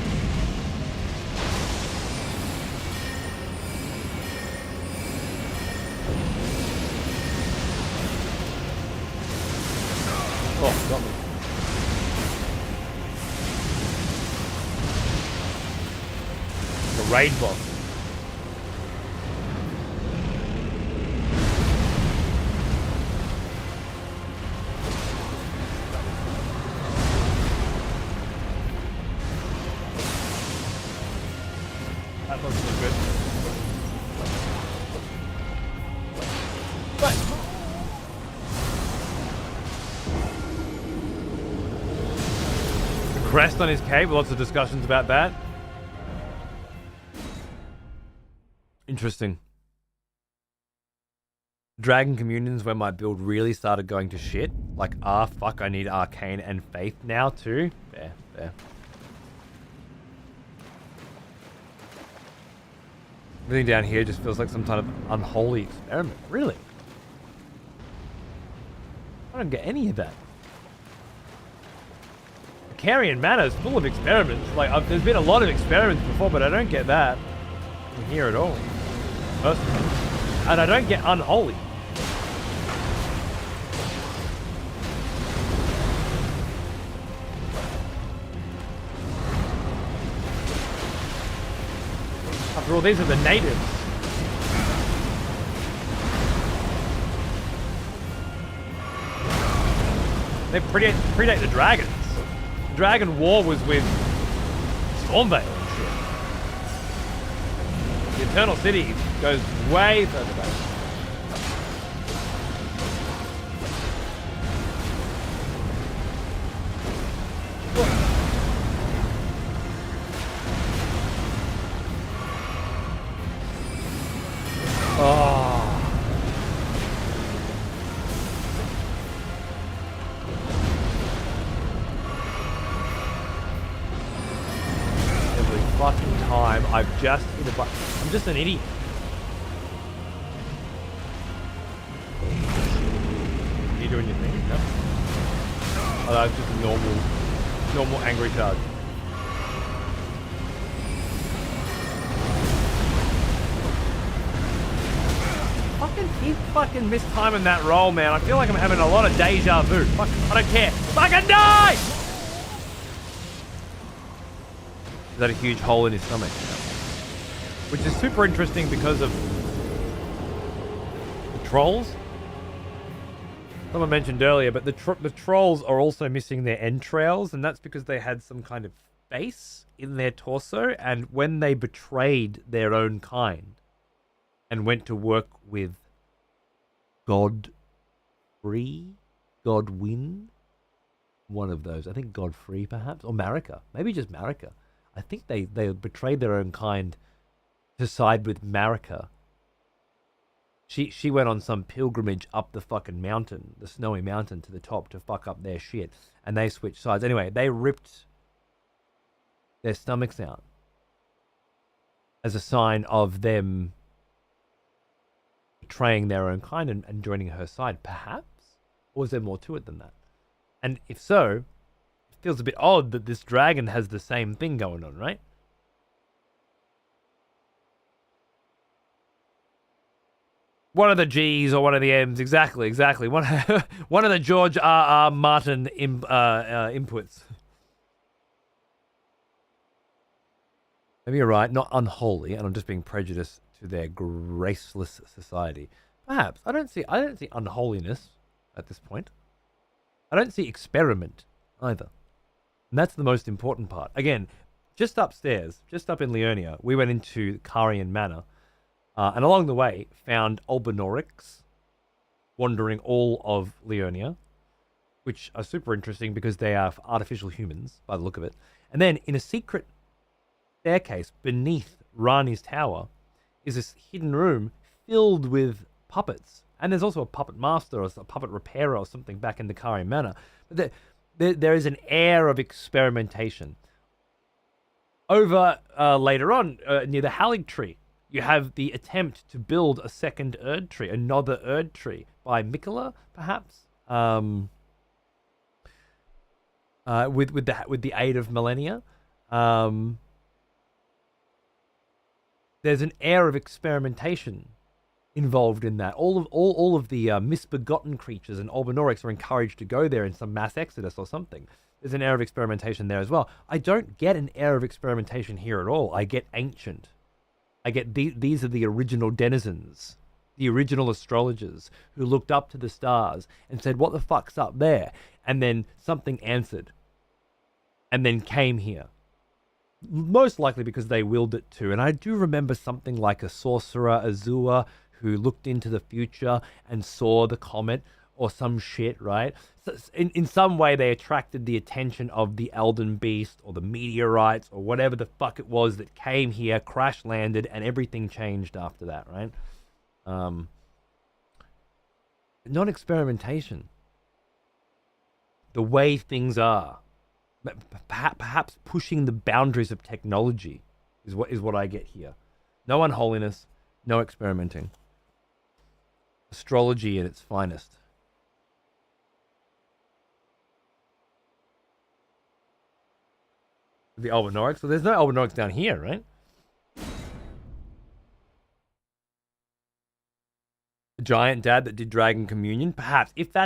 Oh, got me. Raid boss. That looks so good. But the crest on his cape, lots of discussions about that. Interesting. Dragon Communion's when my build really started going to shit. Like, fuck, I need Arcane and Faith now too. Fair. Everything down here just feels like some kind of unholy experiment. Really? I don't get any of that. The Carrion Manor is full of experiments. Like, there's been a lot of experiments before, but I don't get that in here at all. Personally. And I don't get unholy. After all, these are the natives. They predate the dragons. The Dragon War was with Stormveil and shit. Eternal City goes way further back. Oh. Every fucking time I've just hit a button. I'm just an idiot. Are you doing your thing? No? Oh, that's just a normal angry charge. Keep fucking mistiming that roll, man. I feel like I'm having a lot of deja vu. Fuck, I don't care. Fucking die! Is that a huge hole in his stomach? Which is super interesting because of the trolls. Someone mentioned earlier, but the trolls are also missing their entrails, and that's because they had some kind of face in their torso, and when they betrayed their own kind and went to work with Godwin, one of those. I think Godfrey, perhaps, or Marika. Maybe just Marika. I think they betrayed their own kind to side with Marika. She went on some pilgrimage up the fucking mountain, the snowy mountain to the top to fuck up their shit, and they switched sides. Anyway, they ripped their stomachs out as a sign of them betraying their own kind and joining her side, perhaps? Or is there more to it than that? And if so, it feels a bit odd that this dragon has the same thing going on, right? One of the G's or one of the M's, exactly. One of the George R. Martin inputs. Maybe you're right, not unholy, and I'm just being prejudiced to their graceless society. Perhaps. I don't see unholiness at this point. I don't see experiment either. And that's the most important part. Again, just upstairs, just up in Leonia, we went into Carian Manor, and along the way found Albinorics wandering all of Leonia, which are super interesting because they are artificial humans, by the look of it. And then in a secret staircase beneath Rani's tower is this hidden room filled with puppets. And there's also a puppet master or a puppet repairer or something back in the Kari Manor. But there is an air of experimentation. Over later on, near the Erdtree, you have the attempt to build a second Erdtree, another Erdtree by Mikola, perhaps, with the aid of Millennia. There's an air of experimentation involved in that. All of the misbegotten creatures and Albinorics are encouraged to go there in some mass exodus or something. There's an air of experimentation there as well. I don't get an air of experimentation here at all. I get ancient. I get these are the original denizens, the original astrologers who looked up to the stars and said, what the fuck's up there? And then something answered and then came here. Most likely because they willed it to. And I do remember something like a sorcerer, Azua, who looked into the future and saw the comet or some shit, right? So in some way, they attracted the attention of the Elden beast or the meteorites or whatever the fuck it was that came here, crash landed, and everything changed after that, right? Not experimentation. The way things are. Perhaps pushing the boundaries of technology is what I get here. No unholiness, no experimenting. Astrology at its finest. The Albinorics. So there's no Albinorics down here, right? The giant dad that did Dragon Communion, perhaps. If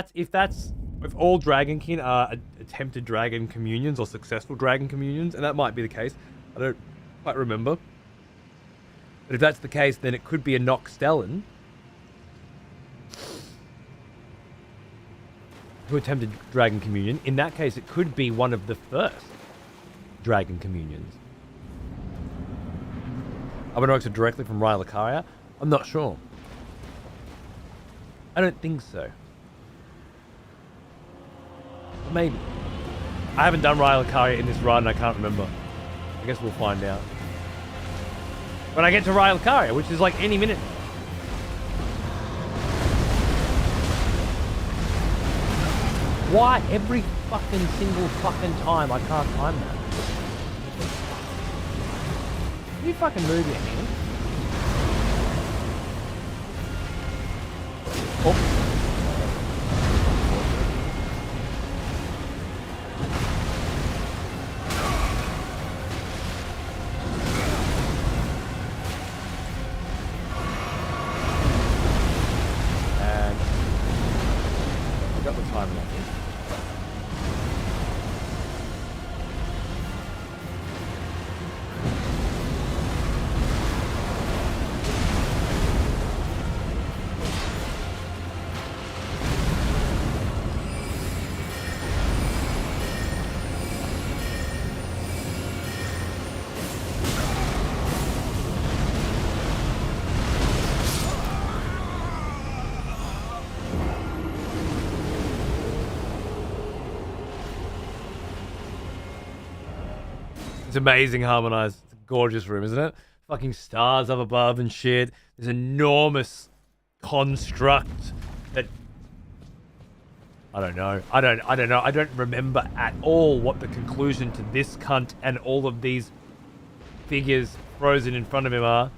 all Dragonkin are attempted Dragon Communions or successful Dragon Communions, and that might be the case, I don't quite remember. But if that's the case, then it could be a Noxstellan who attempted Dragon Communion. In that case, it could be one of the first Dragon Communions. Albanoics are directly from Raya Lucaria? I'm not sure. I don't think so. Maybe. I haven't done Raya Lucaria in this run and I can't remember. I guess we'll find out. When I get to Raya Lucaria, which is like any minute. Why every fucking single fucking time I can't climb that? Can you fucking move your hand? Oh. And I got the time left. It's amazing harmonized. It's a gorgeous room, isn't it? Fucking stars up above and shit. This enormous construct that I don't know. I don't know. I don't remember at all what the conclusion to this cunt and all of these figures frozen in front of him are.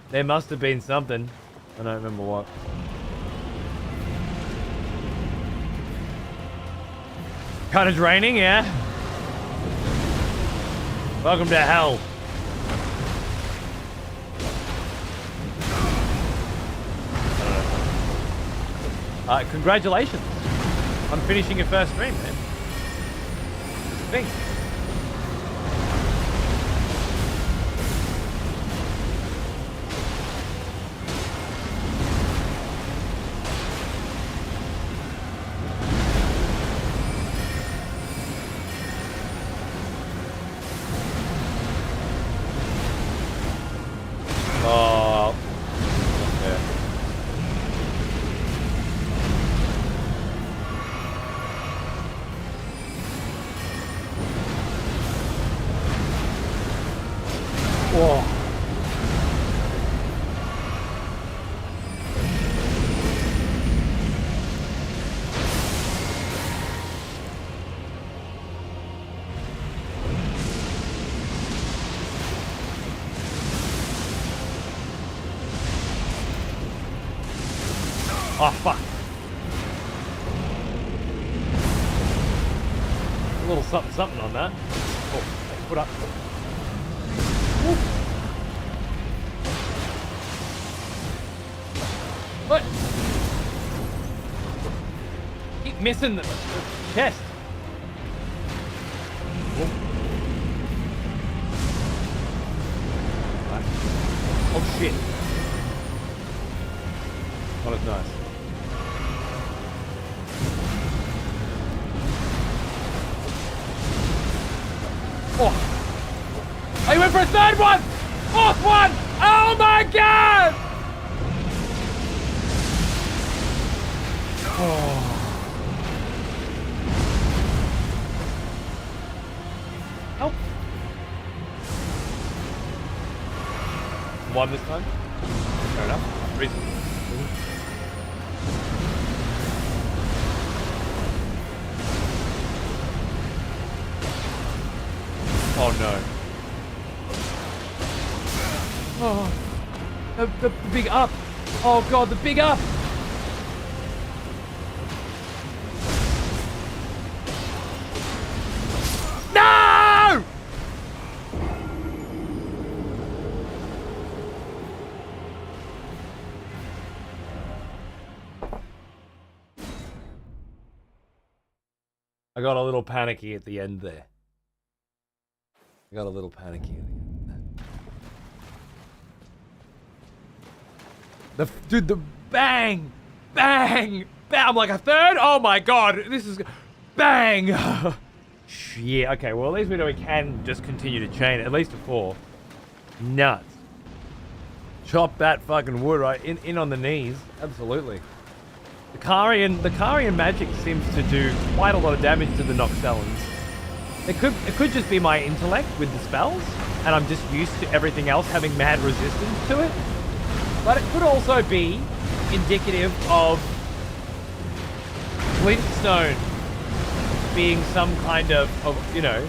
There must have been something. I don't remember what. Kind of draining, yeah. Welcome to hell. Congratulations on finishing your first stream, man. Thanks. Oh. Yeah. Whoa. Oh, fuck. A little something, something on that. Oh, put up. Woo. What? Keep missing the chest. Whoa. Right. Oh, shit. Not as nice. Oh! I went for a third one! Fourth one! Oh my god! Oh. Help! One this time? Fair enough. Reason. Oh no. Oh. The big up. Oh god, the big up. No! I got a little panicky at the end there. I got a little panicky at the end. Dude, the bang! Bang! Bang! I'm like a third? Oh my god! This is... Bang! Shit. Okay, well at least we know we can just continue to chain it. At least a 4. Nuts. Chop that fucking wood right in on the knees. Absolutely. The Karian magic seems to do quite a lot of damage to the Noxellans. It could just be my intellect with the spells, and I'm just used to everything else having mad resistance to it. But it could also be indicative of Flintstone being some kind of you know,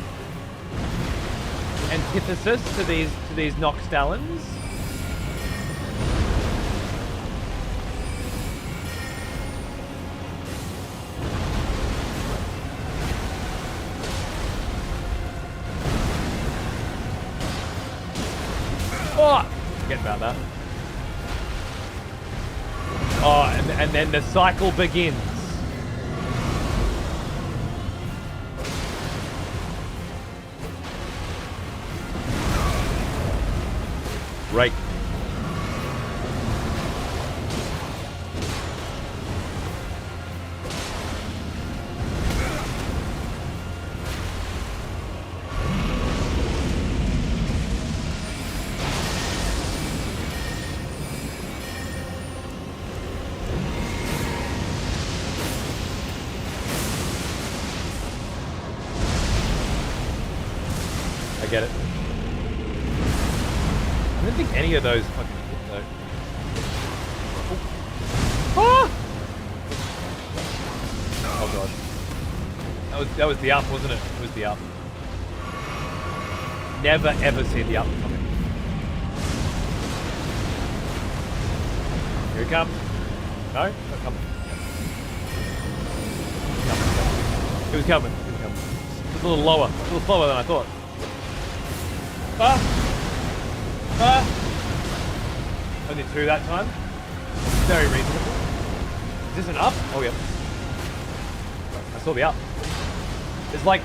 antithesis to these Noxellans. Oh, forget about that. Oh, and then the cycle begins. Right. I get it. I don't think any of those fucking hit though. Oh! Oh god. That was the up, wasn't it? It was the up. Never ever see the up coming. Here it comes. No? Not coming. It was coming. It was coming. It was a little lower. A little slower than I thought. Only 2 that time. Very reasonable. Is this an up? Oh, yeah. I saw the up. There's like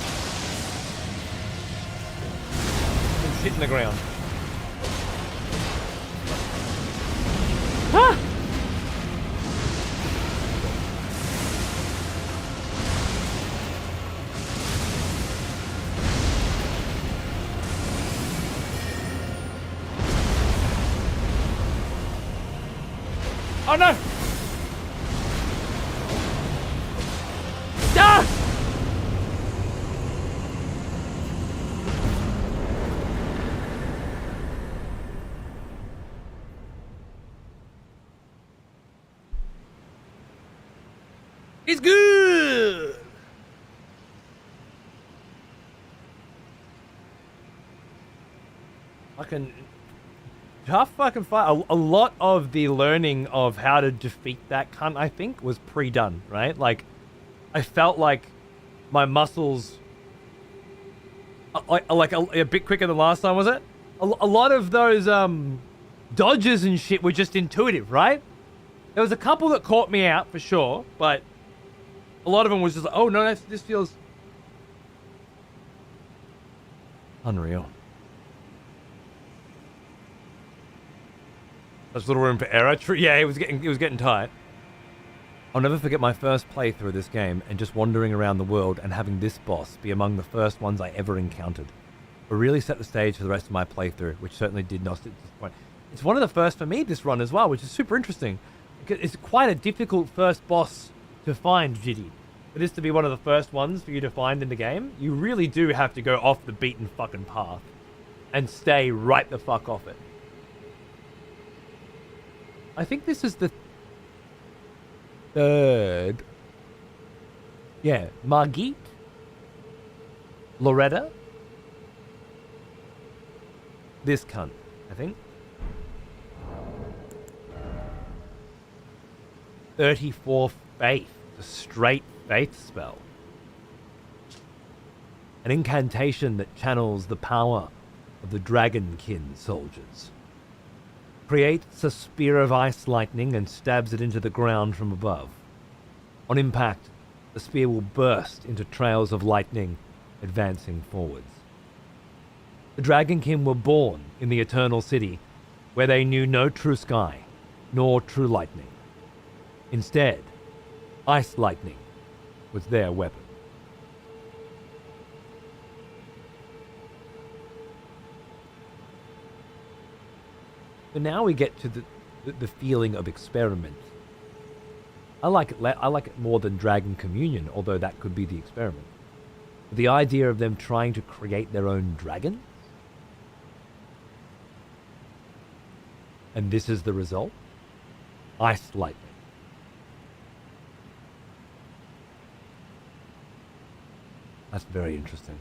some shit in the ground. Ah! Oh no! Ah! It's good! Fucking tough fucking fight. A lot of the learning of how to defeat that cunt, I think, was pre-done, right? Like, I felt like my muscles, like a bit quicker than last time, was it? A lot of those dodges and shit were just intuitive, right? There was a couple that caught me out for sure, but a lot of them was just like, oh no, this feels unreal. There's little room for error. Yeah, it was getting tight. I'll never forget my first playthrough of this game and just wandering around the world and having this boss be among the first ones I ever encountered. It really set the stage for the rest of my playthrough, which certainly did not disappoint. It's one of the first for me this run as well, which is super interesting. It's quite a difficult first boss to find, Jitty. For this to be one of the first ones for you to find in the game, you really do have to go off the beaten fucking path and stay right the fuck off it. I think this is the third. Yeah, Margit, Loretta, this cunt, I think. 34 Faith, a straight faith spell. An incantation that channels the power of the Dragonkin soldiers. Creates a spear of ice lightning and stabs it into the ground from above. On impact, the spear will burst into trails of lightning, advancing forwards. The Dragonkin were born in the Eternal City, where they knew no true sky, nor true lightning. Instead, ice lightning was their weapon. So now we get to the feeling of experiment. I like it more than Dragon Communion, although that could be the experiment. The idea of them trying to create their own dragon, and this is the result. Ice lightning. That's very interesting.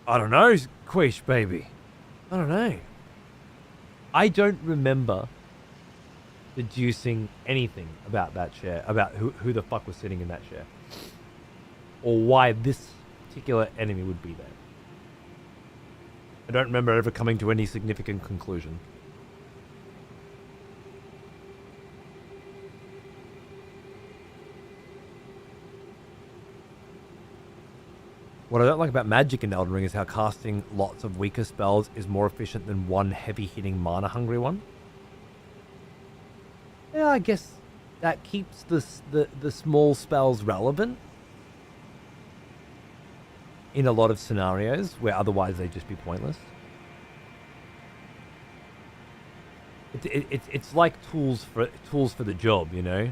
I don't know, Quish, baby. I don't know. I don't remember deducing anything about that chair, about who the fuck was sitting in that chair, or why this particular enemy would be there. I don't remember ever coming to any significant conclusion. What I don't like about magic in Elden Ring is how casting lots of weaker spells is more efficient than one heavy-hitting mana-hungry one. Yeah, I guess that keeps the small spells relevant in a lot of scenarios where otherwise they'd just be pointless. It's like tools for the job, you know.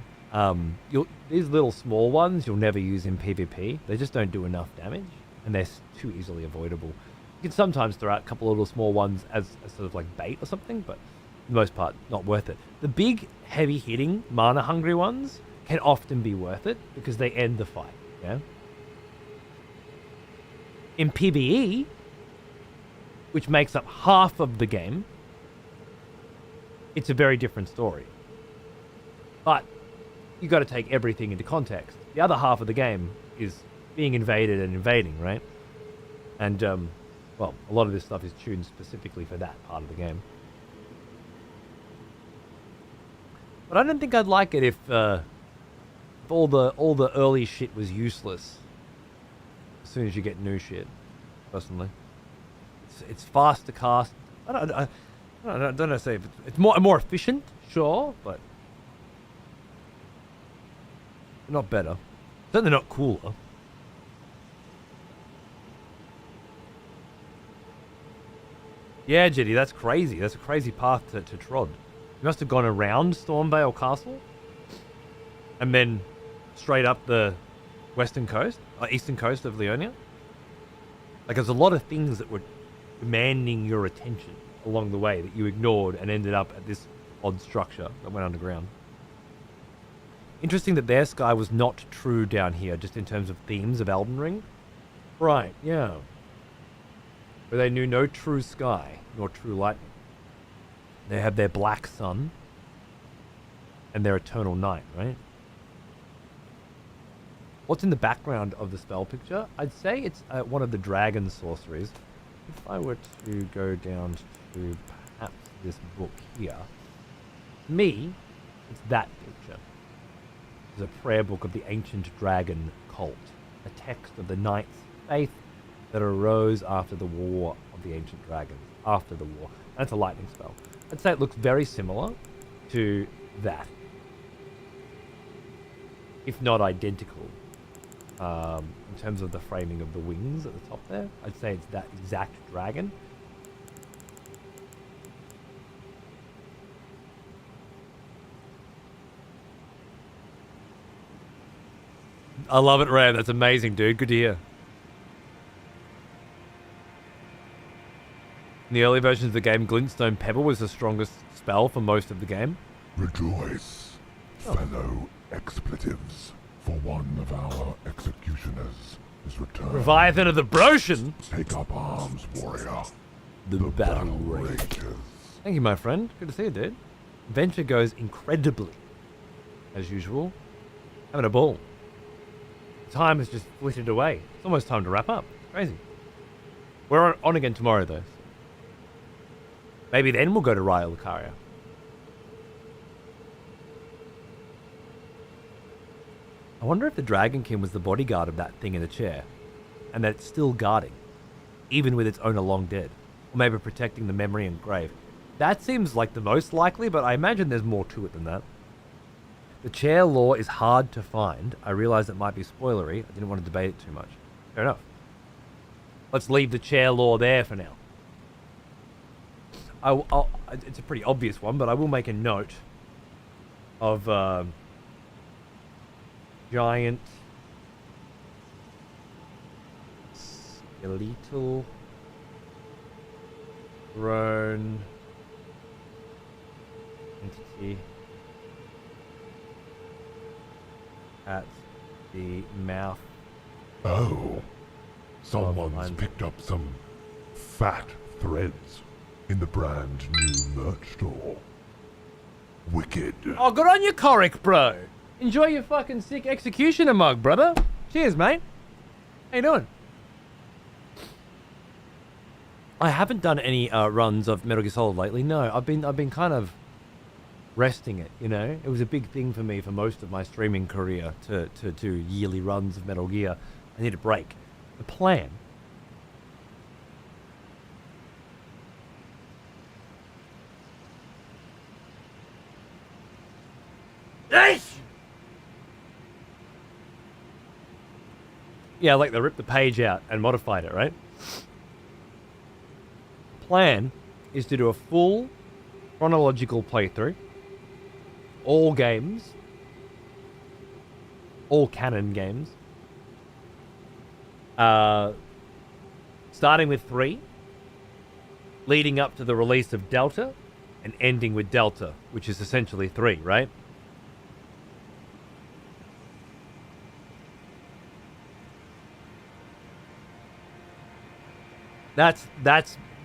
These little small ones you'll never use in PvP. They just don't do enough damage, and they're too easily avoidable. You can sometimes throw out a couple of little small ones as sort of like bait or something, but for the most part, not worth it. The big, heavy-hitting, mana-hungry ones can often be worth it because they end the fight, yeah? In PvE, which makes up half of the game, it's a very different story. But you got to take everything into context. The other half of the game is being invaded and invading, right? And, well, a lot of this stuff is tuned specifically for that part of the game. But I don't think I'd like it if all the early shit was useless as soon as you get new shit, personally. It's fast to cast. I don't know say if it's more efficient, sure, but not better. Certainly not cooler. Yeah, Jetty, that's crazy. That's a crazy path to trod. You must have gone around Stormvale Castle and then straight up the western coast, eastern coast of Leonia. Like, there's a lot of things that were demanding your attention along the way that you ignored and ended up at this odd structure that went underground. Interesting that their sky was not true down here, just in terms of themes of Elden Ring. Right, yeah. Where they knew no true sky, nor true lightning. They have their black sun and their eternal night, right? What's in the background of the spell picture? I'd say it's one of the dragon sorceries. If I were to go down to perhaps this book here, to me, it's that picture. It's a prayer book of the ancient dragon cult, a text of the knight's faith that arose after the war of the ancient dragons. After the war. That's a lightning spell. I'd say it looks very similar to that, if not identical. In terms of the framing of the wings at the top there, I'd say it's that exact dragon. I love it, Ram. That's amazing, dude. Good to hear. In the early versions of the game, Glintstone Pebble was the strongest spell for most of the game. Rejoice, fellow expletives, for one of our executioners is returned. Leviathan of the Broshan! Take up arms, warrior. The battle rages. Thank you, my friend. Good to see you, dude. Adventure goes incredibly, as usual. Having a ball. Time has just flitted away. It's almost time to wrap up. Crazy. We're on again tomorrow, though. Maybe then we'll go to Raya Lucaria. I wonder if the Dragonkin was the bodyguard of that thing in the chair, and that it's still guarding, even with its owner long dead, or maybe protecting the memory and grave. That seems like the most likely, but I imagine there's more to it than that. The chair lore is hard to find. I realize it might be spoilery. I didn't want to debate it too much. Fair enough. Let's leave the chair lore there for now. It's a pretty obvious one, but I will make a note of giant skeletal drone entity at the mouth. Oh, someone's Mine's- picked up some fat threads in the brand new merch store. Wicked. Oh, good on you, Coric, bro. Enjoy your fucking sick executioner mug, brother. Cheers, mate. How you doing? I haven't done any runs of Metal Gear Solid lately. No, I've been kind of resting it. You know, it was a big thing for me for most of my streaming career to do yearly runs of Metal Gear. I need a break. The plan. Yeah, like they ripped the page out and modified it, right? Plan is to do a full chronological playthrough. All games. All canon games. Starting with 3. Leading up to the release of Delta. And ending with Delta, which is essentially 3, right? That's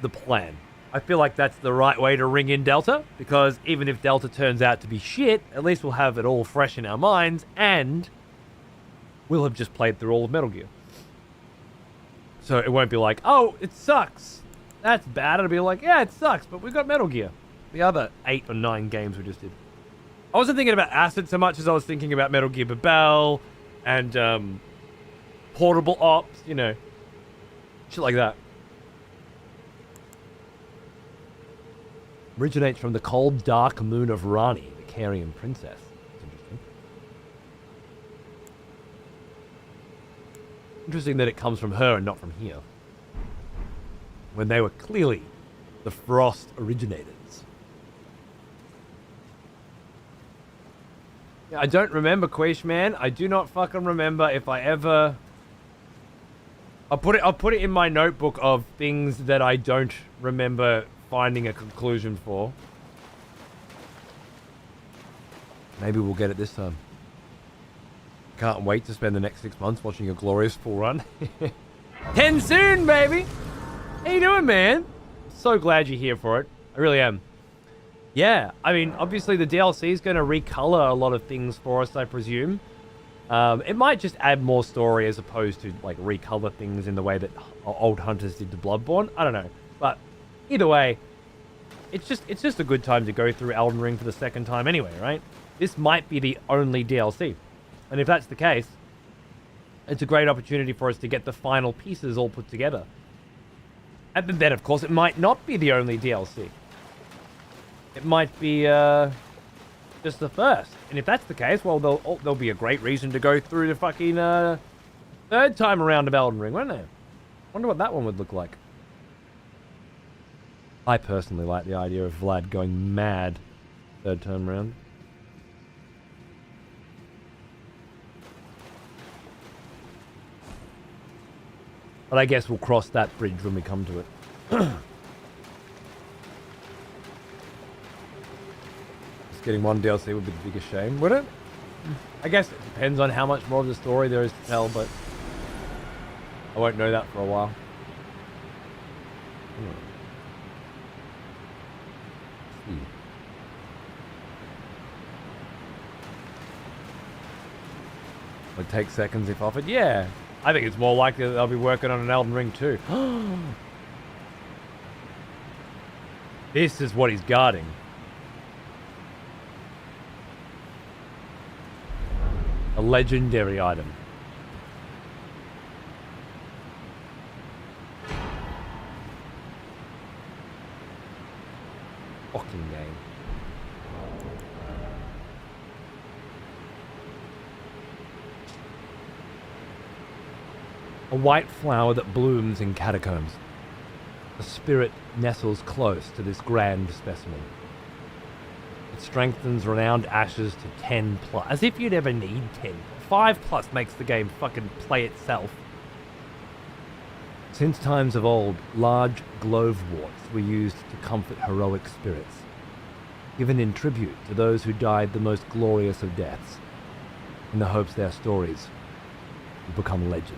the plan. I feel like that's the right way to ring in Delta, because even if Delta turns out to be shit, at least we'll have it all fresh in our minds, and we'll have just played through all of Metal Gear. So it won't be like, oh, it sucks. That's bad. It'll be like, yeah, it sucks, but we got Metal Gear. The other 8 or 9 games we just did. I wasn't thinking about Acid so much as I was thinking about Metal Gear Babel and Portable Ops, you know, shit like that. Originates from the cold, dark moon of Rani, the Carian princess. That's interesting. Interesting that it comes from her and not from here. When they were clearly the Frost originators. Yeah, I don't remember, Quish, man. I do not fucking remember if I ever... I'll put it in my notebook of things that I don't remember finding a conclusion for. Maybe we'll get it this time. Can't wait to spend the next 6 months watching a glorious full run. 10 soon, baby! How you doing, man? So glad you're here for it. I really am. Yeah, I mean, obviously the DLC is going to recolor a lot of things for us, I presume. It might just add more story as opposed to, like, recolor things in the way that old hunters did to Bloodborne. I don't know. But either way, it's just a good time to go through Elden Ring for the second time anyway, right? This might be the only DLC. And if that's the case, it's a great opportunity for us to get the final pieces all put together. And then, of course, it might not be the only DLC. It might be just the first. And if that's the case, well, there'll be a great reason to go through the fucking third time around of Elden Ring, won't there? Wonder what that one would look like. I personally like the idea of Vlad going mad third time around. But I guess we'll cross that bridge when we come to it. Just getting one DLC would be the biggest shame, would it? I guess it depends on how much more of the story there is to tell, but I won't know that for a while. Would take seconds if offered. Yeah, I think it's more likely that they'll be working on an Elden Ring too. This is what he's guarding. A legendary item. Fucking game. A white flower that blooms in catacombs. A spirit nestles close to this grand specimen. It strengthens renowned ashes to 10 plus. As if you'd ever need 10. 5 plus makes the game fucking play itself. Since times of old, large gloveworts were used to comfort heroic spirits, given in tribute to those who died the most glorious of deaths, in the hopes their stories would become legend.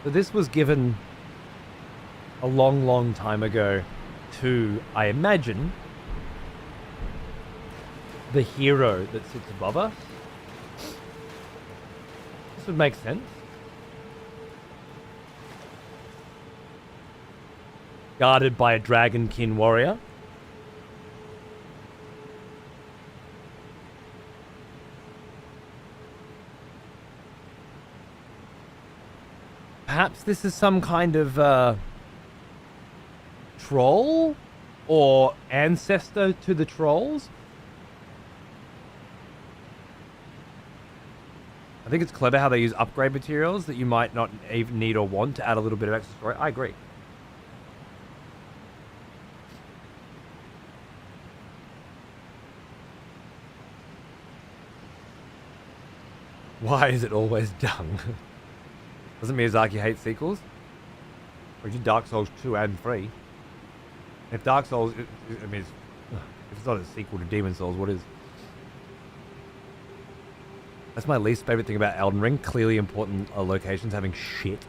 So this was given a long, long time ago to, I imagine, the hero that sits above us. This would make sense. Guarded by a dragonkin warrior. Perhaps this is some kind of troll or ancestor to the trolls. I think it's clever how they use upgrade materials that you might not even need or want to add a little bit of extra story. I agree. Why is it always dung? Doesn't Miyazaki hate sequels? Or did Dark Souls 2 and 3? If Dark Souls, I mean, if it's not a sequel to Demon Souls, what is? That's my least favorite thing about Elden Ring. Clearly important locations having shit.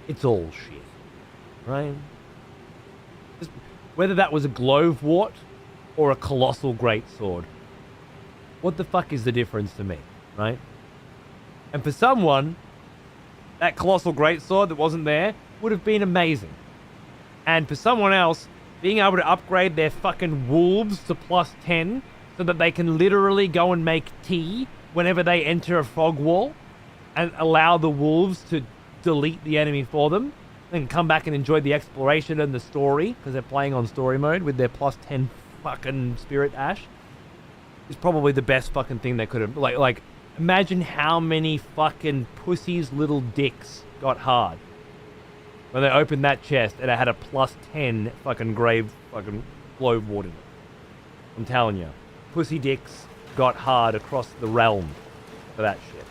It's all shit. Right? Just, whether that was a Glovewort or a Colossal Greatsword. What the fuck is the difference to me? Right? And for someone, that Colossal Greatsword that wasn't there would have been amazing. And for someone else, being able to upgrade their fucking wolves to +10 so that they can literally go and make tea whenever they enter a fog wall and allow the wolves to delete the enemy for them and come back and enjoy the exploration and the story because they're playing on story mode with their +10 fucking spirit ash is probably the best fucking thing they could have. Like imagine how many fucking pussies' little dicks got hard when they opened that chest and it had a +10 fucking grave fucking Glovewort in it. I'm telling you, pussy dicks got hard across the realm for that shit.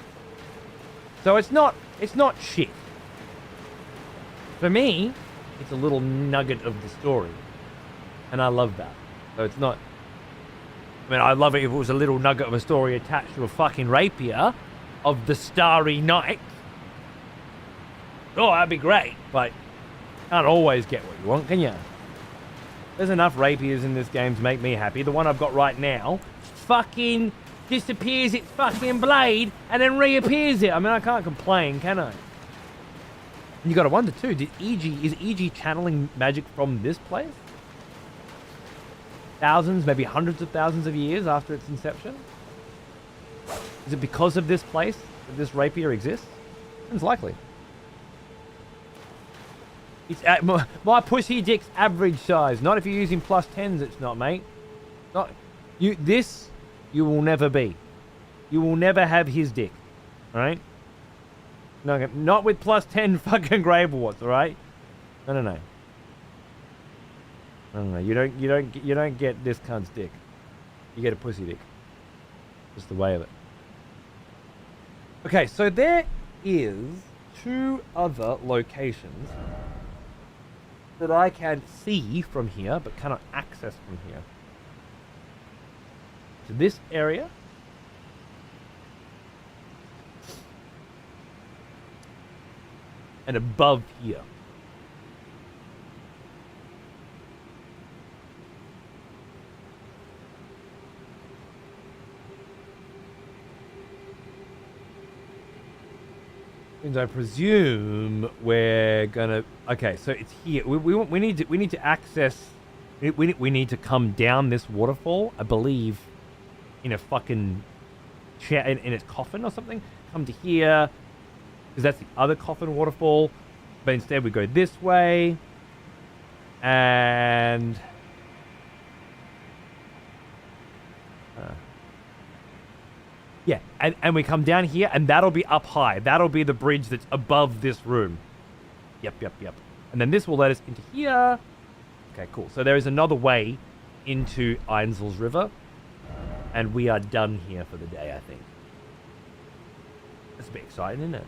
So it's not shit. For me, it's a little nugget of the story. And I love that. So it's not... I mean, I'd love it if it was a little nugget of a story attached to a fucking rapier of the Starry Night. Oh, that'd be great. But you can't always get what you want, can you? There's enough rapiers in this game to make me happy. The one I've got right now fucking disappears its fucking blade and then reappears it. I mean, I can't complain, can I? And you gotta wonder too, is EG channeling magic from this place? Thousands, maybe hundreds of thousands of years after its inception? Is it because of this place that this rapier exists? It's likely. It's at my pussy dick's average size. Not if you're using +10s, it's not, mate. Not you. This you will never be. You will never have his dick. All right? No, not with +10 fucking Graveworts. All right? No. No. You don't get this cunt's dick. You get a pussy dick. Just the way of it. Okay, so there is 2 other locations that I can see from here, but cannot access from here. So this area. And above here. And I presume we're gonna. Okay, so it's here. We need to access. We need to come down this waterfall. I believe, in a fucking chair in its coffin or something. Come to here, because that's the other coffin waterfall. But instead we go this way, and Yeah, and we come down here, and that'll be up high. That'll be the bridge that's above this room. Yep. And then this will let us into here. Okay, cool. So there is another way into Ainsl's River, and we are done here for the day, I think. That's a bit exciting, isn't it?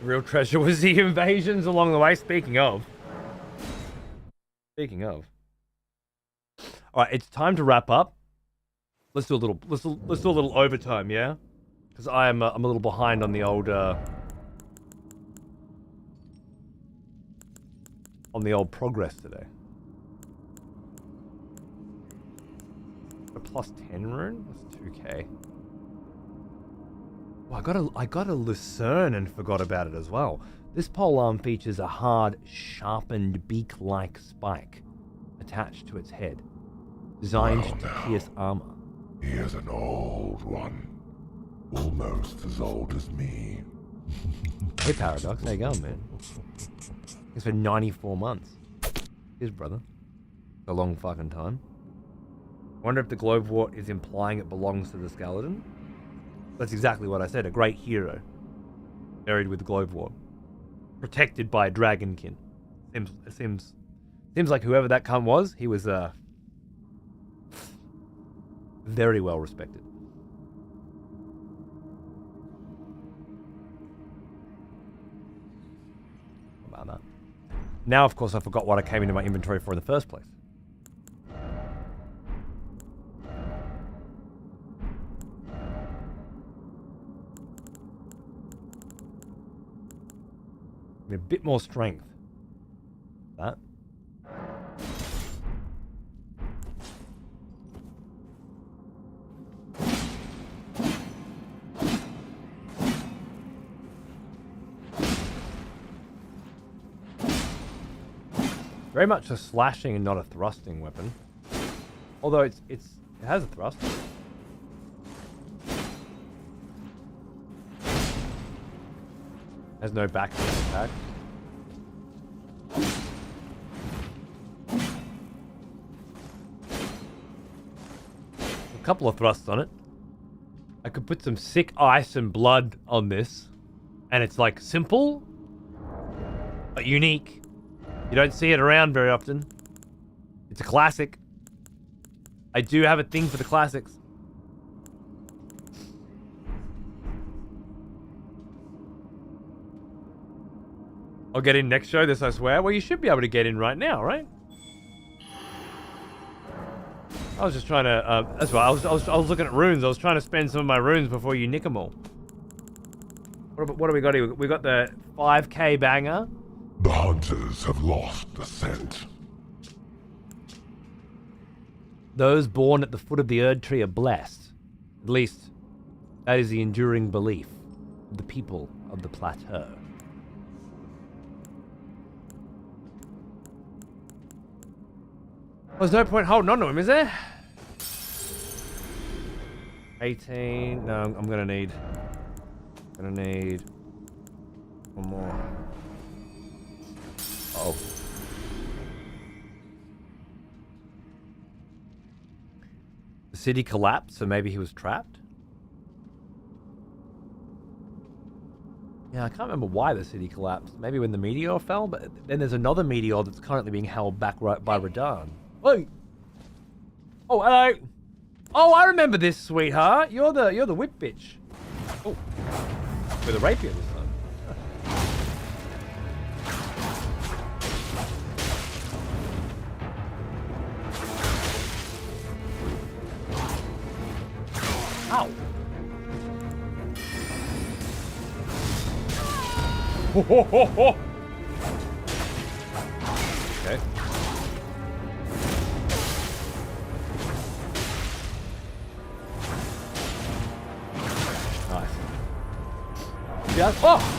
The real treasure was the invasions along the way. Speaking of. All right, it's time to wrap up. Let's do a little. Let's do a little overtime, yeah. Because I'm a little behind on the old progress today. A +10 rune. That's 2k. Oh, I got a Lucerne and forgot about it as well. This polearm features a hard, sharpened beak-like spike attached to its head, designed to pierce armor. He is an old one. Almost as old as me. Hey, Paradox, how you going, man? It's been 94 months. Cheers, brother. A long fucking time. Wonder if the Glowwort is implying it belongs to the skeleton? That's exactly what I said. A great hero. Buried with Glowwort. Protected by a dragonkin. Seems like whoever that cunt was, he was very well respected. About that. Now, of course, I forgot what I came into my inventory for in the first place. A bit more strength. That. Very much a slashing and not a thrusting weapon. Although it has a thrust. Has no back attack. A couple of thrusts on it. I could put some sick ice and blood on this, and it's like simple, but unique. You don't see it around very often. It's a classic. I do have a thing for the classics. I'll get in next show, this I swear. Well, you should be able to get in right now, right? I was just trying to, that's right, I was looking at runes. I was trying to spend some of my runes before you nick them all. What do we got here? We got the 5k banger. The hunters have lost the scent. Those born at the foot of the Erdtree are blessed. At least, that is the enduring belief of the people of the plateau. There's no point holding on to him, is there? 18. No, I'm gonna need one more. Oh. The city collapsed, so maybe he was trapped? Yeah, I can't remember why the city collapsed. Maybe when the meteor fell, but then there's another meteor that's currently being held back right by Radahn. Hey! Oh, hello! Oh, I remember this, sweetheart. You're the whip bitch. Oh. With a rapier this time. Ow! Ho, ho, ho, ho. Okay. Nice. Yeah. Oh!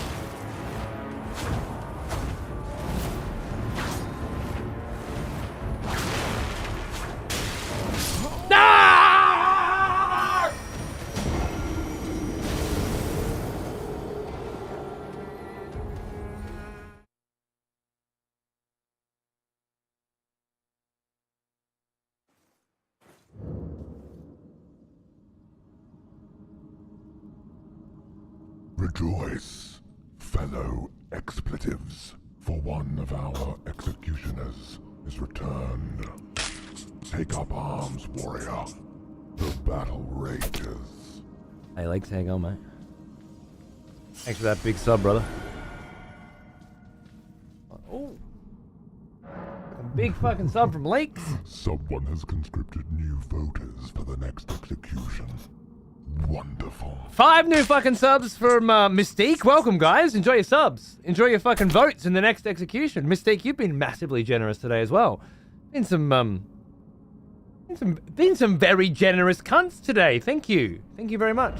Rejoice, fellow expletives, for one of our executioners is returned. Take up arms, warrior. The battle rages. Hey, Lakes, hang on, mate. Thanks for that big sub, brother. Oh. A big fucking sub from Lakes. Someone has conscripted new voters for the next execution. Wonderful. 5 new fucking subs from Mystique. Welcome, guys. Enjoy your subs. Enjoy your fucking votes in the next execution. Mystique, you've been massively generous today as well. Been some very generous cunts today. Thank you. Thank you very much.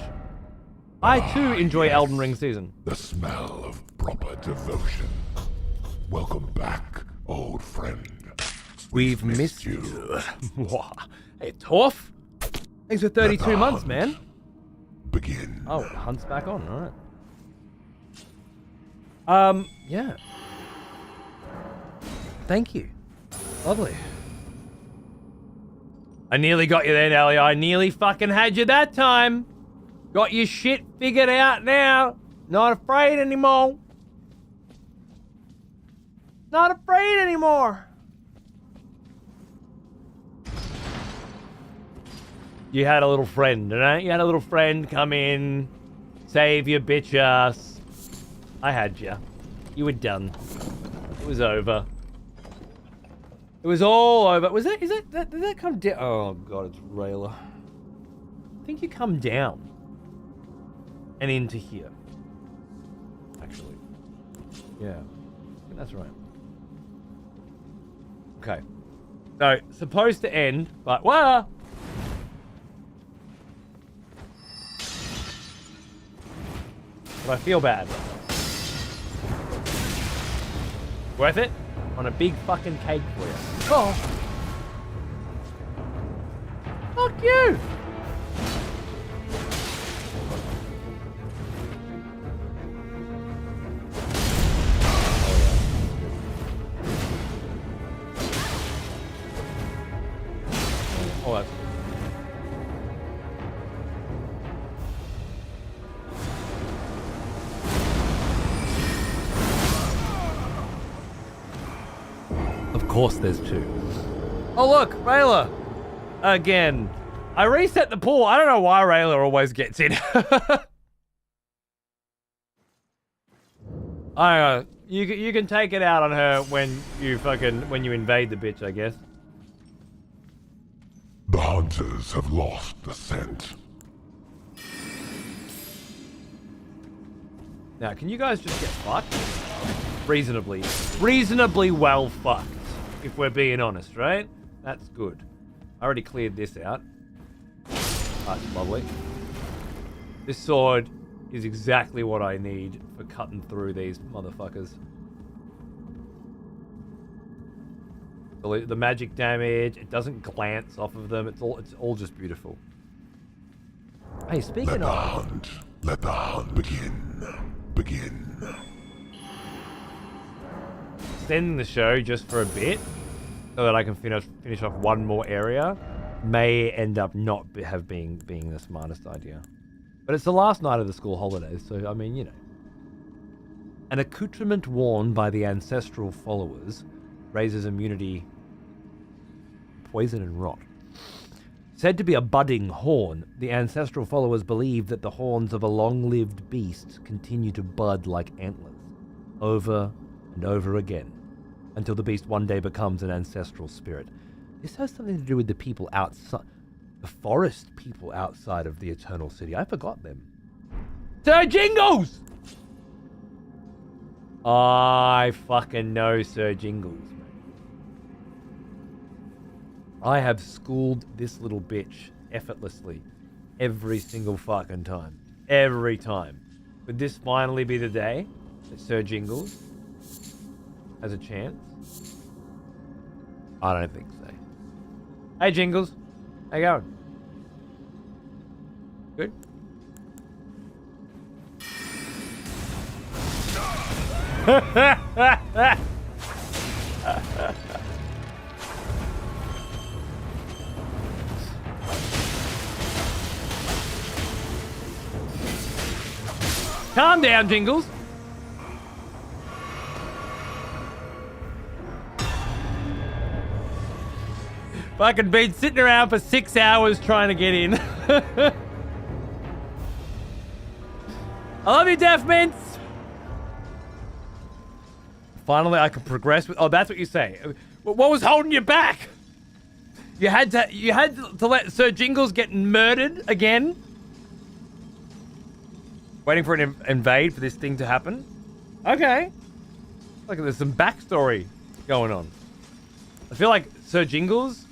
I too enjoy Elden Ring season. The smell of proper devotion. Welcome back, old friend. We've missed you. Hey, Torf. Thanks for 32 months, man. Begin. Oh, Hunt's back on. All right. Yeah. Thank you. Lovely. I nearly got you there, Nelly. I nearly fucking had you that time. Got your shit figured out now. Not afraid anymore. Not afraid anymore. You had a little friend, right? You had a little friend come in, save your bitch ass. I had you. You were done. It was over. It was all over. Did that come down? Oh god, it's Rayla. I think you come down and into here. Actually. Yeah. I think that's right. Okay. So, supposed to end, but whoa! But I feel bad. Worth it? On a big fucking cake for you. Oh. Fuck you! Oh, that's... Of course there's 2. Oh look, Rayla! Again. I reset the pool. I don't know why Rayla always gets in. I don't know. You can take it out on her when you invade the bitch, I guess. The hunters have lost the scent. Now, can you guys just get fucked? Reasonably well fucked, if we're being honest, right? That's good. I already cleared this out. That's lovely. This sword is exactly what I need for cutting through these motherfuckers. The magic damage, it doesn't glance off of them. It's all just beautiful. Hey, speaking of... Let the hunt begin. Extending the show just for a bit, so that I can finish off one more area, may end up not being the smartest idea. But it's the last night of the school holidays, so I mean, you know. An accoutrement worn by the ancestral followers raises immunity, poison and rot. Said to be a budding horn, the ancestral followers believe that the horns of a long-lived beast continue to bud like antlers, over and over again, until the beast one day becomes an ancestral spirit. This has something to do with the people outside, the forest people outside of the Eternal City. I forgot them. Sir Jingles! I fucking know Sir Jingles, mate. I have schooled this little bitch effortlessly every single fucking time. Every time. Would this finally be the day that Sir Jingles has a chance? I don't think so. Hey Jingles, how you going? Good? Calm down, Jingles. Fucking been sitting around for 6 hours trying to get in. I love you, Deaf Mints. Finally, I can progress with. Oh, that's what you say. What was holding you back? You had to let Sir Jingles get murdered again. Waiting for an invade for this thing to happen. Okay. Look, there's some backstory going on. I feel like Sir Jingles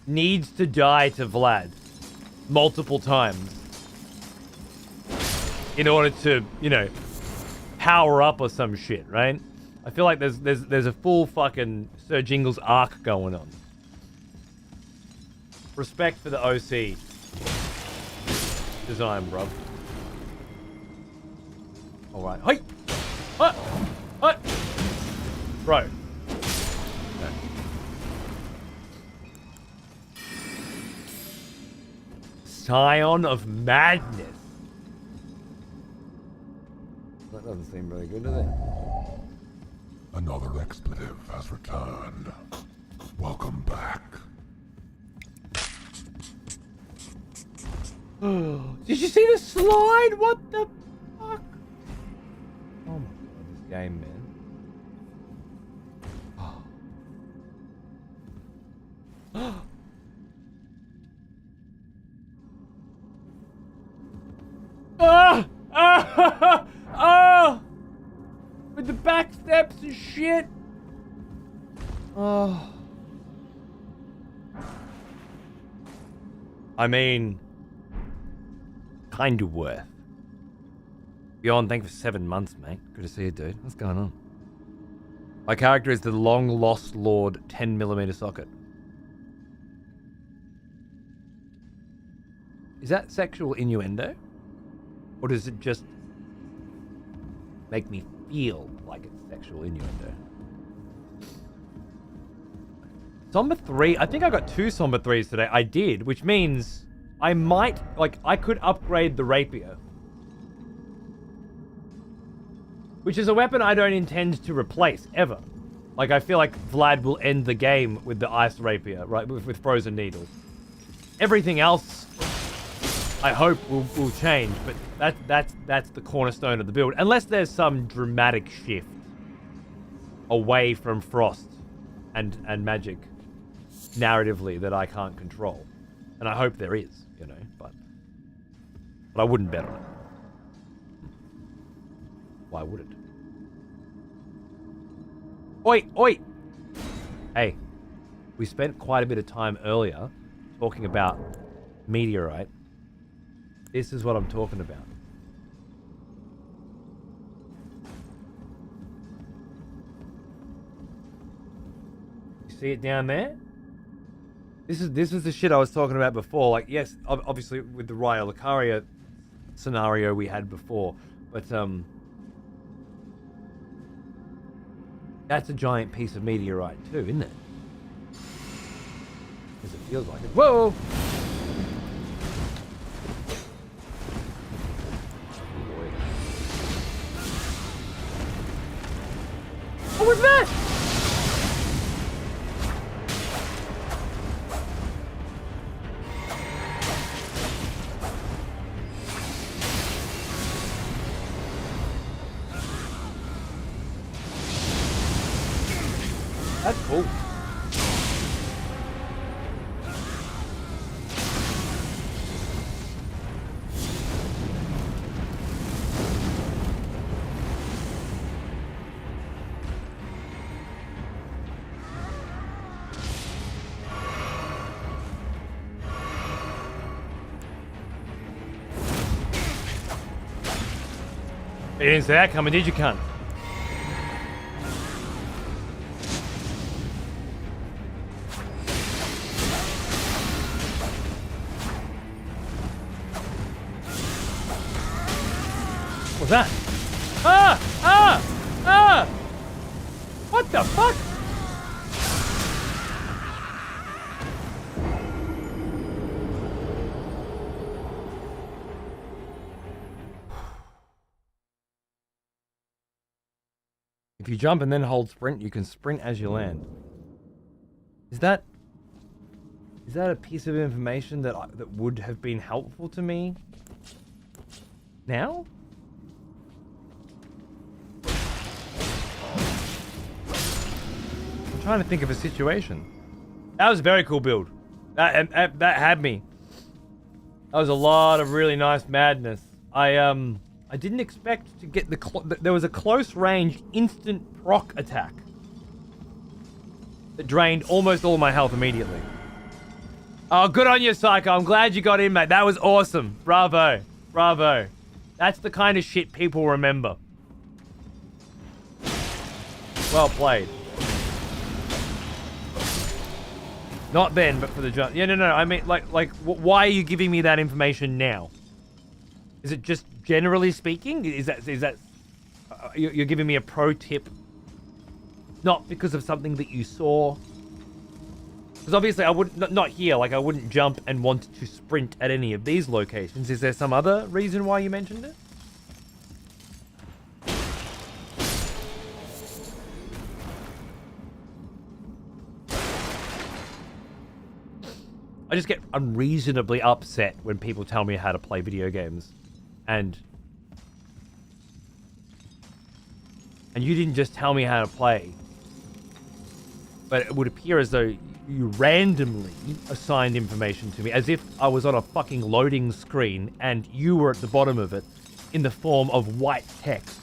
needs to die to Vlad multiple times in order to, you know, power up or some shit, right? I feel like there's a full fucking Sir Jingles arc going on. Respect for the OC design, bruv. All right, hey, what, bro? Okay. Scion of Madness. That doesn't seem very good, does it? Another expletive has returned. Welcome back. Did you see the slide? What the fuck? Oh my god, this game, man. With the back steps and shit. Oh. I mean, kind of worth. Beyond, thank you for 7 months, mate. Good to see you, dude. What's going on? My character is the long lost Lord 10mm socket. Is that sexual innuendo? Or does it just make me feel like it's sexual innuendo? Somber 3, I think I got 2 Somber 3s today. I did, which means I might, like, I could upgrade the rapier. Which is a weapon I don't intend to replace, ever. Like, I feel like Vlad will end the game with the ice rapier, right, with frozen needles. Everything else, I hope, will change, but that's the cornerstone of the build. Unless there's some dramatic shift away from frost and magic narratively that I can't control. And I hope there is, you know, but I wouldn't bet on it. Why would it? Oi, oi! Hey, we spent quite a bit of time earlier talking about meteorite. This is what I'm talking about. You see it down there? This is the shit I was talking about before. Like, yes, obviously with the Raya Lucaria scenario we had before, but that's a giant piece of meteorite too, isn't it? Because it feels like it. Whoa! What was that? That's cool. You didn't see that coming, did you, cunt? What's that? What the fuck? If you jump and then hold sprint, you can sprint as you land. Is that a piece of information that that would have been helpful to me now? I'm trying to think of a situation. That was a very cool build. That had me. That was a lot of really nice madness. I didn't expect to get there was a close range instant proc attack that drained almost all my health immediately. Oh, good on you, Psycho. I'm glad you got in, mate. That was awesome. Bravo. Bravo. That's the kind of shit people remember. Well played. Not then, but for the jump. Yeah, no. I mean, why are you giving me that information now? Is it just generally speaking? Is that you're giving me a pro tip? Not because of something that you saw. Because obviously I wouldn't, not here, like I wouldn't jump and want to sprint at any of these locations. Is there some other reason why you mentioned it? I just get unreasonably upset when people tell me how to play video games. And you didn't just tell me how to play. But it would appear as though you randomly assigned information to me, as if I was on a fucking loading screen and you were at the bottom of it in the form of white text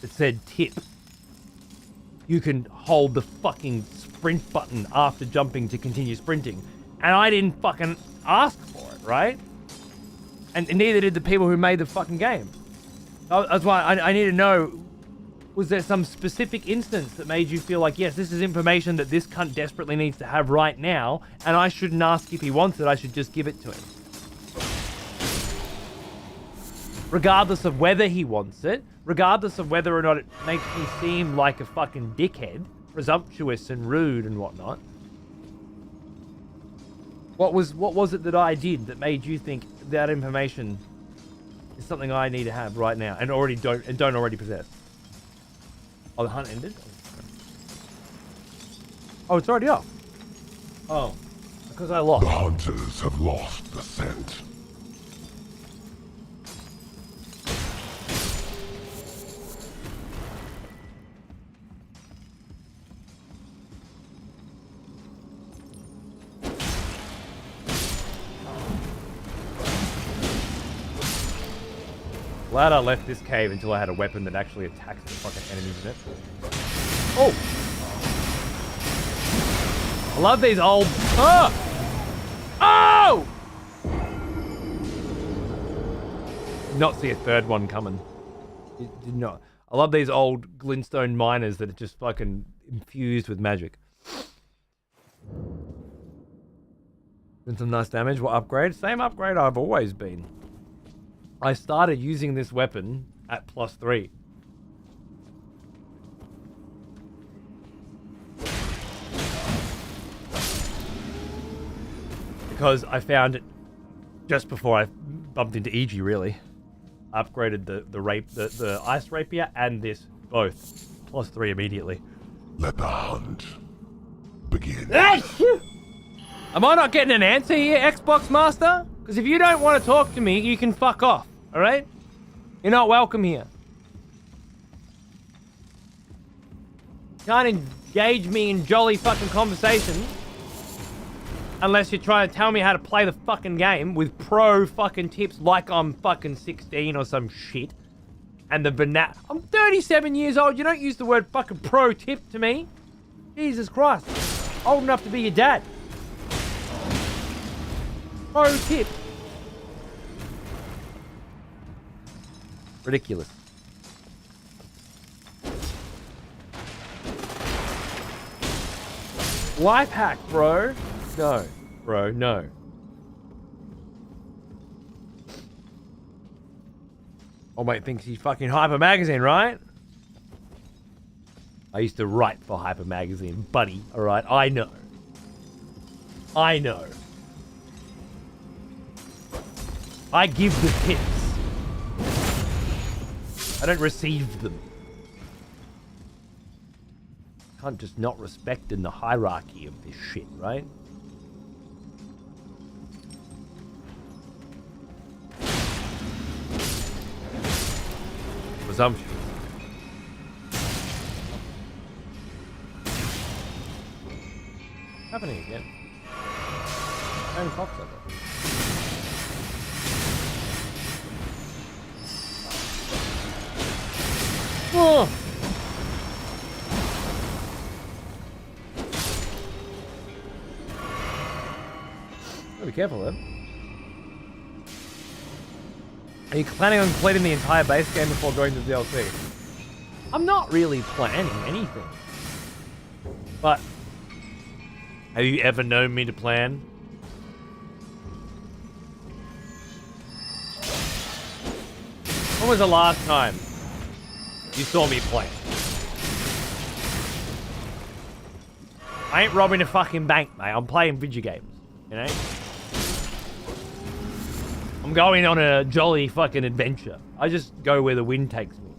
that said tip. You can hold the fucking sprint button after jumping to continue sprinting. And I didn't fucking ask for it, right? And neither did the people who made the fucking game. That's why I need to know, was there some specific instance that made you feel like, yes, this is information that this cunt desperately needs to have right now, and I shouldn't ask if he wants it, I should just give it to him. Regardless of whether he wants it, regardless of whether or not it makes me seem like a fucking dickhead, presumptuous and rude and whatnot. What was it that I did that made you think that information is something I need to have right now and don't already possess? Oh, the hunt ended? Oh, it's already off. Oh, because I lost. The hunters have lost the scent. Glad I left this cave until I had a weapon that actually attacks the fucking enemies in it. Oh! I love these old... Oh! Did not see a third one coming. Did not. I love these old glintstone miners that are just fucking infused with magic. Doing some nice damage. What upgrade? Same upgrade I've always been. I started using this weapon at +3. Because I found it just before I bumped into EG, really. I upgraded the ice rapier and this both +3 immediately. Let the hunt begin. Am I not getting an answer here, Xbox Master? Because if you don't want to talk to me, you can fuck off. All right? You're not welcome here. Can't engage me in jolly fucking conversation unless you're trying to tell me how to play the fucking game with pro fucking tips like I'm fucking 16 or some shit. And the I'm 37 years old. You don't use the word fucking pro tip to me. Jesus Christ. Old enough to be your dad. Pro tip. Ridiculous. Life hack, bro. No, bro, no. Oh, mate thinks he's fucking Hyper Magazine, right? I used to write for Hyper Magazine, buddy. All right, I know. I know. I give the tips. I don't receive them. Can't just not respect in the hierarchy of this shit, right? Presumption. Happening again. And cocksucker. Oh! Gotta be careful then. Are you planning on completing the entire base game before going to DLC? I'm not really planning anything. But have you ever known me to plan? When was the last time you saw me play? I ain't robbing a fucking bank, mate. I'm playing video games, you know? I'm going on a jolly fucking adventure. I just go where the wind takes me.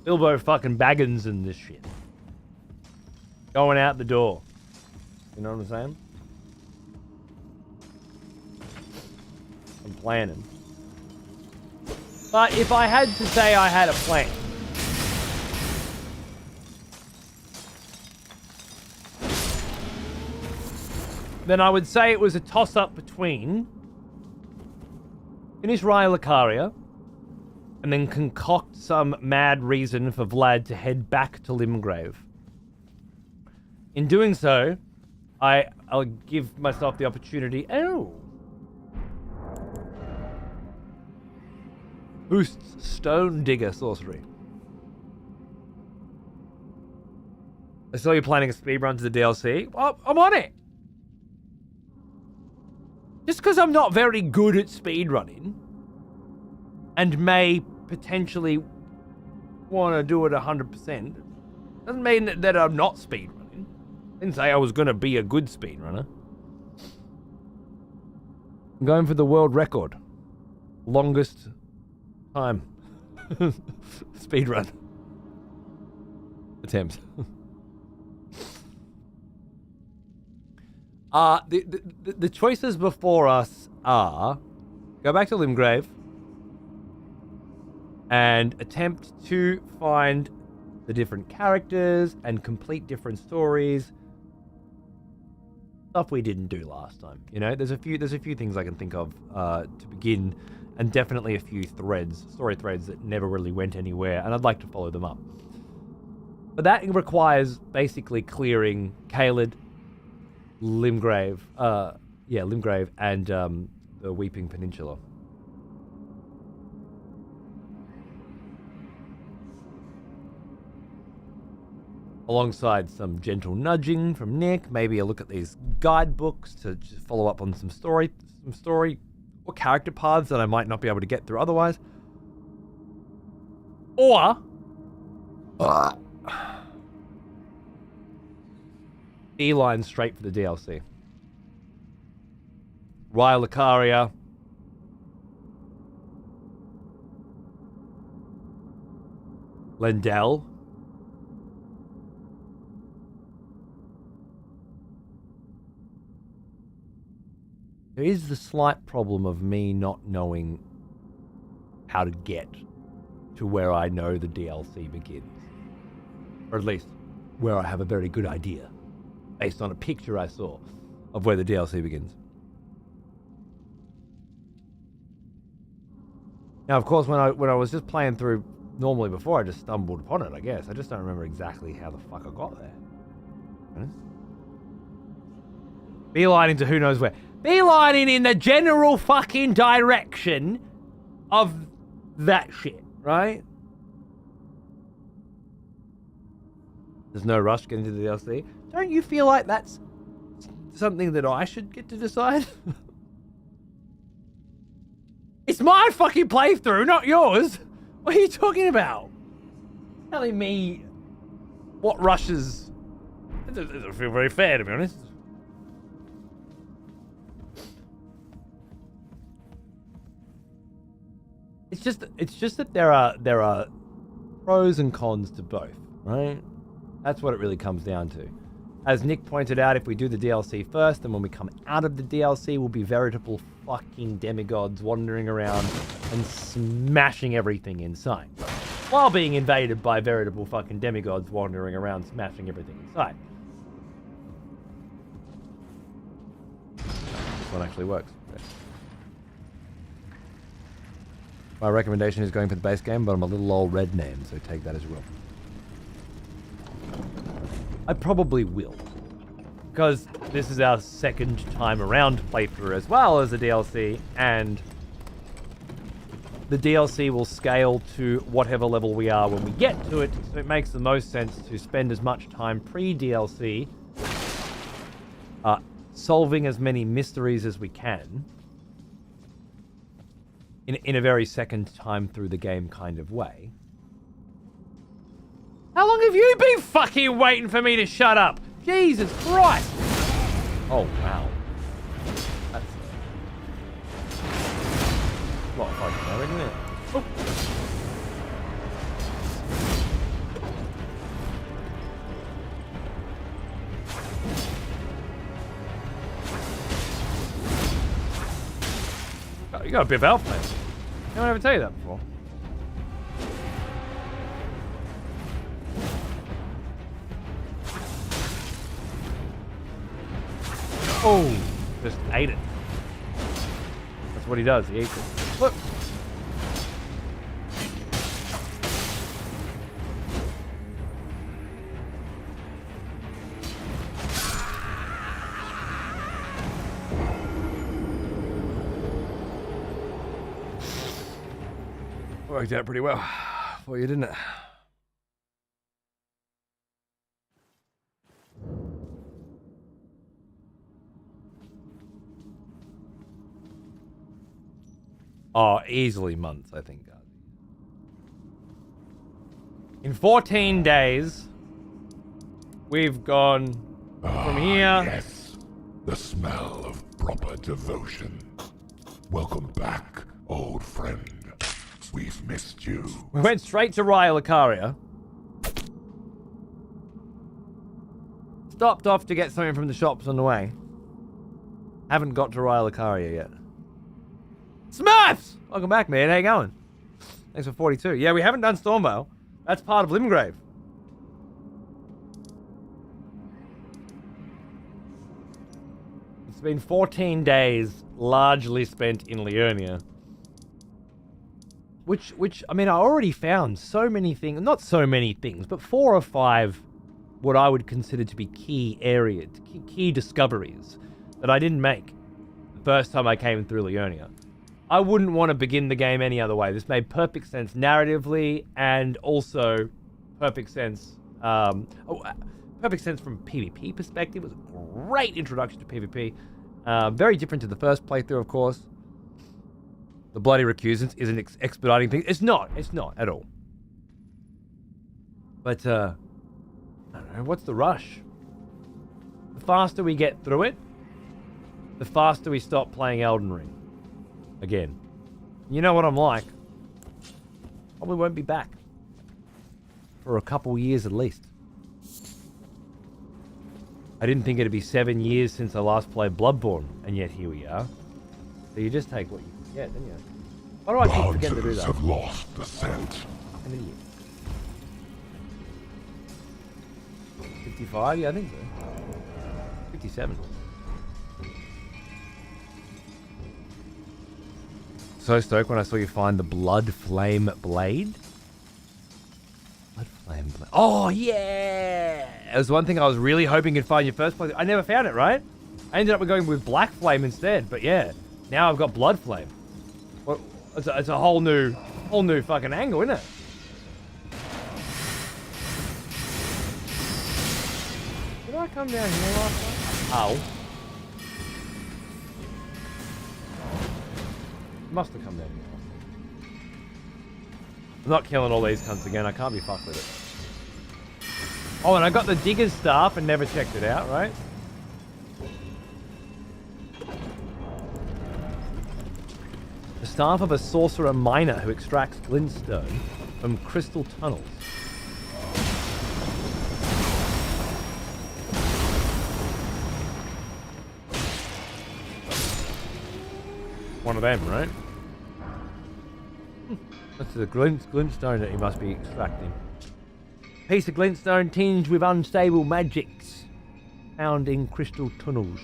Bilbo fucking Baggins and this shit. Going out the door. You know what I'm saying? I'm planning. But if I had to say I had a plan, then I would say it was a toss-up between finish Raya Lucaria and then concoct some mad reason for Vlad to head back to Limgrave. In doing so, I'll give myself the opportunity. Oh! Boosts Stone Digger sorcery. I saw you planning a speedrun to the DLC. Well, I'm on it. Just because I'm not very good at speedrunning and may potentially want to do it 100% doesn't mean that I'm not speedrunning. I didn't say I was going to be a good speedrunner. I'm going for the world record. Longest time. Speedrun. Attempt. The choices before us are go back to Limgrave and attempt to find the different characters and complete different stories. Stuff we didn't do last time. You know, there's a few things I can think of to begin, and definitely a few story threads that never really went anywhere, and I'd like to follow them up. But that requires basically clearing Caelid, Limgrave, Limgrave, and the Weeping Peninsula. Alongside some gentle nudging from Nick, maybe a look at these guidebooks to just follow up on some story or character paths that I might not be able to get through otherwise. Or beeline straight for the DLC. Raya Lucaria. Lendell. There is the slight problem of me not knowing how to get to where I know the DLC begins. Or at least where I have a very good idea, based on a picture I saw of where the DLC begins. Now, of course, when I was just playing through normally before, I just stumbled upon it, I guess. I just don't remember exactly how the fuck I got there. Beelining to who knows where. Beelining in the general fucking direction of that shit, right? There's no rush getting to the DLC. Don't you feel like that's something that I should get to decide? It's my fucking playthrough, not yours. What are you talking about? Telling me what rushes. It doesn't feel very fair, to be honest. It's just that there are pros and cons to both, right? That's what it really comes down to. As Nick pointed out, if we do the DLC first, then when we come out of the DLC, we'll be veritable fucking demigods wandering around and smashing everything in sight. While being invaded by veritable fucking demigods wandering around smashing everything in sight. This one actually works. Okay. My recommendation is going for the base game, but I'm a little old red name, so take that as you will. I probably will. Because this is our second time around playthrough as well as the DLC, and the DLC will scale to whatever level we are when we get to it, so it makes the most sense to spend as much time pre-DLC solving as many mysteries as we can in a very second time through the game kind of way. How long have you been fucking waiting for me to shut up? Jesus Christ! Oh, wow. That's a lot of fucking there, isn't it? Oh. Oh, you got a bit of elf, mate. Didn't I ever tell you that before? Oh, just ate it. That's what he does. He eats it. Look. Worked out pretty well for you, didn't it? Oh, easily months, I think. In 14 days, we've gone from here. Yes, the smell of proper devotion. Welcome back, old friend. We've missed you. We went straight to Raya Lucaria. Stopped off to get something from the shops on the way. Haven't got to Raya Lucaria yet. Smurfs! Welcome back, man. How you going? Thanks for 42. Yeah, we haven't done Stormvale. That's part of Limgrave. It's been 14 days, largely spent in Liurnia. Which, I mean, I already found so many things, not so many things, but 4 or 5 what I would consider to be key areas, key discoveries that I didn't make the first time I came through Liurnia. I wouldn't want to begin the game any other way. This made perfect sense narratively and also perfect sense, perfect sense from PvP perspective. It was a great introduction to PvP. Very different to the first playthrough, of course. The bloody recusants isn't expediting things. It's not at all. But, I don't know, what's the rush? The faster we get through it, the faster we stop playing Elden Ring. Again. You know what I'm like. Probably won't be back. For a couple years at least. I didn't think it'd be 7 years since I last played Bloodborne, and yet here we are. So you just take what you can get, don't you? Why do I keep forgetting to do that? Have lost the scent. An idiot. 55? Yeah, I think so. 57. So stoked when I saw you find the Blood Flame Blade. Blood Flame Blade. Oh, yeah! It was one thing I was really hoping you'd find your first place. I never found it, right? I ended up going with Black Flame instead, but yeah. Now I've got Blood Flame. Well, it's a whole new fucking angle, isn't it? Did I come down here last time? Ow. Must have come down here. I'm not killing all these cunts again. I can't be fucked with it. Oh, and I got the Digger's Staff and never checked it out, right? The staff of a sorcerer miner who extracts glintstone from crystal tunnels. One of them, right? That's the glintstone that he must be extracting. Piece of glintstone tinged with unstable magics found in crystal tunnels.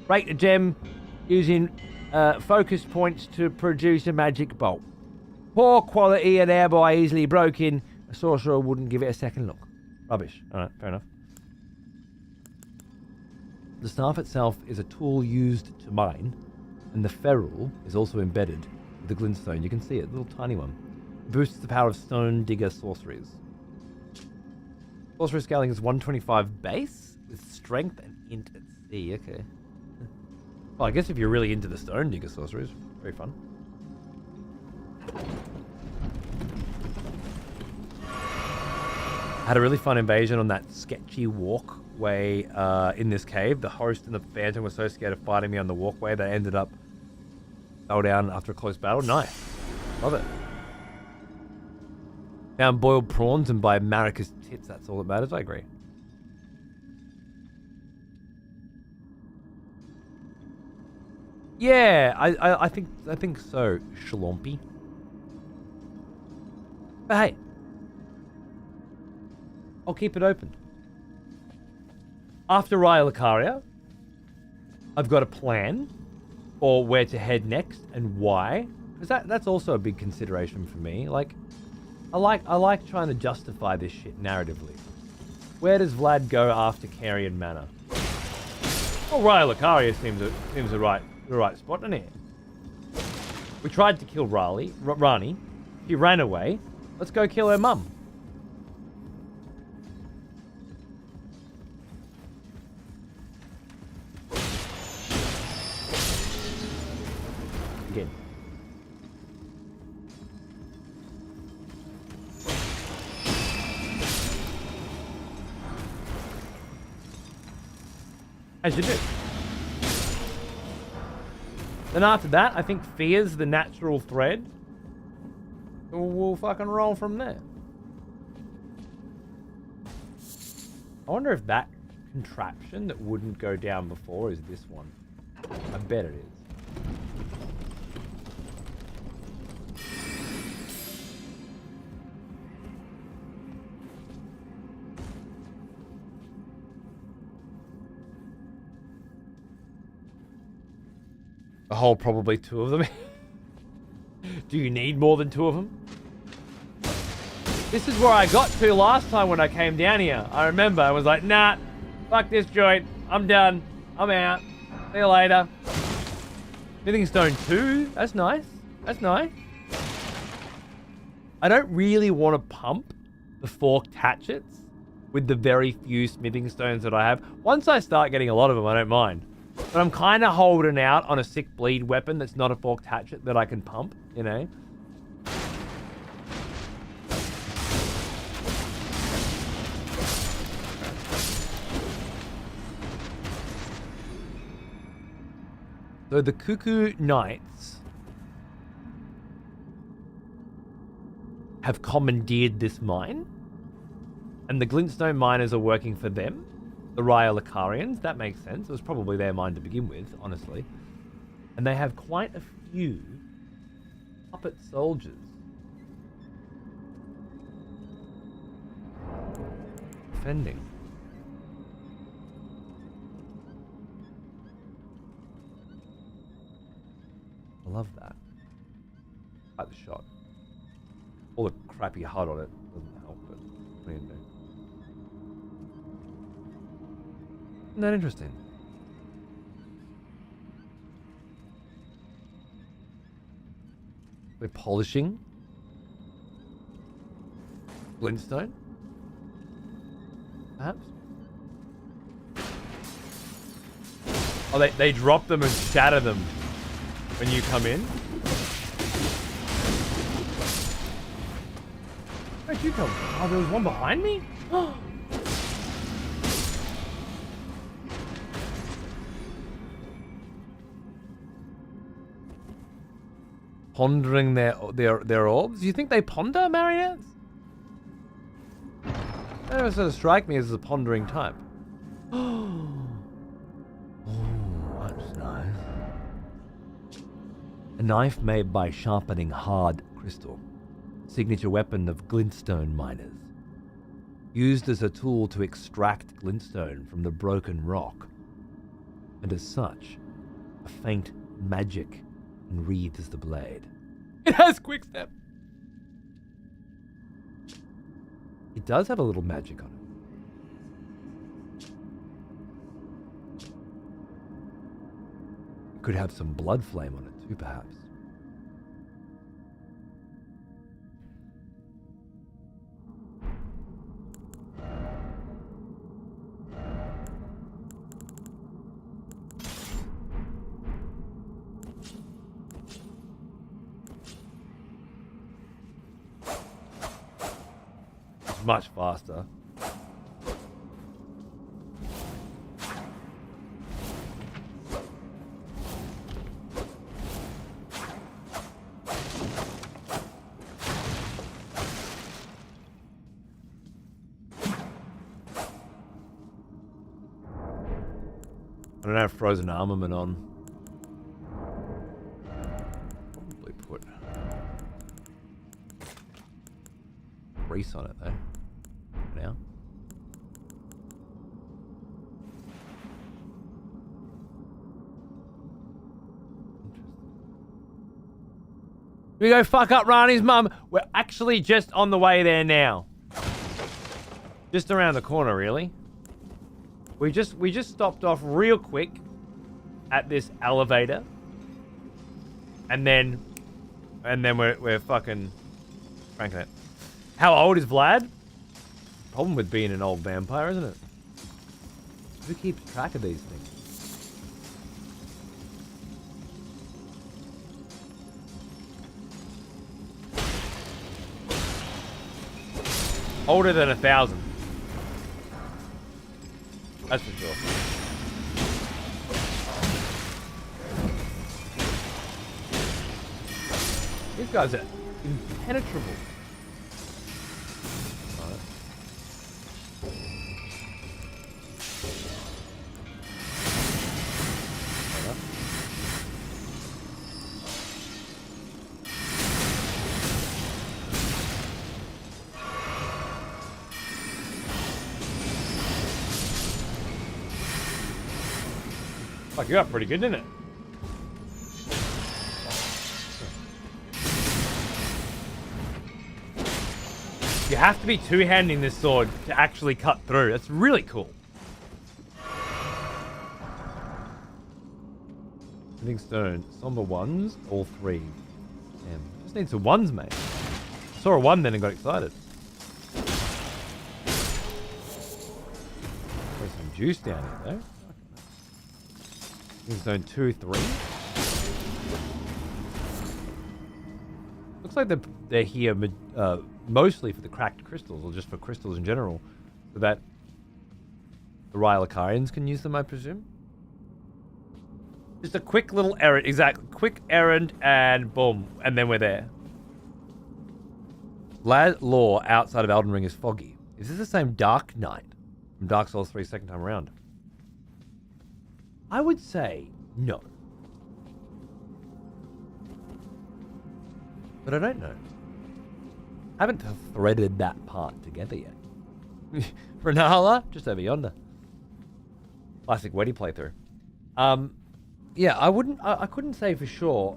Break the gem using focus points to produce a magic bolt. Poor quality and thereby easily broken. A sorcerer wouldn't give it a second look. Rubbish. Alright, fair enough. The staff itself is a tool used to mine, and the ferrule is also embedded with the glintstone. You can see it, a little tiny one. Boosts the power of stone digger sorceries. Sorcery scaling is 125 base with strength and int at C. Okay. Well, I guess if you're really into the stone digger sorceries, very fun. Had a really fun invasion on that sketchy walkway in this cave. The host and the phantom were so scared of fighting me on the walkway they ended up fell down after a close battle. Nice. Love it. Found boiled prawns and by Marika's tits, that's all that matters. I agree. Yeah, I think so, Schlumpy. But hey, I'll keep it open. After Raya Lucaria, I've got a plan for where to head next and why, because that's also a big consideration for me. Like, I like trying to justify this shit narratively. Where does Vlad go after Carrion Manor? Well, Raya Lucaria seems the right spot, doesn't it? We tried to kill Rani. She ran away. Let's go kill her mum. Again. As you do. Then after that, I think fear's the natural thread. We'll fucking roll from there. I wonder if that contraption that wouldn't go down before is this one. I bet it is. A whole probably two of them. Do you need more than two of them? This is where I got to last time when I came down here. I remember I was like, nah, fuck this joint. I'm done. I'm out. See you later. Smithing Stone 2. That's nice. That's nice. I don't really want to pump the forked hatchets with the very few smithing stones that I have. Once I start getting a lot of them, I don't mind. But I'm kind of holding out on a sick bleed weapon that's not a forked hatchet that I can pump, you know? So the Cuckoo Knights have commandeered this mine, and the Glintstone miners are working for them. The Raya Lucarians, that makes sense. It was probably their mine to begin with, honestly. And they have quite a few puppet soldiers. Defending. I love that. I like the shot. All the crappy HUD on it doesn't help, but what do you do? Isn't that interesting? They're polishing glintstone, perhaps. Oh, they drop them and shatter them when you come in. Where'd you come from? Oh, there was one behind me? Pondering their orbs? Do you think they ponder, marionettes? They never sort of strike me as a pondering type. Oh, that's nice. A knife made by sharpening hard crystal. Signature weapon of glintstone miners. Used as a tool to extract glintstone from the broken rock. And as such, a faint magic enwreathes the blade. It has quick step. It does have a little magic on it. It could have some blood flame on it too, perhaps. It's much faster. I don't have frozen armament on. Probably put grease on it though. For now. We go fuck up Rani's mum. We're actually just on the way there now. Just around the corner, really. We just stopped off real quick at this elevator, and then we're fucking cranking it. How old is Vlad? Problem with being an old vampire, isn't it? Who keeps track of these things? Older than 1,000. That's for sure. These guys are impenetrable. Alright. Fuck, you got pretty good, didn't it? You have to be two-handing this sword to actually cut through. That's really cool. Living stone. Somber ones. All three. Damn. Just need some ones, mate. Saw a one then and got excited. There's some juice down here, though. Zone 2, 3. Looks like they're here mostly for the cracked crystals, or just for crystals in general, so that the Rylacarians can use them, I presume. Just a quick little errand, exactly. Quick errand, and boom, and then we're there. Lore outside of Elden Ring is foggy. Is this the same Dark Knight from Dark Souls 3 second time around? I would say no. But I don't know. I haven't threaded that part together yet. Renala, just over yonder. Classic Weddy playthrough. Yeah, I couldn't say for sure.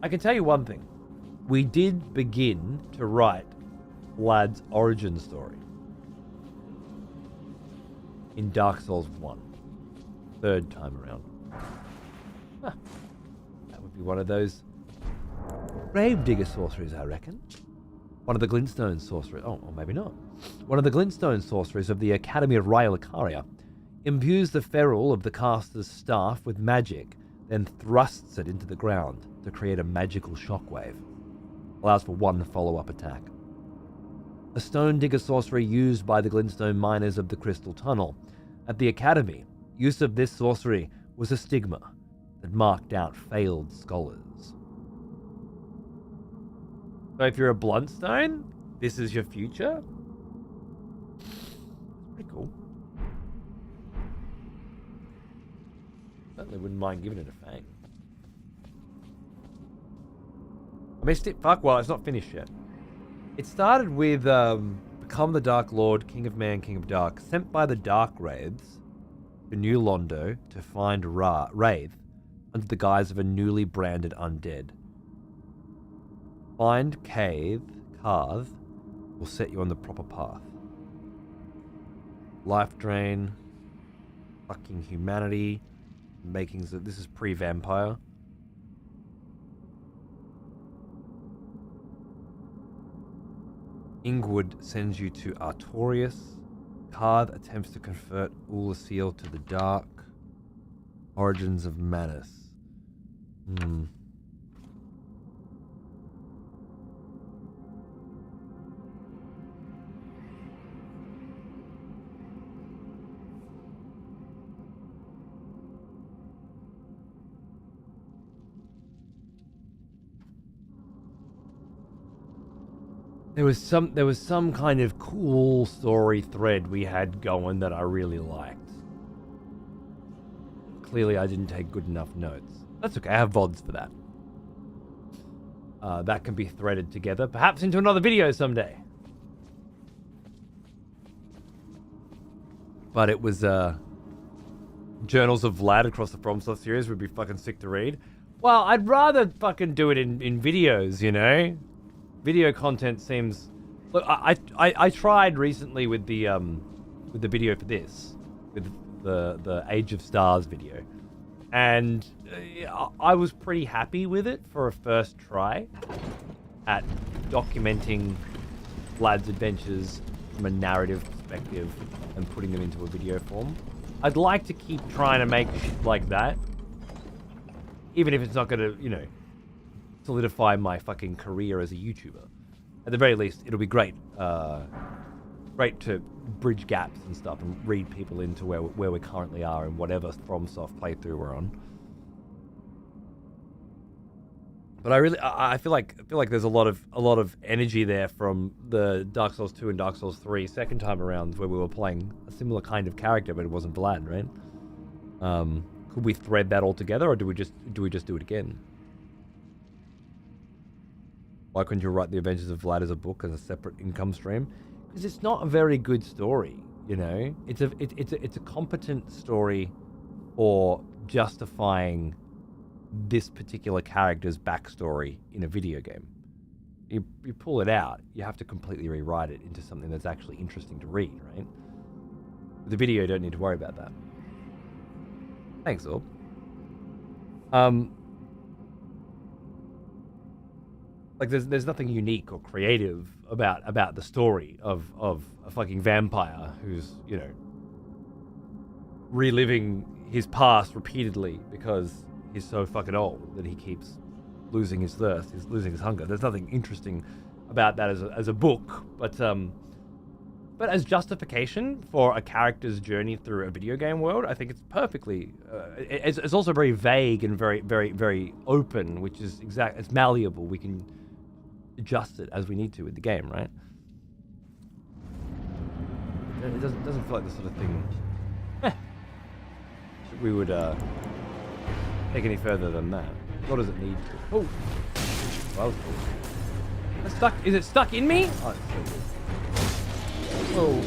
I can tell you one thing. We did begin to write Vlad's origin story in Dark Souls 1. Third time around. Huh. That would be one of those Gravedigger sorceries, I reckon. One of the glintstone sorceries. Oh, or maybe not. One of the glintstone sorceries of the Academy of Rylacarion imbues the ferrule of the caster's staff with magic, then thrusts it into the ground to create a magical shockwave. Allows for one follow-up attack. A stone digger sorcery used by the glintstone miners of the Crystal Tunnel. At the Academy, use of this sorcery was a stigma that marked out failed scholars. So if you're a Bluntstone, this is your future? Pretty cool. Certainly wouldn't mind giving it a fang. I missed it. Fuck. Well, it's not finished yet. It started with become the Dark Lord, King of Man, King of Dark, sent by the Dark Wraiths to New Londo to find Wraith under the guise of a newly branded undead. Find Carve will set you on the proper path. Life drain, fucking humanity, makings of this is pre-vampire. Ingwood sends you to Artorias. Carve attempts to convert Ulasil to the dark. Origins of Manus. There was some kind of cool story thread we had going that I really liked. Clearly I didn't take good enough notes. That's okay, I have VODs for that. That can be threaded together, perhaps into another video someday. But it was, Journals of Vlad across the FromSoft series would be fucking sick to read. Well, I'd rather fucking do it in videos, you know? Video content seems... Look, I tried recently with the video for this, with the Age of Stars video, and I was pretty happy with it for a first try at documenting Vlad's adventures from a narrative perspective and putting them into a video form. I'd like to keep trying to make shit like that, even if it's not gonna, you know, solidify my fucking career as a YouTuber. At the very least, it'll be great. Great to bridge gaps and stuff and read people into where we currently are in whatever FromSoft playthrough we're on. But I feel like there's a lot of energy there from the Dark Souls 2 and Dark Souls 3 second time around where we were playing a similar kind of character, but it wasn't Vlad, right? Could we thread that all together, or do we just do it again? Why couldn't you write The Adventures of Vlad as a book as a separate income stream? Because it's not a very good story, you know. It's a competent story for justifying this particular character's backstory in a video game. You pull it out, you have to completely rewrite it into something that's actually interesting to read, right? With the video, you don't need to worry about that. Thanks, Orb. Like there's nothing unique or creative about the story of a fucking vampire who's, you know, reliving his past repeatedly because he's so fucking old that he keeps losing his thirst, he's losing his hunger. There's nothing interesting about that as a book, but as justification for a character's journey through a video game world, I think it's perfectly. It's also very vague and very, very, very open, which is it's malleable. We can adjust it as we need to with the game, right? It doesn't feel like the sort of thing that we would take any further than that. What does it need to? Oh, well, it's stuck. Is it stuck in me? Oh, it's so good. Oh.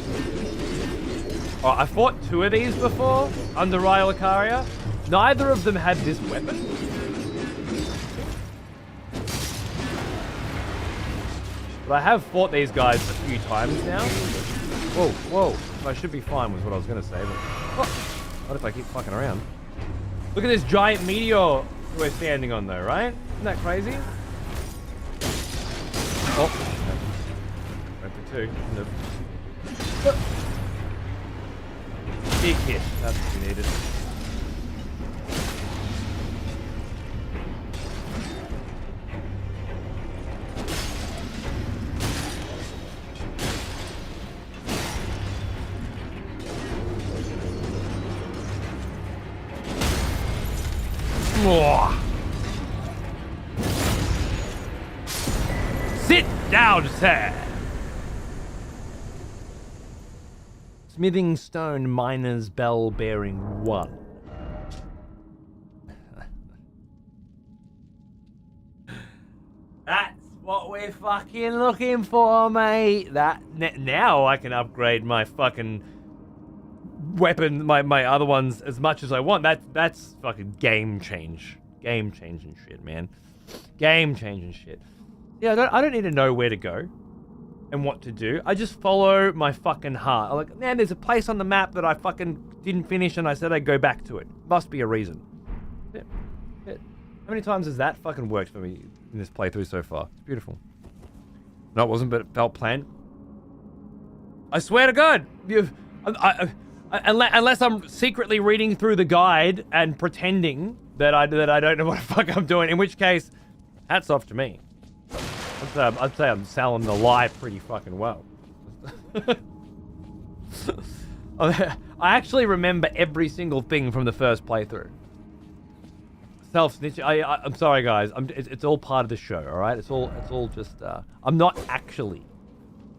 Oh, I fought 2 of these before under Ryle Icaria. Neither of them had this weapon. But I have fought these guys a few times now. Whoa. I should be fine was what I was going to say, but... What if I keep fucking around? Look at this giant meteor we're standing on though, right? Isn't that crazy? Oh. Went for 2. Big hit. That's what you needed. Sit down, sir. Smithing stone miner's bell bearing 1. That I fucking looking for, mate? Now I can upgrade my fucking weapon, my other ones as much as I want. That's fucking game changing shit, man. Game changing shit. Yeah, I don't need to know where to go and what to do. I just follow my fucking heart. I'm like, man, there's a place on the map that I fucking didn't finish and I said I'd go back to it. Must be a reason. Yeah. How many times has that fucking worked for me in this playthrough so far? It's beautiful. No, it wasn't, but it felt planned. I swear to God, unless I'm secretly reading through the guide and pretending that I don't know what the fuck I'm doing, in which case, hats off to me. I'd say I'm selling the lie pretty fucking well. I actually remember every single thing from the first playthrough. Self-snitching. I'm sorry, guys. It's all part of the show, all right? It's all just. I'm not actually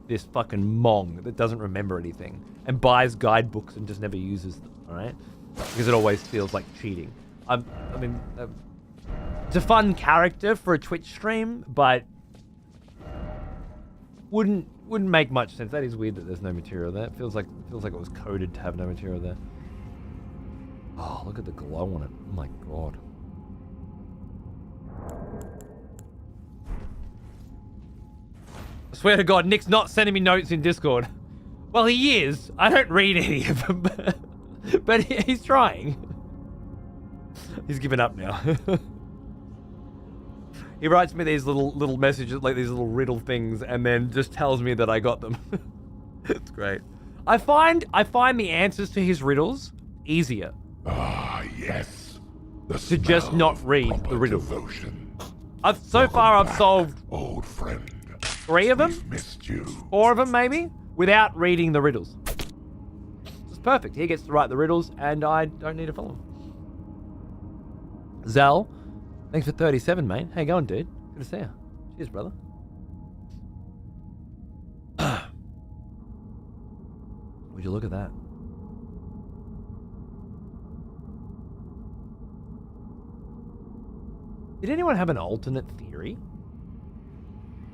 this fucking mong that doesn't remember anything and buys guidebooks and just never uses them, all right? Because it always feels like cheating. It's a fun character for a Twitch stream, but wouldn't make much sense. That is weird that there's no material there. It feels like it was coded to have no material there. Oh, look at the glow on it. Oh my God. I swear to God, Nick's not sending me notes in Discord. Well, he is. I don't read any of them, but he's trying. He's given up now. He writes me these little messages, like these little riddle things, and then just tells me that I got them. It's great. I find the answers to his riddles easier. Ah, yes. To just not read the riddle. Devotion. I've solved old friend. 3 of them, We've missed you. 4 of them maybe, without reading the riddles. It's perfect. He gets to write the riddles, and I don't need to follow him. Zal, thanks for 37, mate. How you going, dude? Good to see you. Cheers, brother. Would you look at that? Did anyone have an alternate theory?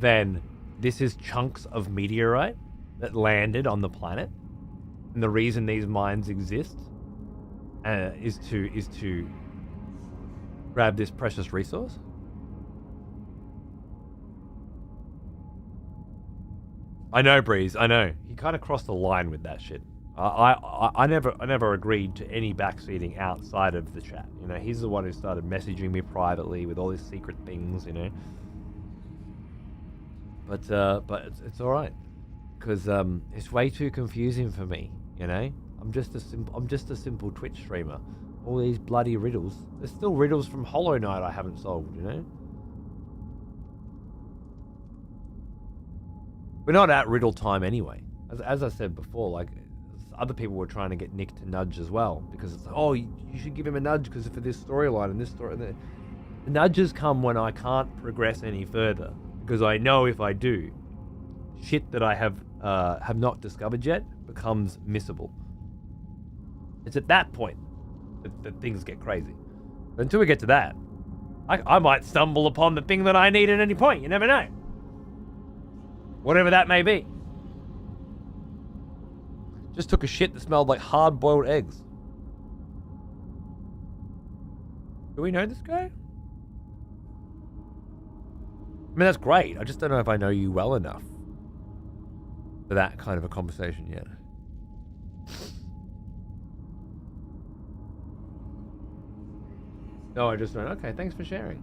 Then this is chunks of meteorite that landed on the planet, and the reason these mines exist is to grab this precious resource. I know, Breeze. I know. You kind of crossed the line with that shit. I never agreed to any backseating outside of the chat. You know, he's the one who started messaging me privately with all these secret things. You know. But it's all right, because it's way too confusing for me. You know, I'm just a simple Twitch streamer. All these bloody riddles. There's still riddles from Hollow Knight I haven't solved. You know. We're not at riddle time anyway. As I said before, like other people were trying to get Nick to nudge as well, because it's like, oh, you should give him a nudge because for this storyline and this story. The nudges come when I can't progress any further, because I know if I do, shit that I have not discovered yet becomes missable. It's at that point that things get crazy. But until we get to that, I might stumble upon the thing that I need at any point. You never know. Whatever that may be. Just took a shit that smelled like hard-boiled eggs. Do we know this guy? I mean, that's great. I just don't know if I know you well enough for that kind of a conversation yet. No, I just went, okay, thanks for sharing.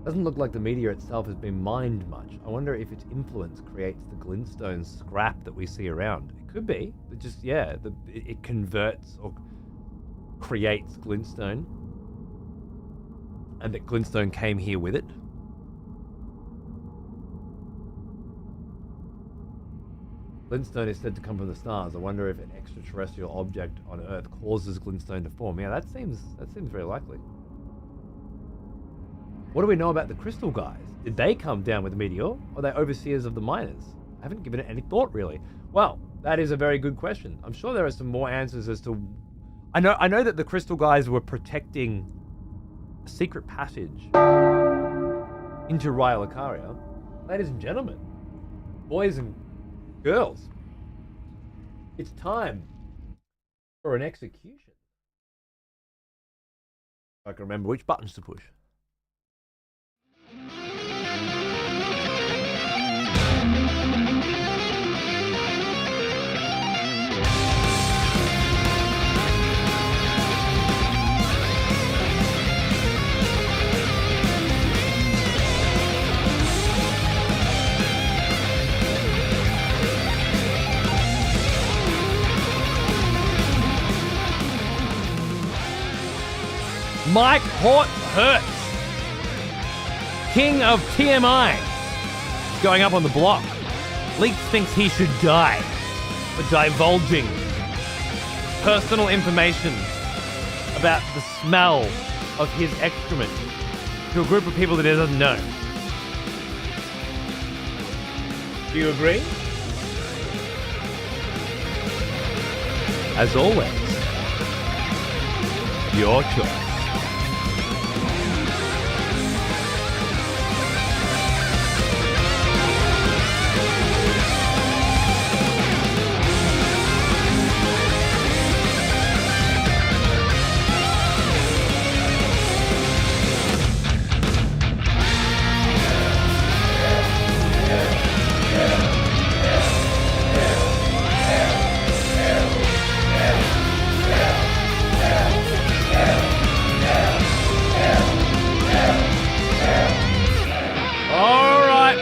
Doesn't look like the meteor itself has been mined much. I wonder if its influence creates the glintstone scrap that we see around. It could be. It just, yeah, it converts or creates glintstone. And that glintstone came here with it. Glintstone is said to come from the stars. I wonder if an extraterrestrial object on Earth causes glintstone to form. Yeah, that seems very likely. What do we know about the crystal guys? Did they come down with a meteor? Or are they overseers of the miners? I haven't given it any thought, really. Well, that is a very good question. I'm sure there are some more answers as to... I know that the crystal guys were protecting a secret passage into Raya Lucaria, Ladies and gentlemen, boys and girls, it's time for an execution. I can remember which buttons to push. Mike Hurts, king of TMI, going up on the block. Leaks thinks he should die for divulging personal information about the smell of his excrement to a group of people that he doesn't know. Do you agree? As always, your choice.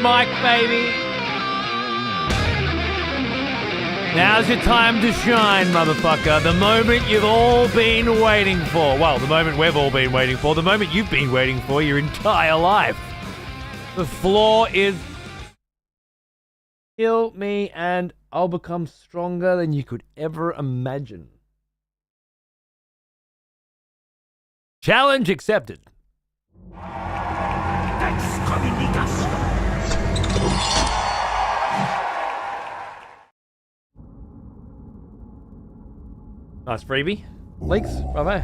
Mike, baby. Now's your time to shine, motherfucker. The moment you've all been waiting for. Well, the moment we've all been waiting for. The moment you've been waiting for your entire life. The floor is... Kill me and I'll become stronger than you could ever imagine. Challenge accepted. Nice freebie. Leaks, bravo.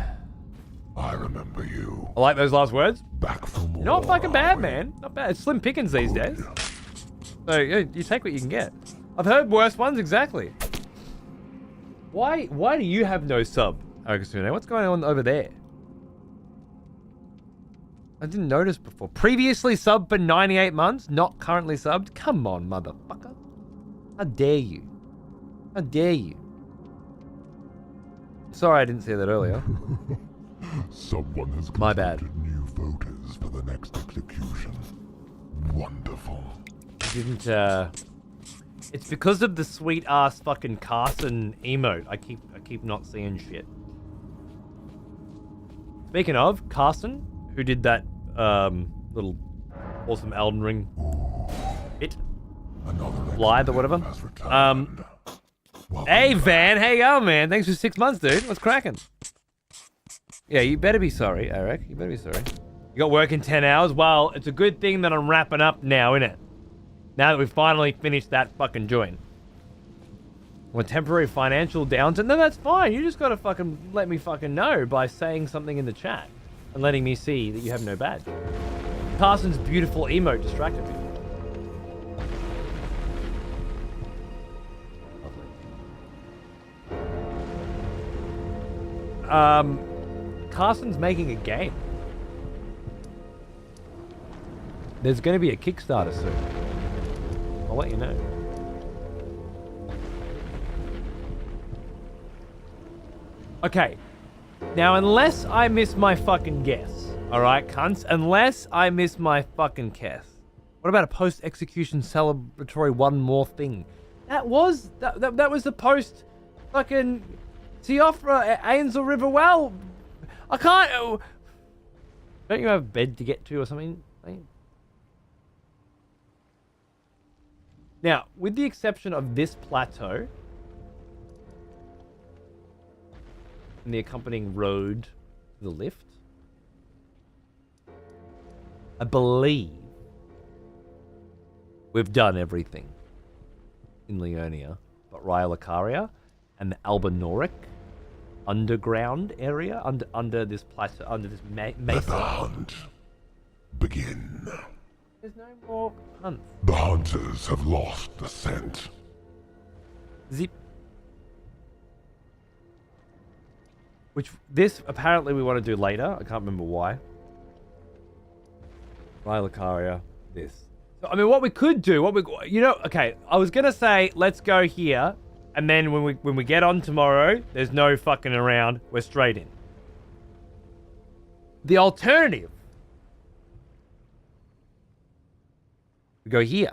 I remember you. I like those last words. Back from war. Not fucking bad, man. Not bad. It's slim pickings these days. So you take what you can get. I've heard worse ones, exactly. Why do you have no sub, Augustine? What's going on over there? I didn't notice before. Previously subbed for 98 months, not currently subbed. Come on, motherfucker. How dare you? How dare you? Sorry I didn't say that earlier. Someone has My bad. consulted new voters for the next execution. Wonderful. I didn't, It's because of the sweet ass fucking Carson emote. I keep not seeing shit. Speaking of, Carson, who did that, little awesome Elden Ring bit. Live or whatever. Hey Van, how you going, man? Thanks for 6 months, dude. What's cracking? Yeah, you better be sorry, Eric. You better be sorry. You got work in 10 hours? Well, it's a good thing that I'm wrapping up now, innit? Now that we've finally finished that fucking joint. Well, temporary financial downturn? No, that's fine. You just gotta fucking let me fucking know by saying something in the chat and letting me see that you have no badge. Carson's beautiful emote distracted me. Carson's making a game. There's going to be a Kickstarter soon. I'll let you know. Okay. Now, unless I miss my fucking guess, alright, cunts? Unless I miss my fucking guess. What about a post-execution celebratory one more thing? That was the post fucking Teofra Ainsel River Well. I can't. Don't you have a bed to get to or something? Now, with the exception of this plateau and the accompanying road to the lift, I believe we've done everything in Leonia but Raya Lucaria and the Albanoric underground area under this plateau, under this Let the mesa. hunt begin. There's no more hunts. The hunters have lost the scent. Zip. Which, this, apparently we want to do later. I can't remember why. Rylacaria, this. So, I mean, what we could do, okay, I was going to say, let's go here, and then when we get on tomorrow, there's no fucking around, we're straight in. The alternative, we go here.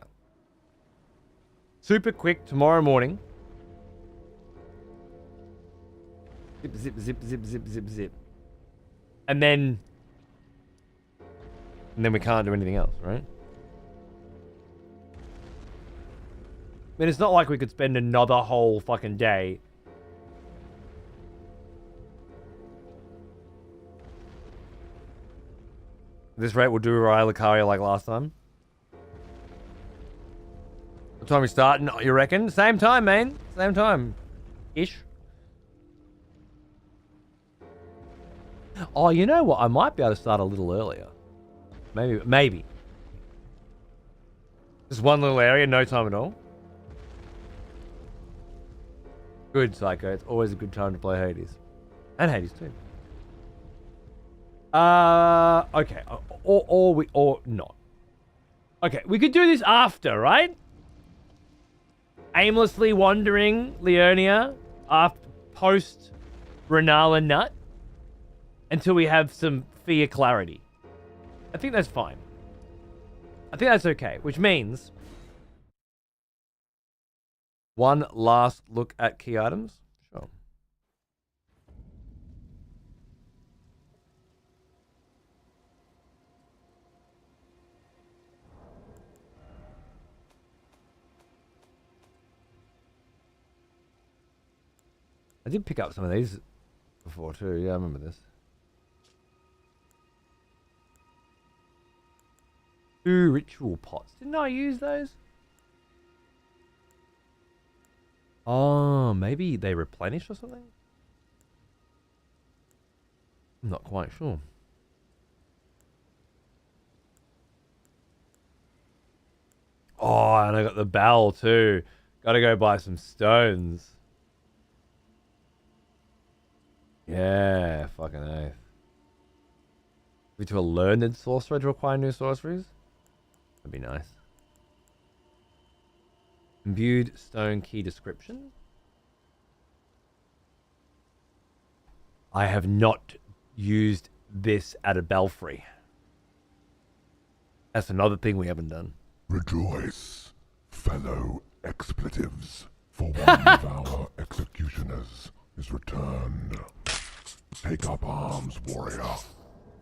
Super quick tomorrow morning. Zip, zip, zip, zip, zip, zip, zip. And then we can't do anything else, right? I mean, it's not like we could spend another whole fucking day. At this rate, we'll do Rylacaria like last time. What time we starting, you reckon? Same time, man. Same time. Ish. Oh, you know what? I might be able to start a little earlier. Maybe. Just one little area, no time at all. Good, Psycho. It's always a good time to play Hades. And Hades too. Okay. Or not. Okay, we could do this after, right? Aimlessly wandering Leonia after post Renala Nut until we have some fear clarity. I think that's fine. I think that's okay, which means one last look at key items. Sure. I did pick up some of these before too. Yeah, I remember this. 2 ritual pots. Didn't I use those? Oh, maybe they replenish or something? I'm not quite sure. Oh, and I got the bell too. Gotta go buy some stones. Yeah, fucking oath. Maybe to a learned sorcerer to acquire new sorceries? That'd be nice. Imbued stone key description. I have not used this at a belfry. That's another thing we haven't done. Rejoice, fellow expletives, for one of our executioners is returned. Take up arms, warrior.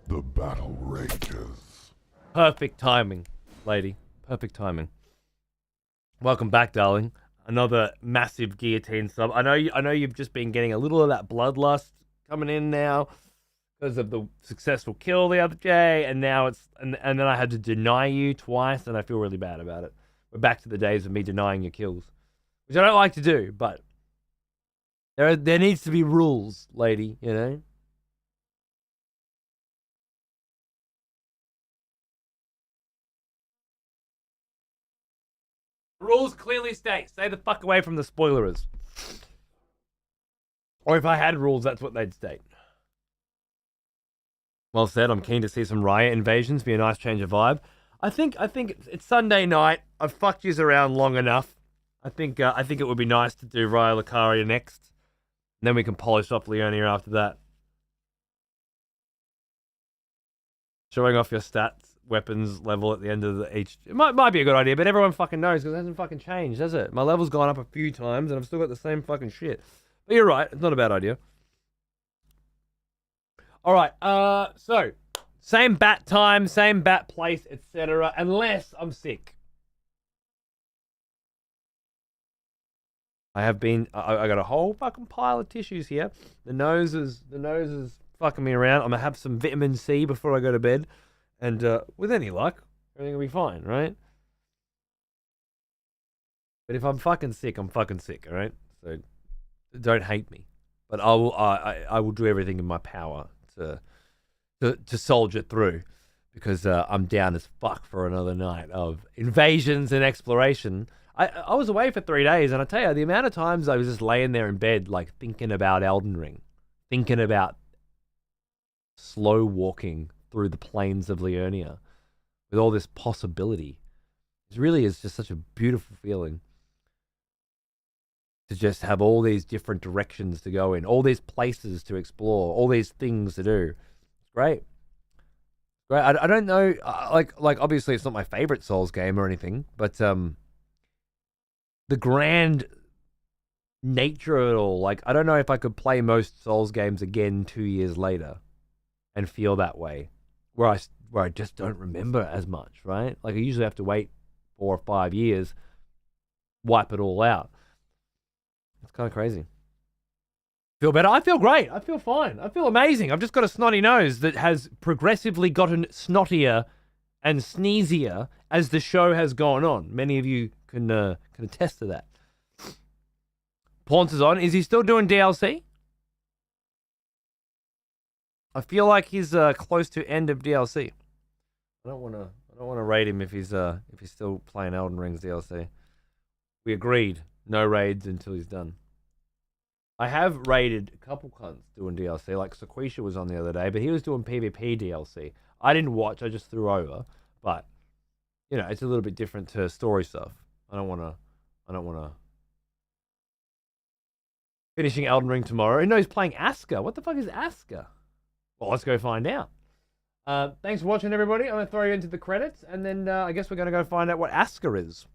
The battle rages. Perfect timing, lady. Perfect timing. Welcome back, darling. Another massive guillotine sub. I know you've just been getting a little of that bloodlust coming in now because of the successful kill the other day, and now it's and then I had to deny you twice, and I feel really bad about it. We're back to the days of me denying your kills, which I don't like to do, but there needs to be rules, lady, you know? Rules clearly state, stay the fuck away from the spoilers. Or if I had rules, that's what they'd state. Well said, I'm keen to see some riot invasions, be a nice change of vibe. I think it's Sunday night. I've fucked yous around long enough. I think it would be nice to do Rylacaria next. And then we can polish off Leonia after that. Showing off your stats, weapons level at the end of each... It might be a good idea, but everyone fucking knows because it hasn't fucking changed, has it? My level's gone up a few times and I've still got the same fucking shit. But you're right, it's not a bad idea. Alright, so... Same bat time, same bat place, etc. Unless I'm sick. I got a whole fucking pile of tissues here. The nose is fucking me around. I'm gonna have some vitamin C before I go to bed. And with any luck, everything will be fine, right? But if I'm fucking sick, I'm fucking sick, alright? So don't hate me. But I will do everything in my power to soldier through. because I'm down as fuck for another night of invasions and exploration. I was away for 3 days, and I tell you, the amount of times I was just laying there in bed, like thinking about Elden Ring, thinking about slow walking through the plains of Liurnia with all this possibility. It really is just such a beautiful feeling to just have all these different directions to go in, all these places to explore, all these things to do. It's great. Great. I don't know, like obviously it's not my favorite Souls game or anything, but the grand nature of it all, like I don't know if I could play most Souls games again 2 years later and feel that way, where I just don't remember as much, right? Like I usually have to wait 4 or 5 years, wipe it all out. It's kind of crazy. Feel better? I feel great. I feel fine. I feel amazing. I've just got a snotty nose that has progressively gotten snottier and sneezier as the show has gone on. Many of you can attest to that. Paunce is on. Is he still doing DLC? I feel like he's close to end of DLC. I don't want to raid him if he's still playing Elden Ring's DLC. We agreed no raids until he's done. I have raided a couple cunts doing DLC, like Sequisha was on the other day, but he was doing PvP DLC. I didn't watch, I just threw over, but you know, it's a little bit different to story stuff. I don't want to. Finishing Elden Ring tomorrow. No, he's playing Asker. What the fuck is Asker? Well, let's go find out. Thanks for watching, everybody. I'm going to throw you into the credits, and then I guess we're going to go find out what Asker is.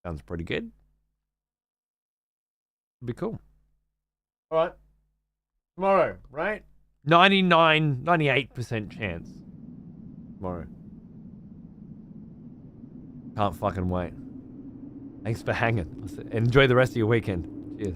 Sounds pretty good. Be cool. All right. Tomorrow, right? 98% chance. Tomorrow. Can't fucking wait. Thanks for hanging. Enjoy the rest of your weekend. Cheers.